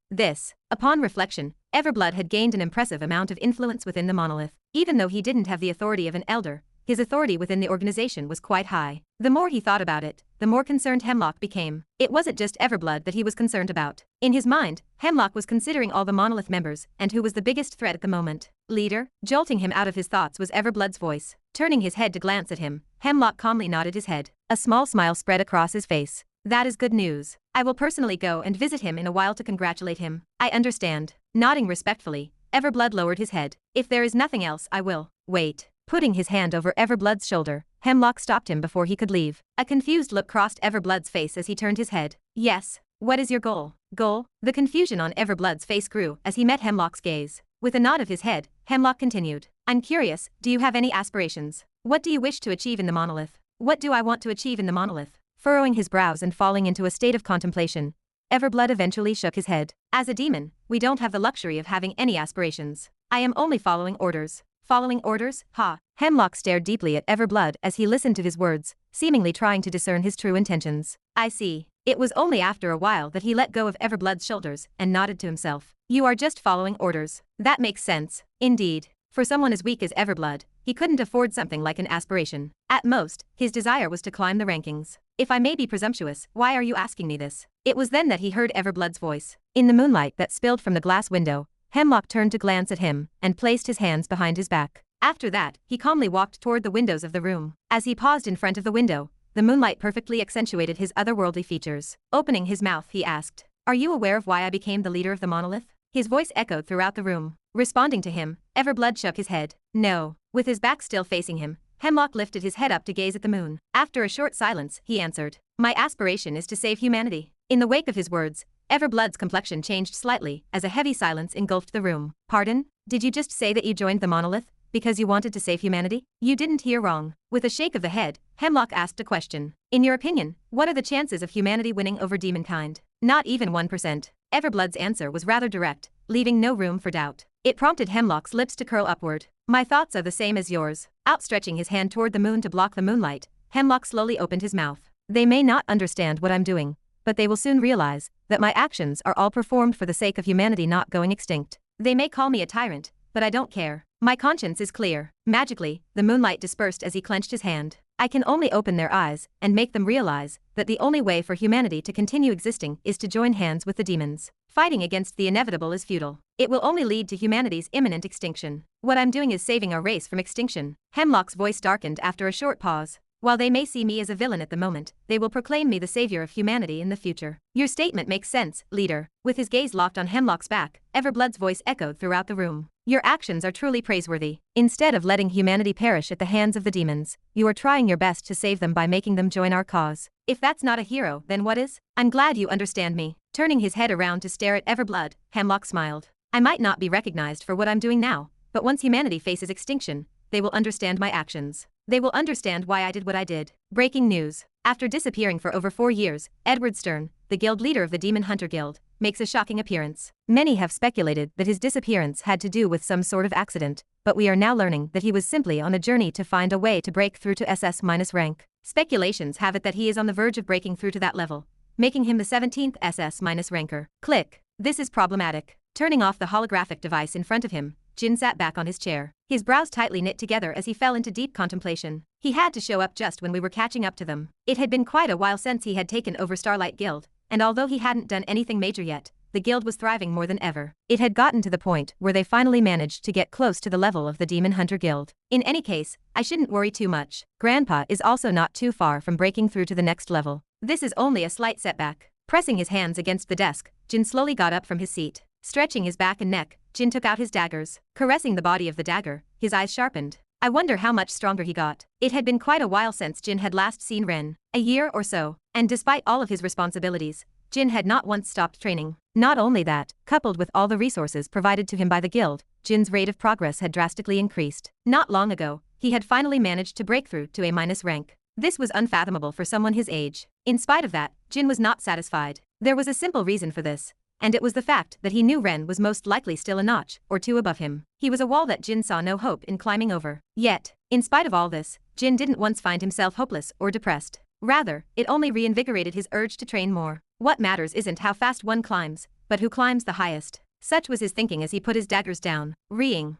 Upon reflection, Everblood had gained an impressive amount of influence within the monolith. Even though he didn't have the authority of an elder, his authority within the organization was quite high. The more he thought about it, the more concerned Hemlock became. It wasn't just Everblood that he was concerned about. In his mind, Hemlock was considering all the monolith members and who was the biggest threat at the moment. "Leader?" Jolting him out of his thoughts was Everblood's voice. Turning his head to glance at him, Hemlock calmly nodded his head. A small smile spread across his face. "That is good news. I will personally go and visit him in a while to congratulate him." "I understand." Nodding respectfully, Everblood lowered his head. "If there is nothing else, I will." "Wait." Putting his hand over Everblood's shoulder, Hemlock stopped him before he could leave. A confused look crossed Everblood's face as he turned his head. "Yes. What is your goal?" "Goal?" The confusion on Everblood's face grew as he met Hemlock's gaze. With a nod of his head, Hemlock continued. "I'm curious, do you have any aspirations? What do you wish to achieve in the monolith?" What do I want to achieve in the monolith? Furrowing his brows and falling into a state of contemplation, Everblood eventually shook his head. As a demon, we don't have the luxury of having any aspirations. I am only following orders. Following orders? Ha. Hemlock stared deeply at Everblood as he listened to his words, seemingly trying to discern his true intentions. I see. It was only after a while that he let go of Everblood's shoulders and nodded to himself. You are just following orders. That makes sense. Indeed. For someone as weak as Everblood, he couldn't afford something like an aspiration. At most, his desire was to climb the rankings. If I may be presumptuous, why are you asking me this? It was then that he heard Everblood's voice. In the moonlight that spilled from the glass window, Hemlock turned to glance at him and placed his hands behind his back. After that, he calmly walked toward the windows of the room. As he paused in front of the window, the moonlight perfectly accentuated his otherworldly features. Opening his mouth, he asked, "Are you aware of why I became the leader of the monolith?" His voice echoed throughout the room. Responding to him, Everblood shook his head. No. With his back still facing him, Hemlock lifted his head up to gaze at the moon. After a short silence, he answered, "My aspiration is to save humanity." In the wake of his words, Everblood's complexion changed slightly as a heavy silence engulfed the room. Pardon? Did you just say that you joined the monolith because you wanted to save humanity? You didn't hear wrong. With a shake of the head, Hemlock asked a question. In your opinion, what are the chances of humanity winning over demonkind? Not even 1%. Everblood's answer was rather direct, leaving no room for doubt. It prompted Hemlock's lips to curl upward. My thoughts are the same as yours. Outstretching his hand toward the moon to block the moonlight, Hemlock slowly opened his mouth. They may not understand what I'm doing, but they will soon realize that my actions are all performed for the sake of humanity not going extinct. They may call me a tyrant, but I don't care. My conscience is clear. Magically, the moonlight dispersed as he clenched his hand. I can only open their eyes and make them realize that the only way for humanity to continue existing is to join hands with the demons. Fighting against the inevitable is futile. It will only lead to humanity's imminent extinction. What I'm doing is saving our race from extinction. Hemlock's voice darkened after a short pause. While they may see me as a villain at the moment, they will proclaim me the savior of humanity in the future. Your statement makes sense, leader. With his gaze locked on Hemlock's back, Everblood's voice echoed throughout the room. Your actions are truly praiseworthy. Instead of letting humanity perish at the hands of the demons, you are trying your best to save them by making them join our cause. If that's not a hero, then what is? I'm glad you understand me. Turning his head around to stare at Everblood, Hemlock smiled. I might not be recognized for what I'm doing now, but once humanity faces extinction, they will understand my actions. They will understand why I did what I did. Breaking news. After disappearing for over 4 years, Edward Stern, the guild leader of the Demon Hunter Guild, makes a shocking appearance. Many have speculated that his disappearance had to do with some sort of accident, but we are now learning that he was simply on a journey to find a way to break through to SS- rank. Speculations have it that he is on the verge of breaking through to that level, making him the 17th SS- ranker. Click. This is problematic. Turning off the holographic device in front of him, Jin sat back on his chair. His brows tightly knit together as he fell into deep contemplation. He had to show up just when we were catching up to them. It had been quite a while since he had taken over Starlight Guild, and although he hadn't done anything major yet, the guild was thriving more than ever. It had gotten to the point where they finally managed to get close to the level of the Demon Hunter Guild. In any case, I shouldn't worry too much. Grandpa is also not too far from breaking through to the next level. This is only a slight setback. Pressing his hands against the desk, Jin slowly got up from his seat. Stretching his back and neck, Jin took out his daggers. Caressing the body of the dagger, his eyes sharpened. I wonder how much stronger he got. It had been quite a while since Jin had last seen Ren. A year or so. And despite all of his responsibilities, Jin had not once stopped training. Not only that, coupled with all the resources provided to him by the guild, Jin's rate of progress had drastically increased. Not long ago, he had finally managed to break through to A- rank. This was unfathomable for someone his age. In spite of that, Jin was not satisfied. There was a simple reason for this, and it was the fact that he knew Ren was most likely still a notch or two above him. He was a wall that Jin saw no hope in climbing over. Yet, in spite of all this, Jin didn't once find himself hopeless or depressed. Rather, it only reinvigorated his urge to train more. What matters isn't how fast one climbs, but who climbs the highest. Such was his thinking as he put his daggers down. Reeing.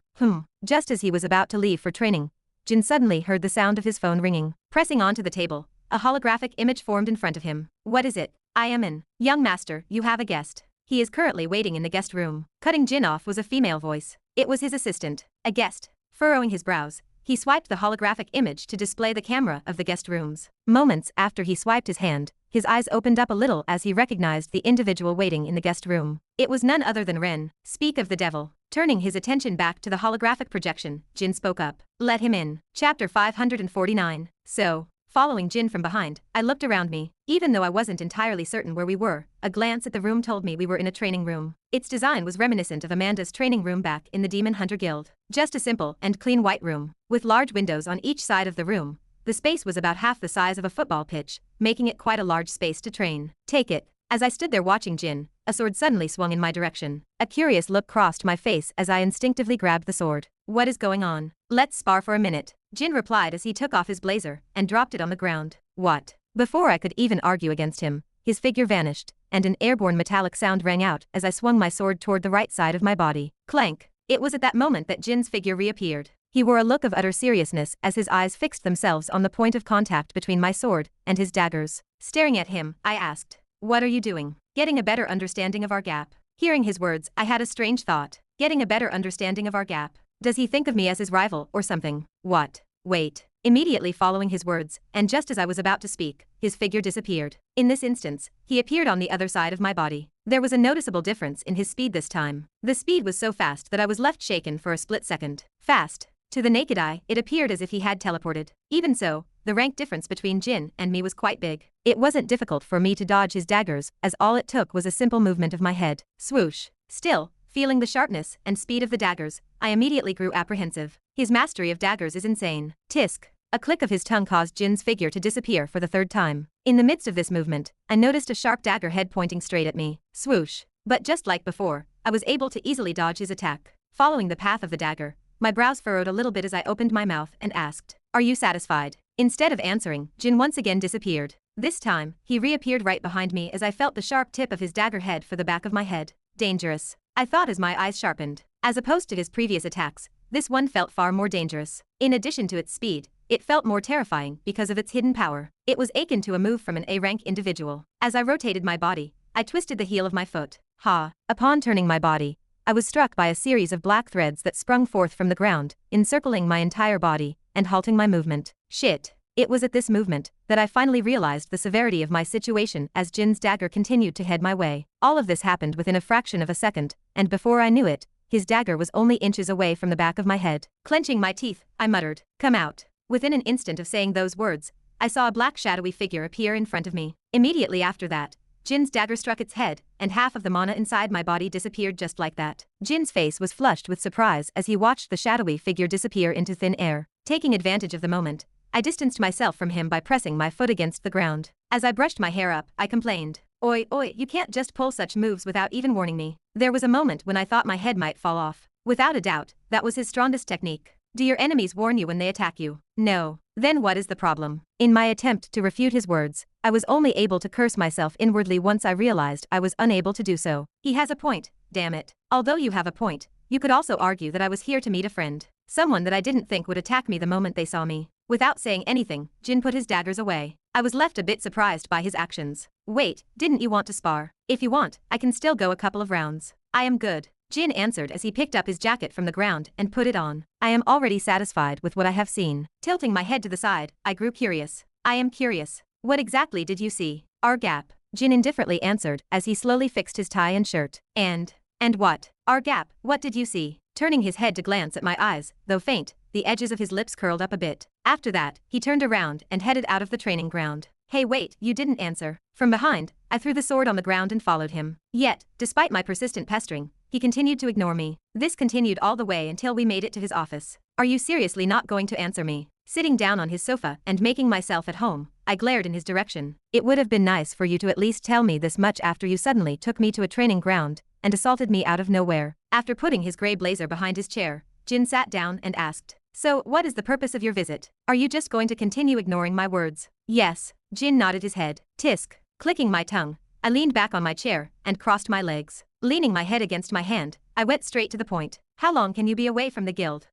Just as he was about to leave for training, Jin suddenly heard the sound of his phone ringing. Pressing onto the table, a holographic image formed in front of him. What is it? I am in. Young master, you have a guest. He is currently waiting in the guest room. Cutting Jin off was a female voice. It was his assistant. A guest. Furrowing his brows, he swiped the holographic image to display the camera of the guest rooms. Moments after he swiped his hand, his eyes opened up a little as he recognized the individual waiting in the guest room. It was none other than Ren. Speak of the devil. Turning his attention back to the holographic projection, Jin spoke up. Let him in. Chapter 549. So, following Jin from behind, I looked around me. Even though I wasn't entirely certain where we were, a glance at the room told me we were in a training room. Its design was reminiscent of Amanda's training room back in the Demon Hunter Guild. Just a simple and clean white room, with large windows on each side of the room, The space was about half the size of a football pitch, making it quite a large space to train. Take it. As I stood there watching Jin, a sword suddenly swung in my direction. A curious look crossed my face as I instinctively grabbed the sword. What is going on? Let's spar for a minute, Jin replied as he took off his blazer and dropped it on the ground. What? Before I could even argue against him, his figure vanished, and an airborne metallic sound rang out as I swung my sword toward the right side of my body. Clank! It was at that moment that Jin's figure reappeared. He wore a look of utter seriousness as his eyes fixed themselves on the point of contact between my sword and his daggers. Staring at him, I asked, "What are you doing?" "Getting a better understanding of our gap." Hearing his words, I had a strange thought. Getting a better understanding of our gap. Does he think of me as his rival or something? What? Wait. Immediately following his words, and just as I was about to speak, his figure disappeared. In this instance, he appeared on the other side of my body. There was a noticeable difference in his speed this time. The speed was so fast that I was left shaken for a split second. Fast. To the naked eye, it appeared as if he had teleported. Even so, the rank difference between Jin and me was quite big. It wasn't difficult for me to dodge his daggers, as all it took was a simple movement of my head. Swoosh. Still, feeling the sharpness and speed of the daggers, I immediately grew apprehensive. His mastery of daggers is insane. Tisk. A click of his tongue caused Jin's figure to disappear for the third time. In the midst of this movement, I noticed a sharp dagger head pointing straight at me. Swoosh. But just like before, I was able to easily dodge his attack. Following the path of the dagger, my brows furrowed a little bit as I opened my mouth and asked, "Are you satisfied?" Instead of answering, Jin once again disappeared. This time, he reappeared right behind me as I felt the sharp tip of his dagger head for the back of my head. Dangerous, I thought as my eyes sharpened. As opposed to his previous attacks, this one felt far more dangerous. In addition to its speed, it felt more terrifying because of its hidden power. It was akin to a move from an A-rank individual. As I rotated my body, I twisted the heel of my foot. Ha! Upon turning my body, I was struck by a series of black threads that sprung forth from the ground, encircling my entire body and halting my movement. Shit. It was at this movement that I finally realized the severity of my situation as Jin's dagger continued to head my way. All of this happened within a fraction of a second, and before I knew it, his dagger was only inches away from the back of my head. Clenching my teeth, I muttered, "Come out." Within an instant of saying those words, I saw a black shadowy figure appear in front of me. Immediately after that, Jin's dagger struck its head, and half of the mana inside my body disappeared just like that. Jin's face was flushed with surprise as he watched the shadowy figure disappear into thin air. Taking advantage of the moment, I distanced myself from him by pressing my foot against the ground. As I brushed my hair up, I complained, "Oi, oi, you can't just pull such moves without even warning me." There was a moment when I thought my head might fall off. Without a doubt, that was his strongest technique. Do your enemies warn you when they attack you? No. Then what is the problem? In my attempt to refute his words, I was only able to curse myself inwardly once I realized I was unable to do so. He has a point, damn it. Although you have a point, you could also argue that I was here to meet a friend. Someone that I didn't think would attack me the moment they saw me. Without saying anything, Jin put his daggers away. I was left a bit surprised by his actions. Wait, didn't you want to spar? If you want, I can still go a couple of rounds. I am good, Jin answered as he picked up his jacket from the ground and put it on. I am already satisfied with what I have seen. Tilting my head to the side, I grew curious. I am curious. What exactly did you see? Our gap, Jin indifferently answered as he slowly fixed his tie and shirt. And what? Our gap, what did you see? Turning his head to glance at my eyes, though faint, the edges of his lips curled up a bit. After that, he turned around and headed out of the training ground. Hey wait, you didn't answer. From behind, I threw the sword on the ground and followed him. Yet, despite my persistent pestering, he continued to ignore me. This continued all the way until we made it to his office. Are you seriously not going to answer me? Sitting down on his sofa and making myself at home, I glared in his direction. It would have been nice for you to at least tell me this much after you suddenly took me to a training ground and assaulted me out of nowhere. After putting his gray blazer behind his chair, Jin sat down and asked, "So, what is the purpose of your visit? Are you just going to continue ignoring my words?" "Yes." Jin nodded his head. Tisk. Clicking my tongue, I leaned back on my chair and crossed my legs. Leaning my head against my hand, I went straight to the point. "How long can you be away from the guild?"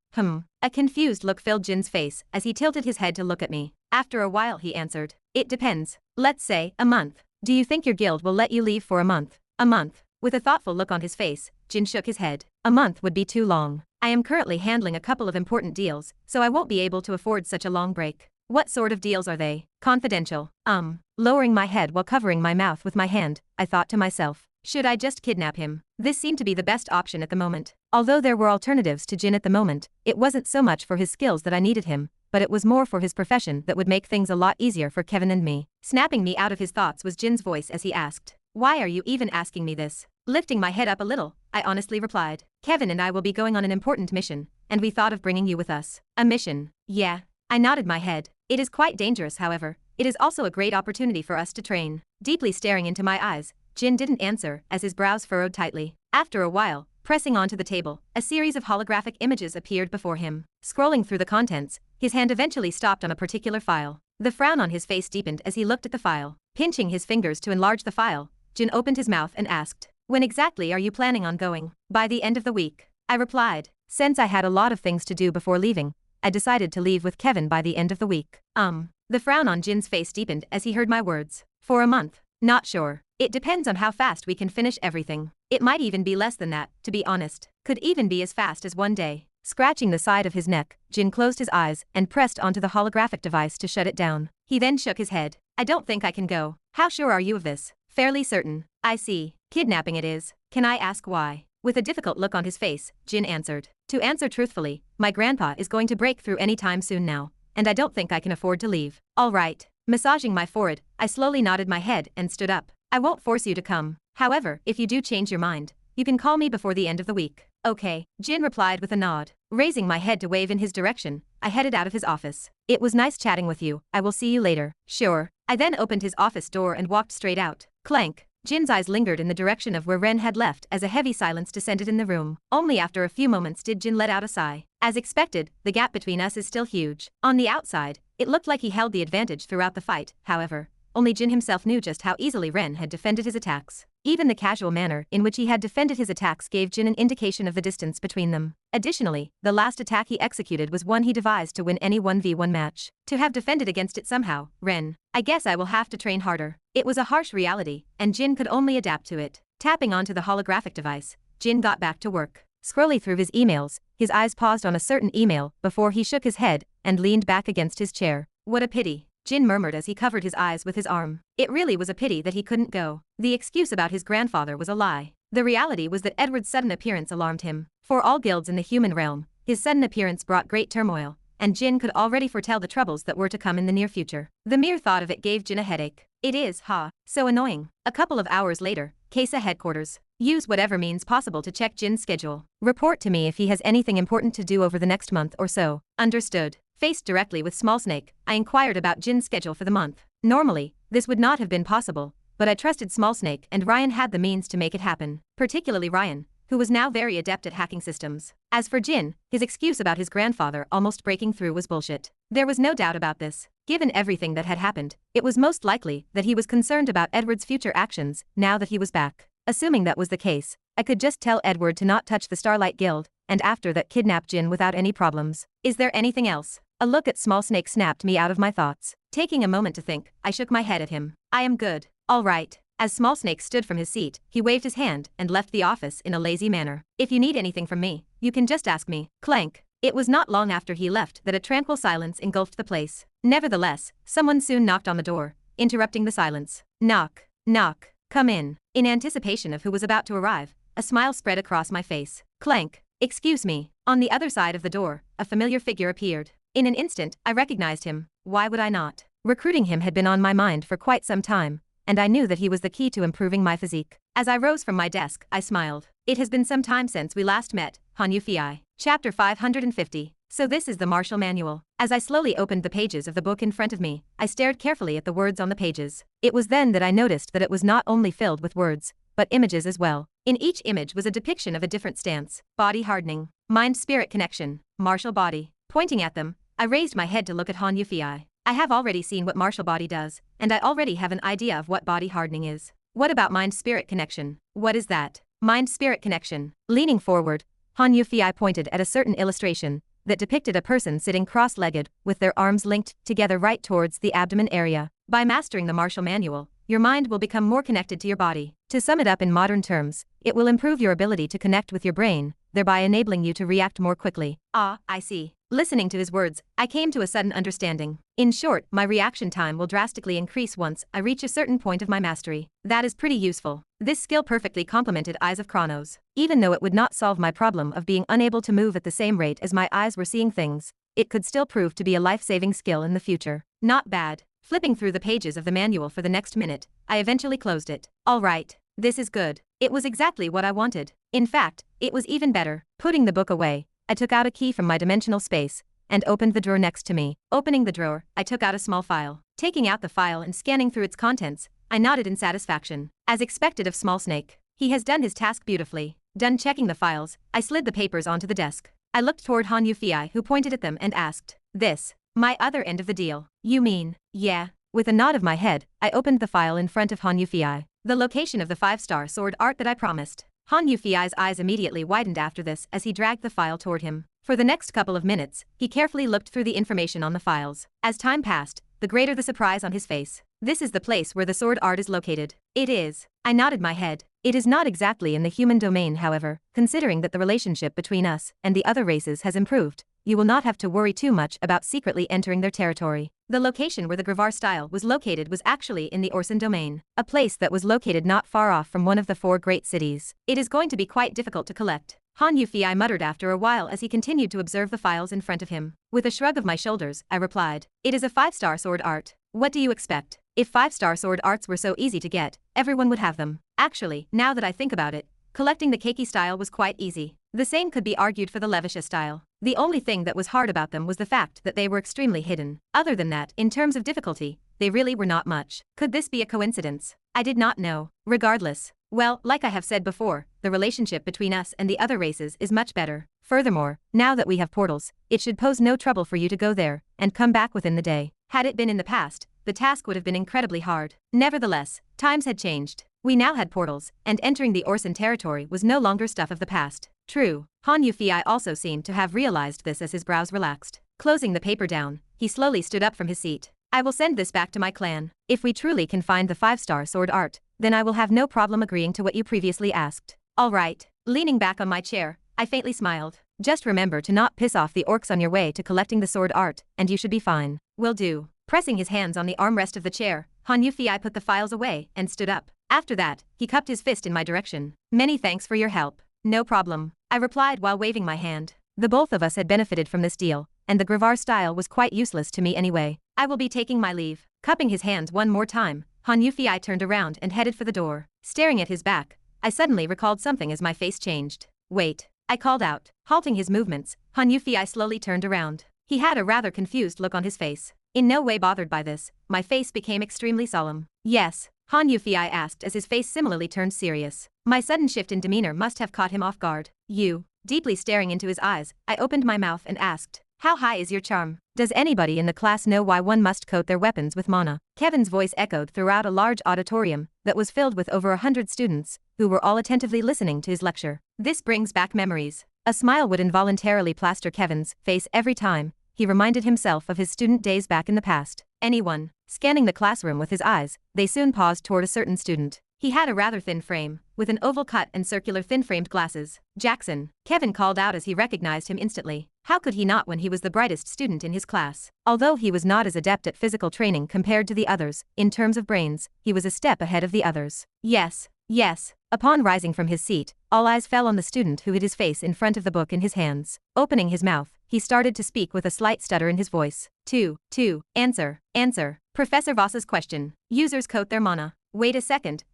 A confused look filled Jin's face as he tilted his head to look at me. After a while he answered, "It depends. Let's say, a month. Do you think your guild will let you leave for a month?" "A month." With a thoughtful look on his face, Jin shook his head. "A month would be too long. I am currently handling a couple of important deals, so I won't be able to afford such a long break." "What sort of deals are they?" "Confidential." Lowering my head while covering my mouth with my hand, I thought to myself, should I just kidnap him? This seemed to be the best option at the moment. Although there were alternatives to Jin at the moment, it wasn't so much for his skills that I needed him, but it was more for his profession that would make things a lot easier for Kevin and me. Snapping me out of his thoughts was Jin's voice as he asked, "Why are you even asking me this?" Lifting my head up a little, I honestly replied, "Kevin and I will be going on an important mission, and we thought of bringing you with us." "A mission?" "Yeah." I nodded my head. It is quite dangerous, however. It is also a great opportunity for us to train. Deeply staring into my eyes, Jin didn't answer as his brows furrowed tightly. After a while, pressing onto the table, a series of holographic images appeared before him. Scrolling through the contents, his hand eventually stopped on a particular file. The frown on his face deepened as he looked at the file. Pinching his fingers to enlarge the file, Jin opened his mouth and asked, "When exactly are you planning on going?" "By the end of the week," I replied. Since I had a lot of things to do before leaving, I decided to leave with Kevin by the end of the week. The frown on Jin's face deepened as he heard my words. "For a month?" "Not sure. It depends on how fast we can finish everything. It might even be less than that, to be honest. Could even be as fast as one day." Scratching the side of his neck, Jin closed his eyes and pressed onto the holographic device to shut it down. He then shook his head. "I don't think I can go." "How sure are you of this?" "Fairly certain." "I see. Kidnapping it is. Can I ask why?" With a difficult look on his face, Jin answered. "To answer truthfully, my grandpa is going to break through any time soon now, and I don't think I can afford to leave." "All right." Massaging my forehead, I slowly nodded my head and stood up. "I won't force you to come. However, if you do change your mind, you can call me before the end of the week." "Okay," Jin replied with a nod. Raising my head to wave in his direction, I headed out of his office. "It was nice chatting with you. I will see you later." "Sure." I then opened his office door and walked straight out. Clank. Jin's eyes lingered in the direction of where Ren had left as a heavy silence descended in the room. Only after a few moments did Jin let out a sigh. As expected, the gap between us is still huge. On the outside, it looked like he held the advantage throughout the fight, however. Only Jin himself knew just how easily Ren had defended his attacks. Even the casual manner in which he had defended his attacks gave Jin an indication of the distance between them. Additionally, the last attack he executed was one he devised to win any 1v1 match. To have defended against it somehow, Ren, I guess I will have to train harder. It was a harsh reality, and Jin could only adapt to it. Tapping onto the holographic device, Jin got back to work. Scrolling through his emails, his eyes paused on a certain email before he shook his head and leaned back against his chair. "What a pity," Jin murmured as he covered his eyes with his arm. It really was a pity that he couldn't go. The excuse about his grandfather was a lie. The reality was that Edward's sudden appearance alarmed him. For all guilds in the human realm, his sudden appearance brought great turmoil, and Jin could already foretell the troubles that were to come in the near future. The mere thought of it gave Jin a headache. It is, so annoying. A couple of hours later, Kesa headquarters. Use whatever means possible to check Jin's schedule. Report to me if he has anything important to do over the next month or so. Understood. Faced directly with Small Snake, I inquired about Jin's schedule for the month. Normally, this would not have been possible, but I trusted Small Snake and Ryan had the means to make it happen. Particularly Ryan, who was now very adept at hacking systems. As for Jin, his excuse about his grandfather almost breaking through was bullshit. There was no doubt about this. Given everything that had happened, it was most likely that he was concerned about Edward's future actions now that he was back. Assuming that was the case, I could just tell Edward to not touch the Starlight Guild, and after that kidnap Jin without any problems. Is there anything else? A look at Small Snake snapped me out of my thoughts. Taking a moment to think, I shook my head at him. "I am good." "All right." As Small Snake stood from his seat, he waved his hand and left the office in a lazy manner. "If you need anything from me, you can just ask me." Clank. It was not long after he left that a tranquil silence engulfed the place. Nevertheless, someone soon knocked on the door, interrupting the silence. "Knock. Knock. Come in." In anticipation of who was about to arrive, a smile spread across my face. Clank. "Excuse me." On the other side of the door, a familiar figure appeared. In an instant, I recognized him. Why would I not? Recruiting him had been on my mind for quite some time, and I knew that he was the key to improving my physique. As I rose from my desk, I smiled. "It has been some time since we last met, Han Yufei." Chapter 550. So this is the martial manual. As I slowly opened the pages of the book in front of me, I stared carefully at the words on the pages. It was then that I noticed that it was not only filled with words, but images as well. In each image was a depiction of a different stance. Body hardening, mind-spirit connection, martial body. Pointing at them, I raised my head to look at Han Yufei. I have already seen what martial body does, and I already have an idea of what body hardening is. What about mind-spirit connection? What is that? Mind-spirit connection. Leaning forward, Han Yufei pointed at a certain illustration that depicted a person sitting cross-legged with their arms linked together right towards the abdomen area. By mastering the martial manual, your mind will become more connected to your body. To sum it up in modern terms, it will improve your ability to connect with your brain, thereby enabling you to react more quickly. Ah, I see. Listening to his words, I came to a sudden understanding. In short, my reaction time will drastically increase once I reach a certain point of my mastery. That is pretty useful. This skill perfectly complemented Eyes of Chronos. Even though it would not solve my problem of being unable to move at the same rate as my eyes were seeing things, it could still prove to be a life-saving skill in the future. Not bad. Flipping through the pages of the manual for the next minute, I eventually closed it. All right. This is good. It was exactly what I wanted. In fact, it was even better. Putting the book away, I took out a key from my dimensional space and opened the drawer next to me. Opening the drawer, I took out a small file. Taking out the file and scanning through its contents, I nodded in satisfaction. As expected of Small Snake, he has done his task beautifully. Done checking the files, I slid the papers onto the desk. I looked toward Han Yufei, who pointed at them and asked, "This, my other end of the deal. You mean, yeah?" With a nod of my head, I opened the file in front of Han Yufei. The location of the 5-star sword art that I promised. Han Yufei's eyes immediately widened after this as he dragged the file toward him. For the next couple of minutes, he carefully looked through the information on the files. As time passed, the greater the surprise on his face. "This is the place where the sword art is located." "It is." I nodded my head. "It is not exactly in the human domain, however, considering that the relationship between us and the other races has improved. You will not have to worry too much about secretly entering their territory." The location where the Gravar style was located was actually in the Orson domain, a place that was located not far off from one of the 4 great cities. "It is going to be quite difficult to collect," Han Yufei muttered after a while as he continued to observe the files in front of him. With a shrug of my shoulders, I replied, "It is a 5-star sword art. What do you expect? If 5-star sword arts were so easy to get, everyone would have them. Actually, now that I think about it, collecting the Keiki style was quite easy. The same could be argued for the Levisha style. The only thing that was hard about them was the fact that they were extremely hidden. Other than that, in terms of difficulty, they really were not much. Could this be a coincidence? I did not know. Regardless, well, like I have said before, the relationship between us and the other races is much better. Furthermore, now that we have portals, it should pose no trouble for you to go there and come back within the day. Had it been in the past, the task would have been incredibly hard. Nevertheless, times had changed. We now had portals, and entering the Orson territory was no longer stuff of the past. True, Han Yufei also seemed to have realized this as his brows relaxed. Closing the paper down, he slowly stood up from his seat. "I will send this back to my clan. If we truly can find the 5-star sword art, then I will have no problem agreeing to what you previously asked." "All right." Leaning back on my chair, I faintly smiled. "Just remember to not piss off the orcs on your way to collecting the sword art, and you should be fine." "Will do." Pressing his hands on the armrest of the chair, Han Yufei put the files away and stood up. After that, he cupped his fist in my direction. "Many thanks for your help." "No problem," I replied while waving my hand. The both of us had benefited from this deal, and the Gravar style was quite useless to me anyway. "I will be taking my leave." Cupping his hands one more time, Han Yufei turned around and headed for the door. Staring at his back, I suddenly recalled something as my face changed. "Wait," I called out. Halting his movements, Han Yufei slowly turned around. He had a rather confused look on his face. In no way bothered by this, my face became extremely solemn. "Yes?" Han Yufei asked as his face similarly turned serious. My sudden shift in demeanor must have caught him off guard. "You?" Deeply staring into his eyes, I opened my mouth and asked, "How high is your charm? Does anybody in the class know why one must coat their weapons with mana?" Kevin's voice echoed throughout a large auditorium that was filled with over 100 students, who were all attentively listening to his lecture. This brings back memories. A smile would involuntarily plaster Kevin's face every time he reminded himself of his student days back in the past. "Anyone?" Scanning the classroom with his eyes, they soon paused toward a certain student. He had a rather thin frame, with an oval cut and circular thin-framed glasses. "Jackson," Kevin called out as he recognized him instantly. How could he not when he was the brightest student in his class? Although he was not as adept at physical training compared to the others, in terms of brains, he was a step ahead of the others. Yes. Upon rising from his seat, all eyes fell on the student who hid his face in front of the book in his hands. Opening his mouth, he started to speak with a slight stutter in his voice. Answer. Professor Voss's question. Users coat their mana. Wait a second.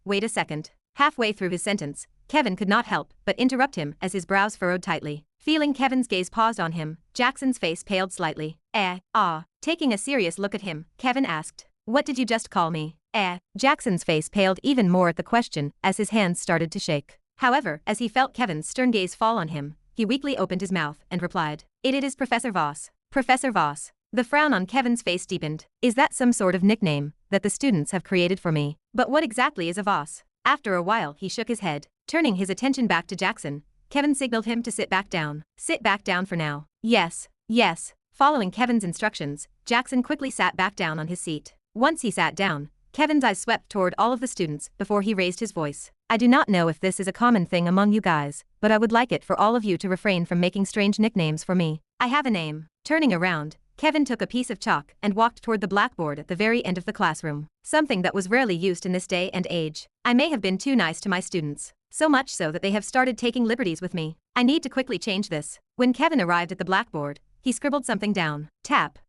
Halfway through his sentence, Kevin could not help but interrupt him as his brows furrowed tightly. Feeling Kevin's gaze paused on him, Jackson's face paled slightly. Taking a serious look at him, Kevin asked, "What did you just call me?" Jackson's face paled even more at the question as his hands started to shake. However, as he felt Kevin's stern gaze fall on him, he weakly opened his mouth and replied, It is Professor Voss. Professor Voss." The frown on Kevin's face deepened. "Is that some sort of nickname that the students have created for me? But what exactly is a Voss?" After a while he shook his head. Turning his attention back to Jackson, Kevin signaled him to sit back down. "Sit back down for now." Yes. Following Kevin's instructions, Jackson quickly sat back down on his seat. Once he sat down, Kevin's eyes swept toward all of the students before he raised his voice. "I do not know if this is a common thing among you guys, but I would like it for all of you to refrain from making strange nicknames for me. I have a name." Turning around, Kevin took a piece of chalk and walked toward the blackboard at the very end of the classroom. Something that was rarely used in this day and age. "I may have been too nice to my students. So much so that they have started taking liberties with me. I need to quickly change this." When Kevin arrived at the blackboard, he scribbled something down. Tap.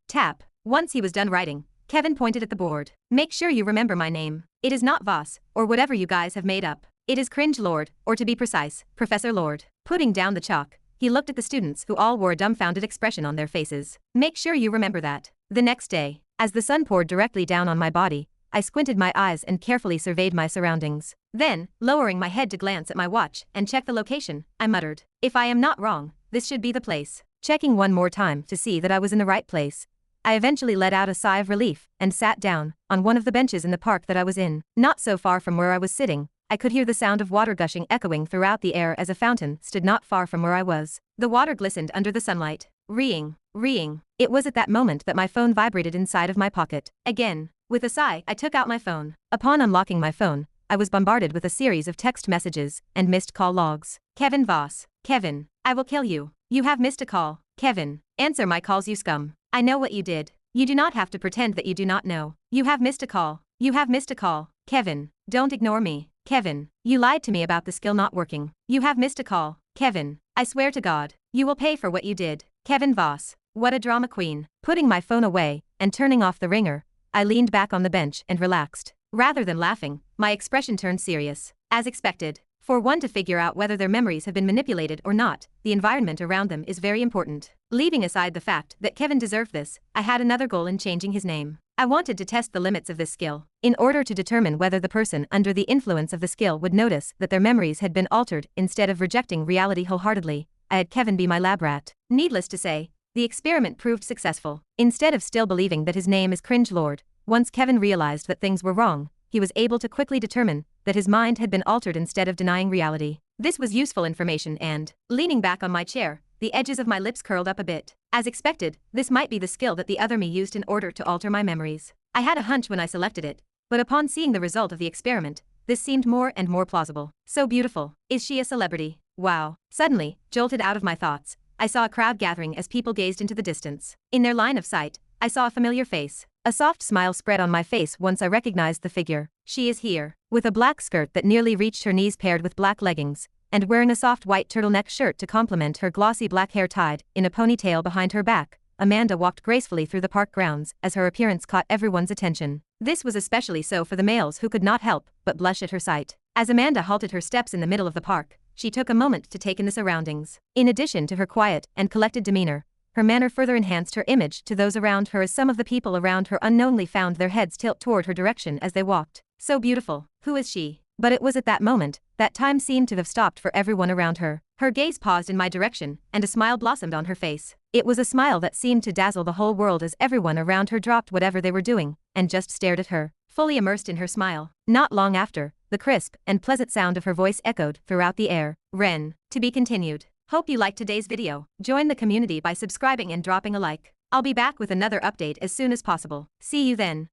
Once he was done writing, Kevin pointed at the board. "Make sure you remember my name. It is not Voss, or whatever you guys have made up. It is Cringe Lord, or to be precise, Professor Lord." Putting down the chalk, He looked at the students who all wore a dumbfounded expression on their faces. Make sure you remember that. The next day, as the sun poured directly down on my body, I squinted my eyes and carefully surveyed my surroundings. Then, lowering my head to glance at my watch and check the location, I muttered, "If I am not wrong, this should be the place." Checking one more time to see that I was in the right place, I eventually let out a sigh of relief and sat down on one of the benches in the park that I was in. Not so far from where I was sitting, I could hear the sound of water gushing echoing throughout the air as a fountain stood not far from where I was. The water glistened under the sunlight. Reeing, reeing. It was at that moment that my phone vibrated inside of my pocket. Again, with a sigh, I took out my phone. Upon unlocking my phone, I was bombarded with a series of text messages and missed call logs. Kevin Voss. Kevin, I will kill you. You have missed a call. Kevin, answer my calls, you scum. I know what you did. You do not have to pretend that you do not know. You have missed a call. You have missed a call. Kevin, don't ignore me. Kevin, you lied to me about the skill not working. You have missed a call. Kevin, I swear to God, you will pay for what you did. Kevin Voss. What a drama queen. Putting my phone away and turning off the ringer, I leaned back on the bench and relaxed. Rather than laughing, my expression turned serious. As expected. For one to figure out whether their memories have been manipulated or not, the environment around them is very important. Leaving aside the fact that Kevin deserved this, I had another goal in changing his name. I wanted to test the limits of this skill, in order to determine whether the person under the influence of the skill would notice that their memories had been altered. Instead of rejecting reality wholeheartedly, I had Kevin be my lab rat. Needless to say, the experiment proved successful. Instead of still believing that his name is Cringe Lord, once Kevin realized that things were wrong, he was able to quickly determine that his mind had been altered instead of denying reality. This was useful information and, leaning back on my chair, the edges of my lips curled up a bit. As expected, this might be the skill that the other me used in order to alter my memories. I had a hunch when I selected it, but upon seeing the result of the experiment, this seemed more and more plausible. So beautiful. Is she a celebrity? Wow. Suddenly, jolted out of my thoughts, I saw a crowd gathering as people gazed into the distance. In their line of sight, I saw a familiar face. A soft smile spread on my face once I recognized the figure. She is here. With a black skirt that nearly reached her knees paired with black leggings, and wearing a soft white turtleneck shirt to complement her glossy black hair tied in a ponytail behind her back, Amanda walked gracefully through the park grounds as her appearance caught everyone's attention. This was especially so for the males who could not help but blush at her sight. As Amanda halted her steps in the middle of the park, she took a moment to take in the surroundings. In addition to her quiet and collected demeanor, her manner further enhanced her image to those around her as some of the people around her unknowingly found their heads tilt toward her direction as they walked. So beautiful. Who is she? But it was at that moment that time seemed to have stopped for everyone around her. Her gaze paused in my direction, and a smile blossomed on her face. It was a smile that seemed to dazzle the whole world as everyone around her dropped whatever they were doing and just stared at her, fully immersed in her smile. Not long after, the crisp and pleasant sound of her voice echoed throughout the air. Ren. To be continued. Hope you liked today's video. Join the community by subscribing and dropping a like. I'll be back with another update as soon as possible. See you then.